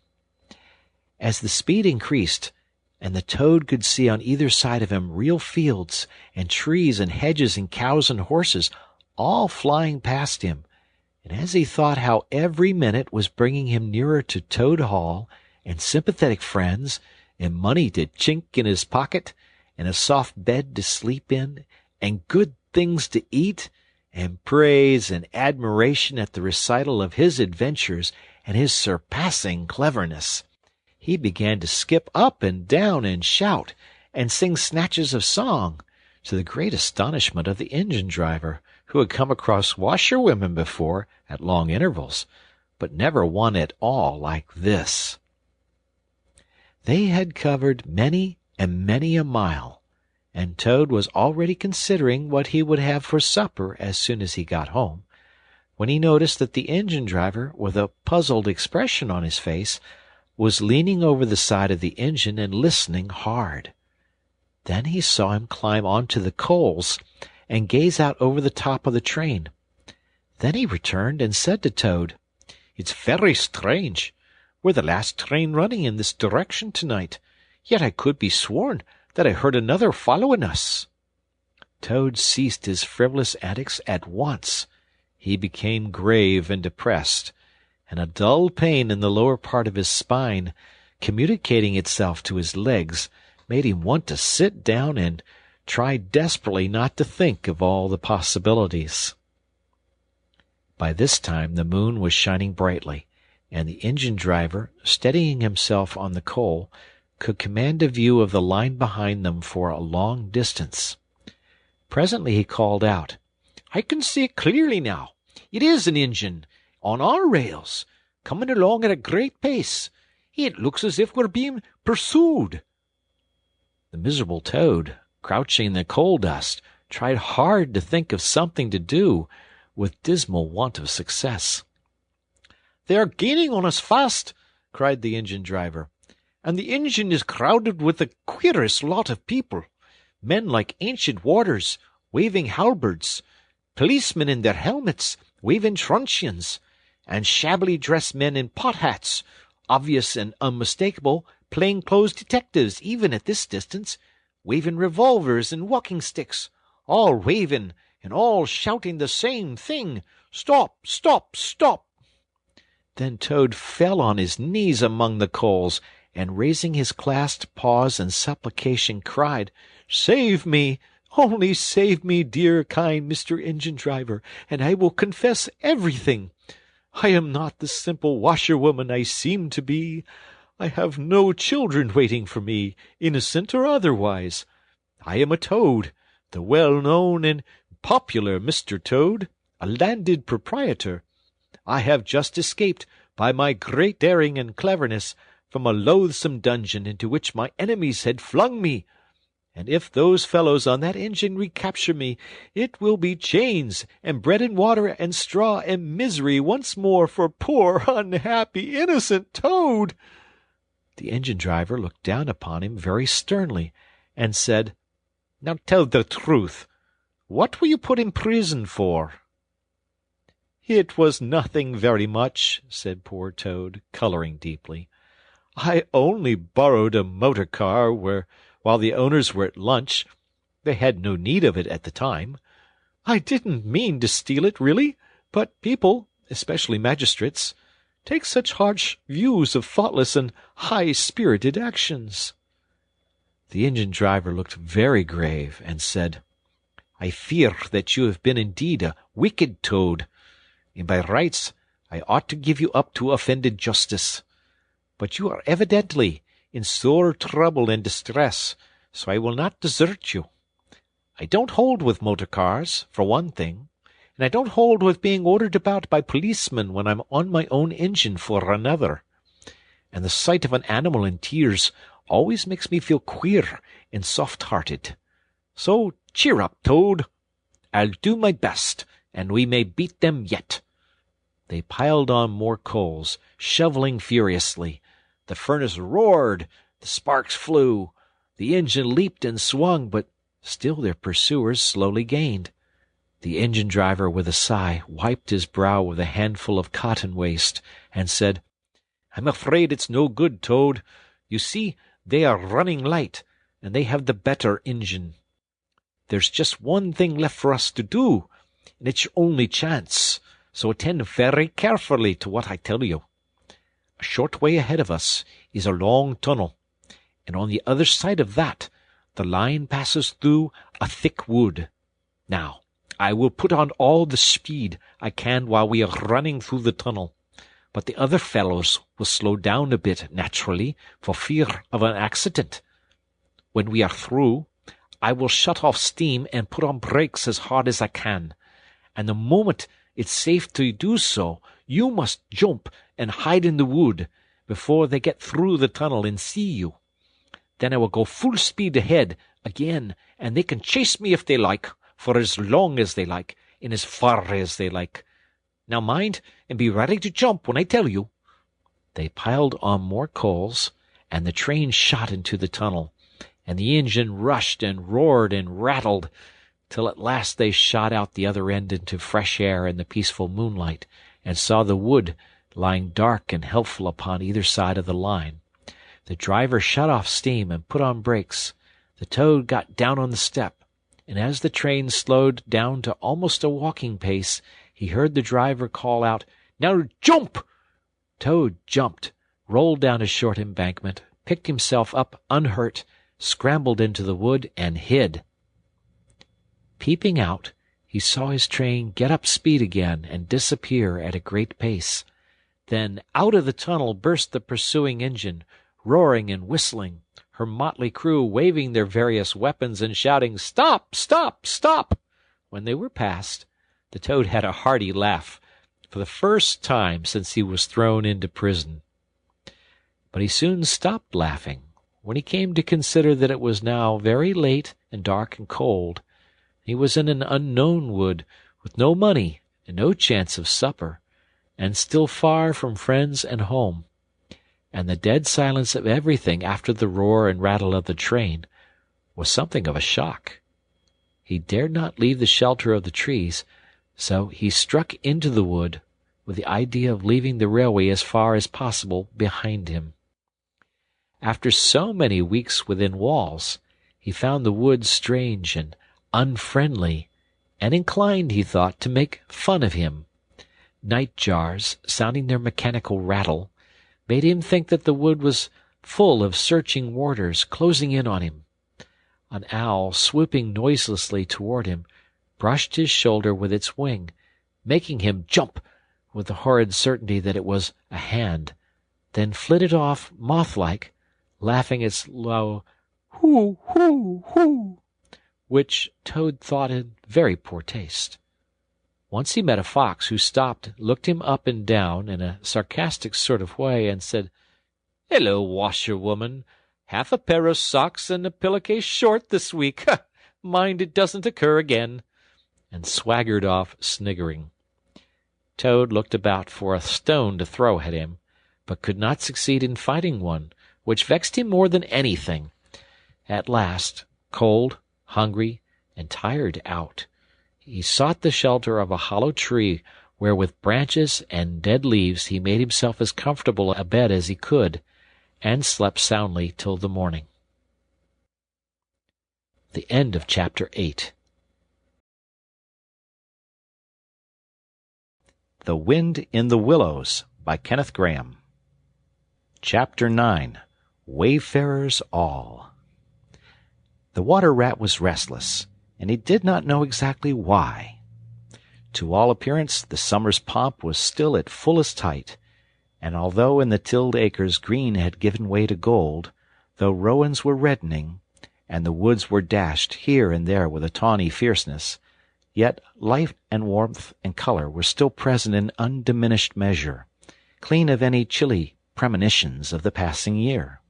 As the speed increased, and the Toad could see on either side of him real fields and trees and hedges and cows and horses, all flying past him, and as he thought how every minute was bringing him nearer to Toad Hall, and sympathetic friends, and money to chink in his pocket, and a soft bed to sleep in, and good things to eat, and praise and admiration at the recital of his adventures and his surpassing cleverness, he began to skip up and down and shout and sing snatches of song, to the great astonishment of the engine driver, who had come across washerwomen before at long intervals, but never one at all like this. They had covered many and many a mile, and Toad was already considering what he would have for supper as soon as he got home, when he noticed that the engine driver, with a puzzled expression on his face, was leaning over the side of the engine and listening hard. Then he saw him climb onto the coals and gaze out over the top of the train. Then he returned and said to Toad, "It's very strange. We're the last train running in this direction tonight, yet I could be sworn that I heard another following us." Toad ceased his frivolous antics at once. He became grave and depressed, and a dull pain in the lower part of his spine, communicating itself to his legs, made him want to sit down and try desperately not to think of all the possibilities. By this time the moon was shining brightly, and the engine driver, steadying himself on the coal, could command a view of the line behind them for a long distance. Presently he called out, "I can see it clearly now. It is an engine, on our rails, coming along at a great pace. It looks as if we're being pursued." The miserable Toad, crouching in the coal dust, tried hard to think of something to do, with dismal want of success. "They are gaining on us fast," cried the engine driver, "and the engine is crowded with the queerest lot of people. Men like ancient warders, waving halberds, policemen in their helmets, waving truncheons, and shabbily dressed men in pot hats, obvious and unmistakable plain-clothes detectives even at this distance, waving revolvers and walking-sticks, all waving and all shouting the same thing, 'Stop! Stop! Stop!'" Then Toad fell on his knees among the coals, and raising his clasped paws in supplication, cried, "Save me! Only save me, dear, kind Mr. Engine Driver, and I will confess everything. I am not the simple washerwoman I seem to be. I have no children waiting for me, innocent or otherwise. I am a Toad, the well-known and popular Mr. Toad, a landed proprietor. I have just escaped, by my great daring and cleverness, from a loathsome dungeon into which my enemies had flung me. And if those fellows on that engine recapture me, it will be chains and bread and water and straw and misery once more for poor, unhappy, innocent Toad." The engine driver looked down upon him very sternly, and said, "Now tell the truth. What were you put in prison for?" "It was nothing very much," said poor Toad, colouring deeply. "I only borrowed a motor car while the owners were at lunch. They had no need of it at the time. I didn't mean to steal it, really, but people, especially magistrates, take such harsh views of thoughtless and high-spirited actions." The engine-driver looked very grave, and said, "I fear that you have been indeed a wicked Toad, and by rights I ought to give you up to offended justice. But you are evidently in sore trouble and distress, so I will not desert you. I don't hold with motor cars, for one thing, and I don't hold with being ordered about by policemen when I'm on my own engine for another. And the sight of an animal in tears always makes me feel queer and soft-hearted. So cheer up, Toad. I'll do my best, and we may beat them yet." They piled on more coals, shoveling furiously. The furnace roared, the sparks flew, the engine leaped and swung, but still their pursuers slowly gained. The engine-driver, with a sigh, wiped his brow with a handful of cotton waste, and said, "I'm afraid it's no good, Toad. You see, they are running light, and they have the better engine. There's just one thing left for us to do, and it's your only chance, so attend very carefully to what I tell you. A short way ahead of us is a long tunnel, and on the other side of that the line passes through a thick wood. Now, I will put on all the speed I can while we are running through the tunnel, but the other fellows will slow down a bit, naturally, for fear of an accident. When we are through, I will shut off steam and put on brakes as hard as I can, and the moment it's safe to do so, you must jump and hide in the wood before they get through the tunnel and see you. Then I will go full speed ahead again, and they can chase me if they like, for as long as they like, and as far as they like. Now mind, and be ready to jump when I tell you." They piled on more coals, and the train shot into the tunnel, and the engine rushed and roared and rattled, till at last they shot out the other end into fresh air and the peaceful moonlight, and saw the wood lying dark and helpful upon either side of the line. The driver shut off steam and put on brakes. The Toad got down on the step, and as the train slowed down to almost a walking pace, he heard the driver call out, "Now jump!" Toad jumped, rolled down a short embankment, picked himself up unhurt, scrambled into the wood, and hid. Peeping out, he saw his train get up speed again and disappear at a great pace. Then out of the tunnel burst the pursuing engine, roaring and whistling, her motley crew waving their various weapons and shouting, "Stop! Stop! Stop!" When they were past, the Toad had a hearty laugh, for the first time since he was thrown into prison. But he soon stopped laughing, when he came to consider that it was now very late and dark and cold. He was in an unknown wood, with no money and no chance of supper, and still far from friends and home. And the dead silence of everything after the roar and rattle of the train was something of a shock. He dared not leave the shelter of the trees, so he struck into the wood with the idea of leaving the railway as far as possible behind him. After so many weeks within walls, he found the wood strange and unfriendly, and inclined, he thought, to make fun of him. Night jars, sounding their mechanical rattle, made him think that the wood was full of searching warders closing in on him. An owl, swooping noiselessly toward him, brushed his shoulder with its wing, making him jump with the horrid certainty that it was a hand, then flitted off moth-like, laughing its low "hoo, hoo, hoo," which Toad thought in very poor taste. Once he met a fox who stopped, looked him up and down in a sarcastic sort of way, and said, "Hello, washerwoman. Half a pair of socks and a pillowcase short this week. Mind it doesn't occur again," and swaggered off sniggering. Toad looked about for a stone to throw at him, but could not succeed in finding one, which vexed him more than anything. At last, cold, hungry, and tired out, he sought the shelter of a hollow tree, where with branches and dead leaves he made himself as comfortable a bed as he could, and slept soundly till the morning. The end of Chapter 8. The Wind in the Willows by Kenneth Grahame. Chapter 9. Wayfarers All. The water rat was restless, and he did not know exactly why. To all appearance the summer's pomp was still at fullest height, and although in the tilled acres green had given way to gold, though rowans were reddening, and the woods were dashed here and there with a tawny fierceness, yet life and warmth and colour were still present in undiminished measure, clean of any chilly premonitions of the passing year.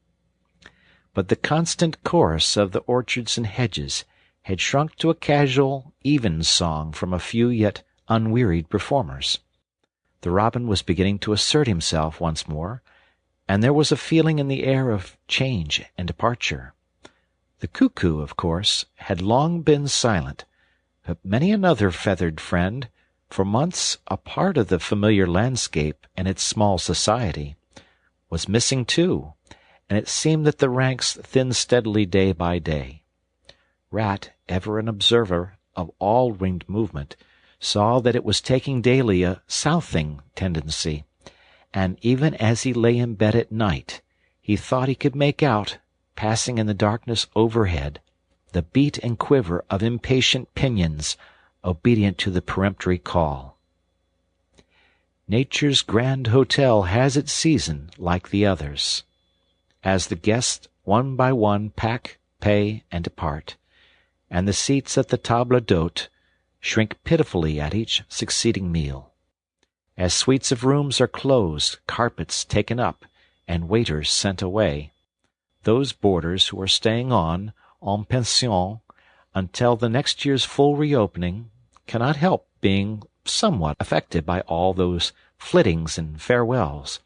But the constant chorus of the orchards and hedges had shrunk to a casual, even song from a few yet unwearied performers. The robin was beginning to assert himself once more, and there was a feeling in the air of change and departure. The cuckoo, of course, had long been silent, but many another feathered friend, for months a part of the familiar landscape and its small society, was missing too, and it seemed that the ranks thinned steadily day by day. Rat, ever an observer of all winged movement, saw that it was taking daily a southing tendency, and even as he lay in bed at night, he thought he could make out, passing in the darkness overhead, the beat and quiver of impatient pinions, obedient to the peremptory call. Nature's grand hotel has its season like the others. As the guests one by one pack, pay, and depart, and the seats at the table d'hôte shrink pitifully at each succeeding meal. As suites of rooms are closed, carpets taken up, and waiters sent away, those boarders who are staying on, en pension, until the next year's full reopening, cannot help being somewhat affected by all those flittings and farewells,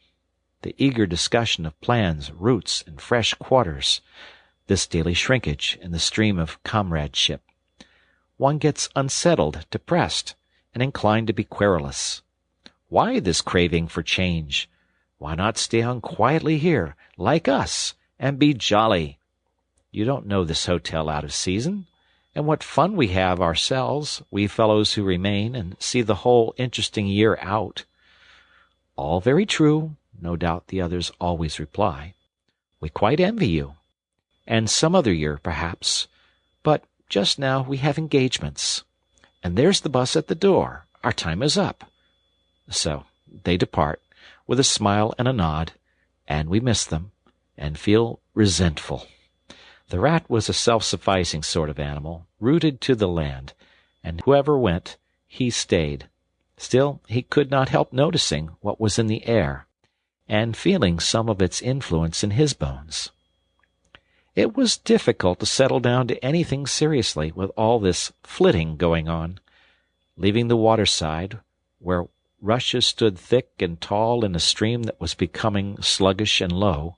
the eager discussion of plans, routes, and fresh quarters, this daily shrinkage in the stream of comradeship. One gets unsettled, depressed, and inclined to be querulous. Why this craving for change? Why not stay on quietly here, like us, and be jolly? You don't know this hotel out of season, and what fun we have ourselves, we fellows who remain and see the whole interesting year out. All very true, no doubt the others always reply. We quite envy you. And some other year, perhaps. But just now we have engagements. And there's the bus at the door. Our time is up. So they depart, with a smile and a nod, and we miss them, and feel resentful. The rat was a self-sufficing sort of animal, rooted to the land, and whoever went, he stayed. Still, he could not help noticing what was in the air, and feeling some of its influence in his bones. It was difficult to settle down to anything seriously with all this flitting going on. Leaving the waterside, where rushes stood thick and tall in a stream that was becoming sluggish and low,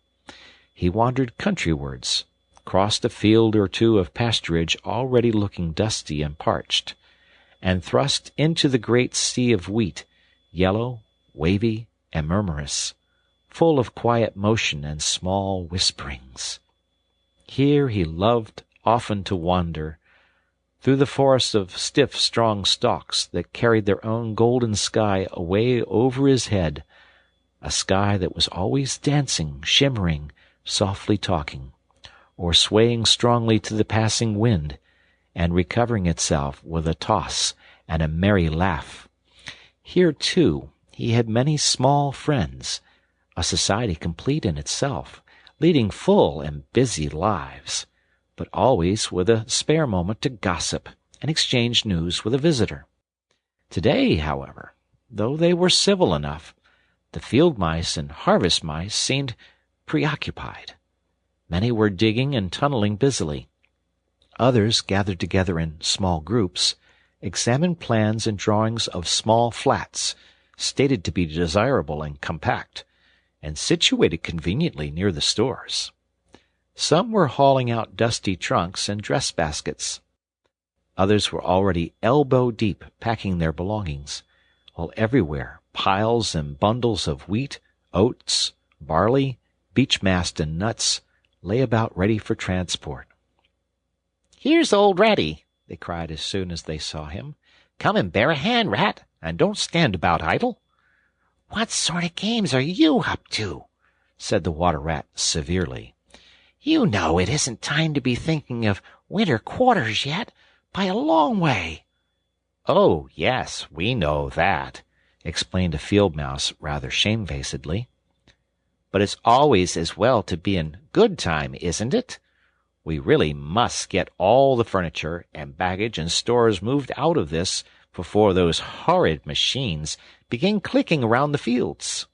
he wandered countrywards, crossed a field or two of pasturage already looking dusty and parched, and thrust into the great sea of wheat, yellow, wavy, and murmurous, full of quiet motion and small whisperings. Here he loved often to wander, through the forest of stiff, strong stalks that carried their own golden sky away over his head, a sky that was always dancing, shimmering, softly talking, or swaying strongly to the passing wind, and recovering itself with a toss and a merry laugh. Here, too, he had many small friends, a society complete in itself, leading full and busy lives, but always with a spare moment to gossip and exchange news with a visitor. Today, however, though they were civil enough, the field mice and harvest mice seemed preoccupied. Many were digging and tunneling busily. Others, gathered together in small groups, examined plans and drawings of small flats, stated to be desirable and compact, and situated conveniently near the stores. Some were hauling out dusty trunks and dress baskets. Others were already elbow-deep packing their belongings, while everywhere piles and bundles of wheat, oats, barley, beech mast, and nuts lay about ready for transport. Here's old Ratty, they cried as soon as they saw him. Come and bear a hand, Rat, and don't stand about idle. What sort of games are you up to? Said the Water Rat severely. You know it isn't time to be thinking of winter quarters yet, by a long way. Oh, yes, we know that, explained a field mouse rather shamefacedly. But it's always as well to be in good time, isn't it? We really must get all the furniture and baggage and stores moved out of this before those horrid machines begin clicking around the fields.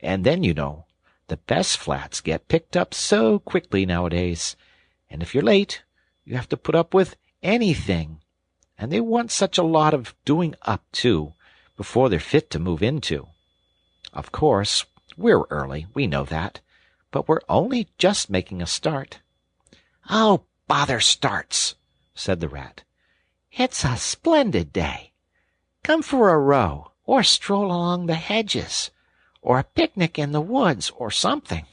And then, you know, the best flats get picked up so quickly nowadays, and if you're late, you have to put up with anything. And they want such a lot of doing up, too, before they're fit to move into. Of course, we're early, we know that, but we're only just making a start. Oh, bother starts, said the Rat. It's a splendid day. Come for a row, or stroll along the hedges, or a picnic in the woods, or something.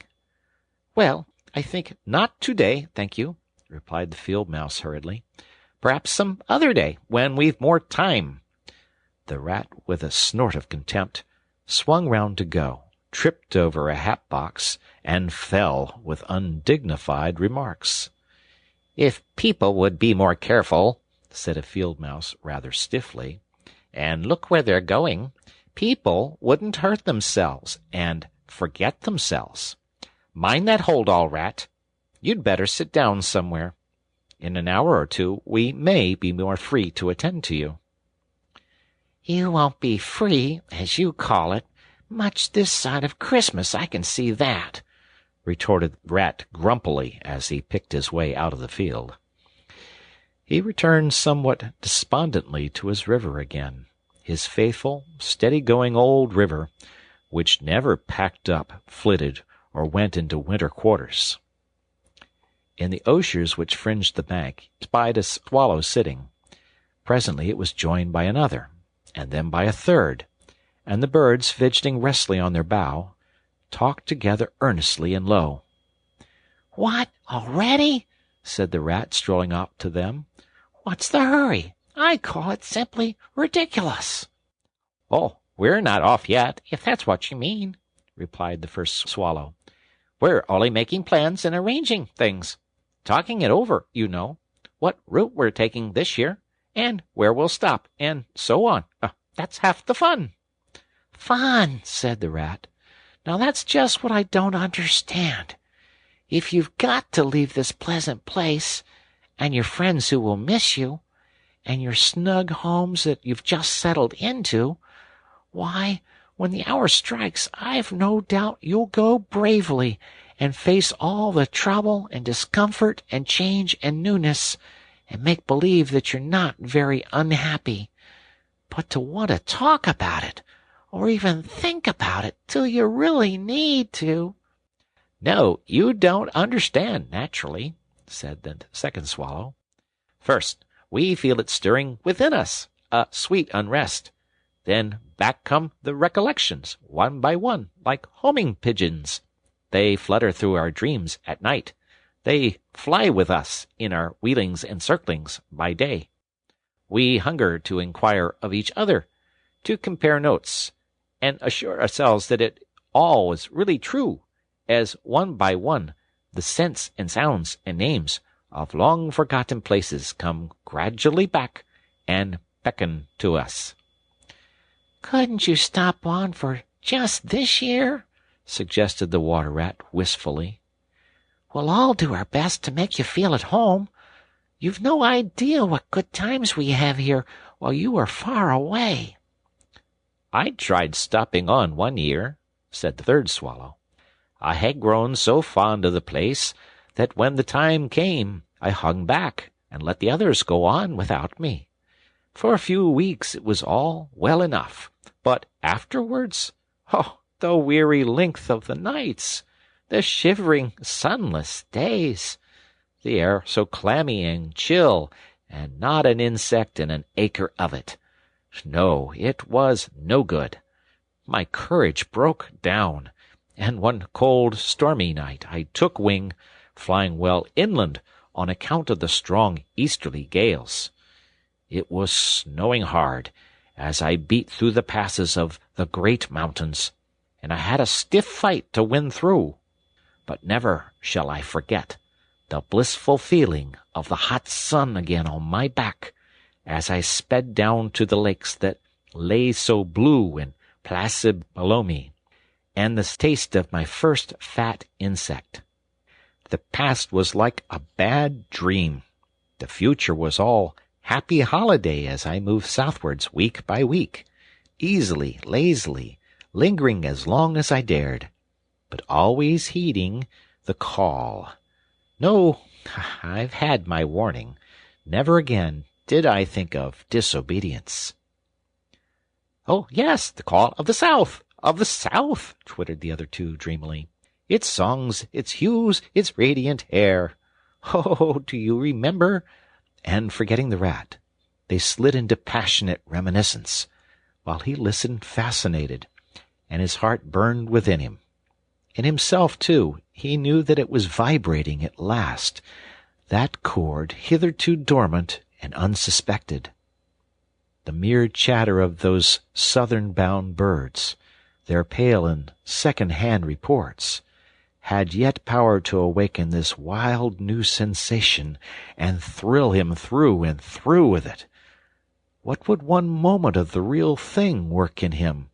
Well, I think not today, thank you, replied the field mouse hurriedly. Perhaps some other day, when we've more time. The Rat, with a snort of contempt, swung round to go, tripped over a hat box, and fell with undignified remarks. If people would be more careful, said a field mouse rather stiffly, and look where they're going, people wouldn't hurt themselves and forget themselves. Mind that hold all, Rat. You'd better sit down somewhere. In an hour or two we may be more free to attend to you. You won't be free, as you call it, much this side of Christmas, I can see that, retorted the Rat grumpily as he picked his way out of the field. He returned somewhat despondently to his river again, his faithful, steady-going old river, which never packed up, flitted, or went into winter quarters. In the osiers which fringed the bank, he spied a swallow sitting. Presently it was joined by another, and then by a third, and the birds, fidgeting restlessly on their bough, talked together earnestly and low. What, already? Said the Rat, strolling up to them. What's the hurry? I call it simply ridiculous. Oh, we're not off yet, if that's what you mean, replied the first swallow. We're only making plans and arranging things. Talking it over, you know, what route we're taking this year, and where we'll stop, and so on. That's half the fun. Fun, said the Rat. Now that's just what I don't understand. If you've got to leave this pleasant place, and your friends who will miss you, and your snug homes that you've just settled into, why, when the hour strikes, I've no doubt you'll go bravely and face all the trouble and discomfort and change and newness, and make believe that you're not very unhappy. But to want to talk about it, or even think about it till you really need to— No, you don't understand, naturally, said the second swallow. First, we feel it stirring within us, a sweet unrest. Then back come the recollections, one by one, like homing pigeons. They flutter through our dreams at night. They fly with us in our wheelings and circlings by day. We hunger to inquire of each other, to compare notes, and assure ourselves that it all is really true, as one by one the scents and sounds and names of long-forgotten places come gradually back and beckon to us. Couldn't you stop on for just this year? Suggested the Water Rat wistfully. We'll all do our best to make you feel at home. You've no idea what good times we have here while you are far away. I tried stopping on one year, said the third swallow. I had grown so fond of the place that when the time came I hung back and let the others go on without me. For a few weeks it was all well enough, but afterwards, the weary length of the nights, the shivering, sunless days, the air so clammy and chill, and not an insect in an acre of it. No, it was no good. My courage broke down, and one cold, stormy night I took wing, flying well inland on account of the strong easterly gales. It was snowing hard as I beat through the passes of the great mountains, and I had a stiff fight to win through. But never shall I forget the blissful feeling of the hot sun again on my back as I sped down to the lakes that lay so blue and placid below me, and the taste of my first fat insect. The past was like a bad dream. The future was all happy holiday as I moved southwards week by week, easily, lazily, lingering as long as I dared, but always heeding the call. No, I've had my warning. Never again did I think of disobedience. "Oh, yes, the call of the South, of the South," twittered the other two dreamily. "Its songs, its hues, its radiant air. Oh, do you remember?" And forgetting the rat, they slid into passionate reminiscence, while he listened fascinated, and his heart burned within him. In himself, too, he knew that it was vibrating at last, that chord hitherto dormant and unsuspected. The mere chatter of those southern-bound birds, their pale and second-hand reports, had yet power to awaken this wild new sensation and thrill him through and through with it. What would one moment of the real thing work in him?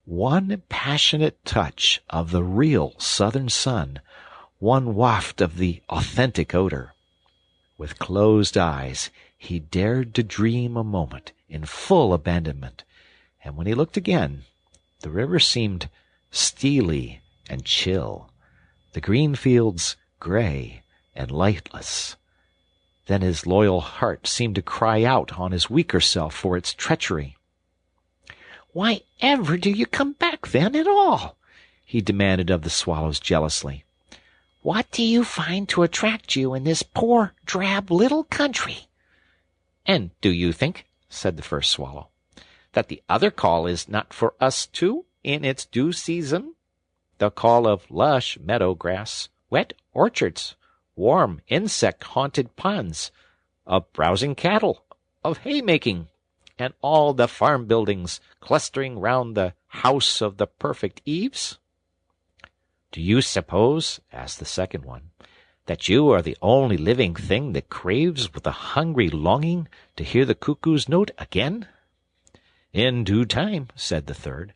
One passionate touch of the real southern sun, one waft of the authentic odor. With closed eyes he dared to dream a moment in full abandonment, and when he looked again, the river seemed steely and chill, the green fields gray and lightless. Then his loyal heart seemed to cry out on his weaker self for its treachery. "Why ever do you come back, then, at all?" he demanded of the swallows jealously. "What do you find to attract you in this poor, drab little country?" "And do you think," said the first swallow, "that the other call is not for us too, in its due season? The call of lush meadow grass, wet orchards, warm insect-haunted ponds, of browsing cattle, of haymaking, and all the farm buildings clustering round the house of the perfect eaves?" "Do you suppose," asked the second one, "that you are the only living thing that craves with a hungry longing to hear the cuckoo's note again?" "In due time," said the third,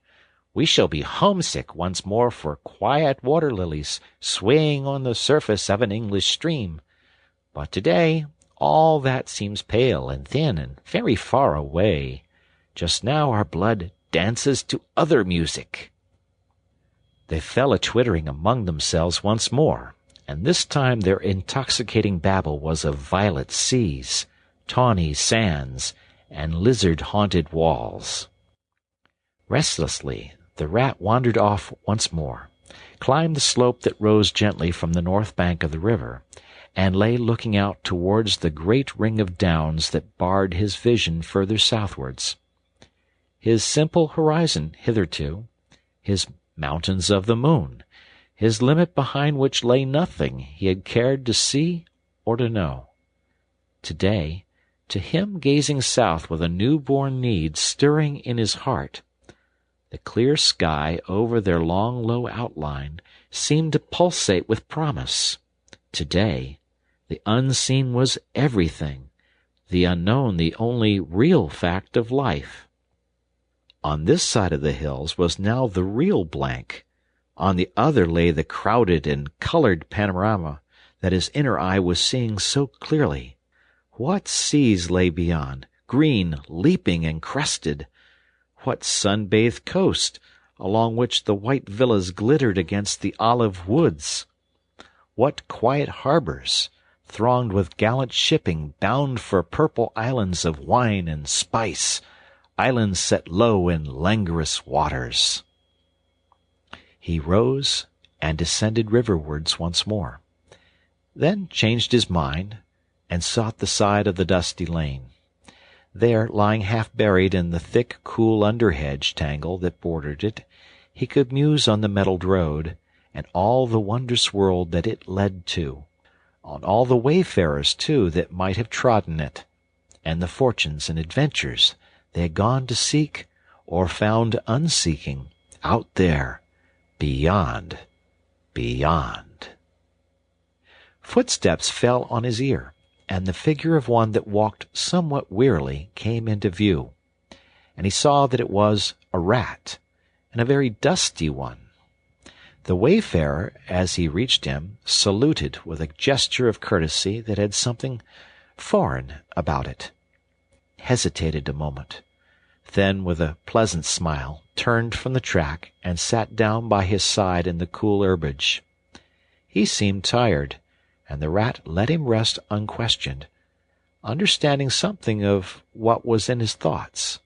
"we shall be homesick once more for quiet water-lilies swaying on the surface of an English stream. But today all that seems pale and thin and very far away. Just now our blood dances to other music." They fell a-twittering among themselves once more, and this time their intoxicating babble was of violet seas, tawny sands, and lizard-haunted walls. Restlessly the rat wandered off once more, climbed the slope that rose gently from the north bank of the river, and lay looking out towards the great ring of downs that barred his vision further southwards. His simple horizon hitherto, his mountains of the moon, his limit behind which lay nothing he had cared to see or to know. Today, to him gazing south with a new-born need stirring in his heart, the clear sky over their long low outline seemed to pulsate with promise. Today, the unseen was everything, the unknown the only real fact of life. On this side of the hills was now the real blank. On the other lay the crowded and colored panorama that his inner eye was seeing so clearly. What seas lay beyond, green, leaping, and crested! What sun-bathed coast, along which the white villas glittered against the olive woods! What quiet harbors, thronged with gallant shipping bound for purple islands of wine and spice, islands set low in languorous waters! He rose and descended riverwards once more, then changed his mind and sought the side of the dusty lane. There, lying half buried in the thick, cool underhedge tangle that bordered it, he could muse on the metalled road, and all the wondrous world that it led to, on all the wayfarers, too, that might have trodden it, and the fortunes and adventures they had gone to seek or found unseeking, out there, beyond. Footsteps fell on his ear, and the figure of one that walked somewhat wearily came into view, and he saw that it was a rat, and a very dusty one. The wayfarer, as he reached him, saluted with a gesture of courtesy that had something foreign about it, hesitated a moment, then, with a pleasant smile, turned from the track and sat down by his side in the cool herbage. He seemed tired, and the rat let him rest unquestioned, understanding something of what was in his thoughts,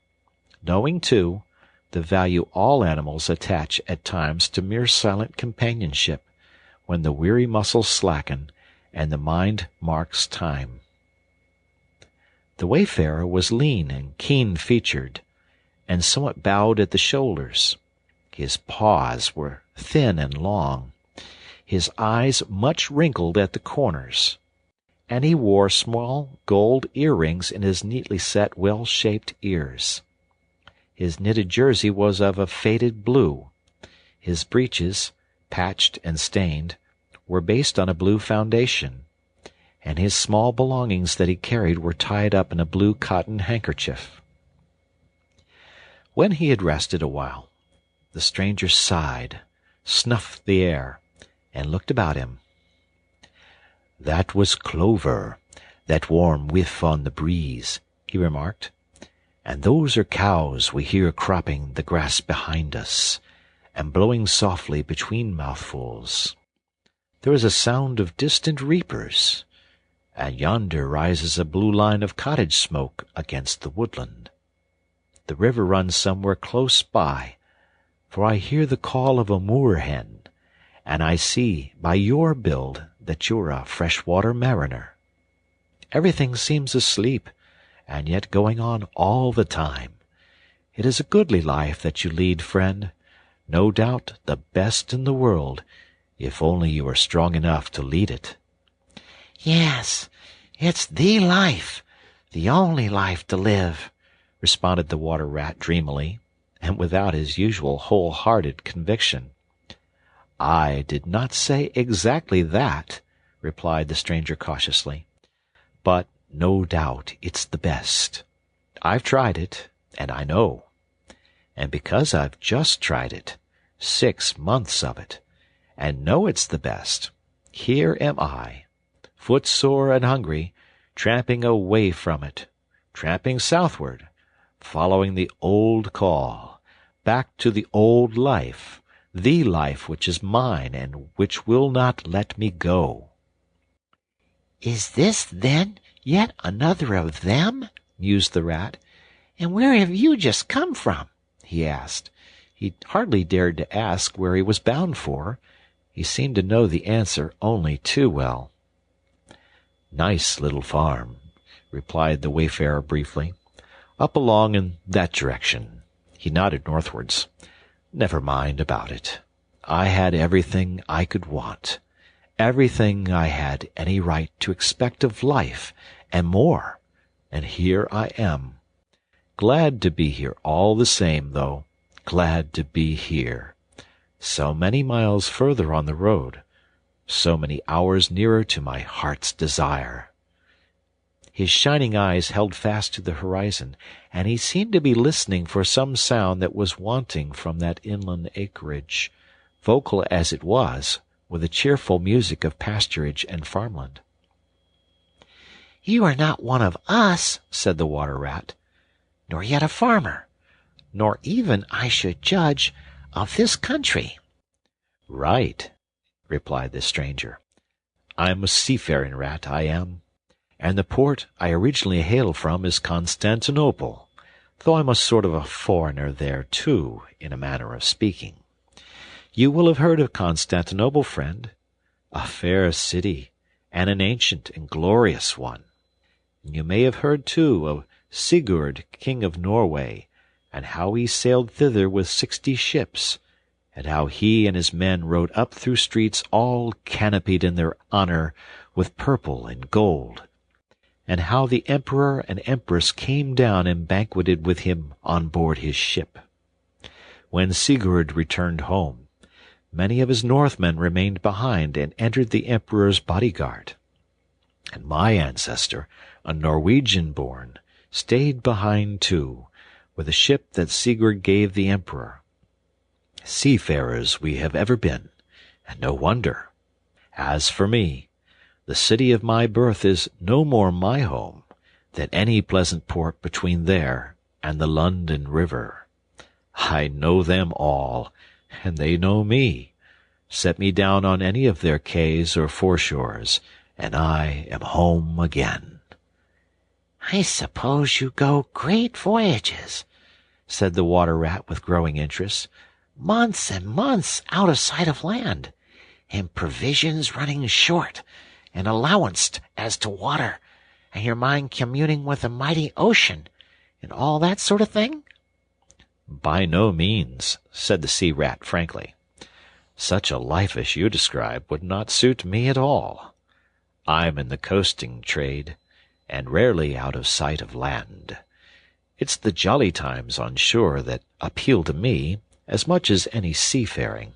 knowing, too, the value all animals attach at times to mere silent companionship, when the weary muscles slacken and the mind marks time. The wayfarer was lean and keen-featured, and somewhat bowed at the shoulders. His paws were thin and long, his eyes much wrinkled at the corners, and he wore small gold earrings in his neatly set, well-shaped ears. His knitted jersey was of a faded blue. His breeches, patched and stained, were based on a blue foundation, and his small belongings that he carried were tied up in a blue cotton handkerchief. When he had rested a while, the stranger sighed, snuffed the air, and looked about him. "That was clover, that warm whiff on the breeze," he remarked. "And those are cows we hear cropping the grass behind us, and blowing softly between mouthfuls. There is a sound of distant reapers, and yonder rises a blue line of cottage smoke against the woodland. The river runs somewhere close by, for I hear the call of a moor-hen, and I see by your build that you're a fresh-water mariner. Everything seems asleep, and yet going on all the time. It is a goodly life that you lead, friend, no doubt the best in the world, if only you are strong enough to lead it." "Yes, it's the life, the only life to live," responded the water-rat dreamily, and without his usual whole-hearted conviction. "I did not say exactly that," replied the stranger cautiously, "but no doubt it's the best. I've tried it, and I know. And because I've just tried it, 6 months of it, and know it's the best, here am I, footsore and hungry, tramping away from it, tramping southward, following the old call, back to the old life, the life which is mine and which will not let me go." "Is this, then, yet another of them?" mused the rat. "And where have you just come from?" he asked. He hardly dared to ask where he was bound for. He seemed to know the answer only too well. "Nice little farm," replied the wayfarer briefly. "Up along in that direction." He nodded northwards. "Never mind about it. I had everything I could want, everything I had any right to expect of life, and more, and here I am. Glad to be here all the same, though, glad to be here. So many miles further on the road, so many hours nearer to my heart's desire." His shining eyes held fast to the horizon, and he seemed to be listening for some sound that was wanting from that inland acreage, vocal as it was, with the cheerful music of pasturage and farmland. "You are not one of us," said the water-rat, "nor yet a farmer, nor even, I should judge, of this country." "Right," replied the stranger. "I'm a seafaring rat, I am, and the port I originally hail from is Constantinople, though I'm a sort of a foreigner there, too, in a manner of speaking. You will have heard of Constantinople, friend, a fair city, and an ancient and glorious one. And you may have heard, too, of Sigurd, King of Norway, and how he sailed thither with 60 ships, and how he and his men rode up through streets all canopied in their honor with purple and gold, and how the emperor and empress came down and banqueted with him on board his ship. When Sigurd returned home, many of his Northmen remained behind and entered the emperor's bodyguard. And my ancestor, a Norwegian-born, stayed behind too, with a ship that Sigurd gave the emperor. Seafarers we have ever been, and no wonder. As for me, the city of my birth is no more my home than any pleasant port between there and the London River. I know them all, and they know me. Set me down on any of their quays or foreshores, and I am home again. I suppose you go great voyages, said the water rat with growing interest. Months and months out of sight of land, and provisions running short, and allowanced as to water, and your mind communing with the mighty ocean, and all that sort of thing? By no means, said the sea rat frankly. Such a life as you describe would not suit me at all. I'm in the coasting trade, and rarely out of sight of land. It's the jolly times on shore that appeal to me as much as any seafaring.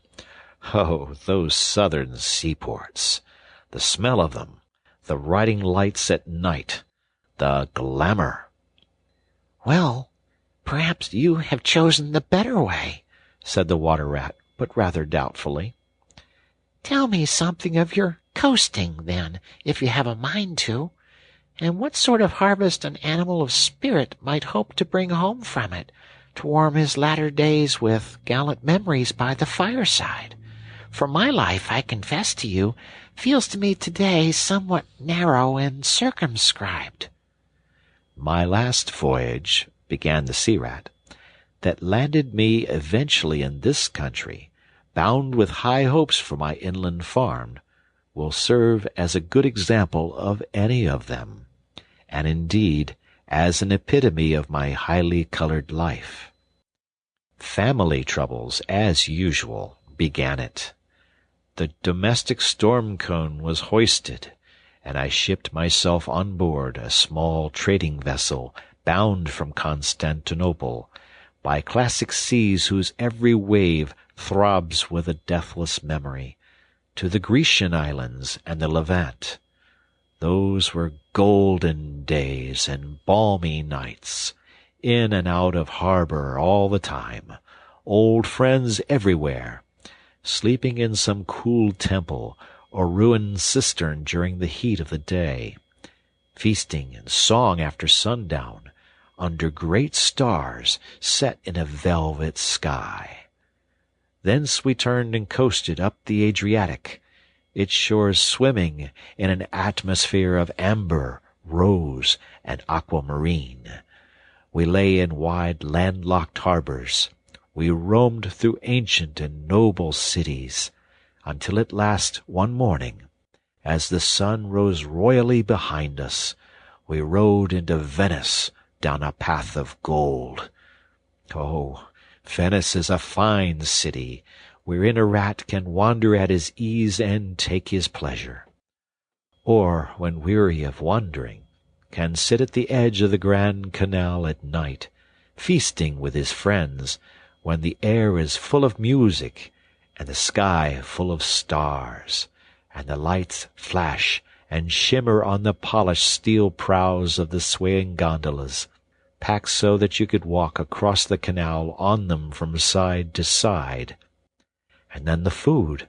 Oh, those southern seaports! The smell of them, the riding lights at night, the glamour. Well, perhaps you have chosen the better way, said the water rat, but rather doubtfully. Tell me something of your coasting, then, if you have a mind to, and what sort of harvest an animal of spirit might hope to bring home from it, to warm his latter days with gallant memories by the fireside. For my life, I confess to you, feels to me today somewhat narrow and circumscribed. My last voyage, began the sea rat, that landed me eventually in this country, bound with high hopes for my inland farm, will serve as a good example of any of them, and indeed as an epitome of my highly colored life. Family troubles, as usual, began it. The domestic storm-cone was hoisted, and I shipped myself on board a small trading vessel bound from Constantinople, by classic seas whose every wave throbs with a deathless memory, to the Grecian islands and the Levant. Those were golden days and balmy nights, in and out of harbor all the time, old friends everywhere, sleeping in some cool temple or ruined cistern during the heat of the day, feasting and song after sundown, under great stars set in a velvet sky. Thence we turned and coasted up the Adriatic, its shores swimming in an atmosphere of amber, rose, and aquamarine. We lay in wide landlocked harbors. We roamed through ancient and noble cities, until at last one morning, as the sun rose royally behind us, we rode into Venice down a path of gold. Oh, Venice is a fine city, wherein a rat can wander at his ease and take his pleasure, or, when weary of wandering, can sit at the edge of the Grand Canal at night, feasting with his friends, when the air is full of music, and the sky full of stars, and the lights flash and shimmer on the polished steel prows of the swaying gondolas, packed so that you could walk across the canal on them from side to side. And then the food.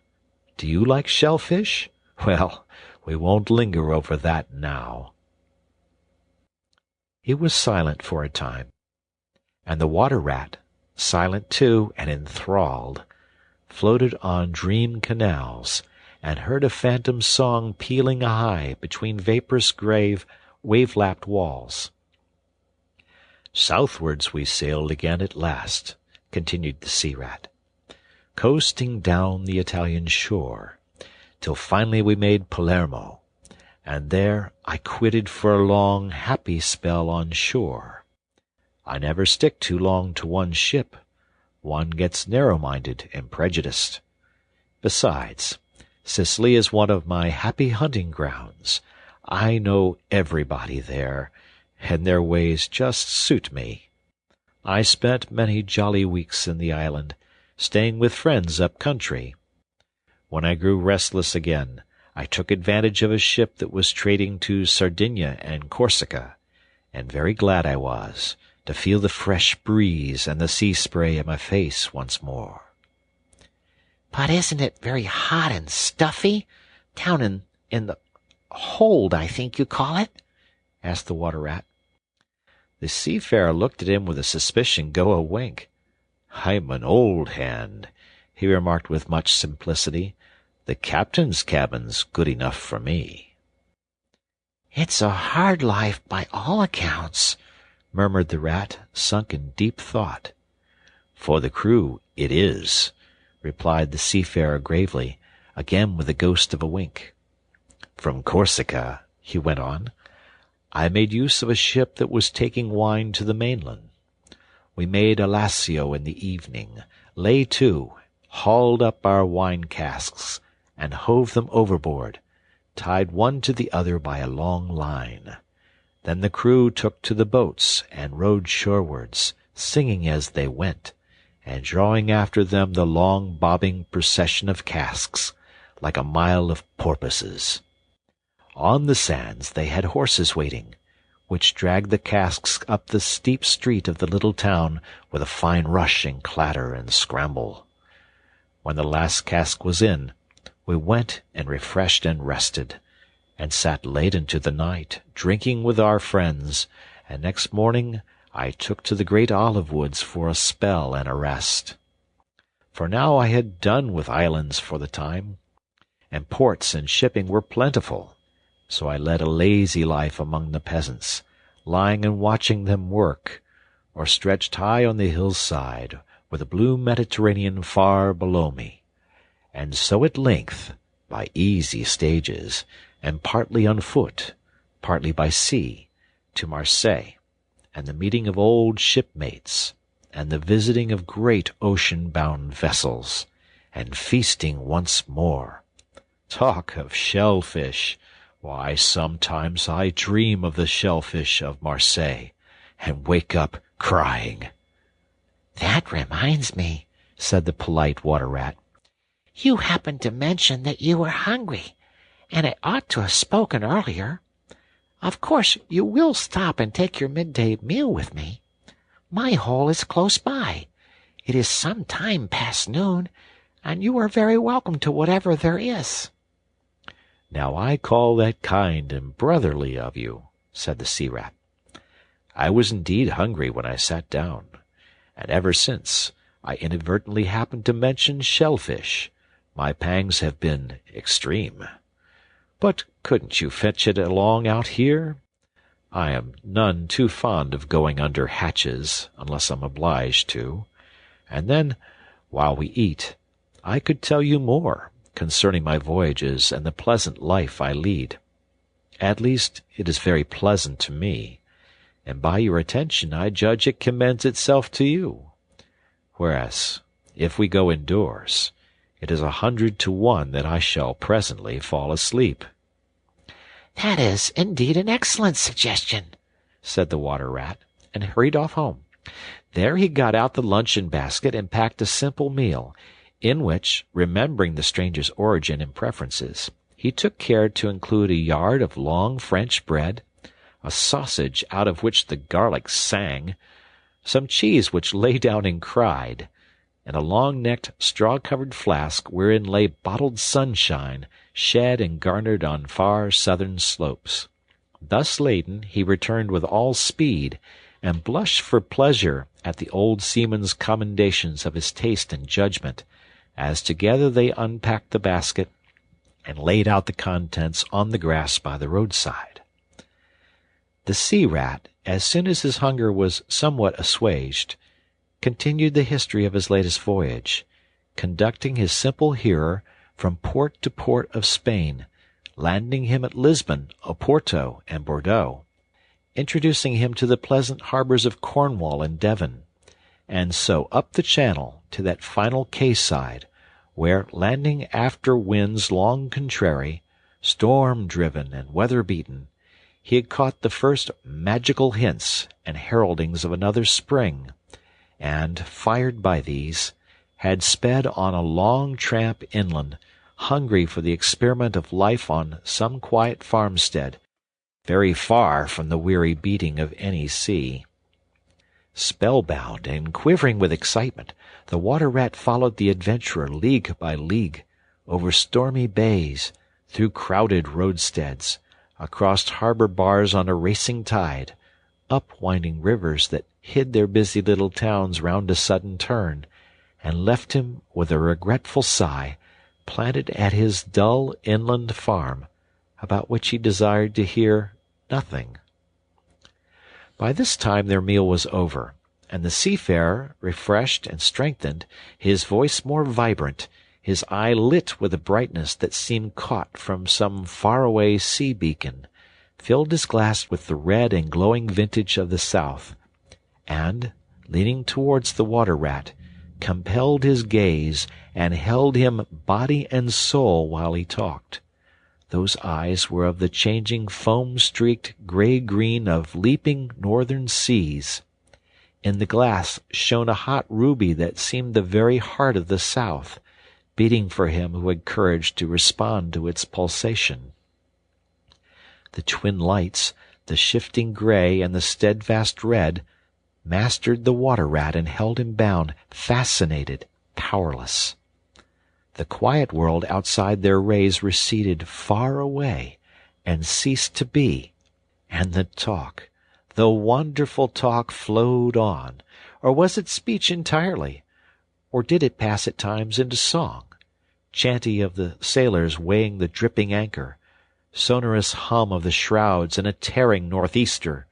Do you like shellfish? Well, we won't linger over that now. He was silent for a time, and the water rat, silent too and enthralled, floated on dream canals, and heard a phantom song pealing high between vaporous grave wave-lapped walls. Southwards we sailed again at last, continued the sea rat, coasting down the Italian shore, till finally we made Palermo, and there I quitted for a long, happy spell on shore. I never stick too long to one ship, One gets narrow-minded and prejudiced. Besides, Sicily is one of my happy hunting grounds. I know everybody there, and their ways just suit me. I spent many jolly weeks in the island, staying with friends up country. When I grew restless again, I took advantage of a ship that was trading to Sardinia and Corsica, and very glad I was to feel the fresh breeze and the sea spray in my face once more. But isn't it very hot and stuffy down in the hold, I think you call it? Asked the Water Rat. The seafarer looked at him with a suspicion go a wink. "I'm an old hand," he remarked with much simplicity. "The captain's cabin's good enough for me." "It's a hard life by all accounts," murmured the rat, sunk in deep thought. "For the crew, it is," replied the seafarer gravely, again with the ghost of a wink. "From Corsica," he went on, "I made use of a ship that was taking wine to the mainland. We made a lacio in the evening, lay to, hauled up our wine casks, and hove them overboard, tied one to the other by a long line. Then the crew took to the boats and rowed shorewards, singing as they went, and drawing after them the long bobbing procession of casks, like a mile of porpoises. On the sands they had horses waiting, which dragged the casks up the steep street of the little town with a fine rush and clatter and scramble. When the last cask was in, we went and refreshed and rested, and sat late into the night, drinking with our friends, and next morning I took to the great olive woods for a spell and a rest. For now I had done with islands for the time, and ports and shipping were plentiful, so I led a lazy life among the peasants, lying and watching them work, or stretched high on the hillside, with the blue Mediterranean far below me. And so at length, by easy stages, and partly on foot, partly by sea, to Marseille, and the meeting of old shipmates, and the visiting of great ocean-bound vessels, and feasting once more. Talk of shellfish! Why, sometimes I dream of the shellfish of Marseille, and wake up crying. "That reminds me," said the polite Water Rat. "You happened to mention that you were hungry, and I ought to have spoken earlier. Of course you will stop and take your midday meal with me. My hole is close by. It is some time past noon, and you are very welcome to whatever there is." "Now I call that kind and brotherly of you," said the sea rat. "I was indeed hungry when I sat down, and ever since I inadvertently happened to mention shellfish, my pangs have been extreme. But couldn't you fetch it along out here? I am none too fond of going under hatches, unless I'm obliged to. And then, while we eat, I could tell you more concerning my voyages and the pleasant life I lead. At least it is very pleasant to me, and by your attention I judge it commends itself to you. Whereas, if we go indoors, it is 100 to 1 that I shall presently fall asleep." "That is indeed an excellent suggestion," said the Water Rat, and hurried off home. There he got out the luncheon basket and packed a simple meal, in which, remembering the stranger's origin and preferences, he took care to include a yard of long French bread, a sausage out of which the garlic sang, some cheese which lay down and cried, and a long-necked, straw-covered flask wherein lay bottled sunshine, shed and garnered on far southern slopes. Thus laden, he returned with all speed, and blushed for pleasure at the old seaman's commendations of his taste and judgment, as together they unpacked the basket and laid out the contents on the grass by the roadside. The sea rat, as soon as his hunger was somewhat assuaged, continued the history of his latest voyage, conducting his simple hearer from port to port of Spain, landing him at Lisbon, Oporto, and Bordeaux, introducing him to the pleasant harbors of Cornwall and Devon, and so up the channel to that final quayside, where, landing after winds long contrary, storm-driven and weather-beaten, he had caught the first magical hints and heraldings of another spring, and, fired by these, had sped on a long tramp inland, hungry for the experiment of life on some quiet farmstead, very far from the weary beating of any sea. Spellbound and quivering with excitement, the water-rat followed the adventurer league by league, over stormy bays, through crowded roadsteads, across harbor bars on a racing tide, up winding rivers that hid their busy little towns round a sudden turn, and left him with a regretful sigh, planted at his dull inland farm, about which he desired to hear nothing. By this time their meal was over, and the seafarer, refreshed and strengthened, his voice more vibrant, his eye lit with a brightness that seemed caught from some far-away sea-beacon, filled his glass with the red and glowing vintage of the south, and, leaning towards the water-rat, compelled his gaze and held him body and soul while he talked. Those eyes were of the changing foam-streaked gray-green of leaping northern seas. In the glass shone a hot ruby that seemed the very heart of the south, beating for him who had courage to respond to its pulsation. The twin lights, the shifting gray and the steadfast red, mastered the water-rat and held him bound, fascinated, powerless. The quiet world outside their rays receded far away and ceased to be, and the talk, the wonderful talk, flowed on. Or was it speech entirely? Or did it pass at times into song, chanty of the sailors weighing the dripping anchor, sonorous hum of the shrouds in a tearing northeaster,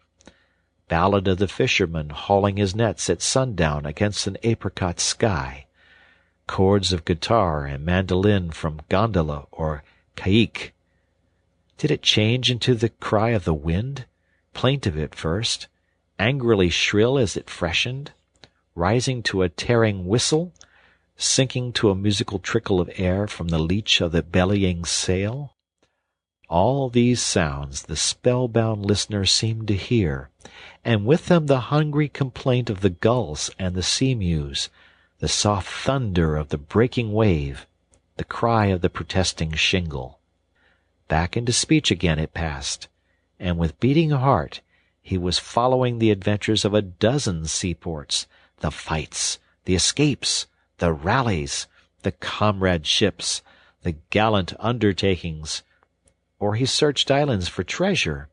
ballad of the fisherman hauling his nets at sundown against an apricot sky, chords of guitar and mandolin from gondola or caique? Did it change into the cry of the wind, plaintive at first, angrily shrill as it freshened, rising to a tearing whistle, sinking to a musical trickle of air from the leach of the bellying sail? All these sounds the spellbound listener seemed to hear, and with them the hungry complaint of the gulls and the sea-mews, the soft thunder of the breaking wave, the cry of the protesting shingle. Back into speech again it passed, and with beating heart he was following the adventures of a dozen seaports, the fights, the escapes, the rallies, the comradeships, the gallant undertakings. Or he searched islands for treasure,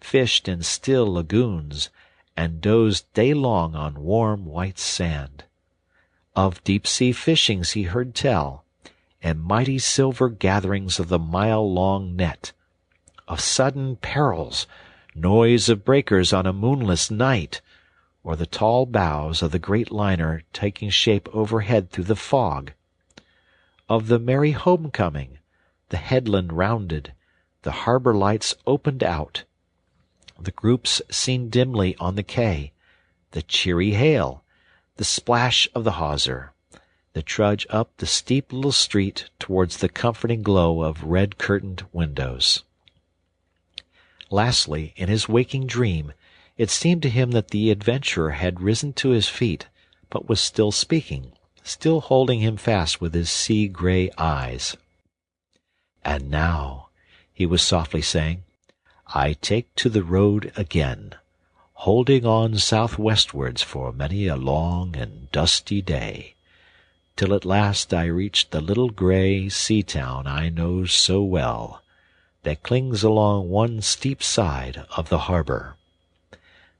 fished in still lagoons, and dozed day long on warm white sand. Of deep-sea fishings he heard tell, and mighty silver gatherings of the mile-long net, of sudden perils, noise of breakers on a moonless night, or the tall bows of the great liner taking shape overhead through the fog, of the merry homecoming, the headland rounded, the harbor lights opened out, the groups seen dimly on the quay, the cheery hail, the splash of the hawser, the trudge up the steep little street towards the comforting glow of red-curtained windows. Lastly, in his waking dream, it seemed to him that the adventurer had risen to his feet, but was still speaking, still holding him fast with his sea-gray eyes. "And now," he was softly saying, "I take to the road again, holding on southwestwards for many a long and dusty day, till at last I reach the little grey sea-town I know so well, that clings along one steep side of the harbor.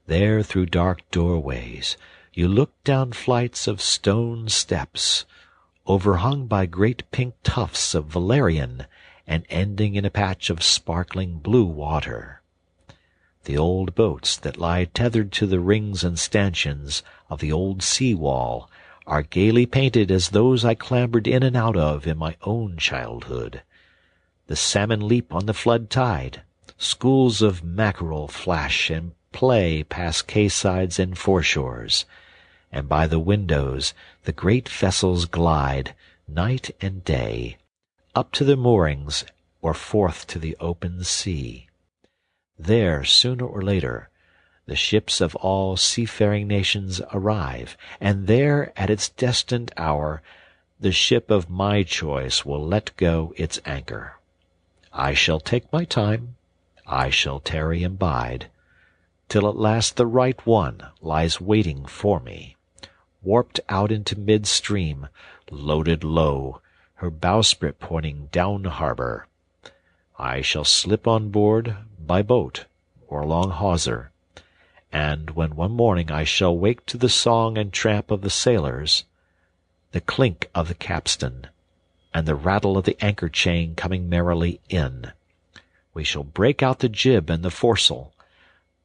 There through dark doorways you look down flights of stone steps, overhung by great pink tufts of valerian and ending in a patch of sparkling blue water. The old boats that lie tethered to the rings and stanchions of the old sea-wall are gaily painted as those I clambered in and out of in my own childhood. The salmon leap on the flood tide, schools of mackerel flash and play past quaysides and foreshores, and by the windows the great vessels glide, night and day, up to the moorings or forth to the open sea. There, sooner or later, the ships of all seafaring nations arrive, and there, at its destined hour, the ship of my choice will let go its anchor. I shall take my time, I shall tarry and bide, till at last the right one lies waiting for me, warped out into mid-stream, loaded low, her bowsprit pointing down harbor. I shall slip on board by boat or long hawser, and when one morning I shall wake to the song and tramp of the sailors, the clink of the capstan, and the rattle of the anchor chain coming merrily in, we shall break out the jib and the foresail.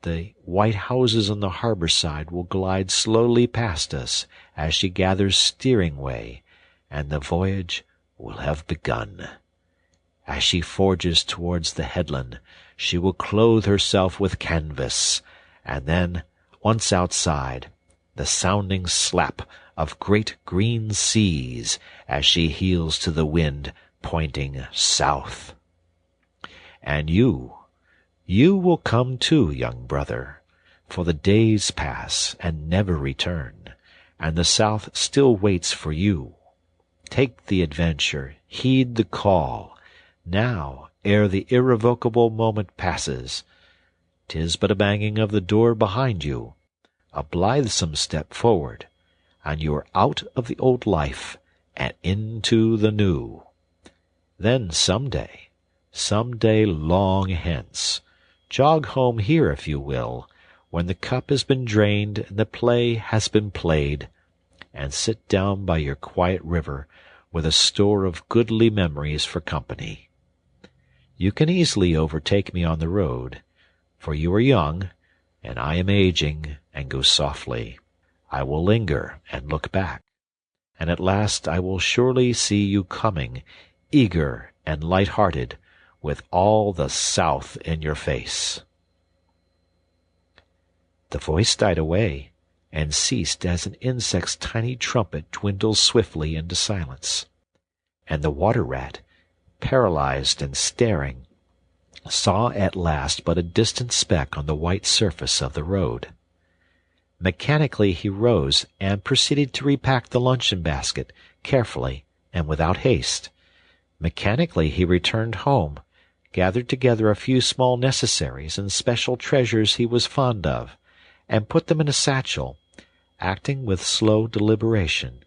The white houses on the harbor side will glide slowly past us as she gathers steering way, and the voyage will have begun. As she forges towards the headland, she will clothe herself with canvas, and then, once outside, the sounding slap of great green seas as she heels to the wind pointing south. And you will come too, young brother, for the days pass and never return, and the south still waits for you. Take the adventure, heed the call, now, ere the irrevocable moment passes. 'Tis but a banging of the door behind you, a blithesome step forward, and you are out of the old life and into the new. Then some day long hence, jog home here if you will, when the cup has been drained and the play has been played, and sit down by your quiet river with a store of goodly memories for company. You can easily overtake me on the road, for you are young, and I am aging, and go softly. I will linger and look back, and at last I will surely see you coming, eager and light-hearted, with all the South in your face." The voice died away, and ceased as an insect's tiny trumpet dwindles swiftly into silence, and the water-rat, paralyzed and staring, saw at last but a distant speck on the white surface of the road. Mechanically he rose and proceeded to repack the luncheon-basket, carefully and without haste. Mechanically he returned home, gathered together a few small necessaries and special treasures he was fond of, and put them in a satchel, acting with slow deliberation,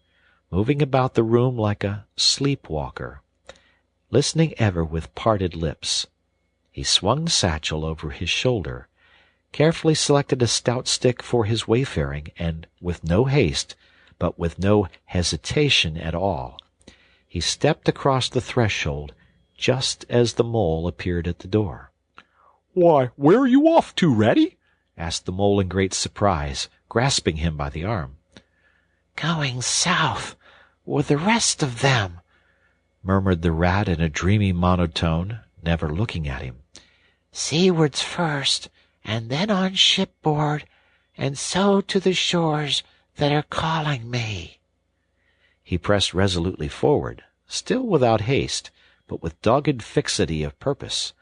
moving about the room like a sleep-walker, listening ever with parted lips. He swung the satchel over his shoulder, carefully selected a stout stick for his wayfaring, and with no haste, but with no hesitation at all, he stepped across the threshold just as the mole appeared at the door. "Why, where are you off to, Ratty?" asked the mole in great surprise, grasping him by the arm. "Going south with the rest of them," murmured the rat in a dreamy monotone, never looking at him. "Seawards first, and then on shipboard, and so to the shores that are calling me." He pressed resolutely forward, still without haste, but with dogged fixity of purpose.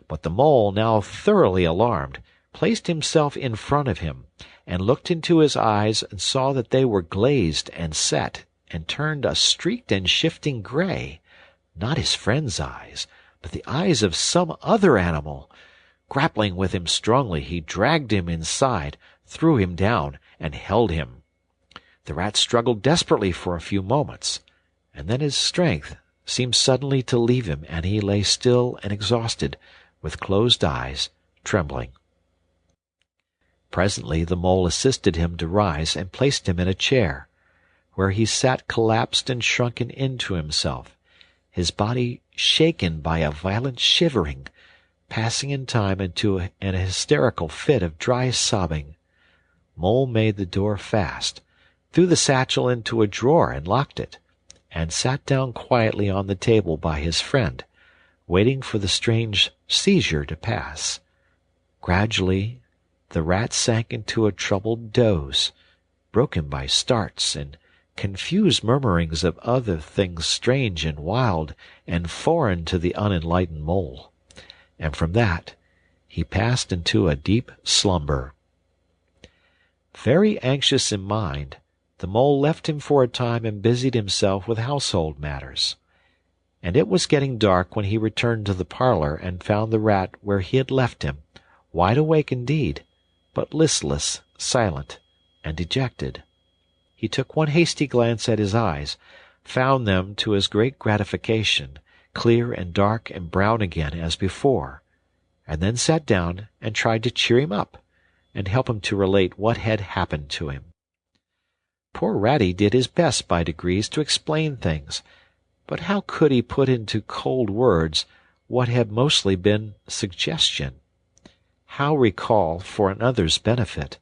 But the mole, now thoroughly alarmed, placed himself in front of him, and looked into his eyes and saw that they were glazed and set, and turned a streaked and shifting gray, not his friend's eyes, but the eyes of some other animal. Grappling with him strongly, he dragged him inside, threw him down, and held him. The rat struggled desperately for a few moments, and then his strength seemed suddenly to leave him, and he lay still and exhausted, with closed eyes, trembling. Presently the mole assisted him to rise and placed him in a chair, where he sat collapsed and shrunken into himself, his body shaken by a violent shivering, passing in time into an hysterical fit of dry sobbing. Mole made the door fast, threw the satchel into a drawer and locked it, and sat down quietly on the table by his friend, waiting for the strange seizure to pass. Gradually the rat sank into a troubled doze, broken by starts and confused murmurings of other things strange and wild and foreign to the unenlightened mole, and from that he passed into a deep slumber. Very anxious in mind, the mole left him for a time and busied himself with household matters. And it was getting dark when he returned to the parlour and found the rat where he had left him, wide awake indeed, but listless, silent, and dejected. He took one hasty glance at his eyes, found them, to his great gratification, clear and dark and brown again as before, and then sat down and tried to cheer him up, and help him to relate what had happened to him. Poor Ratty did his best by degrees to explain things, but how could he put into cold words what had mostly been suggestion? How recall, for another's benefit,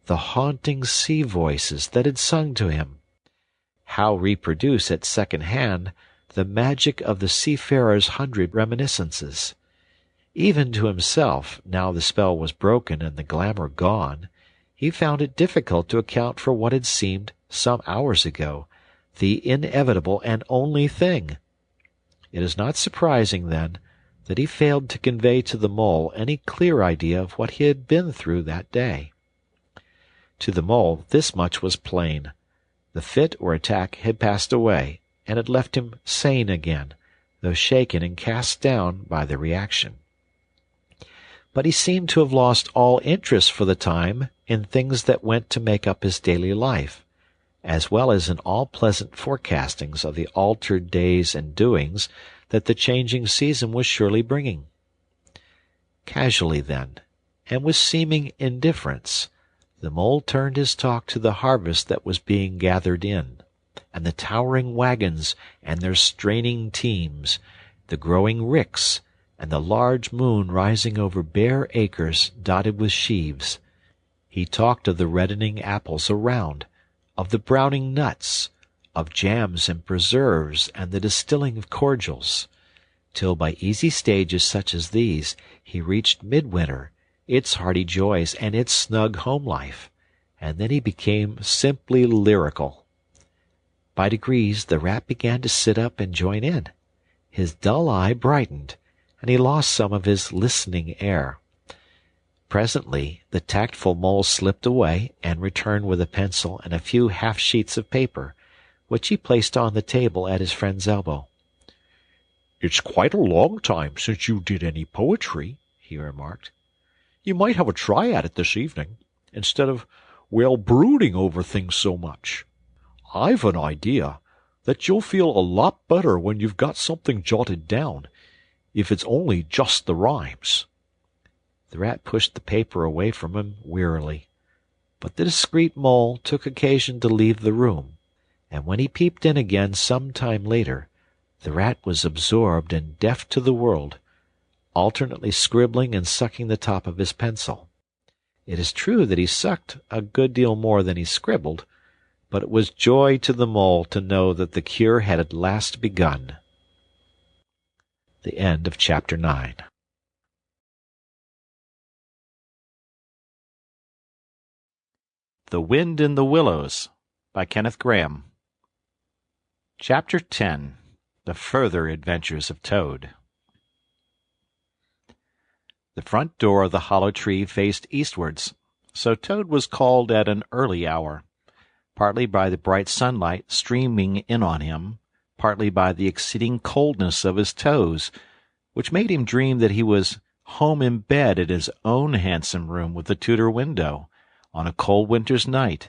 the haunting sea voices that had sung to him? How reproduce at second hand the magic of the seafarer's 100 reminiscences? Even to himself, now the spell was broken and the glamour gone, he found it difficult to account for what had seemed, some hours ago, the inevitable and only thing. It is not surprising, then, that he failed to convey to the mole any clear idea of what he had been through that day. To the mole this much was plain. The fit or attack had passed away, and had left him sane again, though shaken and cast down by the reaction. But he seemed to have lost all interest for the time in things that went to make up his daily life, as well as in all pleasant forecastings of the altered days and doings that the changing season was surely bringing. Casually, then, and with seeming indifference, the mole turned his talk to the harvest that was being gathered in, and the towering wagons and their straining teams, the growing ricks, and the large moon rising over bare acres dotted with sheaves. He talked of the reddening apples around, of the browning nuts, of jams and preserves and the distilling of cordials, till by easy stages such as these he reached midwinter, its hearty joys and its snug home life, and then he became simply lyrical. By degrees the rat began to sit up and join in. His dull eye brightened, and he lost some of his listening air. Presently the tactful mole slipped away and returned with a pencil and a few half-sheets of paper, which he placed on the table at his friend's elbow. "It's quite a long time since you did any poetry," he remarked. "You might have a try at it this evening, instead of, brooding over things so much. I've an idea that you'll feel a lot better when you've got something jotted down, if it's only just the rhymes." The rat pushed the paper away from him wearily, but the discreet mole took occasion to leave the room, and when he peeped in again some time later, the rat was absorbed and deaf to the world, alternately scribbling and sucking the top of his pencil. It is true that he sucked a good deal more than he scribbled, but it was joy to the mole to know that the cure had at last begun. The end of chapter 9. The Wind in the Willows by Kenneth Grahame. Chapter 10. The Further Adventures of Toad. The front door of the hollow tree faced eastwards, so Toad was called at an early hour, partly by the bright sunlight streaming in on him, partly by the exceeding coldness of his toes, which made him dream that he was home in bed at his own handsome room with the Tudor window, on a cold winter's night,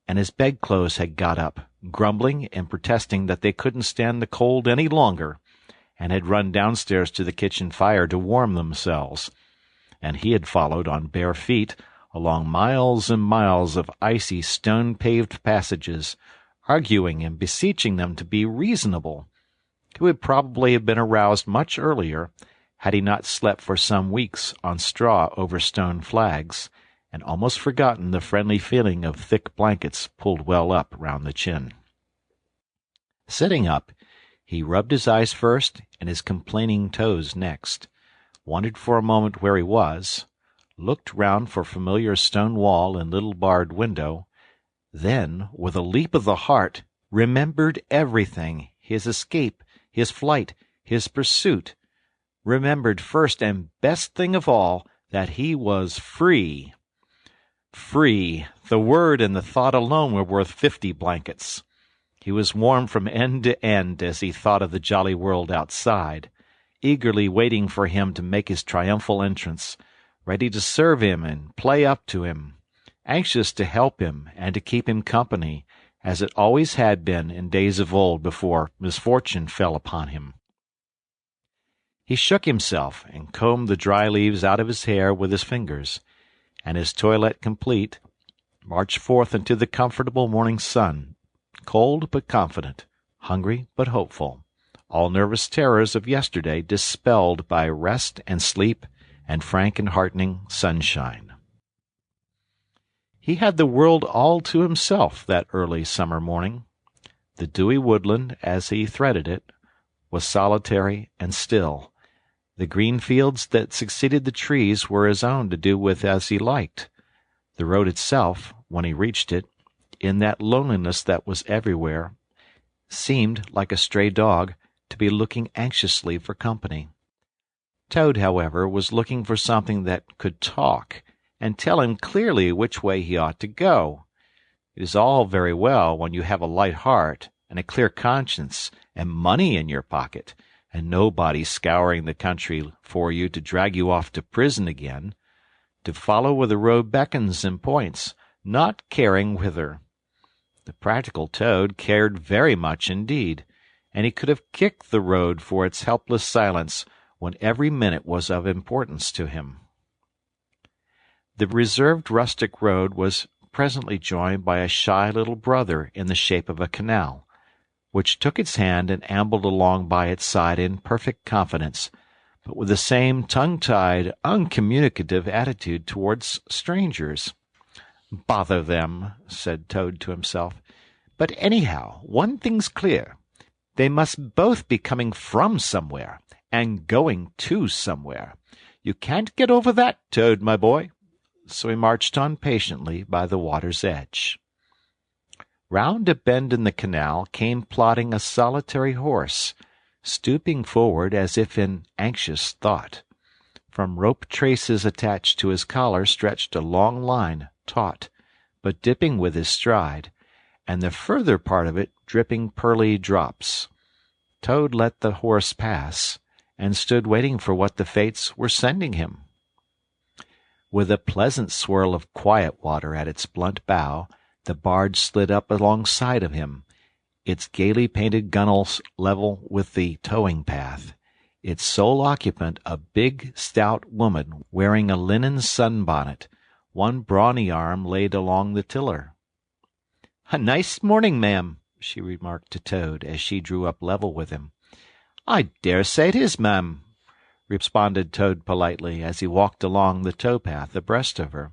and his bedclothes had got up, grumbling and protesting that they couldn't stand the cold any longer, and had run downstairs to the kitchen fire to warm themselves, and he had followed on bare feet along miles and miles of icy stone-paved passages, arguing and beseeching them to be reasonable, who would probably have been aroused much earlier had he not slept for some weeks on straw over stone flags, and almost forgotten the friendly feeling of thick blankets pulled well up round the chin. Sitting up, he rubbed his eyes first and his complaining toes next, wondered for a moment where he was, looked round for familiar stone wall and little barred window, Then, with a leap of the heart, remembered everything, his escape, his flight, his pursuit, remembered first and best thing of all, that he was free. Free! The word and the thought alone were worth 50 blankets. He was warm from end to end as he thought of the jolly world outside, eagerly waiting for him to make his triumphal entrance, ready to serve him and play up to him, anxious to help him and to keep him company, as it always had been in days of old before misfortune fell upon him. He shook himself and combed the dry leaves out of his hair with his fingers, and his toilette complete, marched forth into the comfortable morning sun, cold but confident, hungry but hopeful, all nervous terrors of yesterday dispelled by rest and sleep and frank and heartening sunshine. He had the world all to himself that early summer morning. The dewy woodland, as he threaded it, was solitary and still. The green fields that succeeded the trees were his own to do with as he liked. The road itself, when he reached it, in that loneliness that was everywhere, seemed, like a stray dog, to be looking anxiously for company. Toad, however, was looking for something that could talk, and tell him clearly which way he ought to go. It is all very well when you have a light heart and a clear conscience and money in your pocket, and nobody scouring the country for you to drag you off to prison again, to follow where the road beckons and points, not caring whither. The practical Toad cared very much indeed, and he could have kicked the road for its helpless silence when every minute was of importance to him. The reserved rustic road was presently joined by a shy little brother in the shape of a canal, which took its hand and ambled along by its side in perfect confidence, but with the same tongue-tied, uncommunicative attitude towards strangers. "Bother them," said Toad to himself. "But anyhow, one thing's clear. They must both be coming from somewhere, and going to somewhere. You can't get over that, Toad, my boy." So he marched on patiently by the water's edge. Round a bend in the canal came plodding a solitary horse, stooping forward as if in anxious thought. From rope traces attached to his collar stretched a long line, taut, but dipping with his stride, and the further part of it dripping pearly drops. Toad let the horse pass, and stood waiting for what the fates were sending him. With a pleasant swirl of quiet water at its blunt bow, the barge slid up alongside of him, its gaily painted gunwales level with the towing path, its sole occupant a big, stout woman wearing a linen sunbonnet, one brawny arm laid along the tiller. "A nice morning, ma'am," she remarked to Toad as she drew up level with him. "I dare say it is, ma'am," responded Toad politely as he walked along the tow-path abreast of her.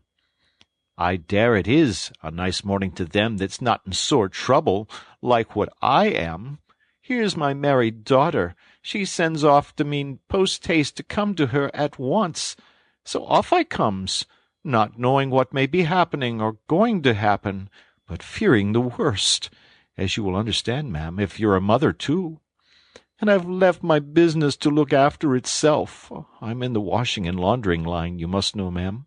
"I dare it is a nice morning to them that's not in sore trouble, like what I am. Here's my married daughter. She sends off to me post-haste to come to her at once. So off I comes, not knowing what may be happening or going to happen, but fearing the worst, as you will understand, ma'am, if you're a mother too. And I've left my business to look after itself. I'm in the washing and laundering line, you must know, ma'am.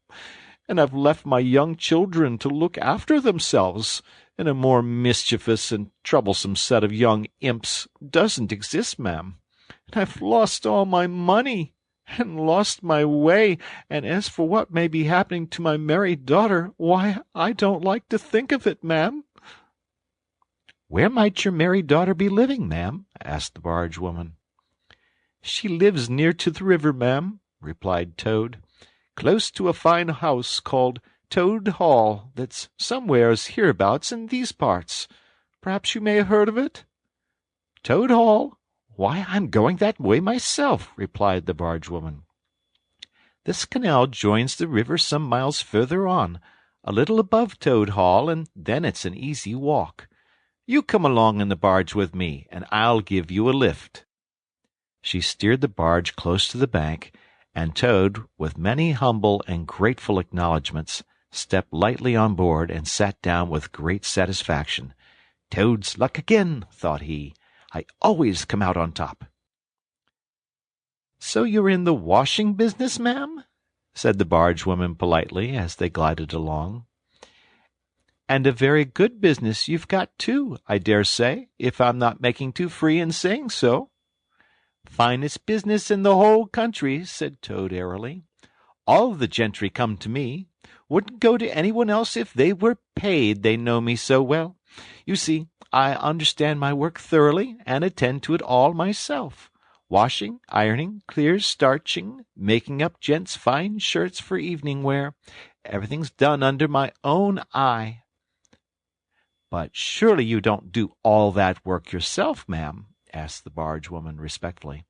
And I've left my young children to look after themselves, and a more mischievous and troublesome set of young imps doesn't exist, ma'am. And I've lost all my money, and lost my way, and as for what may be happening to my married daughter, why, I don't like to think of it, ma'am." "Where might your married daughter be living, ma'am?" asked the barge-woman. "She lives near to the river, ma'am," replied Toad, "close to a fine house called Toad Hall that's somewheres hereabouts in these parts. Perhaps you may have heard of it?" "Toad Hall? Why, I'm going that way myself," replied the barge-woman. "This canal joins the river some miles further on, a little above Toad Hall, and then it's an easy walk. You come along in the barge with me, and I'll give you a lift." She steered the barge close to the bank, and Toad, with many humble and grateful acknowledgments, stepped lightly on board, and sat down with great satisfaction. "Toad's luck again," thought he. "I always come out on top." "So you're in the washing business, ma'am?" said the barge-woman politely, as they glided along. "And a very good business you've got, too, I dare say, if I'm not making too free in saying so." "Finest business in the whole country," said Toad airily. "All the gentry come to me. Wouldn't go to anyone else if they were paid, they know me so well. You see, I understand my work thoroughly, and attend to it all myself. Washing, ironing, clear starching, making up gents' fine shirts for evening wear. Everything's done under my own eye." "But surely you don't do all that work yourself, ma'am?" asked the barge-woman respectfully.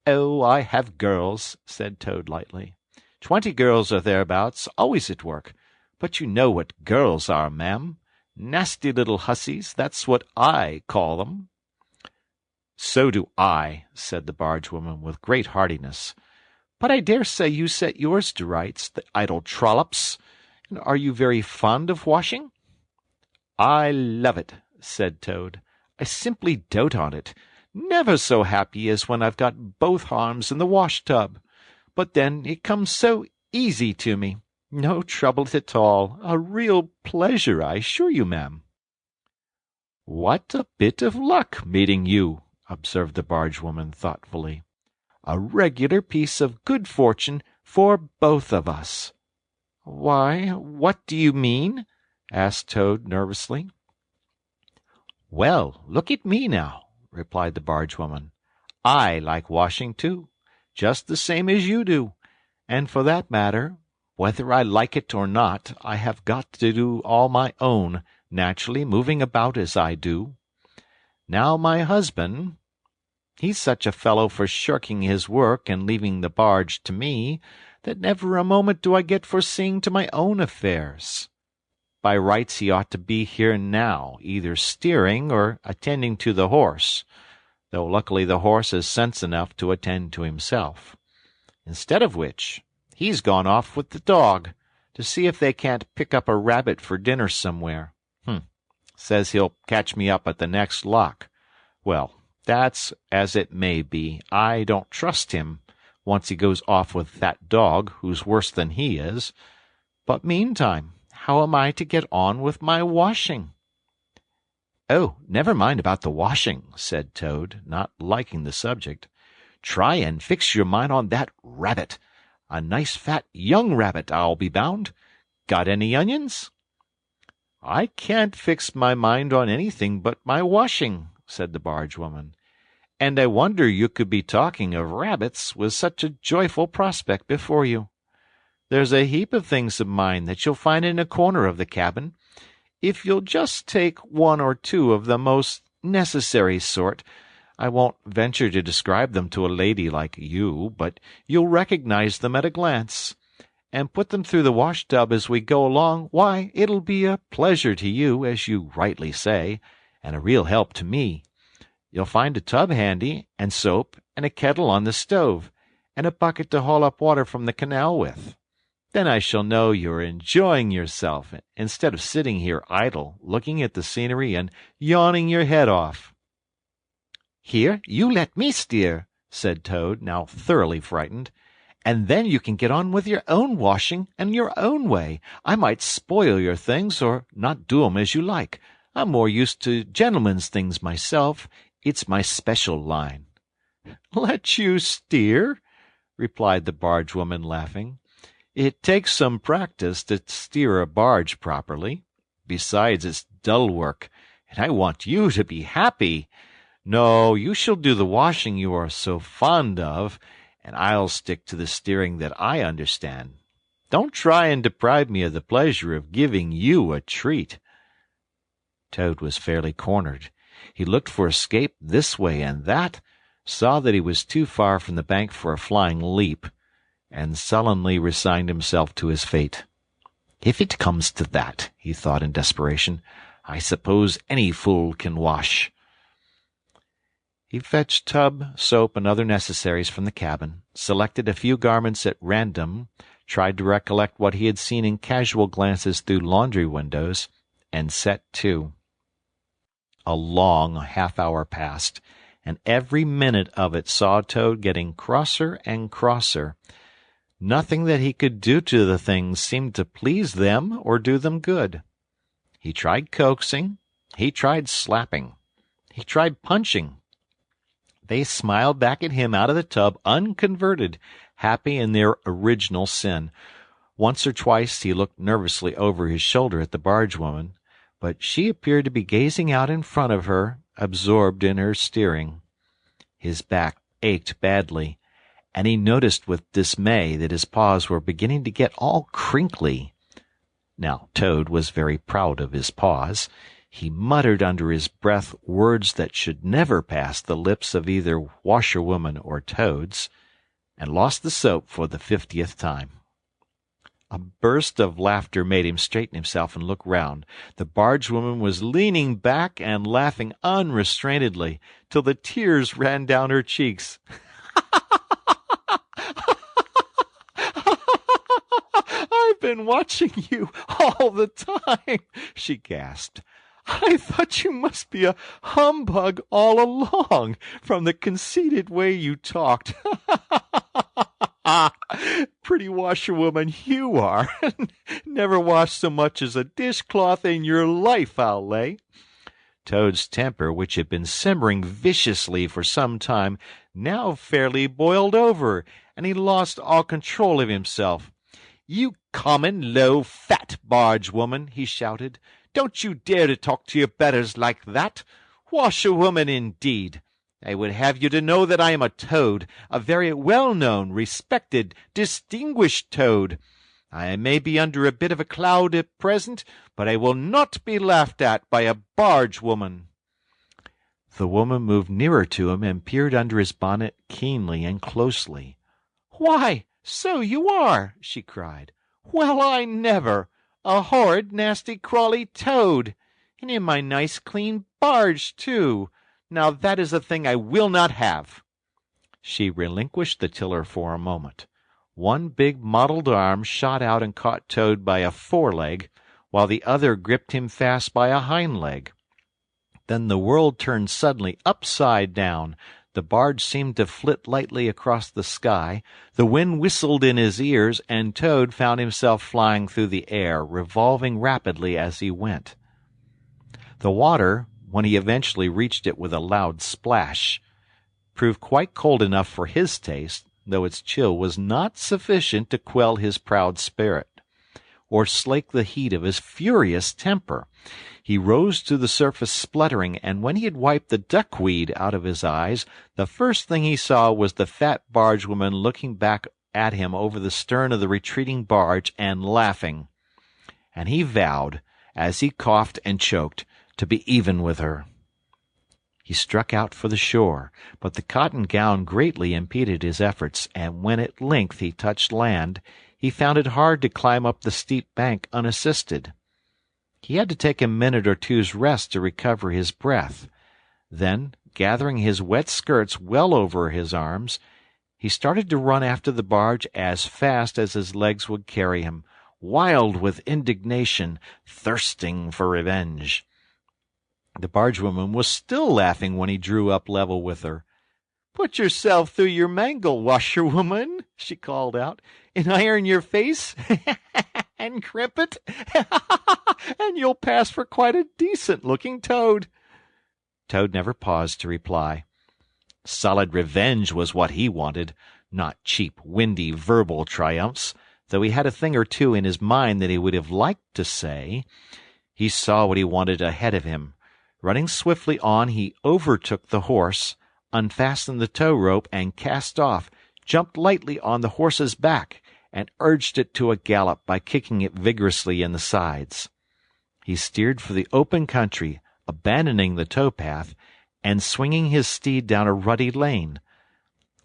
"Oh, I have girls," said Toad lightly. 20 girls or thereabouts, always at work. But you know what girls are, ma'am. Nasty little hussies, that's what I call them." "So do I," said the barge-woman with great heartiness. "But I dare say you set yours to rights, the idle trollops. And are you very fond of washing?" "I love it," said Toad. "I simply dote on it. Never so happy as when I've got both arms in the wash-tub. But then it comes so easy to me. No trouble at all. A real pleasure, I assure you, ma'am." "What a bit of luck meeting you," observed the barge-woman thoughtfully. "A regular piece of good fortune for both of us." "Why, what do you mean?" asked Toad nervously. "Well, look at me now," replied the barge-woman. "I like washing, too, just the same as you do. And for that matter, whether I like it or not, I have got to do all my own, naturally moving about as I do. Now my husband, he's such a fellow for shirking his work and leaving the barge to me, that never a moment do I get for seeing to my own affairs. By rights he ought to be here now, either steering or attending to the horse, though luckily the horse has sense enough to attend to himself. Instead of which, he's gone off with the dog, to see if they can't pick up a rabbit for dinner somewhere. Says he'll catch me up at the next lock. Well, that's as it may be. I don't trust him, once he goes off with that dog, who's worse than he is. But meantime, how am I to get on with my washing?" "Oh, never mind about the washing," said Toad, not liking the subject. "Try and fix your mind on that rabbit. A nice fat young rabbit, I'll be bound. Got any onions?" "I can't fix my mind on anything but my washing," said the barge-woman. "And I wonder you could be talking of rabbits with such a joyful prospect before you. There's a heap of things of mine that you'll find in a corner of the cabin. If you'll just take one or two of the most necessary sort, I won't venture to describe them to a lady like you, but you'll recognize them at a glance, and put them through the wash-tub as we go along, why, it'll be a pleasure to you, as you rightly say, and a real help to me. You'll find a tub handy, and soap, and a kettle on the stove, and a bucket to haul up water from the canal with. Then I shall know you're enjoying yourself, instead of sitting here idle, looking at the scenery and yawning your head off." "Here, you let me steer," said Toad, now thoroughly frightened, "and then you can get on with your own washing and your own way. I might spoil your things, or not do 'em as you like. I'm more used to gentlemen's things myself. It's my special line." "Let you steer?" replied the barge-woman, laughing. "It takes some practice to steer a barge properly. Besides, it's dull work, and I want you to be happy. No, you shall do the washing you are so fond of, and I'll stick to the steering that I understand. Don't try and deprive me of the pleasure of giving you a treat." Toad was fairly cornered. He looked for escape this way and that, saw that he was too far from the bank for a flying leap, and sullenly resigned himself to his fate. "If it comes to that," he thought in desperation, "I suppose any fool can wash." He fetched tub, soap, and other necessaries from the cabin, selected a few garments at random, tried to recollect what he had seen in casual glances through laundry windows, and set to. A long half-hour passed, and every minute of it saw Toad getting crosser and crosser. Nothing that he could do to the things seemed to please them or do them good. He tried coaxing, he tried slapping, he tried punching. They smiled back at him out of the tub unconverted, happy in their original sin. Once or twice he looked nervously over his shoulder at the barge-woman, but she appeared to be gazing out in front of her, absorbed in her steering. His back ached badly, and he noticed with dismay that his paws were beginning to get all crinkly. Now Toad was very proud of his paws. He muttered under his breath words that should never pass the lips of either washerwoman or Toads, and lost the soap for the 50th time. A burst of laughter made him straighten himself and look round. The bargewoman was leaning back and laughing unrestrainedly, till the tears ran down her cheeks. "I've been watching you all the time," she gasped. "I thought you must be a humbug all along, from the conceited way you talked. Pretty washerwoman you are. Never washed so much as a dishcloth in your life, I'll lay." Toad's temper, which had been simmering viciously for some time, now fairly boiled over, and he lost all control of himself. "You common, low, fat barge-woman," he shouted. "Don't you dare to talk to your betters like that. Washerwoman, indeed! I would have you to know that I am a Toad, a very well-known, respected, distinguished Toad. I may be under a bit of a cloud at present, but I will not be laughed at by a barge-woman." The woman moved nearer to him and peered under his bonnet keenly and closely. "Why, so you are!" she cried. "Well, I never! A horrid, nasty, crawly Toad! And in my nice, clean barge, too! Now that is a thing I will not have." She relinquished the tiller for a moment. One big mottled arm shot out and caught Toad by a foreleg, while the other gripped him fast by a hind leg. Then the world turned suddenly upside down. The barge seemed to flit lightly across the sky, the wind whistled in his ears, and Toad found himself flying through the air, revolving rapidly as he went. The water, when he eventually reached it with a loud splash, proved quite cold enough for his taste, though its chill was not sufficient to quell his proud spirit, or slake the heat of his furious temper. He rose to the surface spluttering, and when he had wiped the duckweed out of his eyes, the first thing he saw was the fat bargewoman looking back at him over the stern of the retreating barge and laughing. And he vowed, as he coughed and choked, to be even with her. He struck out for the shore, but the cotton gown greatly impeded his efforts, and when at length he touched land, he found it hard to climb up the steep bank unassisted. He had to take a minute or two's rest to recover his breath. Then, gathering his wet skirts well over his arms, he started to run after the barge as fast as his legs would carry him, wild with indignation, thirsting for revenge. The bargewoman was still laughing when he drew up level with her. "Put yourself through your mangle, washerwoman," she called out, "and iron your face and crimp it, and you'll pass for quite a decent-looking Toad." Toad never paused to reply. Solid revenge was what he wanted, not cheap, windy, verbal triumphs, though he had a thing or two in his mind that he would have liked to say. He saw what he wanted ahead of him. Running swiftly on, he overtook the horse, unfastened the tow rope, and cast off, jumped lightly on the horse's back, and urged it to a gallop by kicking it vigorously in the sides. He steered for the open country, abandoning the tow-path, and swinging his steed down a rutty lane.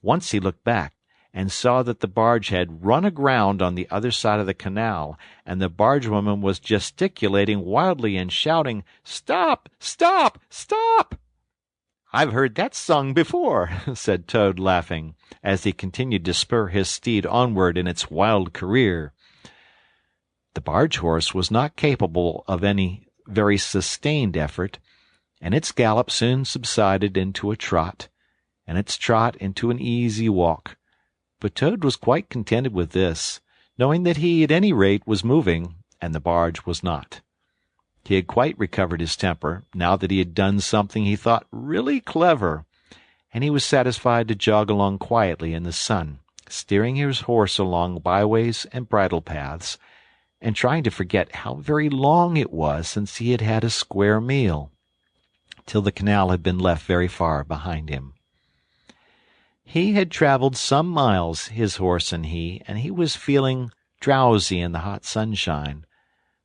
Once he looked back, and saw that the barge had run aground on the other side of the canal, and the bargewoman was gesticulating wildly and shouting, "Stop! Stop! Stop!" I've heard that sung before," said Toad, laughing, as he continued to spur his steed onward in its wild career. The barge horse was not capable of any very sustained effort, and its gallop soon subsided into a trot, and its trot into an easy walk. But Toad was quite contented with this, knowing that he at any rate was moving, and the barge was not. He had quite recovered his temper, now that he had done something he thought really clever, and he was satisfied to jog along quietly in the sun, steering his horse along byways and bridle paths, and trying to forget how very long it was since he had had a square meal, till the canal had been left very far behind him. He had travelled some miles, his horse and he was feeling drowsy in the hot sunshine,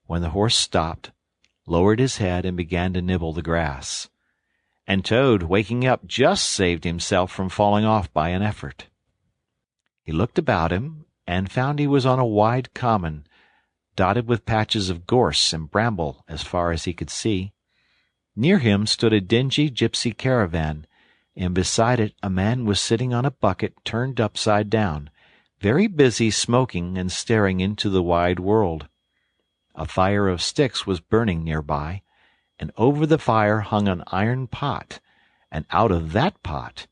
when the horse stopped, lowered his head, and began to nibble the grass. And Toad, waking up, just saved himself from falling off by an effort. He looked about him, and found he was on a wide common, dotted with patches of gorse and bramble as far as he could see. Near him stood a dingy gypsy caravan, and beside it a man was sitting on a bucket turned upside down, very busy smoking and staring into the wide world. A fire of sticks was burning near by, and over the fire hung an iron pot, and out of that pot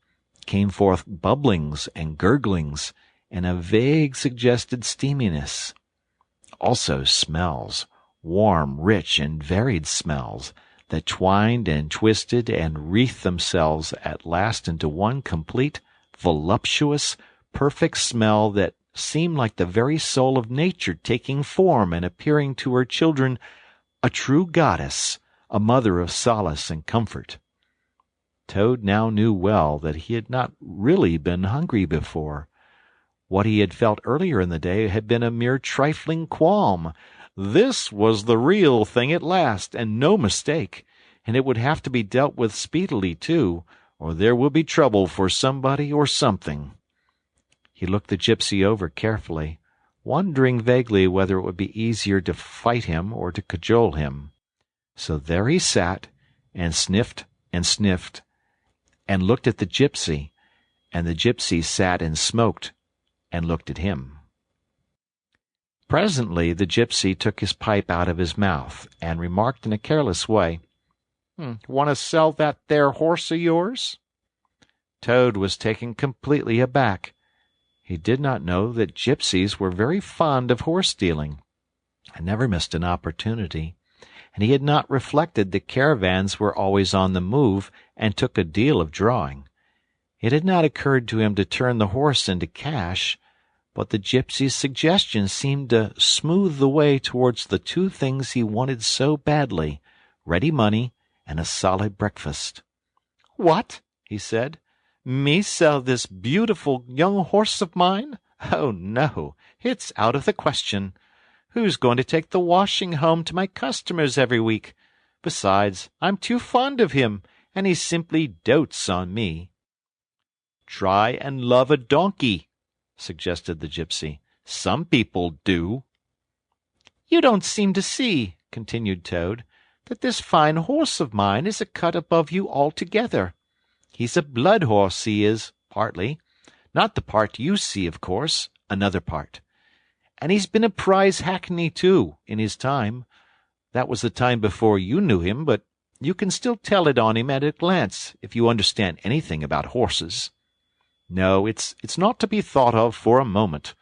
came forth bubblings and gurglings, and a vague suggested steaminess. Also smells, warm, rich, and varied smells, that twined and twisted and wreathed themselves at last into one complete, voluptuous, perfect smell that seemed like the very soul of nature taking form and appearing to her children a true goddess, a mother of solace and comfort. Toad now knew well that he had not really been hungry before. What he had felt earlier in the day had been a mere trifling qualm. This was the real thing at last, and no mistake, and it would have to be dealt with speedily, too, or there would be trouble for somebody or something. He looked the gypsy over carefully, wondering vaguely whether it would be easier to fight him or to cajole him. So there he sat, and sniffed, and looked at the gypsy, and the gypsy sat and smoked, and looked at him. Presently the gypsy took his pipe out of his mouth, and remarked in a careless way, "Want to sell that there horse of yours?" Toad was taken completely aback. He did not know that gypsies were very fond of horse-stealing, and never missed an opportunity, and he had not reflected that caravans were always on the move and took a deal of drawing. It had not occurred to him to turn the horse into cash, but the gypsy's suggestion seemed to smooth the way towards the two things he wanted so badly, ready money and a solid breakfast. "What?" he said. "Me sell this beautiful young horse of mine? Oh, no, it's out of the question. Who's going to take the washing home to my customers every week? Besides, I'm too fond of him, and he simply dotes on me." "Try and love a donkey," suggested the gypsy. "Some people do." "You don't seem to see," continued Toad, "that this fine horse of mine is a cut above you altogether. He's a blood horse, he is, partly. Not the part you see, of course, another part. And he's been a prize hackney, too, in his time. That was the time before you knew him, but you can still tell it on him at a glance, if you understand anything about horses. No, it's not to be thought of for a moment.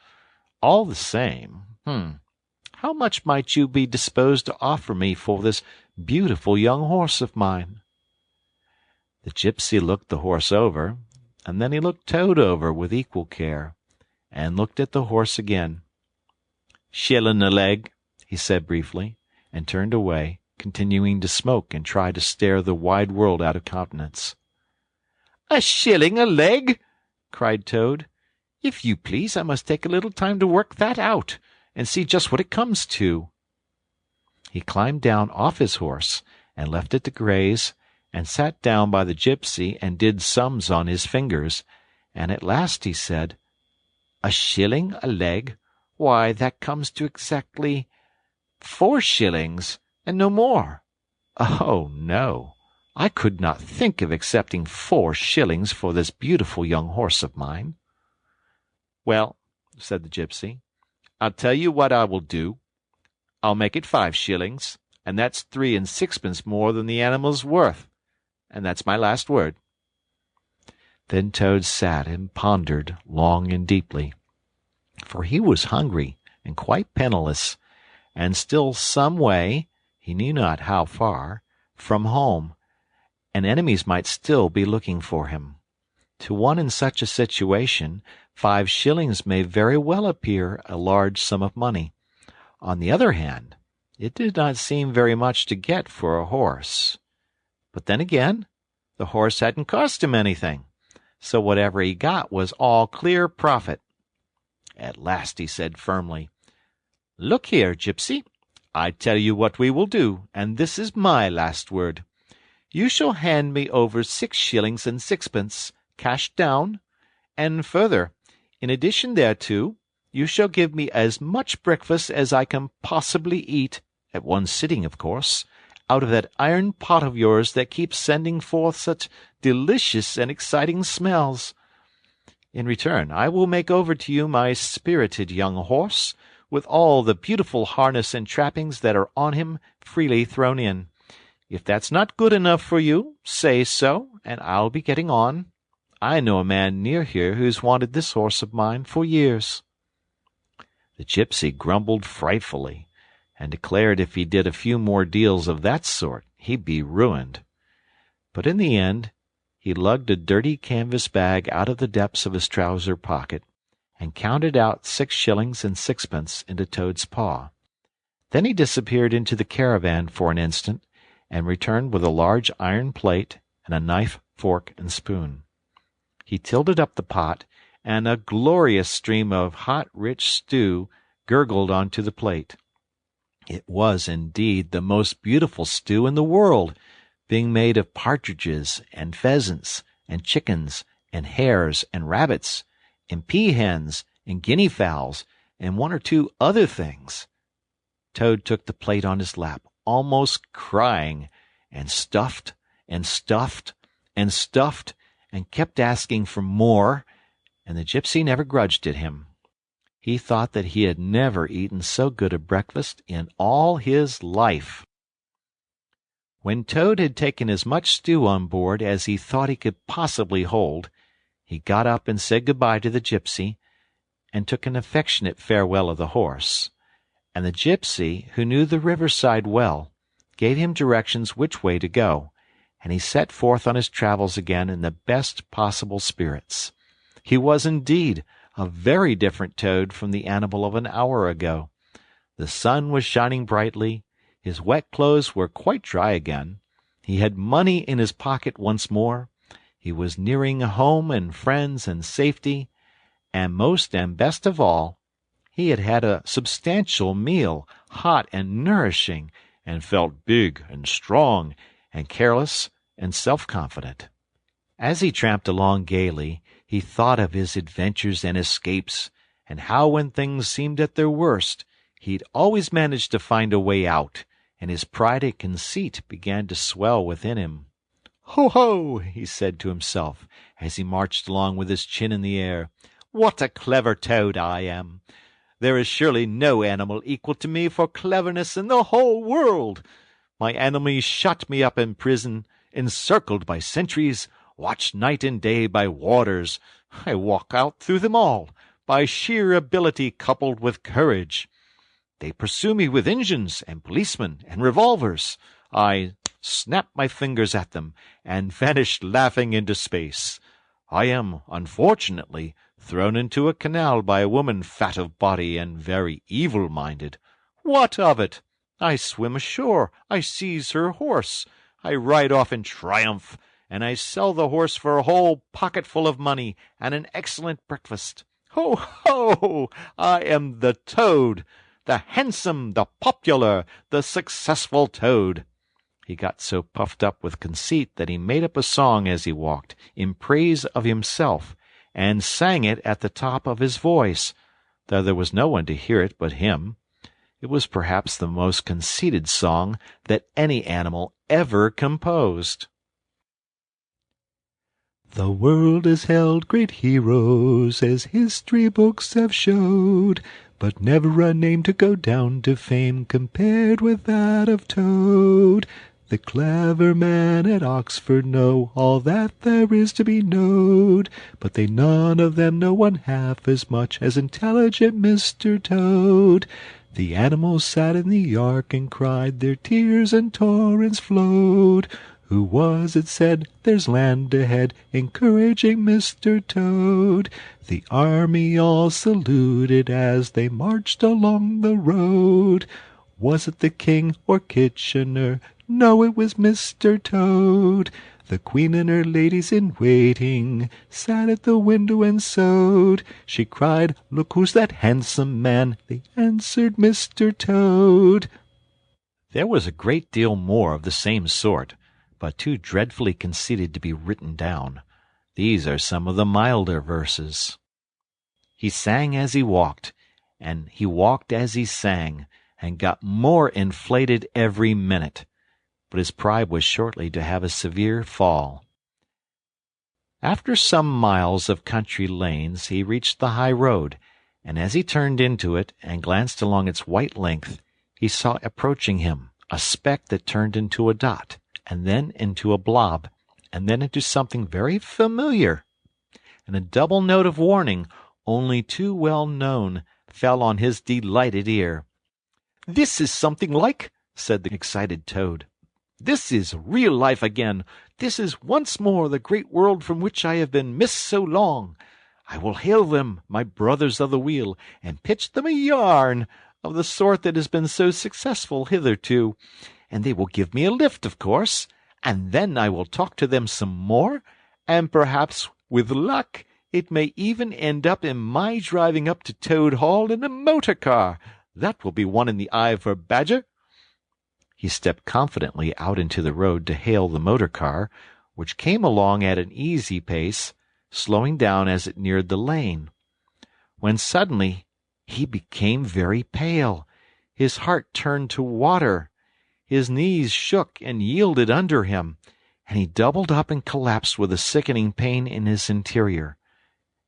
All the same, how much might you be disposed to offer me for this beautiful young horse of mine?" The gypsy looked the horse over, and then he looked Toad over with equal care, and looked at the horse again. "Shillin' a leg," he said briefly, and turned away, continuing to smoke and try to stare the wide world out of countenance. "A shilling a leg!" cried Toad. "If you please, I must take a little time to work that out, and see just what it comes to." He climbed down off his horse, and left it to graze, and sat down by the gypsy and did sums on his fingers, and at last he said, "A shilling a leg? Why, that comes to exactly 4 shillings, and no more. Oh, no, I could not think of accepting 4 shillings for this beautiful young horse of mine." "Well," said the gypsy, "I'll tell you what I will do. I'll make it 5 shillings, and that's 3 and 6pence more than the animal's worth, and that's my last word." Then Toad sat and pondered long and deeply, for he was hungry and quite penniless, and still some way, he knew not how far, from home, and enemies might still be looking for him. To one in such a situation, 5 shillings may very well appear a large sum of money. On the other hand, it did not seem very much to get for a horse. But then again, the horse hadn't cost him anything, so whatever he got was all clear profit. At last he said firmly, "Look here, gypsy, I tell you what we will do, and this is my last word. You shall hand me over 6 shillings and 6pence, cash down, and further, in addition thereto, you shall give me as much breakfast as I can possibly eat, at one sitting, of course, out of that iron pot of yours that keeps sending forth such delicious and exciting smells. In return, I will make over to you my spirited young horse, with all the beautiful harness and trappings that are on him freely thrown in. If that's not good enough for you, say so, and I'll be getting on. I know a man near here who's wanted this horse of mine for years." The gypsy grumbled frightfully, and declared if he did a few more deals of that sort, he'd be ruined. But in the end, he lugged a dirty canvas bag out of the depths of his trouser pocket, and counted out 6 shillings and 6pence into Toad's paw. Then he disappeared into the caravan for an instant, and returned with a large iron plate and a knife, fork, and spoon. He tilted up the pot, and a glorious stream of hot, rich stew gurgled onto the plate. It was, indeed, the most beautiful stew in the world, being made of partridges and pheasants and chickens and hares and rabbits and peahens and guinea fowls and 1 or 2 other things. Toad took the plate on his lap, almost crying, and stuffed and stuffed and stuffed, and kept asking for more, and the gypsy never grudged it him. He thought that he had never eaten so good a breakfast in all his life. When Toad had taken as much stew on board as he thought he could possibly hold, he got up and said good-bye to the gypsy, and took an affectionate farewell of the horse. And the gypsy, who knew the riverside well, gave him directions which way to go, and he set forth on his travels again in the best possible spirits. He was indeed a very different Toad from the animal of an hour ago. The sun was shining brightly, his wet clothes were quite dry again, he had money in his pocket once more, he was nearing home and friends and safety, and most and best of all, he had had a substantial meal, hot and nourishing, and felt big and strong and careless and self-confident. As he tramped along gaily, he thought of his adventures and escapes, and how when things seemed at their worst, he'd always managed to find a way out, and his pride and conceit began to swell within him. "Ho, ho!" he said to himself, as he marched along with his chin in the air. "What a clever Toad I am! There is surely no animal equal to me for cleverness in the whole world. My enemies shut me up in prison, encircled by sentries, watched night and day by warders. I walk out through them all, by sheer ability coupled with courage. They pursue me with engines and policemen and revolvers. I snap my fingers at them, and vanish laughing into space. I am, unfortunately, thrown into a canal by a woman fat of body and very evil-minded. What of it? I swim ashore, I seize her horse, I ride off in triumph, and I sell the horse for a whole pocketful of money and an excellent breakfast. Ho, ho! I am the Toad, the handsome, the popular, the successful Toad." He got so puffed up with conceit that he made up a song as he walked, in praise of himself, and sang it at the top of his voice, though there was no one to hear it but him. It was perhaps the most conceited song that any animal ever composed. The world has held great heroes, as history books have showed, but never a name to go down to fame compared with that of Toad. The clever men at Oxford know all that there is to be knowed, but they none of them know one half as much as intelligent Mr. Toad. The animals sat in the ark and cried, their tears and torrents flowed. Who was it said, "There's land ahead," encouraging Mr. Toad? The army all saluted as they marched along the road. Was it the King or Kitchener? No, it was Mr. Toad. The Queen and her ladies in waiting sat at the window and sewed. She cried, "Look who's that handsome man?" They answered, "Mr. Toad." There was a great deal more of the same sort, but too dreadfully conceited to be written down. These are some of the milder verses. He sang as he walked, and he walked as he sang, and got more inflated every minute. But his pride was shortly to have a severe fall. After some miles of country lanes he reached the high road, and as he turned into it and glanced along its white length, he saw approaching him a speck that turned into a dot, and then into a blob, and then into something very familiar. And a double note of warning, only too well known, fell on his delighted ear. "This is something like," said the excited Toad. "This is real life again. This is once more the great world from which I have been missed so long. I will hail them, my brothers of the wheel, and pitch them a yarn of the sort that has been so successful hitherto, and they will give me a lift, of course, and then I will talk to them some more, and perhaps, with luck, it may even end up in my driving up to Toad Hall in a motor car. That will be one in the eye for Badger." He stepped confidently out into the road to hail the motor car, which came along at an easy pace, slowing down as it neared the lane, when suddenly he became very pale. His heart turned to water. His knees shook and yielded under him, and he doubled up and collapsed with a sickening pain in his interior.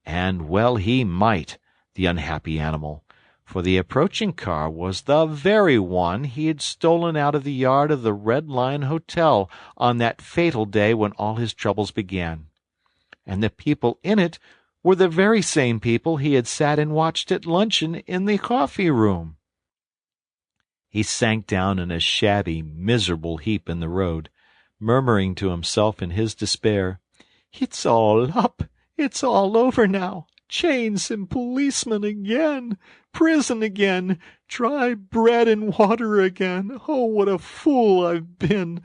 And well he might, the unhappy animal, for the approaching car was the very one he had stolen out of the yard of the Red Lion Hotel on that fatal day when all his troubles began. And the people in it were the very same people he had sat and watched at luncheon in the coffee-room. He sank down in a shabby, miserable heap in the road, murmuring to himself in his despair, "It's all up! It's all over now! Chains and policemen again! Prison again! Dry bread and water again! Oh, what a fool I've been!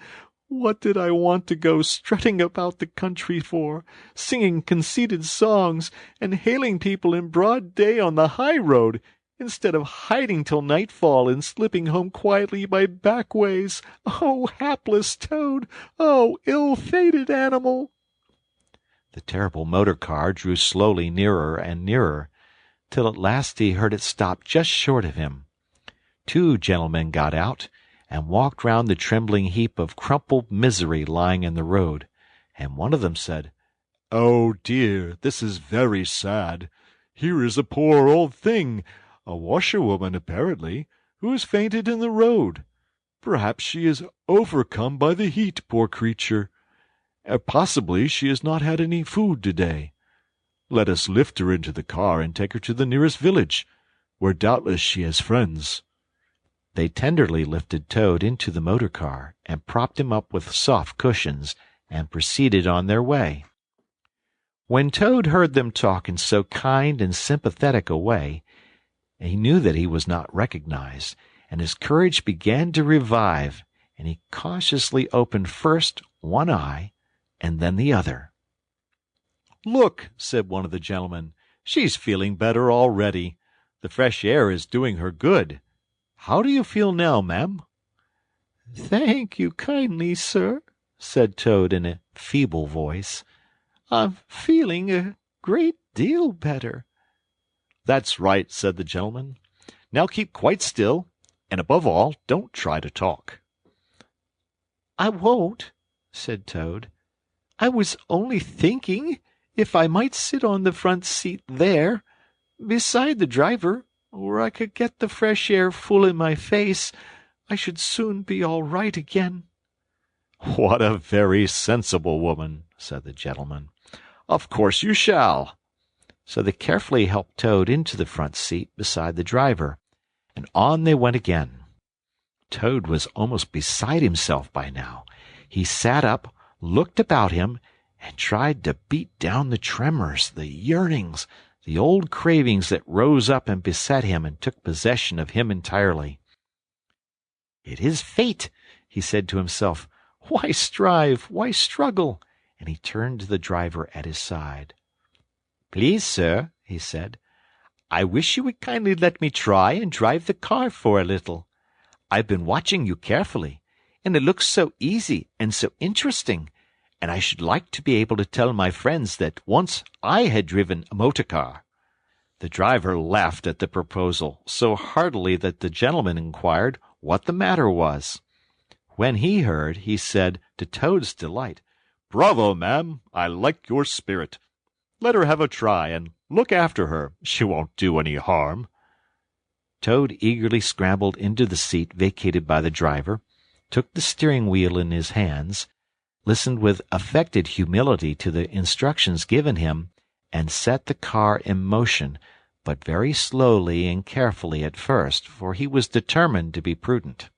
What did I want to go strutting about the country for, singing conceited songs, and hailing people in broad day on the high road, instead of hiding till nightfall and slipping home quietly by back ways? Oh, hapless Toad! Oh, ill-fated animal!" The terrible motor-car drew slowly nearer and nearer, till at last he heard it stop just short of him. Two gentlemen got out and walked round the trembling heap of crumpled misery lying in the road, and one of them said, "Oh, dear, this is very sad. Here is a poor old thing, a washerwoman apparently, who has fainted in the road. Perhaps she is overcome by the heat, poor creature. Possibly she has not had any food today. Let us lift her into the car and take her to the nearest village, where doubtless she has friends." They tenderly lifted Toad into the motor car and propped him up with soft cushions, and proceeded on their way. When Toad heard them talk in so kind and sympathetic a way, he knew that he was not recognized, and his courage began to revive, and he cautiously opened first one eye and then the other. "Look," said one of the gentlemen, "she's feeling better already. The fresh air is doing her good. How do you feel now, ma'am?" "Thank you kindly, sir," said Toad in a feeble voice. "I'm feeling a great deal better." "That's right," said the gentleman. "Now keep quite still, and above all, don't try to talk." "I won't," said Toad. I was only thinking if I might sit on the front seat there, beside the driver, where I could get the fresh air full in my face, I should soon be all right again." "What a very sensible woman," said the gentleman. "Of course you shall." So they carefully helped Toad into the front seat beside the driver, and on they went again. Toad was almost beside himself by now. He sat up, looked about him, and tried to beat down the tremors, the yearnings, the old cravings that rose up and beset him and took possession of him entirely. "It is fate," he said to himself. "Why strive? Why struggle?" And he turned to the driver at his side. "Please, sir," he said, "I wish you would kindly let me try and drive the car for a little. I've been watching you carefully, and it looks so easy and so interesting, and I should like to be able to tell my friends that once I had driven a motor car." The driver laughed at the proposal so heartily that the gentleman inquired what the matter was. When he heard, he said, to Toad's delight, "Bravo, ma'am! I like your spirit. Let her have a try, and look after her. She won't do any harm." Toad eagerly scrambled into the seat vacated by the driver, took the steering wheel in his hands, listened with affected humility to the instructions given him, and set the car in motion, but very slowly and carefully at first, for he was determined to be prudent.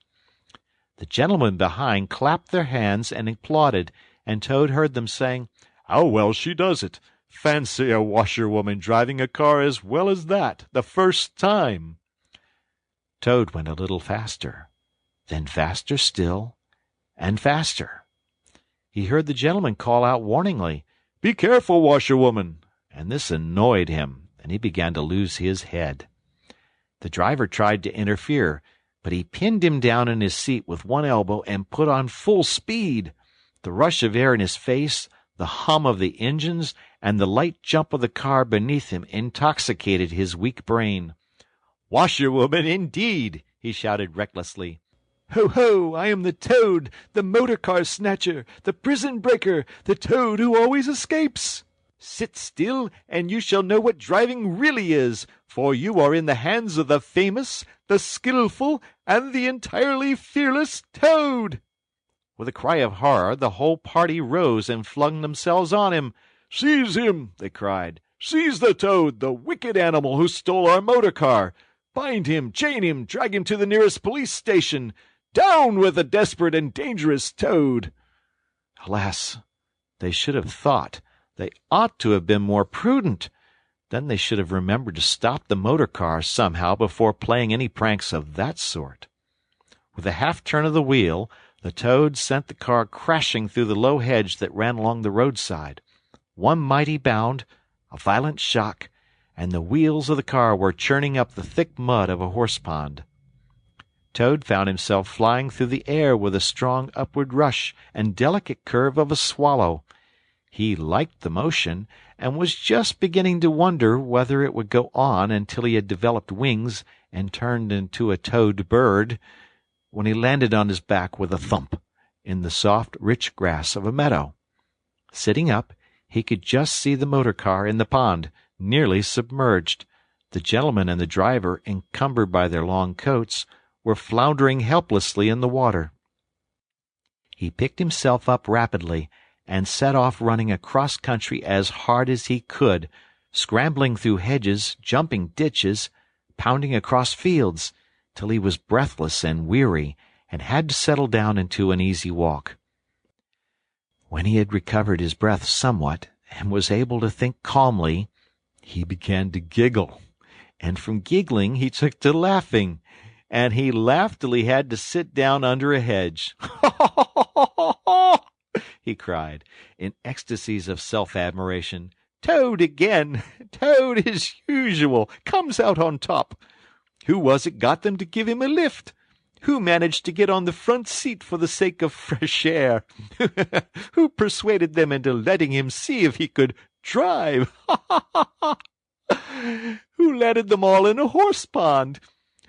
The gentlemen behind clapped their hands and applauded, and Toad heard them saying, "How well she does it! Fancy a washerwoman driving a car as well as that, the first time!" Toad went a little faster, then faster still, and faster. He heard the gentleman call out warningly, "Be careful, washerwoman!" and this annoyed him, and he began to lose his head. The driver tried to interfere, but he pinned him down in his seat with one elbow and put on full speed. The rush of air in his face, the hum of the engines, and the light jump of the car beneath him intoxicated his weak brain. "Washerwoman, indeed!" he shouted recklessly. "Ho, ho! I am the Toad, the motor-car snatcher, the prison-breaker, the Toad who always escapes. Sit still, and you shall know what driving really is, for you are in the hands of the famous, the skillful, and the entirely fearless Toad." With a cry of horror, the whole party rose and flung themselves on him. "Seize him!" they cried. "Seize the Toad, the wicked animal who stole our motor car! Bind him, chain him, drag him to the nearest police station! Down with the desperate and dangerous Toad!" Alas, they should have thought. They ought to have been more prudent. Then they should have remembered to stop the motor car somehow before playing any pranks of that sort. With a half-turn of the wheel, the Toad sent the car crashing through the low hedge that ran along the roadside. One mighty bound, a violent shock, and the wheels of the car were churning up the thick mud of a horse-pond. Toad found himself flying through the air with a strong upward rush and delicate curve of a swallow. He liked the motion, and was just beginning to wonder whether it would go on until he had developed wings and turned into a toad bird, when he landed on his back with a thump in the soft, rich grass of a meadow. Sitting up, he could just see the motor car in the pond, nearly submerged. The gentleman and the driver, encumbered by their long coats, were floundering helplessly in the water. He picked himself up rapidly and set off running across country as hard as he could, scrambling through hedges, jumping ditches, pounding across fields, till he was breathless and weary, and had to settle down into an easy walk. When he had recovered his breath somewhat, and was able to think calmly, he began to giggle, and from giggling he took to laughing, and he laughed till he had to sit down under a hedge. He cried, in ecstasies of self-admiration. "Toad again! Toad, as usual, comes out on top! Who was it got them to give him a lift? Who managed to get on the front seat for the sake of fresh air? Who persuaded them into letting him see if he could drive? Who landed them all in a horse-pond?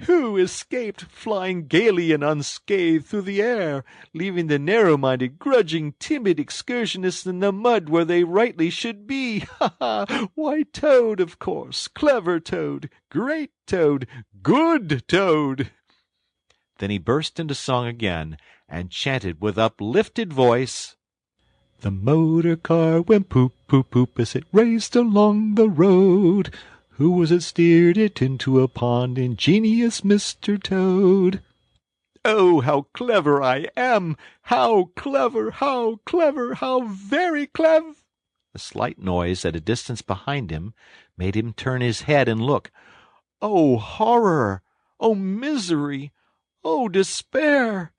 Who escaped, flying gaily and unscathed through the air, leaving the narrow-minded, grudging, timid excursionists in the mud where they rightly should be? Ha ha! Why, Toad, of course. Clever Toad, great Toad, good Toad. Then he burst into song again, and chanted with uplifted voice, The motor car went poop, poop, poop as it raced along the road. Who was it steered it into a pond? Ingenious Mr. Toad. Oh, how clever I am! How clever, how clever, how very clever! A slight noise at a distance behind him made him turn his head and look. Oh, horror! Oh, misery! Oh, despair!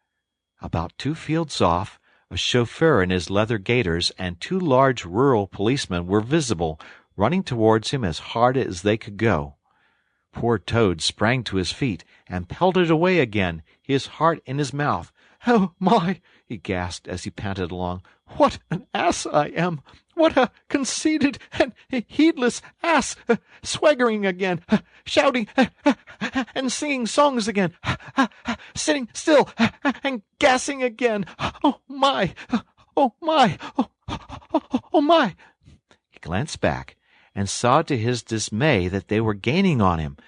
About 2 fields off, a chauffeur in his leather gaiters and 2 large rural policemen were visible, running towards him as hard as they could go. Poor Toad sprang to his feet and pelted away again, his heart in his mouth. Oh, my! He gasped as he panted along. What an ass I am! What a conceited and heedless ass! Swaggering again, shouting and singing songs again, sitting still and gassing again. Oh, my! Oh, my! Oh, my! He glanced back and saw to his dismay that they were gaining on him.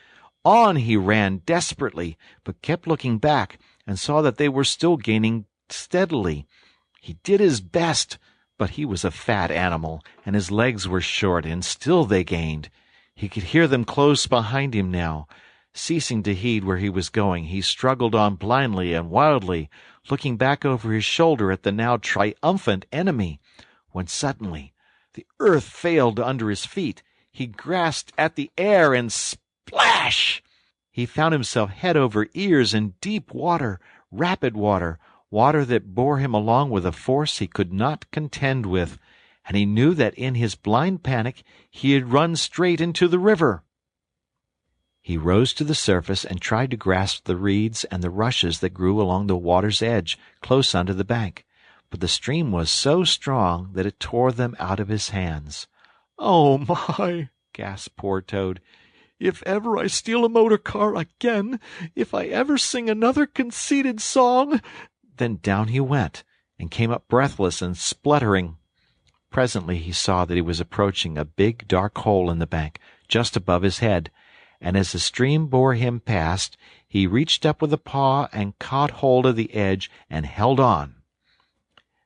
On he ran desperately, but kept looking back and saw that they were still gaining steadily. He did his best, but he was a fat animal, and his legs were short, and still they gained. He could hear them close behind him now. Ceasing to heed where he was going, he struggled on blindly and wildly, looking back over his shoulder at the now triumphant enemy, when suddenly the earth failed under his feet. He grasped at the air, and splash! He found himself head over ears in deep water, rapid water, water that bore him along with a force he could not contend with, and he knew that in his blind panic he had run straight into the river. He rose to the surface and tried to grasp the reeds and the rushes that grew along the water's edge, close under the bank, but the stream was so strong that it tore them out of his hands. Oh, my! gasped poor Toad. If ever I steal a motor car again, if I ever sing another conceited song— Then down he went, and came up breathless and spluttering. Presently he saw that he was approaching a big dark hole in the bank, just above his head, and as the stream bore him past, he reached up with a paw and caught hold of the edge and held on.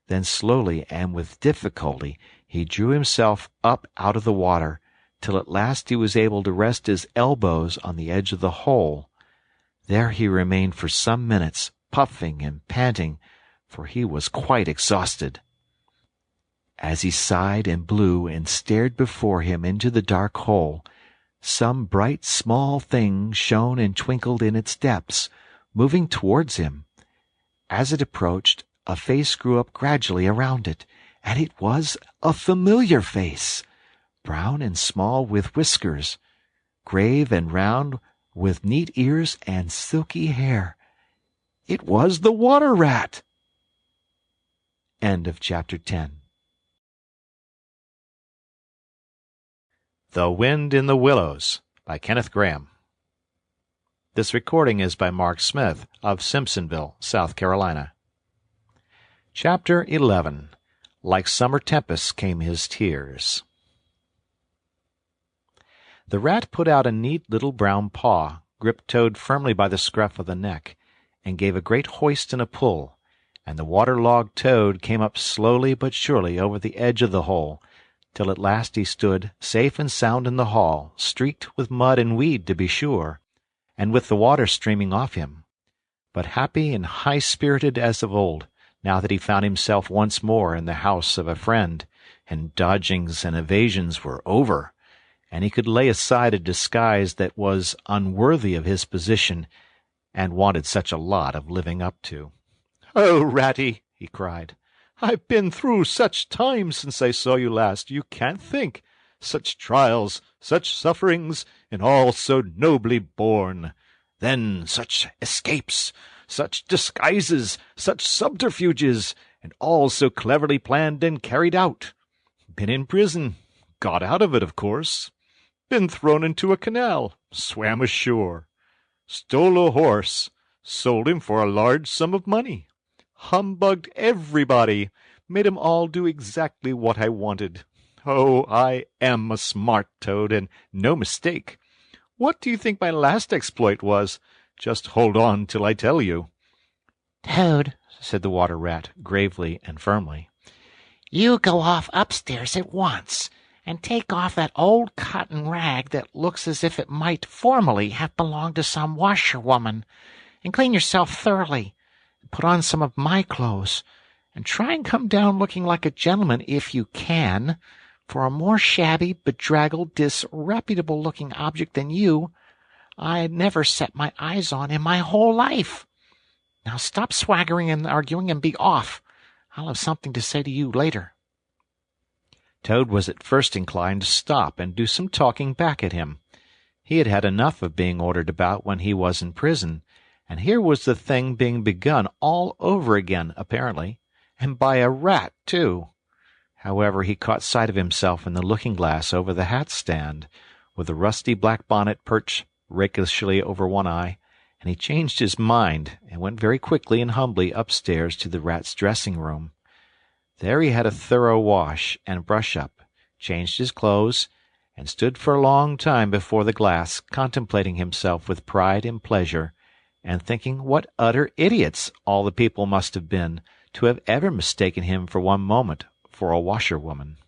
Then slowly and with difficulty he drew himself up out of the water, till at last he was able to rest his elbows on the edge of the hole. There he remained for some minutes, puffing and panting, for he was quite exhausted. As he sighed and blew and stared before him into the dark hole, some bright small thing shone and twinkled in its depths, moving towards him. As it approached, a face grew up gradually around it, and it was a familiar face, brown and small with whiskers, grave and round with neat ears and silky hair. It was the Water Rat. End of chapter 10. The Wind in the Willows by Kenneth Grahame. This recording is by Mark Smith of Simpsonville, South Carolina. Chapter 11. Like summer tempests came his tears. The rat put out a neat little brown paw, gripped Toad firmly by the scruff of the neck, and gave a great hoist and a pull, and the water-logged Toad came up slowly but surely over the edge of the hole, till at last he stood safe and sound in the hall, streaked with mud and weed to be sure, and with the water streaming off him, but happy and high-spirited as of old, now that he found himself once more in the house of a friend, and dodgings and evasions were over, and he could lay aside a disguise that was unworthy of his position, and wanted such a lot of living up to. "Oh, Ratty," he cried, "I've been through such times since I saw you last, you can't think. Such trials, such sufferings, and all so nobly borne. Then such escapes, such disguises, such subterfuges, and all so cleverly planned and carried out. Been in prison, got out of it, of course. Been thrown into a canal, swam ashore. stole a horse, sold him for a large sum of money, humbugged everybody, made 'em all do exactly what I wanted. Oh, I am a smart Toad, and no mistake. What do you think my last exploit was? Just hold on till I tell you." Toad, said the Water Rat, gravely and firmly, you go off upstairs at once, and take off that old cotton rag that looks as if it might formerly have belonged to some washerwoman, and clean yourself thoroughly, and put on some of my clothes, and try and come down looking like a gentleman if you can, for a more shabby, bedraggled, disreputable-looking object than you I never set my eyes on in my whole life. Now stop swaggering and arguing and be off. I'll have something to say to you later." Toad was at first inclined to stop and do some talking back at him. He had had enough of being ordered about when he was in prison, and here was the thing being begun all over again, apparently, and by a rat, too. However, he caught sight of himself in the looking-glass over the hat-stand, with the rusty black bonnet perched rakishly over one eye, and he changed his mind, and went very quickly and humbly upstairs to the rat's dressing-room. There he had a thorough wash and brush-up, changed his clothes, and stood for a long time before the glass, contemplating himself with pride and pleasure, and thinking what utter idiots all the people must have been to have ever mistaken him for one moment for a washerwoman.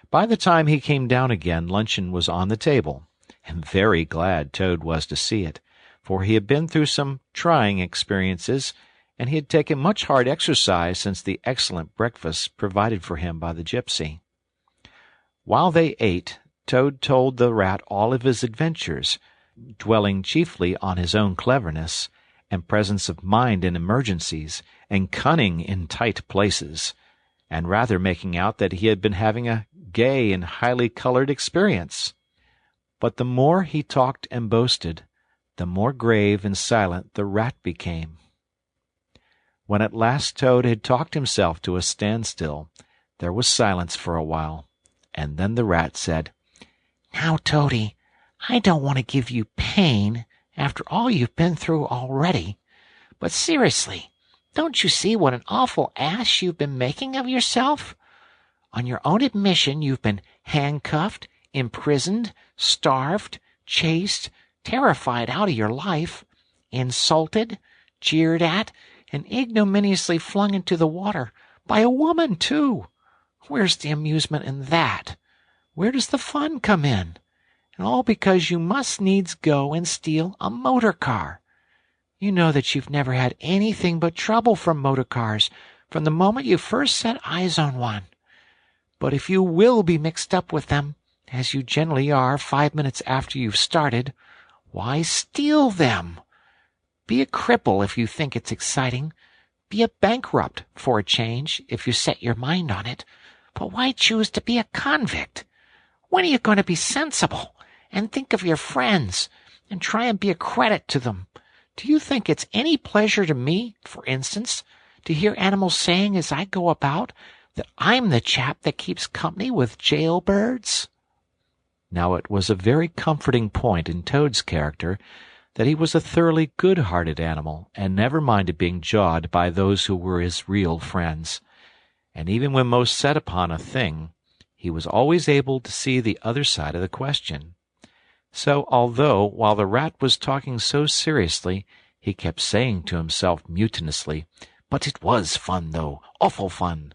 By the time he came down again, luncheon was on the table, and very glad Toad was to see it, for he had been through some trying experiences, and he had taken much hard exercise since the excellent breakfast provided for him by the gypsy. While they ate, Toad told the rat all of his adventures, dwelling chiefly on his own cleverness, and presence of mind in emergencies, and cunning in tight places, and rather making out that he had been having a gay and highly colored experience. But the more he talked and boasted, the more grave and silent the rat became. When at last Toad had talked himself to a standstill, there was silence for a while, and then the rat said, "Now, Toady, I don't want to give you pain after all you've been through already, but seriously, don't you see what an awful ass you've been making of yourself? On your own admission, you've been handcuffed, imprisoned, starved, chased, terrified out of your life, insulted, jeered at, and ignominiously flung into the water, by a woman, too. Where's the amusement in that? Where does the fun come in? And all because you must needs go and steal a motor car. You know that you've never had anything but trouble from motor cars from the moment you first set eyes on one. But if you will be mixed up with them, as you generally are 5 minutes after you've started, why steal them? Be a cripple if you think it's exciting. Be a bankrupt, for a change, if you set your mind on it. But why choose to be a convict? When are you going to be sensible, and think of your friends, and try and be a credit to them? Do you think it's any pleasure to me, for instance, to hear animals saying as I go about that I'm the chap that keeps company with jailbirds?" Now it was a very comforting point in Toad's character that he was a thoroughly good-hearted animal, and never minded being jawed by those who were his real friends. And even when most set upon a thing, he was always able to see the other side of the question. So, although, while the rat was talking so seriously, he kept saying to himself mutinously, "But it was fun, though, awful fun,"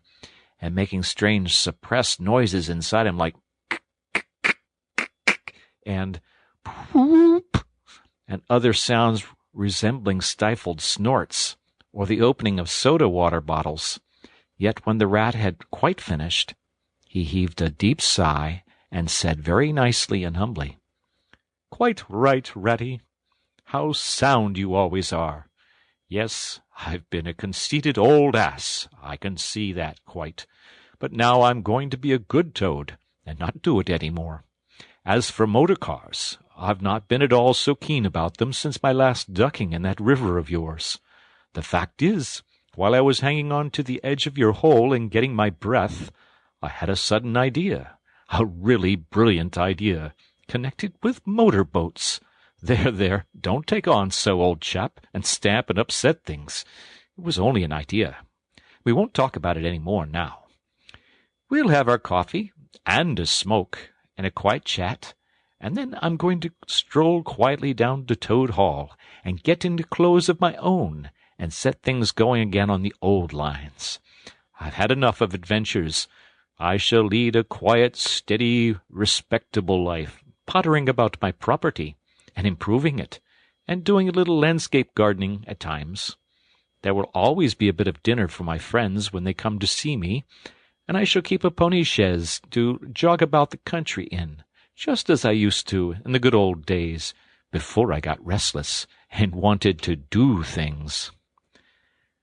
and making strange suppressed noises inside him like and poop, and other sounds resembling stifled snorts, or the opening of soda-water bottles. Yet when the rat had quite finished, he heaved a deep sigh and said very nicely and humbly, "Quite right, Ratty. How sound you always are! Yes, I've been a conceited old ass, I can see that quite. But now I'm going to be a good Toad, and not do it any more. As for motor cars, I've not been at all so keen about them since my last ducking in that river of yours. The fact is, while I was hanging on to the edge of your hole and getting my breath, I had a sudden idea, a really brilliant idea, connected with motor boats. There, there, don't take on so, old chap, and stamp and upset things. It was only an idea. We won't talk about it any more now. We'll have our coffee, and a smoke, and a quiet chat, and then I'm going to stroll quietly down to Toad Hall, and get into clothes of my own, and set things going again on the old lines. I've had enough of adventures. I shall lead a quiet, steady, respectable life, pottering about my property, and improving it, and doing a little landscape gardening at times. There will always be a bit of dinner for my friends when they come to see me, and I shall keep a pony chaise to jog about the country in, just as I used to in the good old days, before I got restless and wanted to do things."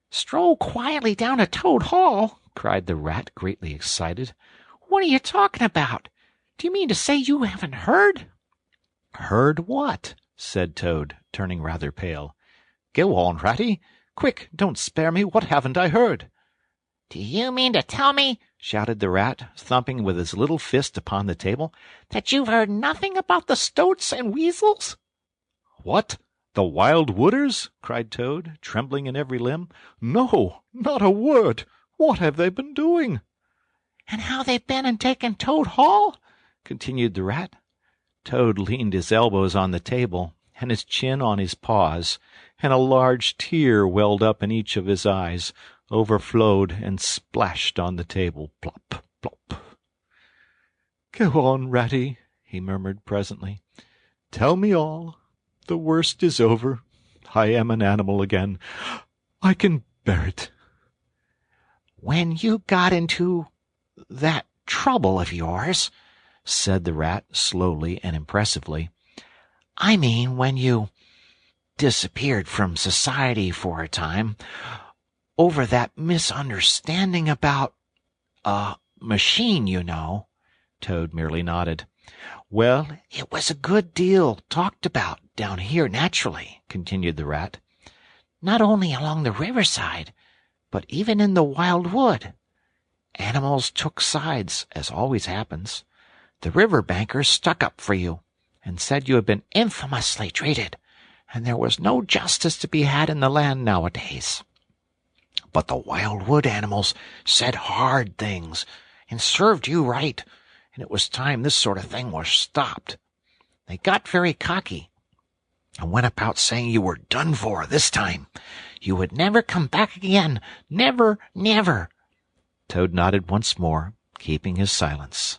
"Stroll quietly down to Toad Hall!" cried the Rat, greatly excited. "What are you talking about? Do you mean to say you haven't heard?" "Heard what?" said Toad, turning rather pale. "Go on, Ratty. Quick, don't spare me. What haven't I heard?" "Do you mean to tell me," shouted the Rat, thumping with his little fist upon the table, "that you've heard nothing about the Stoats and Weasels?" "What? The Wild Wooders?" cried Toad, trembling in every limb. "No, not a word. What have they been doing?" "And how they've been and taken Toad Hall?" continued the Rat. Toad leaned his elbows on the table, and his chin on his paws, and a large tear welled up in each of his eyes, overflowed, and splashed on the table. Plop, plop. "Go on, Ratty," he murmured presently. "Tell me all. The worst is over. I am an animal again. I can bear it." "When you got into that trouble of yours," said the Rat slowly and impressively, "I mean when you disappeared from society for a time, over that misunderstanding about a machine, you know." Toad merely nodded. "Well, it was a good deal talked about down here, naturally," continued the Rat. "Not only along the riverside, but even in the wild wood. Animals took sides, as always happens. The river bankers stuck up for you, and said you had been infamously treated, and there was no justice to be had in the land nowadays. But the wild wood animals said hard things, and served you right, and it was time this sort of thing was stopped. They got very cocky, and went about saying you were done for this time. You would never come back again. Never, never." Toad nodded once more, keeping his silence.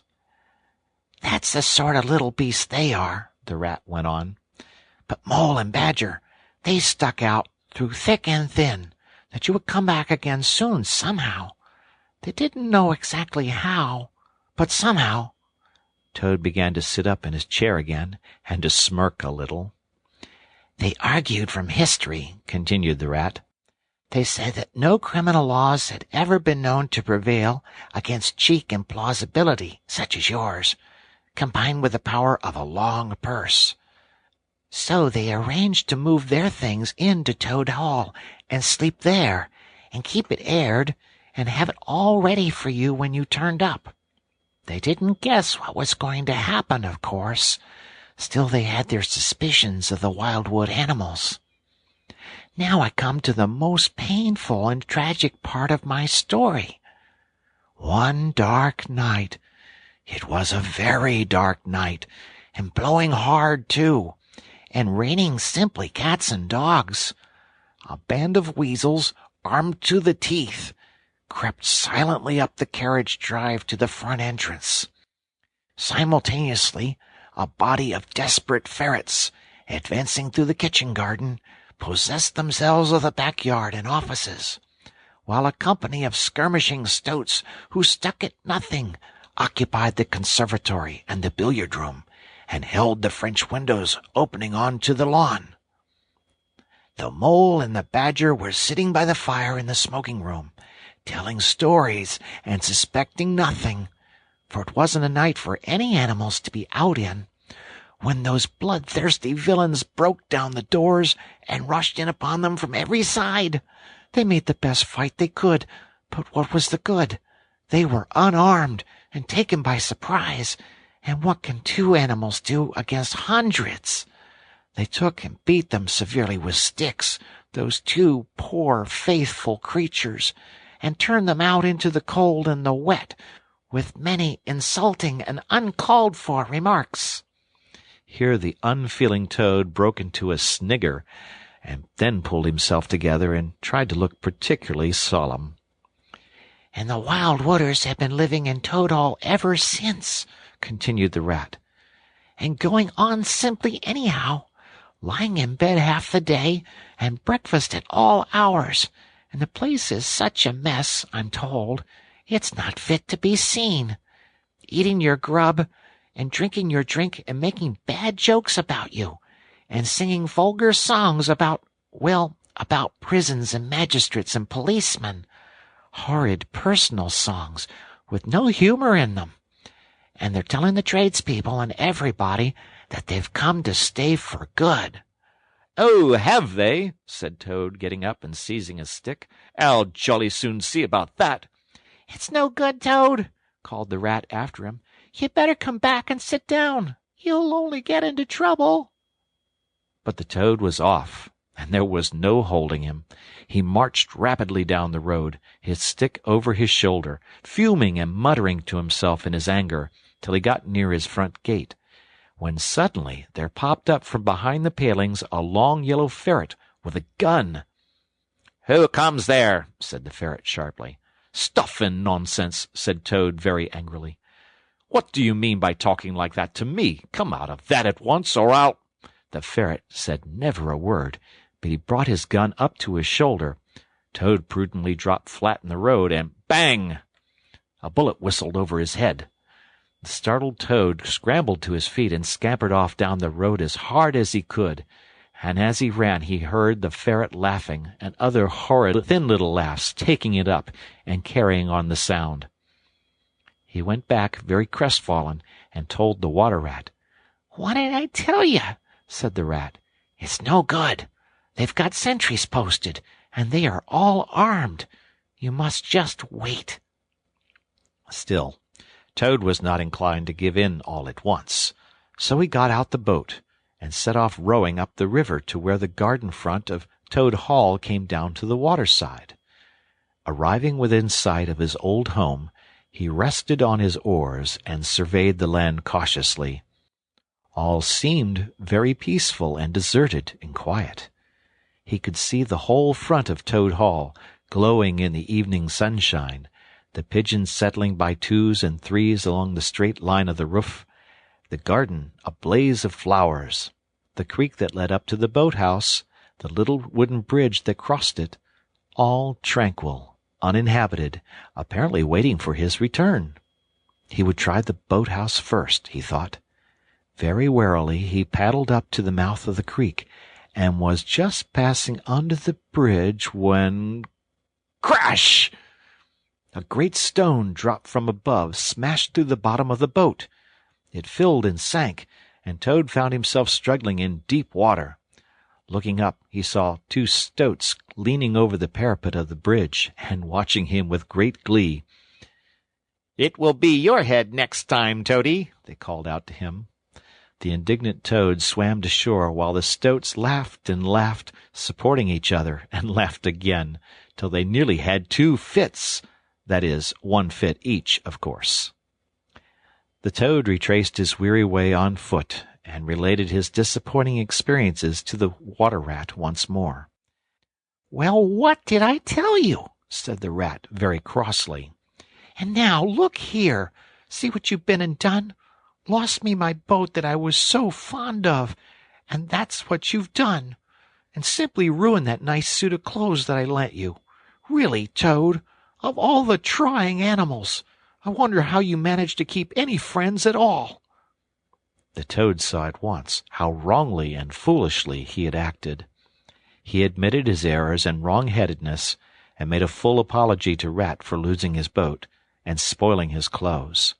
"That's the sort of little beasts they are," the Rat went on. "But Mole and Badger, they stuck out through thick and thin, that you would come back again soon somehow. They didn't know exactly how, but somehow." Toad began to sit up in his chair again, and to smirk a little. "They argued from history," continued the Rat. "They said that no criminal laws had ever been known to prevail against cheek and plausibility such as yours, combined with the power of a long purse. So they arranged to move their things into Toad Hall and sleep there, and keep it aired, and have it all ready for you when you turned up. They didn't guess what was going to happen, of course. Still they had their suspicions of the wildwood animals. Now I come to the most painful and tragic part of my story. One dark night, it was a very dark night, and blowing hard too, and raining simply cats and dogs, a band of weasels, armed to the teeth, crept silently up the carriage drive to the front entrance. Simultaneously, a body of desperate ferrets, advancing through the kitchen garden, possessed themselves of the backyard and offices, while a company of skirmishing stoats who stuck at nothing occupied the conservatory and the billiard room, and held the French windows opening on to the lawn. The Mole and the Badger were sitting by the fire in the smoking room, telling stories and suspecting nothing, for it wasn't a night for any animals to be out in, when those bloodthirsty villains broke down the doors and rushed in upon them from every side. They made the best fight they could, but what was the good? They were unarmed and taken by surprise, and what can two animals do against hundreds? They took and beat them severely with sticks, those two poor, faithful creatures, and turned them out into the cold and the wet, with many insulting and uncalled-for remarks." Here the unfeeling Toad broke into a snigger, and then pulled himself together and tried to look particularly solemn. "And the Wild Wooders have been living in Toad Hall ever since," continued the Rat, "and going on simply anyhow, lying in bed half the day, and breakfast at all hours, and the place is such a mess, I'm told, it's not fit to be seen. Eating your grub, and drinking your drink, and making bad jokes about you, and singing vulgar songs about prisons and magistrates and policemen. Horrid personal songs, with no humor in them. And they're telling the tradespeople and everybody that they've come to stay for good." "Oh, have they?" said Toad, getting up and seizing a stick. "I'll jolly soon see about that." "It's no good, Toad," called the Rat after him. "You'd better come back and sit down. You'll only get into trouble." But the Toad was off, and there was no holding him. He marched rapidly down the road, his stick over his shoulder, fuming and muttering to himself in his anger, till he got near his front gate, when suddenly there popped up from behind the palings a long yellow ferret with a gun. "Who comes there?" said the ferret sharply. "Stuff and nonsense," said Toad very angrily. "What do you mean by talking like that to me? Come out of that at once, or I'll—" The ferret said never a word, but he brought his gun up to his shoulder. Toad prudently dropped flat in the road, and bang! A bullet whistled over his head. The startled Toad scrambled to his feet and scampered off down the road as hard as he could, and as he ran he heard the ferret laughing, and other horrid thin little laughs taking it up and carrying on the sound. He went back very crestfallen and told the Water Rat. "What did I tell you?" said the Rat. "It's no good. They've got sentries posted, and they are all armed. You must just wait." Still, Toad was not inclined to give in all at once, so he got out the boat and set off rowing up the river to where the garden front of Toad Hall came down to the waterside. Arriving within sight of his old home, he rested on his oars and surveyed the land cautiously. All seemed very peaceful and deserted and quiet. He could see the whole front of Toad Hall, glowing in the evening sunshine, the pigeons settling by twos and threes along the straight line of the roof, the garden a blaze of flowers, the creek that led up to the boat-house, the little wooden bridge that crossed it, all tranquil, uninhabited, apparently waiting for his return. He would try the boat-house first, he thought. Very warily he paddled up to the mouth of the creek, and was just passing under the bridge when— crash! A great stone dropped from above, smashed through the bottom of the boat. It filled and sank, and Toad found himself struggling in deep water. Looking up, he saw two stoats leaning over the parapet of the bridge and watching him with great glee. "It will be your head next time, Toady," they called out to him. The indignant Toad swam to shore while the stoats laughed and laughed, supporting each other, and laughed again, till they nearly had two fits. That is, one fit each, of course. The Toad retraced his weary way on foot, and related his disappointing experiences to the Water Rat once more. "Well, what did I tell you?" said the Rat very crossly. "And now, look here. See what you've been and done. Lost me my boat that I was so fond of, and that's what you've done. And simply ruined that nice suit of clothes that I lent you. Really, Toad, of all the trying animals, I wonder how you manage to keep any friends at all." The Toad saw at once how wrongly and foolishly he had acted. He admitted his errors and wrong-headedness, and made a full apology to Rat for losing his boat and spoiling his clothes.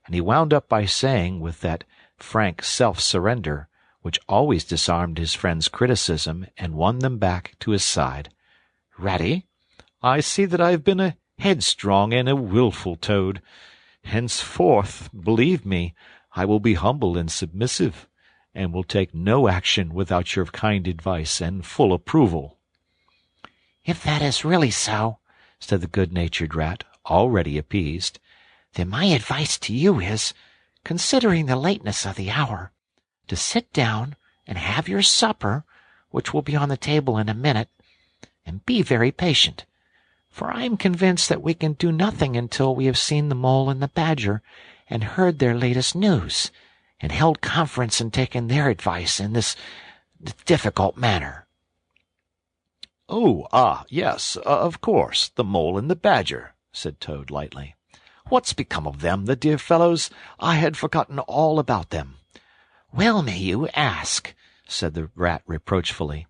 And he wound up by saying, with that frank self-surrender which always disarmed his friends' criticism and won them back to his side, "Ratty, I see that I have been a headstrong and a wilful Toad. Henceforth, believe me, I will be humble and submissive, and will take no action without your kind advice and full approval." "If that is really so," said the good-natured Rat, already appeased, "then my advice to you is, considering the lateness of the hour, to sit down and have your supper, which will be on the table in a minute, and be very patient, for I am convinced that we can do nothing until we have seen the Mole and the Badger, and heard their latest news, and held conference and taken their advice in this difficult matter." Yes, of course, the Mole and the Badger," said Toad lightly. "What's become of them, the dear fellows? I had forgotten all about them." "Well may you ask," said the Rat reproachfully.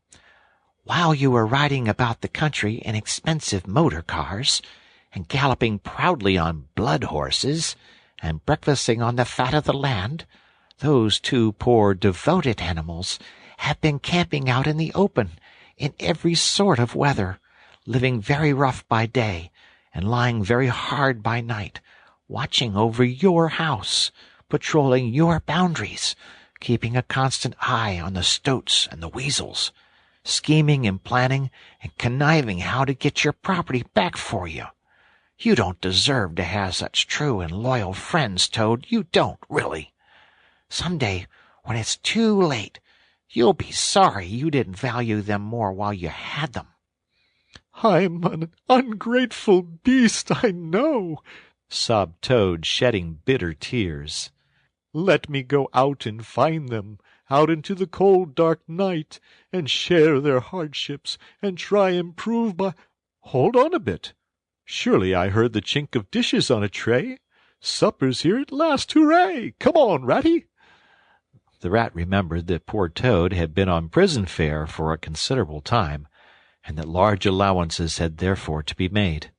"While you were riding about the country in expensive motor cars, and galloping proudly on blood horses, and breakfasting on the fat of the land, those two poor devoted animals have been camping out in the open, in every sort of weather, living very rough by day, and lying very hard by night, watching over your house, patrolling your boundaries, keeping a constant eye on the stoats and the weasels, scheming and planning and conniving how to get your property back for you. You don't deserve to have such true and loyal friends, Toad. You don't, really. Some day, when it's too late, you'll be sorry you didn't value them more while you had them." "I'm an ungrateful beast, I know," sobbed Toad, shedding bitter tears. "Let me go out and find them, out into the cold dark night, and share their hardships, and try and prove by— Hold on a bit. Surely I heard the chink of dishes on a tray. Supper's here at last, hooray! Come on, Ratty!" The Rat remembered that poor Toad had been on prison fare for a considerable time, and that large allowances had therefore to be made.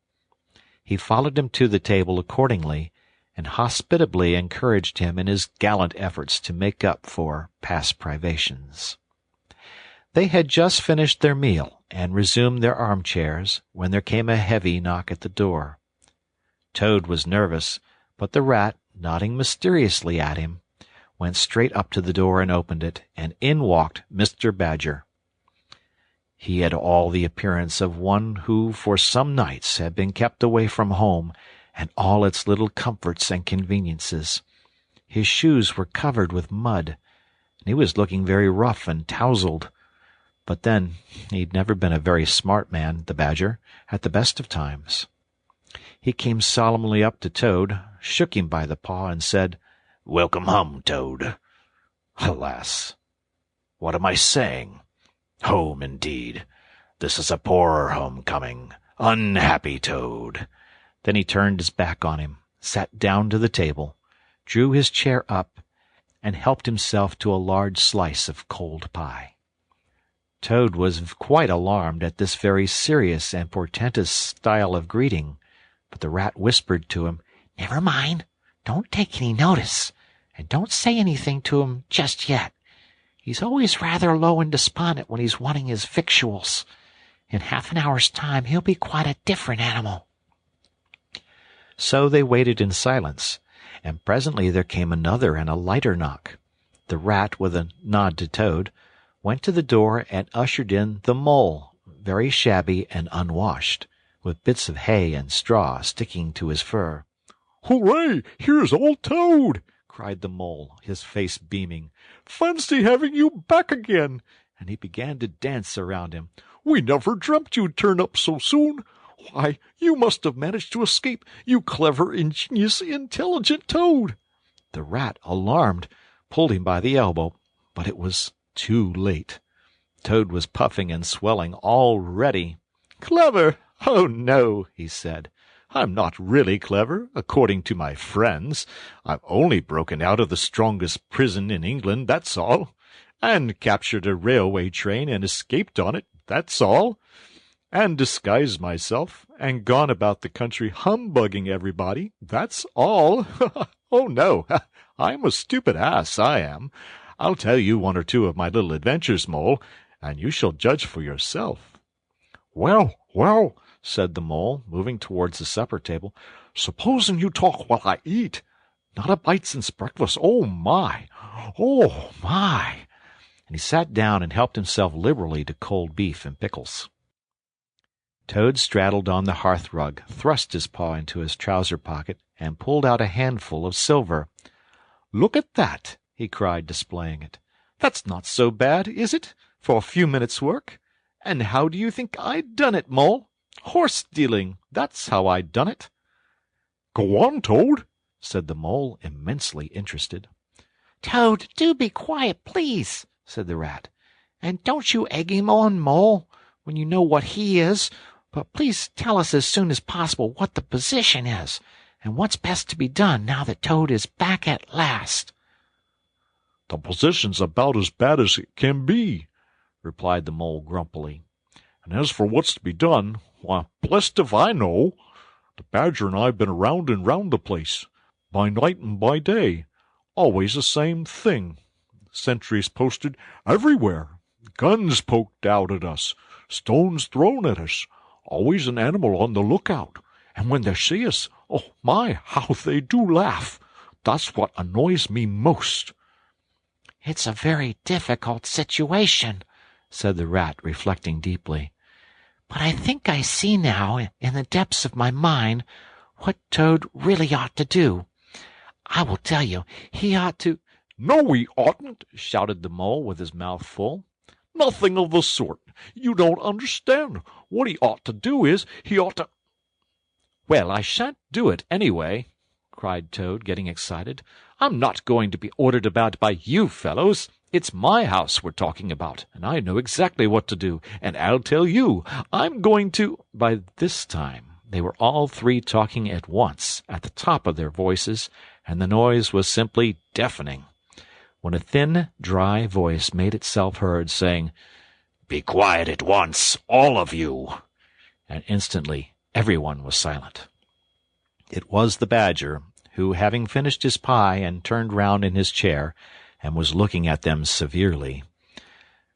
He followed him to the table accordingly, and hospitably encouraged him in his gallant efforts to make up for past privations. They had just finished their meal and resumed their armchairs when there came a heavy knock at the door. Toad was nervous, but the Rat, nodding mysteriously at him, went straight up to the door and opened it, and in walked Mr. Badger. He had all the appearance of one who for some nights had been kept away from home and all its little comforts and conveniences. His shoes were covered with mud, and he was looking very rough and tousled. But then, he'd never been a very smart man, the Badger, at the best of times. He came solemnly up to Toad, shook him by the paw, and said, "Welcome home, Toad." Alas! What am I saying? Home, indeed. This is a poor homecoming. Unhappy Toad. Then he turned his back on him, sat down to the table, drew his chair up, and helped himself to a large slice of cold pie. Toad was quite alarmed at this very serious and portentous style of greeting, but the Rat whispered to him, "Never mind. Don't take any notice, and don't say anything to him just yet. He's always rather low and despondent when he's wanting his victuals. In half an hour's time he'll be quite a different animal." So they waited in silence, and presently there came another and a lighter knock. The Rat, with a nod to Toad, went to the door and ushered in the Mole, very shabby and unwashed, with bits of hay and straw sticking to his fur. "Hooray! Here's old Toad!" cried the Mole, his face beaming. "Fancy having you back again!" And he began to dance around him. "We never dreamt you'd turn up so soon. Why, you must have managed to escape, you clever, ingenious, intelligent Toad!" The Rat, alarmed, pulled him by the elbow, but it was too late. Toad was puffing and swelling already. "Clever? Oh, no," he said. "I'm not really clever, according to my friends. I've only broken out of the strongest prison in England, that's all. And captured a railway train and escaped on it, that's all. And disguised myself, and gone about the country humbugging everybody, that's all. Oh, no, I'm a stupid ass, I am. I'll tell you one or two of my little adventures, Mole, and you shall judge for yourself." "Well, well," said the Mole, moving towards the supper table, "supposing you talk while I eat." Not a bite since breakfast. Oh, my! Oh, my!" And he sat down and helped himself liberally to cold beef and pickles. Toad straddled on the hearth-rug, thrust his paw into his trouser pocket, and pulled out a handful of silver. "Look at that!" he cried, displaying it. "That's not so bad, is it, for a few minutes' work? And how do you think I done it, Mole? Horse-stealing, that's how I done it." "Go on, Toad," said the Mole, immensely interested. "Toad, do be quiet, please," said the Rat. "And don't you egg him on, Mole, when you know what he is. But please tell us as soon as possible what the position is, and what's best to be done now that Toad is back at last." "The position's about as bad as it can be," replied the Mole grumpily. "And as for what's to be done, why, blest if I know. The Badger and I've been round and round the place, by night and by day, always the same thing. Sentries posted everywhere, guns poked out at us, stones thrown at us, always an animal on the lookout, and when they see us, oh my, how they do laugh! That's what annoys me most." "It's a very difficult situation," said the Rat, reflecting deeply. "But I think I see now, in the depths of my mind, what Toad really ought to do. I will tell you, he ought to—" "No, he oughtn't!" shouted the Mole with his mouth full. "Nothing of the sort. You don't understand. What he ought to do is, he ought to—" "Well, I shan't do it anyway," cried Toad, getting excited. "I'm not going to be ordered about by you fellows. It's my house we're talking about, and I know exactly what to do, and I'll tell you, I'm going to—" By this time they were all three talking at once, at the top of their voices, and the noise was simply deafening, when a thin, dry voice made itself heard, saying, "Be quiet at once, all of you!" And instantly everyone was silent. It was the Badger, who, having finished his pie and turned round in his chair, and was looking at them severely.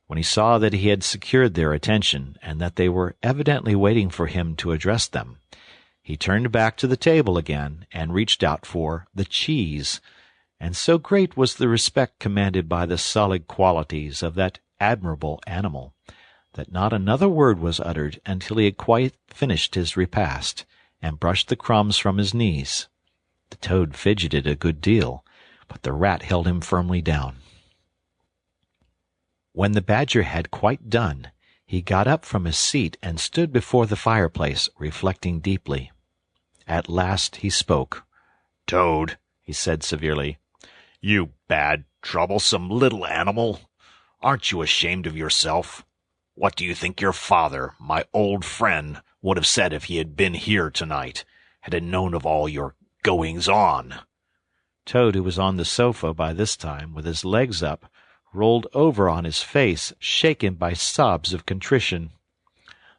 When he saw that he had secured their attention, and that they were evidently waiting for him to address them, he turned back to the table again and reached out for the cheese, and so great was the respect commanded by the solid qualities of that admirable animal, that not another word was uttered until he had quite finished his repast, and brushed the crumbs from his knees. The Toad fidgeted a good deal, but the Rat held him firmly down. When the Badger had quite done, he got up from his seat and stood before the fireplace, reflecting deeply. At last he spoke. "Toad," he said severely, "you bad, troublesome little animal, aren't you ashamed of yourself? What do you think your father, my old friend, would have said if he had been here tonight, had he known of all your goings-on?" Toad, who was on the sofa by this time, with his legs up, rolled over on his face, shaken by sobs of contrition.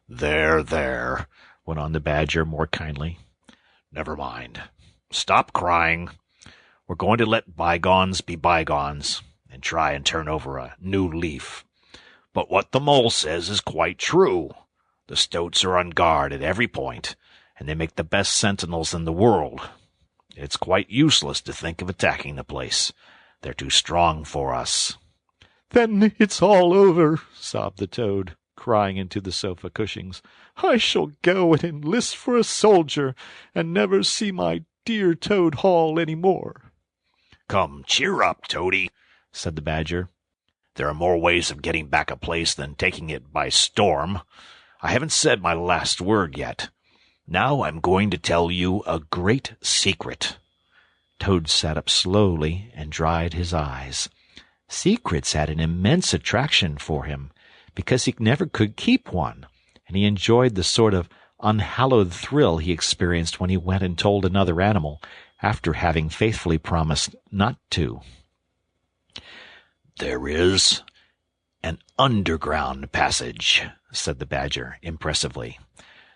"There, there," went on the Badger more kindly. "Never mind. Stop crying. We're going to let bygones be bygones, and try and turn over a new leaf. But what the Mole says is quite true. The stoats are on guard at every point, and they make the best sentinels in the world. It's quite useless to think of attacking the place. They're too strong for us." "Then it's all over," sobbed the Toad, crying into the sofa cushions. "I shall go and enlist for a soldier, and never see my dear Toad Hall any more." "Come, cheer up, Toady," said the Badger. "There are more ways of getting back a place than taking it by storm. I haven't said my last word yet. Now I'm going to tell you a great secret." Toad sat up slowly and dried his eyes. Secrets had an immense attraction for him, because he never could keep one, and he enjoyed the sort of unhallowed thrill he experienced when he went and told another animal, after having faithfully promised not to. "There is an underground passage," said the Badger impressively,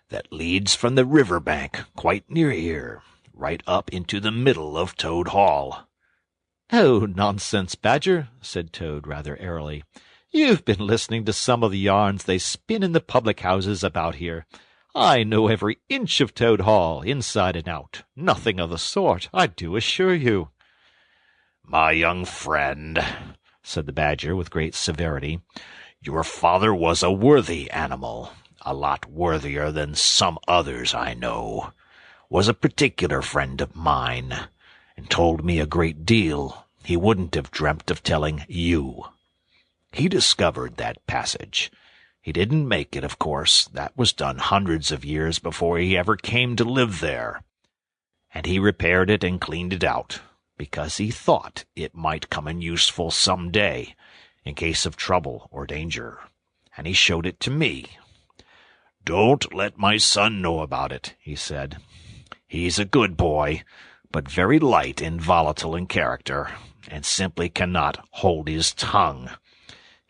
"that leads from the river bank quite near here, right up into the middle of Toad Hall." "Oh, nonsense, Badger," said Toad rather airily. "You've been listening to some of the yarns they spin in the public-houses about here. I know every inch of Toad Hall, inside and out. Nothing of the sort, I do assure you." "My young friend," said the Badger with great severity, "your father was a worthy animal, a lot worthier than some others I know. Was a particular friend of mine, and told me a great deal he wouldn't have dreamt of telling you. He discovered that passage. He didn't make it, of course. That was done hundreds of years before he ever came to live there. And he repaired it and cleaned it out, because he thought it might come in useful some day, in case of trouble or danger. And he showed it to me. 'Don't let my son know about it,' he said. 'He's a good boy, but very light and volatile in character, and simply cannot hold his tongue.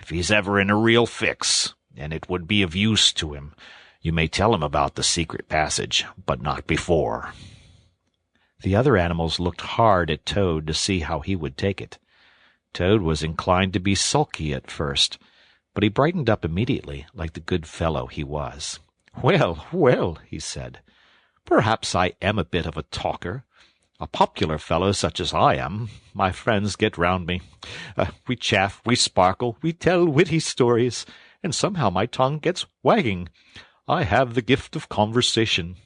If he's ever in a real fix, and it would be of use to him, you may tell him about the secret passage, but not before.' The other animals looked hard at Toad to see how he would take it. Toad was inclined to be sulky at first, but he brightened up immediately, like the good fellow he was. "Well, well," he said, "perhaps I am a bit of a talker. A popular fellow such as I am, my friends get round me. We chaff, we sparkle, we tell witty stories, and somehow my tongue gets wagging. I have the gift of conversation.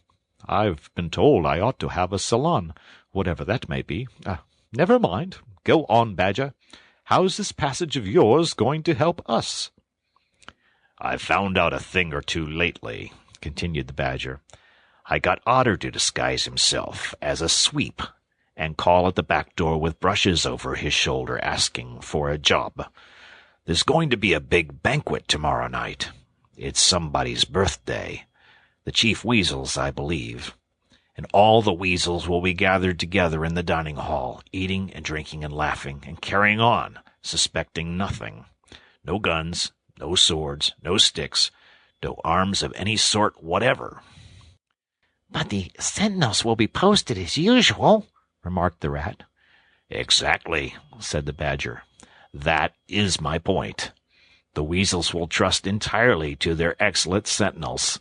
I've been told I ought to have a salon, whatever that may be. Never mind. Go on, Badger. How's this passage of yours going to help us?" "I've found out a thing or two lately," continued the Badger. "I got Otter to disguise himself as a sweep, and call at the back door with brushes over his shoulder asking for a job. There's going to be a big banquet tomorrow night. It's somebody's birthday. The Chief Weasel's, I believe. And all the weasels will be gathered together in the dining hall, eating and drinking and laughing and carrying on, suspecting nothing. No guns, no swords, no sticks, no arms of any sort whatever." "But the sentinels will be posted as usual," remarked the Rat. "Exactly," said the Badger. "That is my point. The weasels will trust entirely to their excellent sentinels.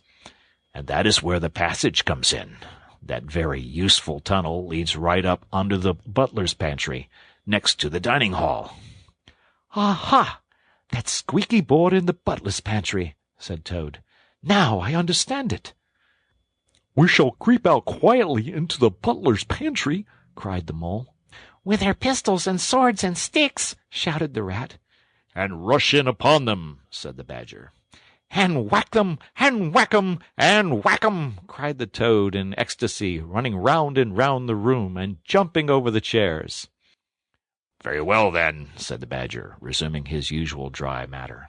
And that is where the passage comes in. That very useful tunnel leads right up under the butler's pantry, next to the dining hall." "Aha! That squeaky board in the butler's pantry," said Toad. "Now I understand it." "We shall creep out quietly into the butler's pantry," cried the Mole. "With our pistols and swords and sticks," shouted the Rat. "And rush in upon them," said the Badger. "And whack them, and whack 'em, and whack 'em," cried the Toad in ecstasy, running round and round the room and jumping over the chairs. "Very well, then," said the Badger, resuming his usual dry matter.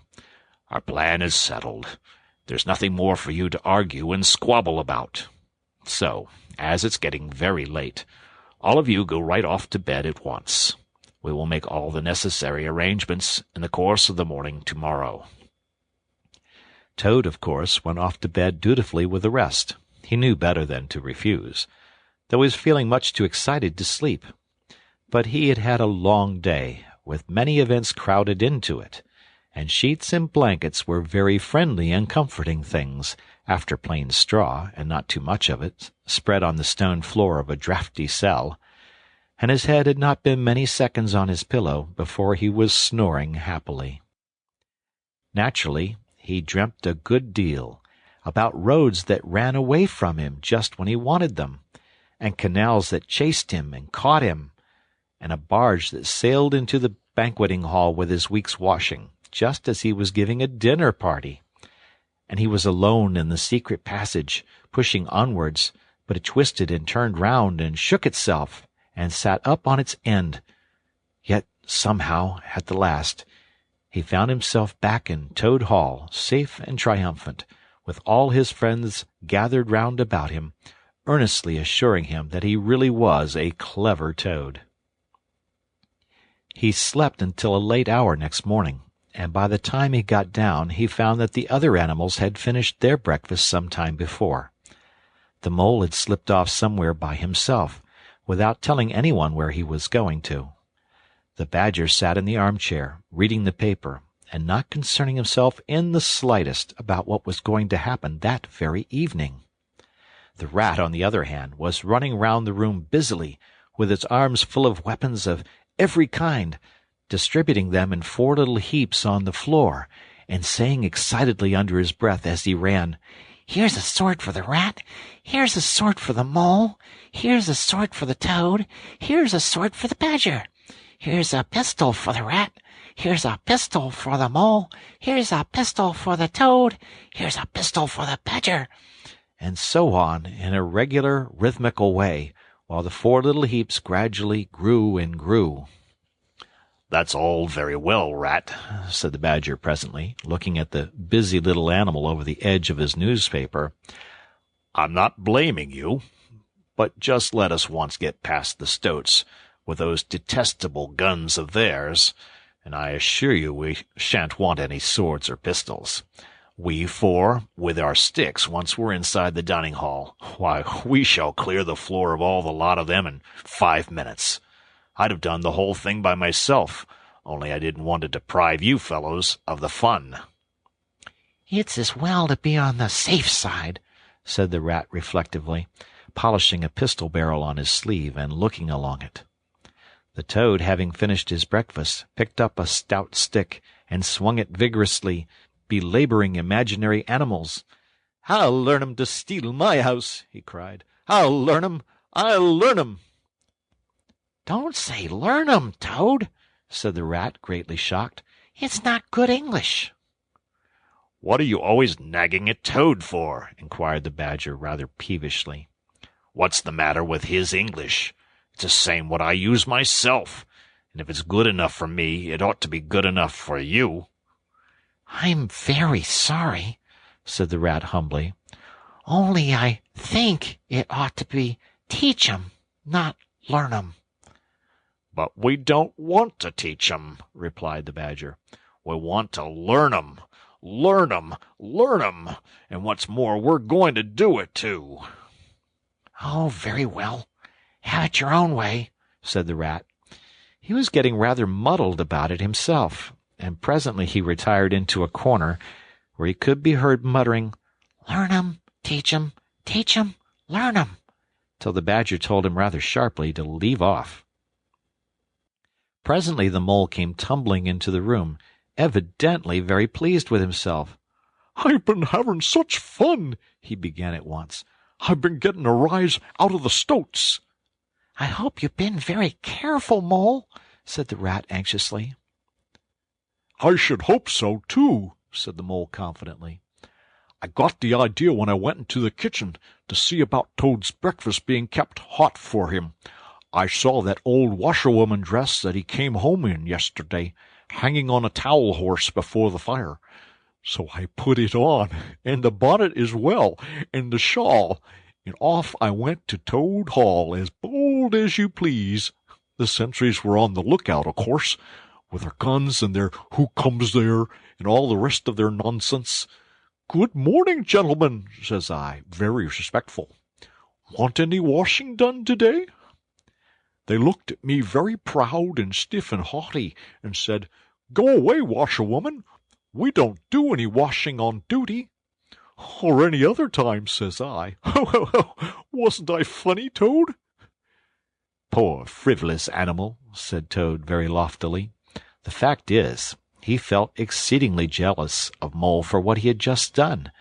"Our plan is settled. There's nothing more for you to argue and squabble about. So, as it's getting very late, all of you go right off to bed at once. We will make all the necessary arrangements in the course of the morning tomorrow." Toad, of course, went off to bed dutifully with the rest. He knew better than to refuse, though he was feeling much too excited to sleep. But he had had a long day, with many events crowded into it, and sheets and blankets were very friendly and comforting things, after plain straw, and not too much of it, spread on the stone floor of a draughty cell, and his head had not been many seconds on his pillow before he was snoring happily. Naturally, he dreamt a good deal, about roads that ran away from him just when he wanted them, and canals that chased him and caught him, and a barge that sailed into the banqueting hall with his week's washing, just as he was giving a dinner party. And he was alone in the secret passage, pushing onwards, but it twisted and turned round and shook itself, and sat up on its end. Yet somehow, at the last, he found himself back in Toad Hall, safe and triumphant, with all his friends gathered round about him, earnestly assuring him that he really was a clever Toad. He slept until a late hour next morning, and by the time he got down he found that the other animals had finished their breakfast some time before. The Mole had slipped off somewhere by himself, without telling anyone where he was going to. The Badger sat in the armchair, reading the paper, and not concerning himself in the slightest about what was going to happen that very evening. The rat, on the other hand, was running round the room busily, with its arms full of weapons of every kind, distributing them in 4 little heaps on the floor, and saying excitedly under his breath as he ran, "Here's a sword for the rat. Here's a sword for the mole. Here's a sword for the toad. Here's a sword for the badger. Here's a pistol for the rat. Here's a pistol for the mole. Here's a pistol for the toad. Here's a pistol for the badger." and so on in a regular rhythmical way, while the 4 little heaps gradually grew and grew. "That's all very well, Rat," said the Badger presently, looking at the busy little animal over the edge of his newspaper. "I'm not blaming you, but just let us once get past the stoats with those detestable guns of theirs, and I assure you we shan't want any swords or pistols. We 4, with our sticks, once we're inside the dining-hall, why, we shall clear the floor of all the lot of them in 5 minutes. I'd have done the whole thing by myself, only I didn't want to deprive you fellows of the fun." "It's as well to be on the safe side," said the rat reflectively, polishing a pistol barrel on his sleeve and looking along it. The toad, having finished his breakfast, picked up a stout stick and swung it vigorously, belabouring imaginary animals. "I'll learn 'em to steal my house," he cried. "I'll learn 'em! I'll learn 'em!" "Don't say learn 'em, Toad," said the rat, greatly shocked. "It's not good English." "What are you always nagging at Toad for?" inquired the Badger rather peevishly. "What's the matter with his English? It's the same what I use myself, and if it's good enough for me, it ought to be good enough for you." "I'm very sorry," said the rat humbly. "Only I think it ought to be teach 'em, not learn 'em." "But we don't want to teach 'em," replied the Badger. "We want to learn 'em. Learn 'em, learn 'em, and what's more, we're going to do it, too." "Oh, very well. Have it your own way," said the rat. He was getting rather muddled about it himself, and presently he retired into a corner, where he could be heard muttering, "Learn 'em, teach 'em, teach 'em, learn 'em," till the Badger told him rather sharply to leave off. Presently the mole came tumbling into the room, evidently very pleased with himself. "I've been having such fun," he began at once. "I've been getting a rise out of the stoats." "I hope you've been very careful, Mole," said the rat anxiously. "I should hope so, too," said the mole confidently. "I got the idea when I went into the kitchen to see about Toad's breakfast being kept hot for him. I saw that old washerwoman dress that he came home in yesterday, hanging on a towel horse before the fire. So I put it on, and the bonnet as well, and the shawl, and off I went to Toad Hall as bold as you please. The sentries were on the lookout, of course, with their guns and their who comes there, and all the rest of their nonsense. 'Good morning, gentlemen,' says I, very respectful. 'Want any washing done today?' They looked at me very proud and stiff and haughty, and said, 'Go away, washerwoman. We don't do any washing on duty.' 'Or any other time,' says I. Ho, ho, ho! Wasn't I funny, Toad?" "Poor frivolous animal," said Toad very loftily. The fact is, he felt exceedingly jealous of Mole for what he had just done.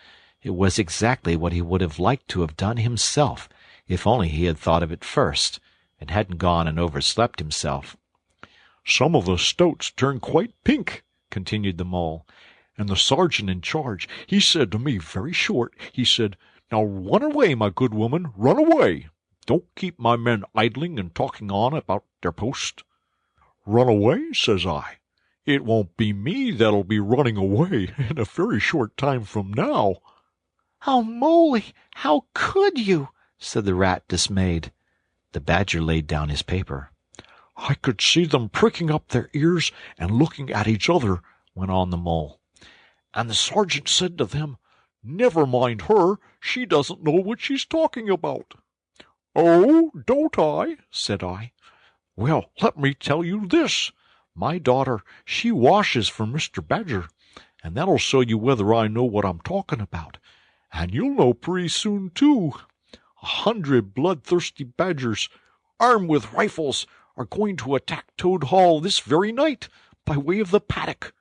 It was exactly what he would have liked to have done himself, if only he had thought of it first, and hadn't gone and overslept himself. "Some of the stoats turned quite pink," continued the Mole, "and the sergeant in charge, he said to me very short, he said, 'Now run away, my good woman, run away. Don't keep my men idling and talking on about their post.' 'Run away?' says I. 'It won't be me that'll be running away in a very short time from now.'" "Oh, Moley, how could you?" said the rat, dismayed. The Badger laid down his paper. "I could see them pricking up their ears and looking at each other," went on the Mole. "And the sergeant said to them, 'Never mind her, she doesn't know what she's talking about.' 'Oh, don't I?' said I. 'Well, let me tell you this. My daughter, she washes for Mr. Badger, and that'll show you whether I know what I'm talking about. And you'll know pretty soon, too. 100 bloodthirsty badgers, armed with rifles, are going to attack Toad Hall this very night, by way of the paddock.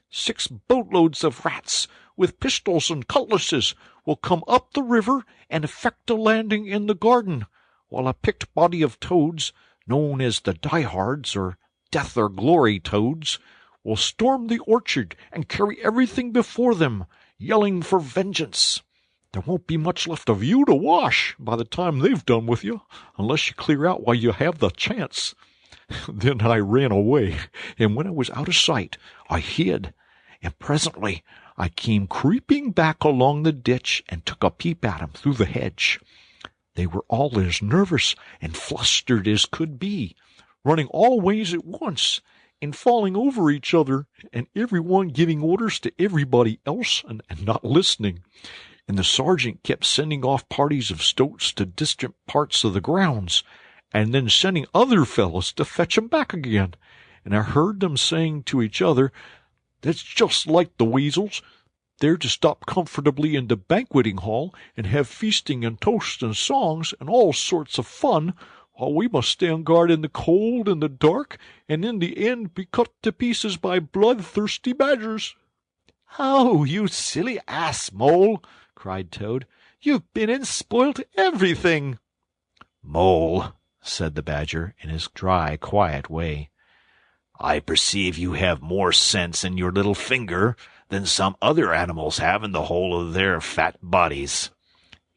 6 boatloads of rats, with pistols and cutlasses, will come up the river and effect a landing in the garden, while a picked body of toads, known as the diehards, or death or glory toads, will storm the orchard and carry everything before them, yelling for vengeance. There won't be much left of you to wash by the time they've done with you, unless you clear out while you have the chance. Then I ran away, and when I was out of sight, I hid, and presently I came creeping back along the ditch and took a peep at 'em through the hedge. They were all as nervous and flustered as could be, running all ways at once, and falling over each other, and every one giving orders to everybody else and not listening. And the sergeant kept sending off parties of stoats to distant parts of the grounds, and then sending other fellows to fetch 'em back again. And I heard them saying to each other, "That's just like the weasels. They're to stop comfortably in the banqueting hall and have feasting and toasts and songs and all sorts of fun, while we must stand guard in the cold and the dark, and in the end be cut to pieces by bloodthirsty badgers." "Oh, you silly ass, Mole!" cried Toad. "You've been and spoilt everything." "Mole," said the Badger, in his dry, quiet way, "I perceive you have more sense in your little finger than some other animals have in the whole of their fat bodies.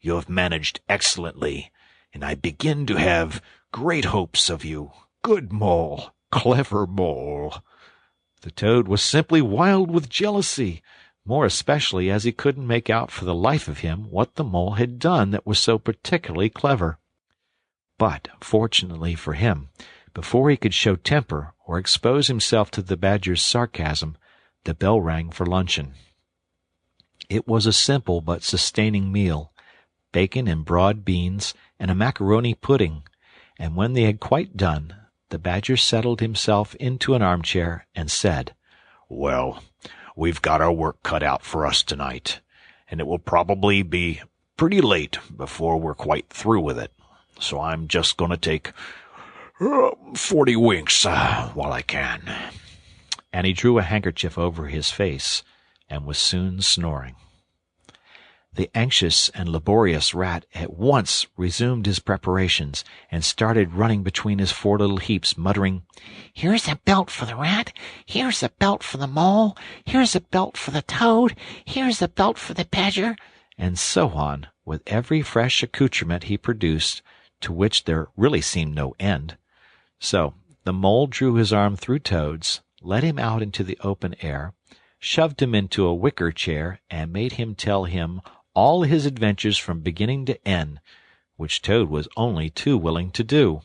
You have managed excellently, and I begin to have great hopes of you. Good Mole! Clever Mole!" The Toad was simply wild with jealousy, more especially as he couldn't make out for the life of him what the Mole had done that was so particularly clever. But, fortunately for him, before he could show temper or expose himself to the Badger's sarcasm, the bell rang for luncheon. It was a simple but sustaining meal, bacon and broad beans and a macaroni pudding, and when they had quite done, the Badger settled himself into an armchair and said, "Well, we've got our work cut out for us tonight, and it will probably be pretty late before we're quite through with it. So I'm just going to take 40 winks while I can." And he drew a handkerchief over his face and was soon snoring. The anxious and laborious Rat at once resumed his preparations and started running between his 4 little heaps, muttering, "Here's a belt for the Rat. Here's a belt for the Mole. Here's a belt for the Toad. Here's a belt for the Badger," and so on, with every fresh accoutrement he produced, to which there really seemed no end. So the Mole drew his arm through Toad's, led him out into the open air, shoved him into a wicker chair, and made him tell him all his adventures from beginning to end, which Toad was only too willing to do.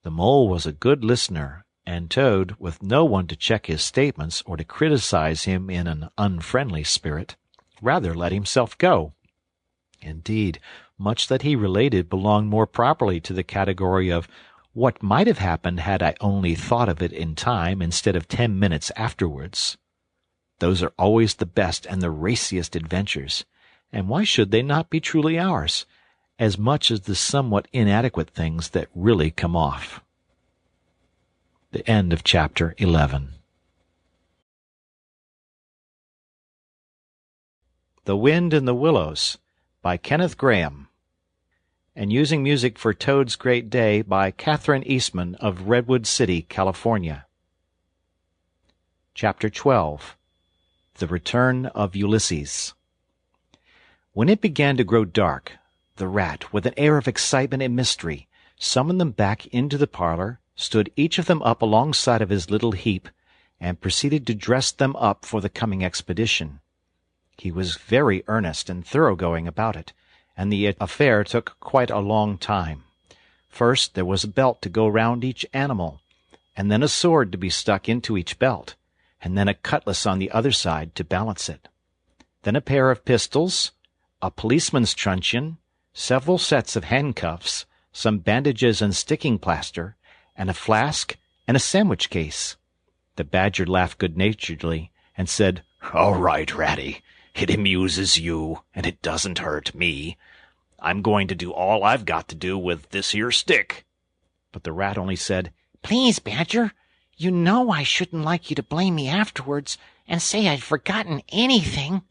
The Mole was a good listener, and Toad, with no one to check his statements or to criticize him in an unfriendly spirit, rather let himself go. Indeed, much that he related belonged more properly to the category of what might have happened had I only thought of it in time instead of 10 minutes afterwards. Those are always the best and the raciest adventures, and why should they not be truly ours, as much as the somewhat inadequate things that really come off? The end of Chapter 11. The Wind in the Willows by Kenneth Grahame, and using music for Toad's Great Day by Catherine Eastman of Redwood City, California. Chapter 12. The Return of Ulysses. When it began to grow dark, the Rat, with an air of excitement and mystery, summoned them back into the parlor, stood each of them up alongside of his little heap, and proceeded to dress them up for the coming expedition. He was very earnest and thoroughgoing about it, and the affair took quite a long time. First there was a belt to go round each animal, and then a sword to be stuck into each belt, and then a cutlass on the other side to balance it. Then a pair of pistols, a policeman's truncheon, several sets of handcuffs, some bandages and sticking plaster, and a flask and a sandwich case. The Badger laughed good-naturedly and said, "All right, Ratty. It amuses you, and it doesn't hurt me. I'm going to do all I've got to do with this here stick." but the Rat only said, Please, Badger, you know I shouldn't like you to blame me afterwards and say I'd forgotten anything.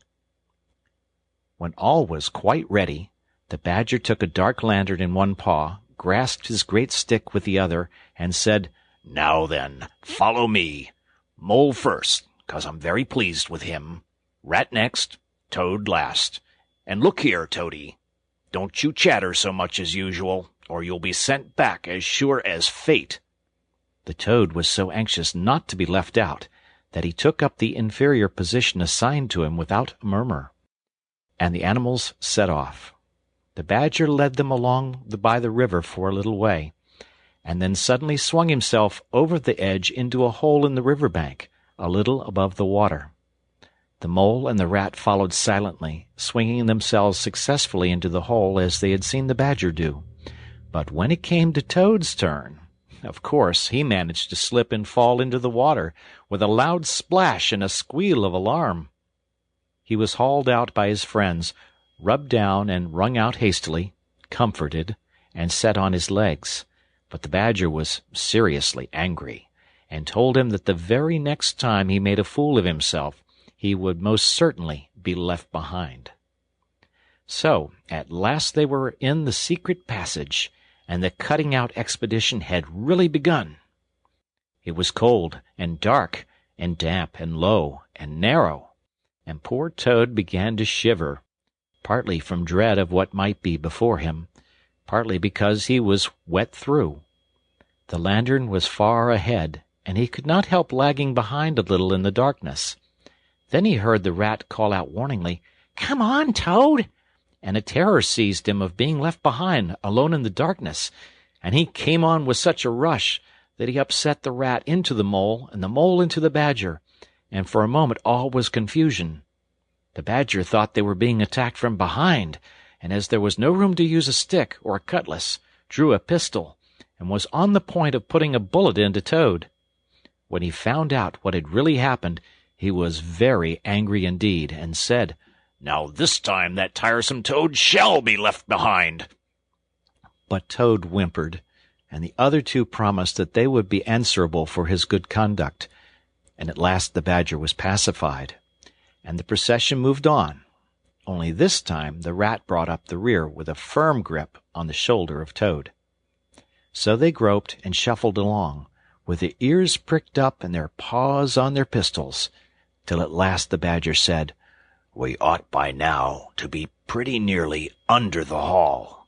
When all was quite ready, the Badger took a dark lantern in one paw, grasped his great stick with the other, and said, "Now then, follow me. Mole first, 'cause I'm very pleased with him. Rat next, Toad last. And look here, Toady, don't you chatter so much as usual, or you'll be sent back as sure as fate." The Toad was so anxious not to be left out that he took up the inferior position assigned to him without a murmur, and the animals set off. The Badger led them along by the river for a little way, and then suddenly swung himself over the edge into a hole in the river bank, a little above the water. The Mole and the Rat followed silently, swinging themselves successfully into the hole as they had seen the Badger do. But when it came to Toad's turn, of course he managed to slip and fall into the water, with a loud splash and a squeal of alarm. He was hauled out by his friends, rubbed down and wrung out hastily, comforted, and set on his legs, but the Badger was seriously angry, and told him that the very next time he made a fool of himself, he would most certainly be left behind. So, at last they were in the secret passage, and the cutting-out expedition had really begun. It was cold and dark and damp and low and narrow, and poor Toad began to shiver, partly from dread of what might be before him, partly because he was wet through. The lantern was far ahead, and he could not help lagging behind a little in the darkness. Then he heard the Rat call out warningly, "Come on, Toad!" and a terror seized him of being left behind, alone in the darkness, and he came on with such a rush that he upset the Rat into the Mole, and the Mole into the Badger, and for a moment all was confusion. The Badger thought they were being attacked from behind, and as there was no room to use a stick or a cutlass, drew a pistol, and was on the point of putting a bullet into Toad. When he found out what had really happened, he was very angry indeed, and said, "Now this time that tiresome Toad shall be left behind." But Toad whimpered, and the other two promised that they would be answerable for his good conduct, and at last the Badger was pacified, and the procession moved on. Only this time the Rat brought up the rear with a firm grip on the shoulder of Toad. So they groped and shuffled along, with their ears pricked up and their paws on their pistols, till at last the Badger said, "We ought by now to be pretty nearly under the hall."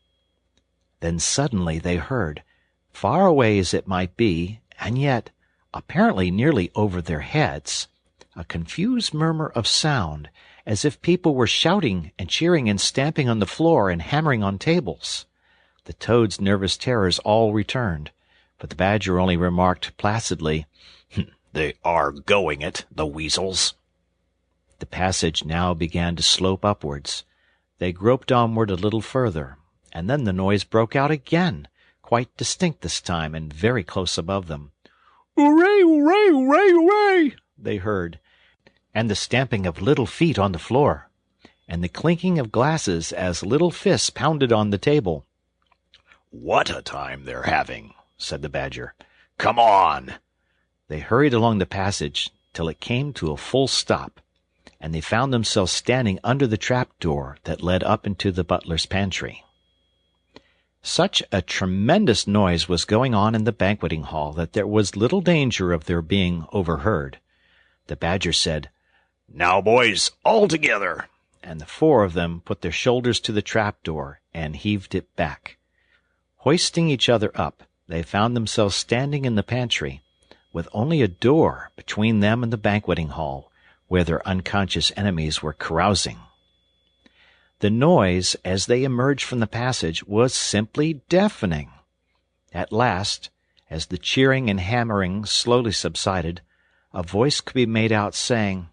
Then suddenly they heard, far away as it might be, and yet apparently nearly over their heads, a confused murmur of sound, as if people were shouting and cheering and stamping on the floor and hammering on tables. The Toad's nervous terrors all returned, but the Badger only remarked placidly, "They are going it, the weasels." The passage now began to slope upwards. They groped onward a little further, and then the noise broke out again, quite distinct this time, and very close above them. "Hooray, hooray, hooray, hooray!" they heard, and the stamping of little feet on the floor, and the clinking of glasses as little fists pounded on the table. "What a time they're having!" said the Badger. "Come on!" They hurried along the passage till it came to a full stop, and they found themselves standing under the trap-door that led up into the butler's pantry. Such a tremendous noise was going on in the banqueting hall that there was little danger of their being overheard. The Badger said, "Now, boys, all together!" and the four of them put their shoulders to the trap-door and heaved it back. Hoisting each other up, they found themselves standing in the pantry, with only a door between them and the banqueting hall, where their unconscious enemies were carousing. The noise, as they emerged from the passage, was simply deafening. At last, as the cheering and hammering slowly subsided, a voice could be made out saying,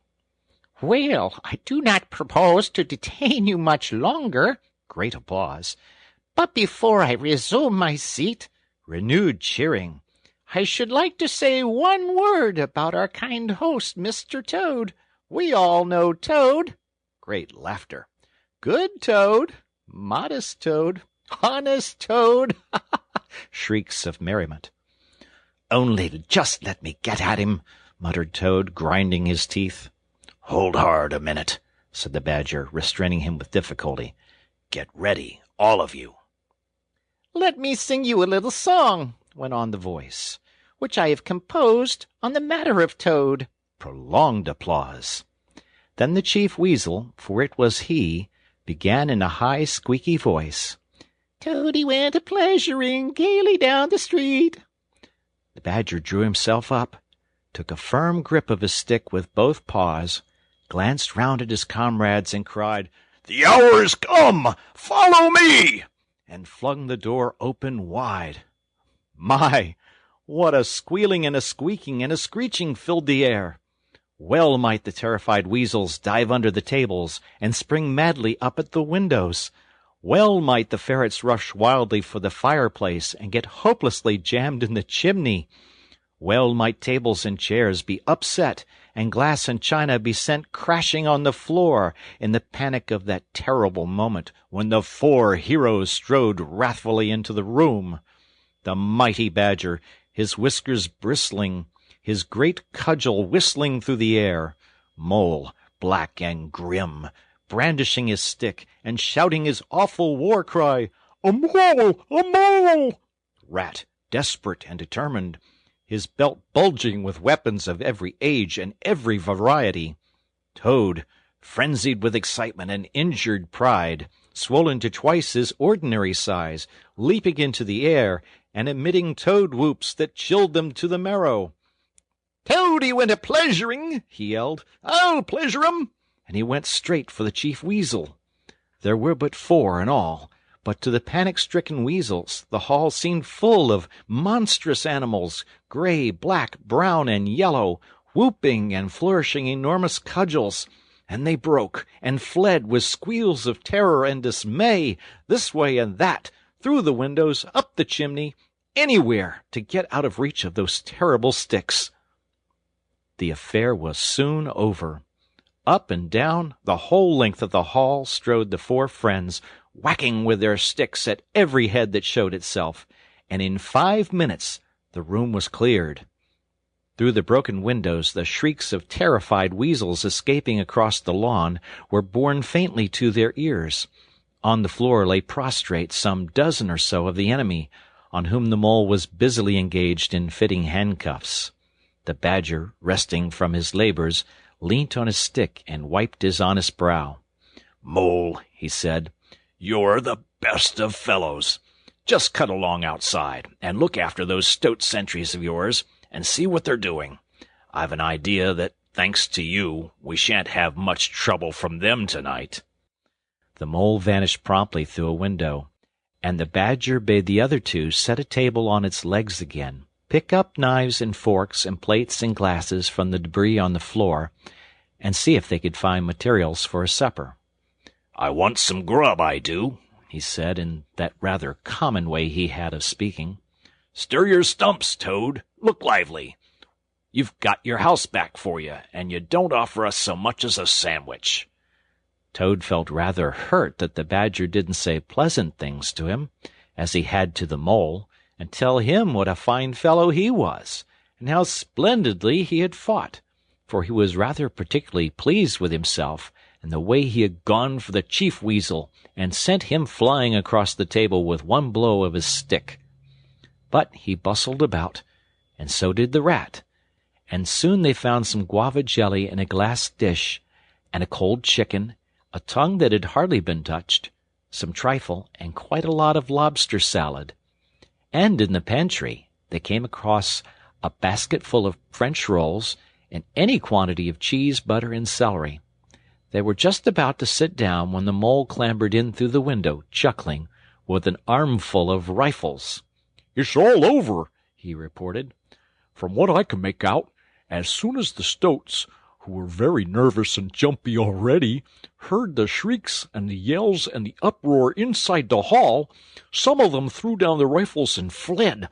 "Well, I do not propose to detain you much longer." Great applause. "But before I resume my seat," Renewed cheering. I should like to say one word about our kind host, Mr. Toad. We all know Toad. Great laughter. Good Toad. Modest Toad. Honest Toad. Shrieks of merriment. Only just let me get at him, muttered Toad, grinding his teeth. Hold hard a minute, said the Badger, restraining him with difficulty. Get ready, all of you. Let me sing you a little song, went on the voice, which I have composed on the matter of Toad. Prolonged applause. Then the Chief Weasel, for it was he, began in a high, squeaky voice. Toady went a-pleasuring gaily down the street. The Badger drew himself up, took a firm grip of his stick with both paws, glanced round at his comrades, and cried, The hour is come! Follow me! And flung the door open wide. My! What a squealing and a squeaking and a screeching filled the air! Well might the terrified weasels dive under the tables and spring madly up at the windows. Well might the ferrets rush wildly for the fireplace and get hopelessly jammed in the chimney. Well might tables and chairs be upset and glass and china be sent crashing on the floor in the panic of that terrible moment when the 4 heroes strode wrathfully into the room. The mighty Badger, his whiskers bristling, his great cudgel whistling through the air. Mole, black and grim, brandishing his stick and shouting his awful war cry, A mole! A mole! Rat, desperate and determined, his belt bulging with weapons of every age and every variety. Toad, frenzied with excitement and injured pride, swollen to twice his ordinary size, leaping into the air and emitting toad whoops that chilled them to the marrow. "Toady went a-pleasuring," he yelled. "I'll pleasure 'em!" And he went straight for the Chief Weasel. There were but 4 in all, but to the panic-stricken weasels the hall seemed full of monstrous animals, gray, black, brown, and yellow, whooping and flourishing enormous cudgels, and they broke and fled with squeals of terror and dismay, this way and that, through the windows, up the chimney, anywhere to get out of reach of those terrible sticks. The affair was soon over. Up and down the whole length of the hall strode the 4 friends, whacking with their sticks at every head that showed itself, and in 5 minutes the room was cleared. Through the broken windows the shrieks of terrified weasels escaping across the lawn were borne faintly to their ears. On the floor lay prostrate some dozen or so of the enemy, on whom the mole was busily engaged in fitting handcuffs. The Badger, resting from his labors, leant on his stick and wiped his honest brow. "Mole," he said, "you're the best of fellows. Just cut along outside and look after those stout sentries of yours and see what they're doing. I've an idea that, thanks to you, we shan't have much trouble from them tonight." The mole vanished promptly through a window, and the Badger bade the other 2 set a table on its legs again, pick up knives and forks and plates and glasses from the debris on the floor, and see if they could find materials for a supper. "I want some grub, I do," he said, in that rather common way he had of speaking. "Stir your stumps, Toad. Look lively. You've got your house back for you, and you don't offer us so much as a sandwich." Toad felt rather hurt that the Badger didn't say pleasant things to him, as he had to the mole, and tell him what a fine fellow he was, and how splendidly he had fought, for he was rather particularly pleased with himself and the way he had gone for the Chief Weasel and sent him flying across the table with one blow of his stick. But he bustled about, and so did the rat, and soon they found some guava jelly in a glass dish, and a cold chicken, a tongue that had hardly been touched, some trifle, and quite a lot of lobster salad. And in the pantry they came across a basket full of French rolls and any quantity of cheese, butter, and celery. They were just about to sit down when the mole clambered in through the window, chuckling, with an armful of rifles. "It's all over," he reported. "From what I can make out, as soon as the stoats, who were very nervous and jumpy already, heard the shrieks and the yells and the uproar inside the hall, some of them threw down their rifles and fled.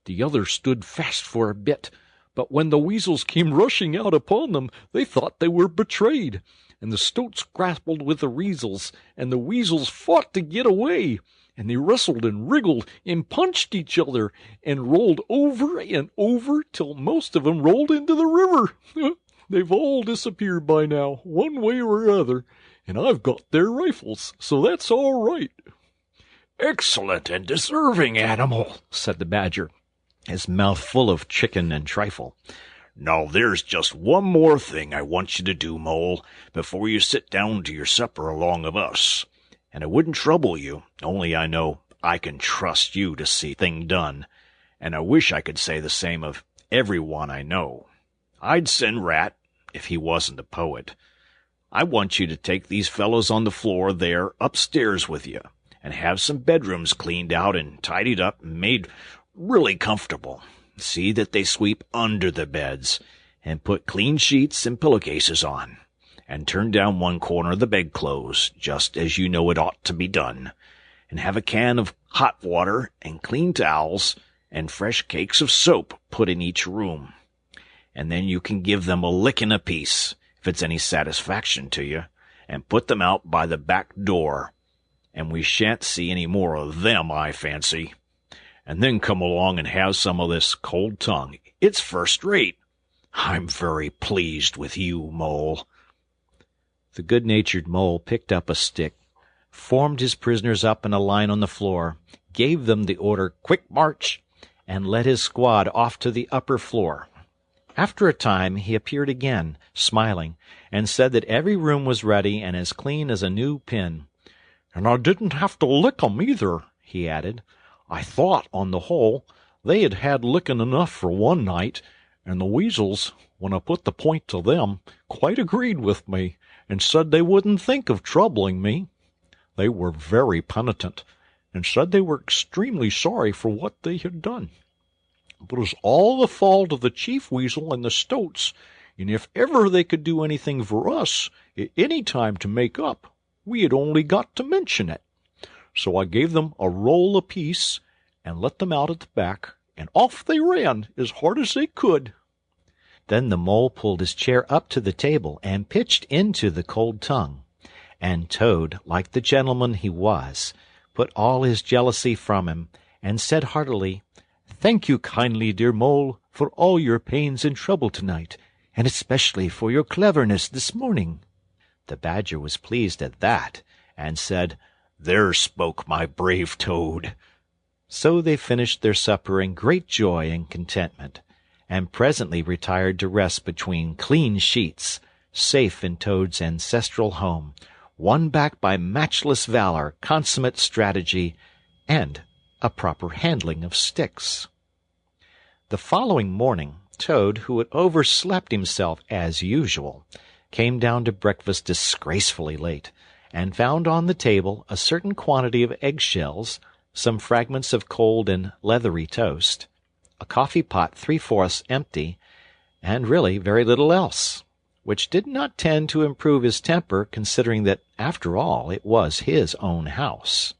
The others stood fast for a bit, but when the weasels came rushing out upon them, they thought they were betrayed, and the stoats grappled with the weasels, and the weasels fought to get away, and they wrestled and wriggled and punched each other, and rolled over and over till most of them rolled into the river. They've all disappeared by now, one way or other, and I've got their rifles, so that's all right." "Excellent and deserving animal," said the Badger, his mouth full of chicken and trifle. "Now there's just one more thing I want you to do, Mole, before you sit down to your supper along of us. And it wouldn't trouble you, only I know I can trust you to see thing done, and I wish I could say the same of every one I know. I'd send Rat, if he wasn't a poet. I want you to take these fellows on the floor there upstairs with you, and have some bedrooms cleaned out and tidied up and made really comfortable. See that they sweep under the beds, and put clean sheets and pillowcases on, and turn down one corner of the bedclothes, just as you know it ought to be done, and have a can of hot water and clean towels and fresh cakes of soap put in each room. And then you can give them a licking apiece, if it's any satisfaction to you, and put them out by the back door, and we shan't see any more of them, I fancy. And then come along and have some of this cold tongue. It's first rate. I'm very pleased with you, Mole." The good-natured Mole picked up a stick, formed his prisoners up in a line on the floor, gave them the order, "Quick march," and led his squad off to the upper floor. After a time he appeared again, smiling, and said that every room was ready and as clean as a new pin. "And I didn't have to lick 'em either," he added. "I thought, on the whole, they had had licking enough for one night, and the weasels, when I put the point to them, quite agreed with me, and said they wouldn't think of troubling me. They were very penitent, and said they were extremely sorry for what they had done. But it was all the fault of the chief weasel and the stoats, and if ever they could do anything for us, at any time to make up, we had only got to mention it. So I gave them a roll apiece, and let them out at the back, and off they ran as hard as they could." Then the Mole pulled his chair up to the table and pitched into the cold tongue, and Toad, like the gentleman he was, put all his jealousy from him, and said heartily, "Thank you kindly, dear Mole, for all your pains and trouble tonight, and especially for your cleverness this morning." The Badger was pleased at that, and said, "There spoke my brave Toad." So they finished their supper in great joy and contentment, and presently retired to rest between clean sheets, safe in Toad's ancestral home, won back by matchless valor, consummate strategy, and a proper handling of sticks. The following morning, Toad, who had overslept himself as usual, came down to breakfast disgracefully late, and found on the table a certain quantity of eggshells, some fragments of cold and leathery toast, a coffee-pot 3/4 empty, and really very little else, which did not tend to improve his temper, considering that, after all, it was his own house.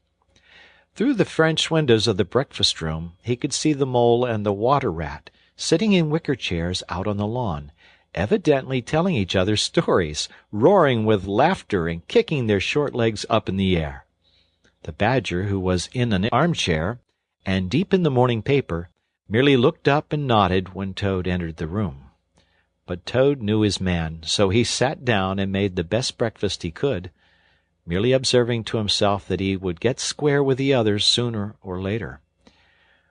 Through the French windows of the breakfast-room he could see the Mole and the Water-Rat sitting in wicker chairs out on the lawn, evidently telling each other stories, roaring with laughter and kicking their short legs up in the air. The Badger, who was in an armchair and deep in the morning paper, merely looked up and nodded when Toad entered the room. But Toad knew his man, so he sat down and made the best breakfast he could, merely observing to himself that he would get square with the others sooner or later.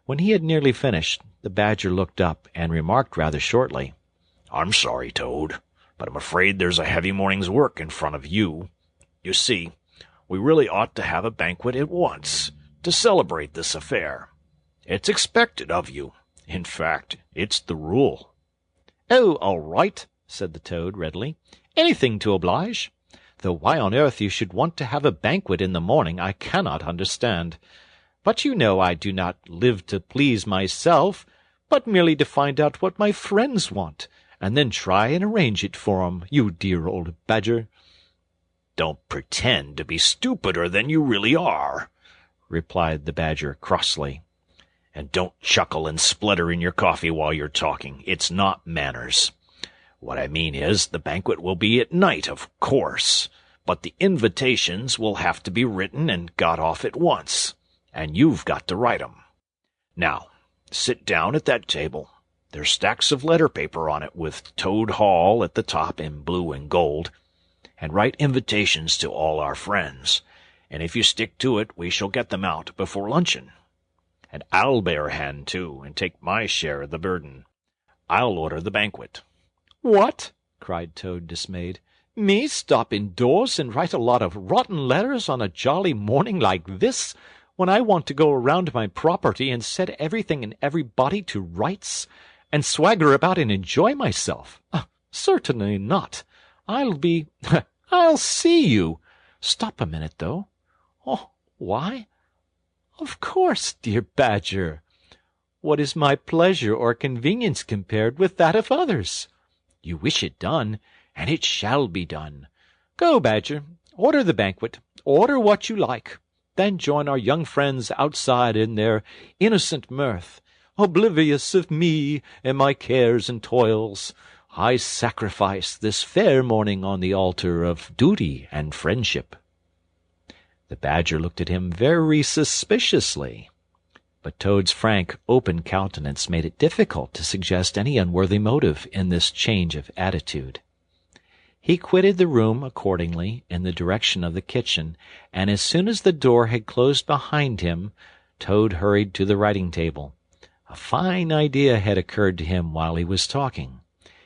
When he had nearly finished, the Badger looked up and remarked rather shortly, "I'm sorry, Toad, but I'm afraid there's a heavy morning's work in front of you. You see, we really ought to have a banquet at once, to celebrate this affair. It's expected of you. In fact, it's the rule." "Oh, all right," said the Toad readily. "Anything to oblige. Though why on earth you should want to have a banquet in the morning I cannot understand. But you know I do not live to please myself, but merely to find out what my friends want, and then try and arrange it for 'em, you dear old Badger." "Don't pretend to be stupider than you really are," replied the Badger crossly. And don't chuckle and splutter in your coffee while you're talking. It's not manners. What I mean is, the banquet will be at night, of course, but the invitations will have to be written and got off at once, and you've got to write 'em. Now, sit down at that table. There's stacks of letter paper on it with Toad Hall at the top in blue and gold, and write invitations to all our friends, and if you stick to it, we shall get them out before luncheon. And I'll bear a hand, too, and take my share of the burden. I'll order the banquet." "What?" cried Toad, dismayed. "Me stop indoors and write a lot of rotten letters on a jolly morning like this, when I want to go around my property and set everything and everybody to rights, and swagger about and enjoy myself? Certainly not. I'll see you. Stop a minute, though. Oh, why? Of course, dear Badger. What is my pleasure or convenience compared with that of others? You wish it done, and it shall be done. Go, Badger, order the banquet, order what you like, then join our young friends outside in their innocent mirth. Oblivious of me and my cares and toils, I sacrifice this fair morning on the altar of duty and friendship." The Badger looked at him very suspiciously, but Toad's frank, open countenance made it difficult to suggest any unworthy motive in this change of attitude. He quitted the room accordingly in the direction of the kitchen, and as soon as the door had closed behind him, Toad hurried to the writing-table. A fine idea had occurred to him while he was talking.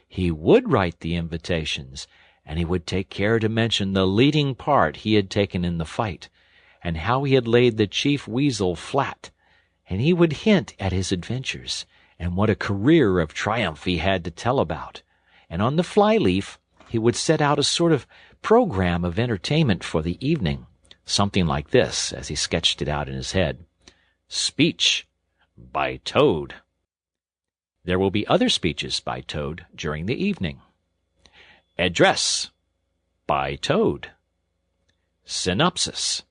He would write the invitations, and he would take care to mention the leading part he had taken in the fight, and how he had laid the chief weasel flat, and he would hint at his adventures, and what a career of triumph he had to tell about, and on the fly-leaf he would set out a sort of program of entertainment for the evening, something like this, as he sketched it out in his head: "Speech by Toad. There will be other speeches by Toad during the evening. Address by Toad. Synopsis: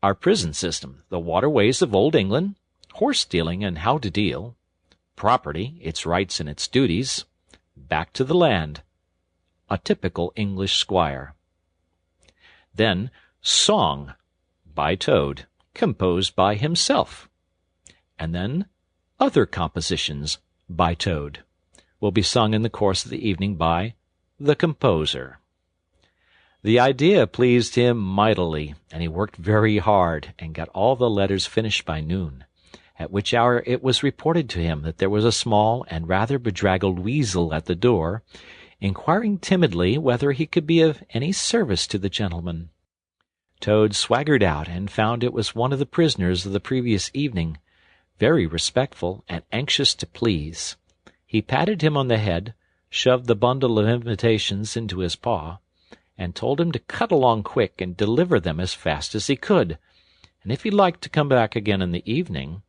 Our prison system, the waterways of Old England, horse-stealing and how to deal, property, its rights and its duties, back to the land, a typical English squire. Then Song by Toad, composed by himself. And then other compositions by Toad will be sung in the course of the evening by the composer." The idea pleased him mightily, and he worked very hard, and got all the letters finished by noon, at which hour it was reported to him that there was a small and rather bedraggled weasel at the door, inquiring timidly whether he could be of any service to the gentleman. Toad swaggered out, and found it was one of the prisoners of the previous evening, very respectful and anxious to please. He patted him on the head, shoved the bundle of invitations into his paw, and told him to cut along quick and deliver them as fast as he could, and if he liked to come back again in the evening,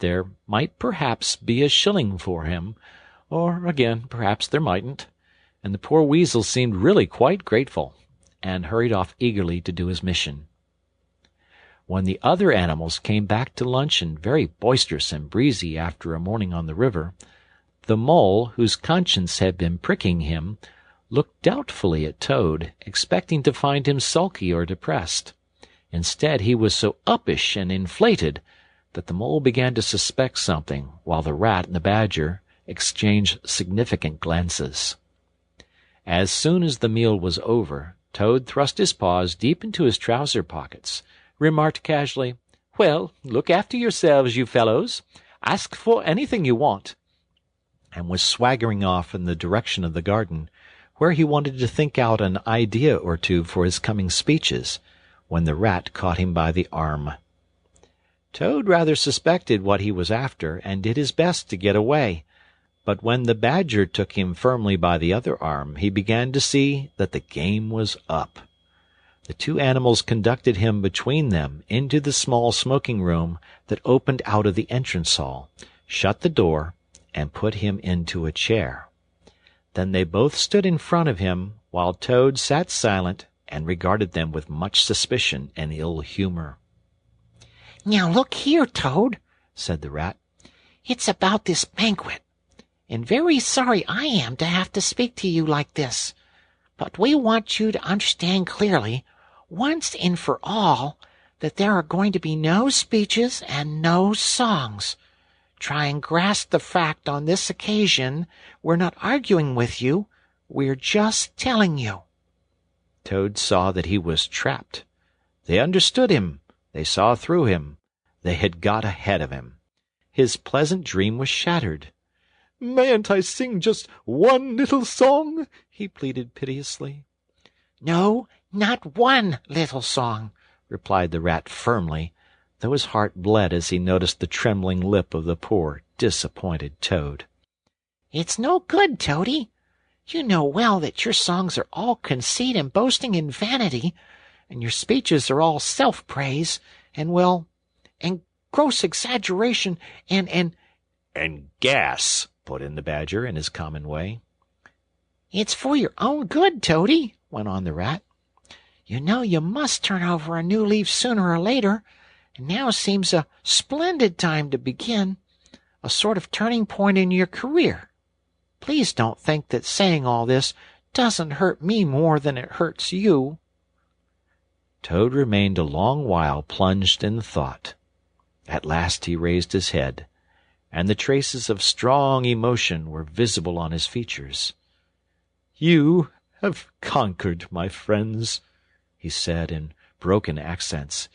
there might perhaps be a shilling for him, or again perhaps there mightn't, and the poor weasel seemed really quite grateful, and hurried off eagerly to do his mission. When the other animals came back to luncheon, very boisterous and breezy after a morning on the river, the mole, whose conscience had been pricking him, looked doubtfully at Toad, expecting to find him sulky or depressed. Instead, he was so uppish and inflated that the mole began to suspect something, while the rat and the badger exchanged significant glances. As soon as the meal was over, Toad thrust his paws deep into his trouser pockets, remarked casually, "Well, look after yourselves, you fellows. Ask for anything you want," and was swaggering off in the direction of the garden, where he wanted to think out an idea or two for his coming speeches, when the rat caught him by the arm. Toad rather suspected what he was after, and did his best to get away, but when the badger took him firmly by the other arm, he began to see that the game was up. The two animals conducted him between them into the small smoking-room that opened out of the entrance hall, shut the door, and put him into a chair. Then they both stood in front of him, while Toad sat silent and regarded them with much suspicion and ill humor. "Now look here, Toad," said the rat. It's about this banquet. And very sorry I am to have to speak to you like this. But we want you to understand clearly, once and for all, that there are going to be no speeches and no songs. Try and grasp the fact on this occasion. We're not arguing with you. We're just telling you. Toad saw that he was trapped. They understood him. They saw through him. They had got ahead of him. His pleasant dream was shattered. "Mayn't I sing just one little song?" he pleaded piteously. No, not one little song, replied the rat firmly, though his heart bled as he noticed the trembling lip of the poor, disappointed Toad. It's no good, Toady. You know well that your songs are all conceit and boasting and vanity, and your speeches are all self-praise, and, well, and gross exaggeration, and gas, put in the Badger in his common way. It's for your own good, Toady, went on the rat. You know you must turn over a new leaf sooner or later, and now seems a splendid time to begin, a sort of turning point in your career. Please don't think that saying all this doesn't hurt me more than it hurts you. Toad remained a long while plunged in thought. At last he raised his head, and the traces of strong emotion were visible on his features. "You have conquered, my friends," he said in broken accents.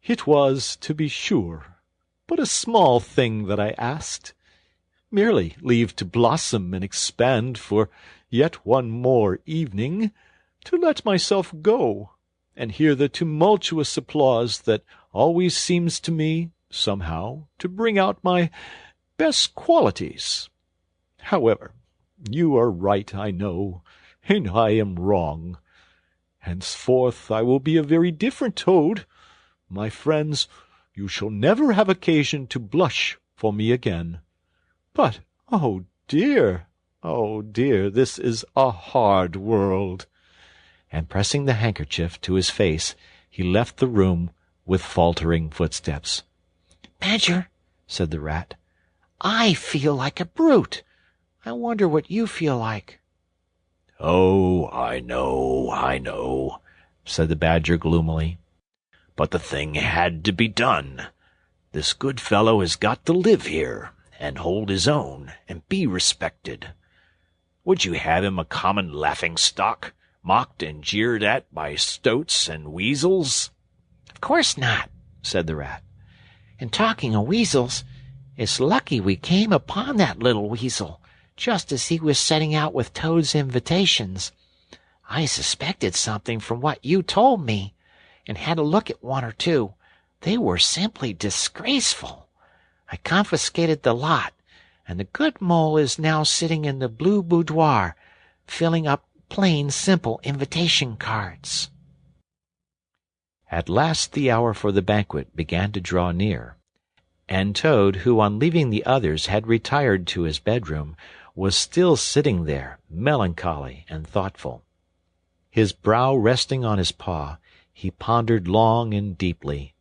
"It was, to be sure, but a small thing that I asked. Merely leave to blossom and expand for yet one more evening, to let myself go, and hear the tumultuous applause that always seems to me, somehow, to bring out my best qualities. However, you are right, I know, and I am wrong. Henceforth I will be a very different Toad. My friends, you shall never have occasion to blush for me again. But, oh dear, this is a hard world." And pressing the handkerchief to his face, he left the room with faltering footsteps. Badger, said the rat, I feel like a brute. I wonder what you feel like. "Oh, I know," said the Badger gloomily. "But the thing had to be done. This good fellow has got to live here, and hold his own, and be respected. Would you have him a common laughing-stock, mocked and jeered at by stoats and weasels?" Of course not, said the rat. And talking of weasels, it's lucky we came upon that little weasel, just as he was setting out with Toad's invitations. I suspected something from what you told me, and had a look at one or two. They were simply disgraceful. I confiscated the lot, and the good mole is now sitting in the blue boudoir, filling up plain, simple invitation cards. At last the hour for the banquet began to draw near, and Toad, who on leaving the others had retired to his bedroom, was still sitting there, melancholy and thoughtful. His brow resting on his paw, he pondered long and deeply.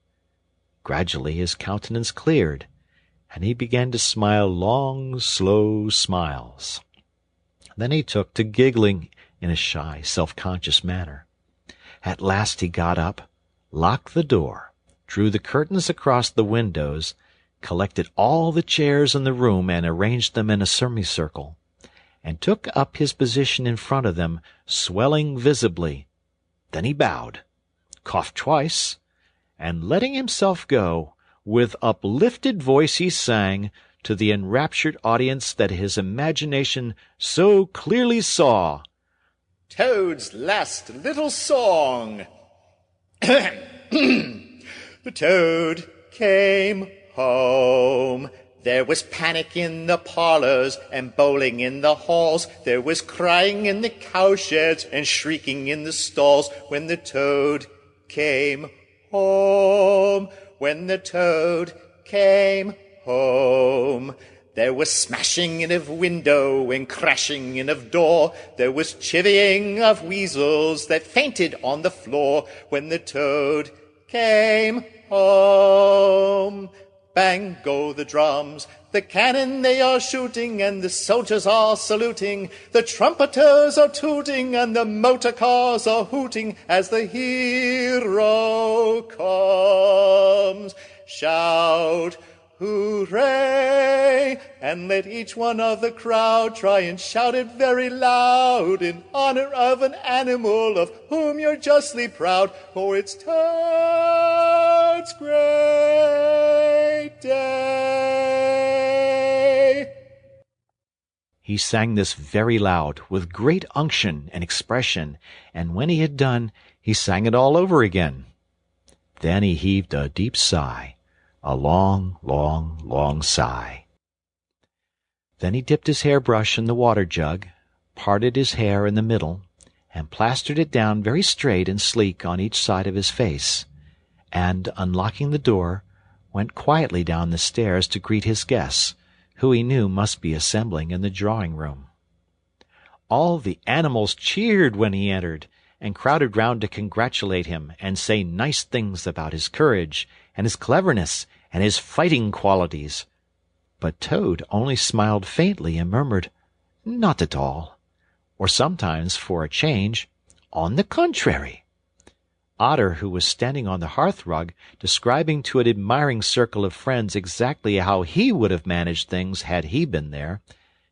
Gradually his countenance cleared, and he began to smile long, slow smiles. Then he took to giggling in a shy, self-conscious manner. At last he got up, locked the door, drew the curtains across the windows, collected all the chairs in the room and arranged them in a semicircle, and took up his position in front of them, swelling visibly. Then he bowed, coughed twice, and letting himself go, with uplifted voice he sang, to the enraptured audience that his imagination so clearly saw, Toad's last little song. The Toad came home. There was panic in the parlors and bowling in the halls. There was crying in the cowsheds and shrieking in the stalls when the Toad came home. When the Toad came home. There was smashing in of window and crashing in of door. There was chivying of weasels that fainted on the floor when the Toad came home. Bang go the drums, the cannon they are shooting, and the soldiers are saluting. The trumpeters are tooting, and the motor cars are hooting as the hero comes. Shout, hooray! And let each one of the crowd try and shout it very loud in honor of an animal of whom you're justly proud, for it's Toad's great day. He sang this very loud, with great unction and expression, and when he had done, he sang it all over again. Then he heaved a deep sigh, a long, long, long sigh. Then he dipped his hairbrush in the water jug, parted his hair in the middle, and plastered it down very straight and sleek on each side of his face, and, unlocking the door, went quietly down the stairs to greet his guests, who he knew must be assembling in the drawing-room. All the animals cheered when he entered, and crowded round to congratulate him and say nice things about his courage and his cleverness and his fighting qualities. But Toad only smiled faintly and murmured, "Not at all," or sometimes, for a change, "On the contrary." Otter, who was standing on the hearth-rug, describing to an admiring circle of friends exactly how he would have managed things had he been there,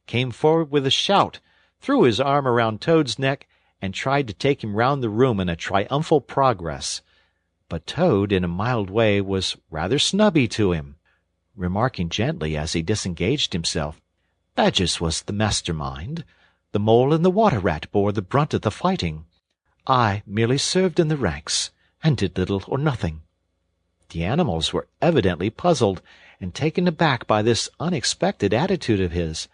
came forward with a shout, threw his arm around Toad's neck, and tried to take him round the room in a triumphal progress. But Toad, in a mild way, was rather snubby to him, remarking gently as he disengaged himself, "Badgers was the mastermind. The Mole and the Water Rat bore the brunt of the fighting. I merely served in the ranks, and did little or nothing." The animals were evidently puzzled and taken aback by this unexpected attitude of his,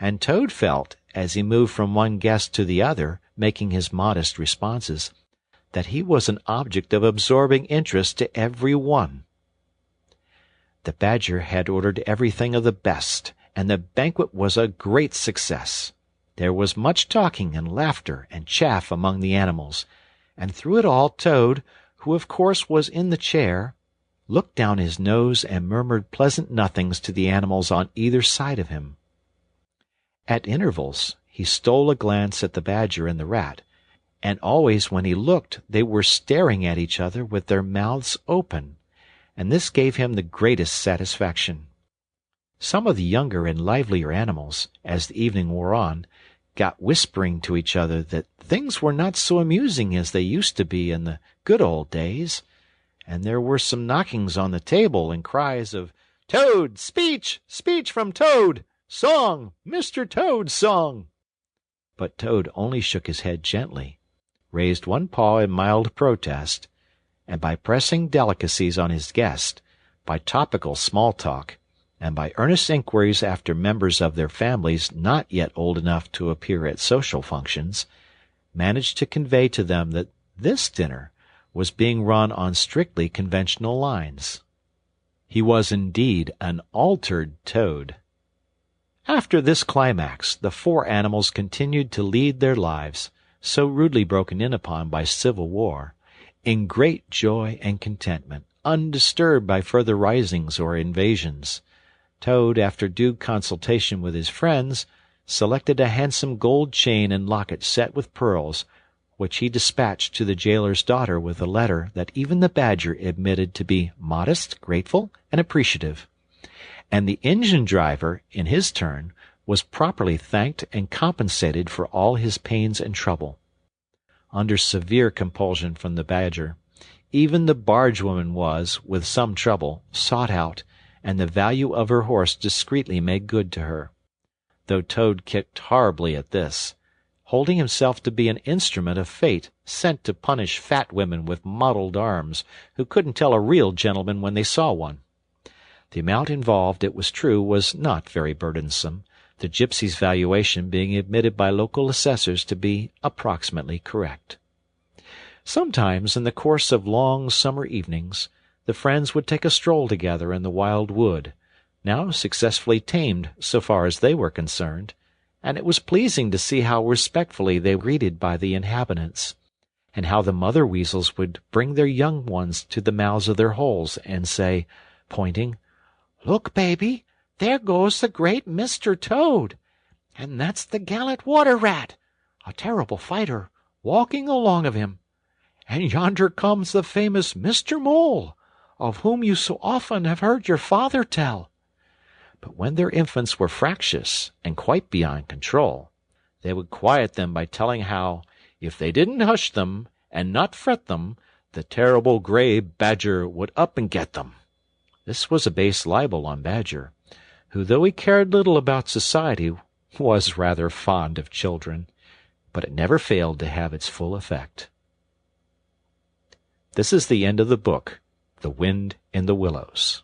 and Toad felt, as he moved from one guest to the other, making his modest responses, that he was an object of absorbing interest to every one. The Badger had ordered everything of the best, and the banquet was a great success. There was much talking and laughter and chaff among the animals, and through it all Toad, who of course was in the chair, looked down his nose and murmured pleasant nothings to the animals on either side of him. At intervals he stole a glance at the Badger and the Rat, and always when he looked they were staring at each other with their mouths open, and this gave him the greatest satisfaction. Some of the younger and livelier animals, as the evening wore on, got whispering to each other that things were not so amusing as they used to be in the good old days, and there were some knockings on the table and cries of, "Toad! Speech! Speech from Toad! Song! Mr. Toad's song!" But Toad only shook his head gently, raised one paw in mild protest, and by pressing delicacies on his guest, by topical small talk, and by earnest inquiries after members of their families not yet old enough to appear at social functions, managed to convey to them that this dinner was being run on strictly conventional lines. He was indeed an altered Toad. After this climax, the four animals continued to lead their lives, so rudely broken in upon by civil war, in great joy and contentment, undisturbed by further risings or invasions. Toad, after due consultation with his friends, selected a handsome gold chain and locket set with pearls, which he dispatched to the jailer's daughter with a letter that even the Badger admitted to be modest, grateful, and appreciative. And the engine-driver, in his turn, was properly thanked and compensated for all his pains and trouble. Under severe compulsion from the Badger, even the bargewoman was, with some trouble, sought out, and the value of her horse discreetly made good to her, though Toad kicked horribly at this, holding himself to be an instrument of fate sent to punish fat women with mottled arms who couldn't tell a real gentleman when they saw one. The amount involved, it was true, was not very burdensome, the gypsy's valuation being admitted by local assessors to be approximately correct. Sometimes, in the course of long summer evenings, the friends would take a stroll together in the wild wood, now successfully tamed so far as they were concerned, and it was pleasing to see how respectfully they were greeted by the inhabitants, and how the mother weasels would bring their young ones to the mouths of their holes and say, pointing, "Look, baby, there goes the great Mr. Toad, and that's the gallant Water Rat, a terrible fighter, walking along of him. And yonder comes the famous Mr. Mole, of whom you so often have heard your father tell." But when their infants were fractious and quite beyond control, they would quiet them by telling how, if they didn't hush them and not fret them, the terrible grey Badger would up and get them. This was a base libel on Badger, who, though he cared little about society, was rather fond of children, but it never failed to have its full effect. This is the end of the book, The Wind in the Willows.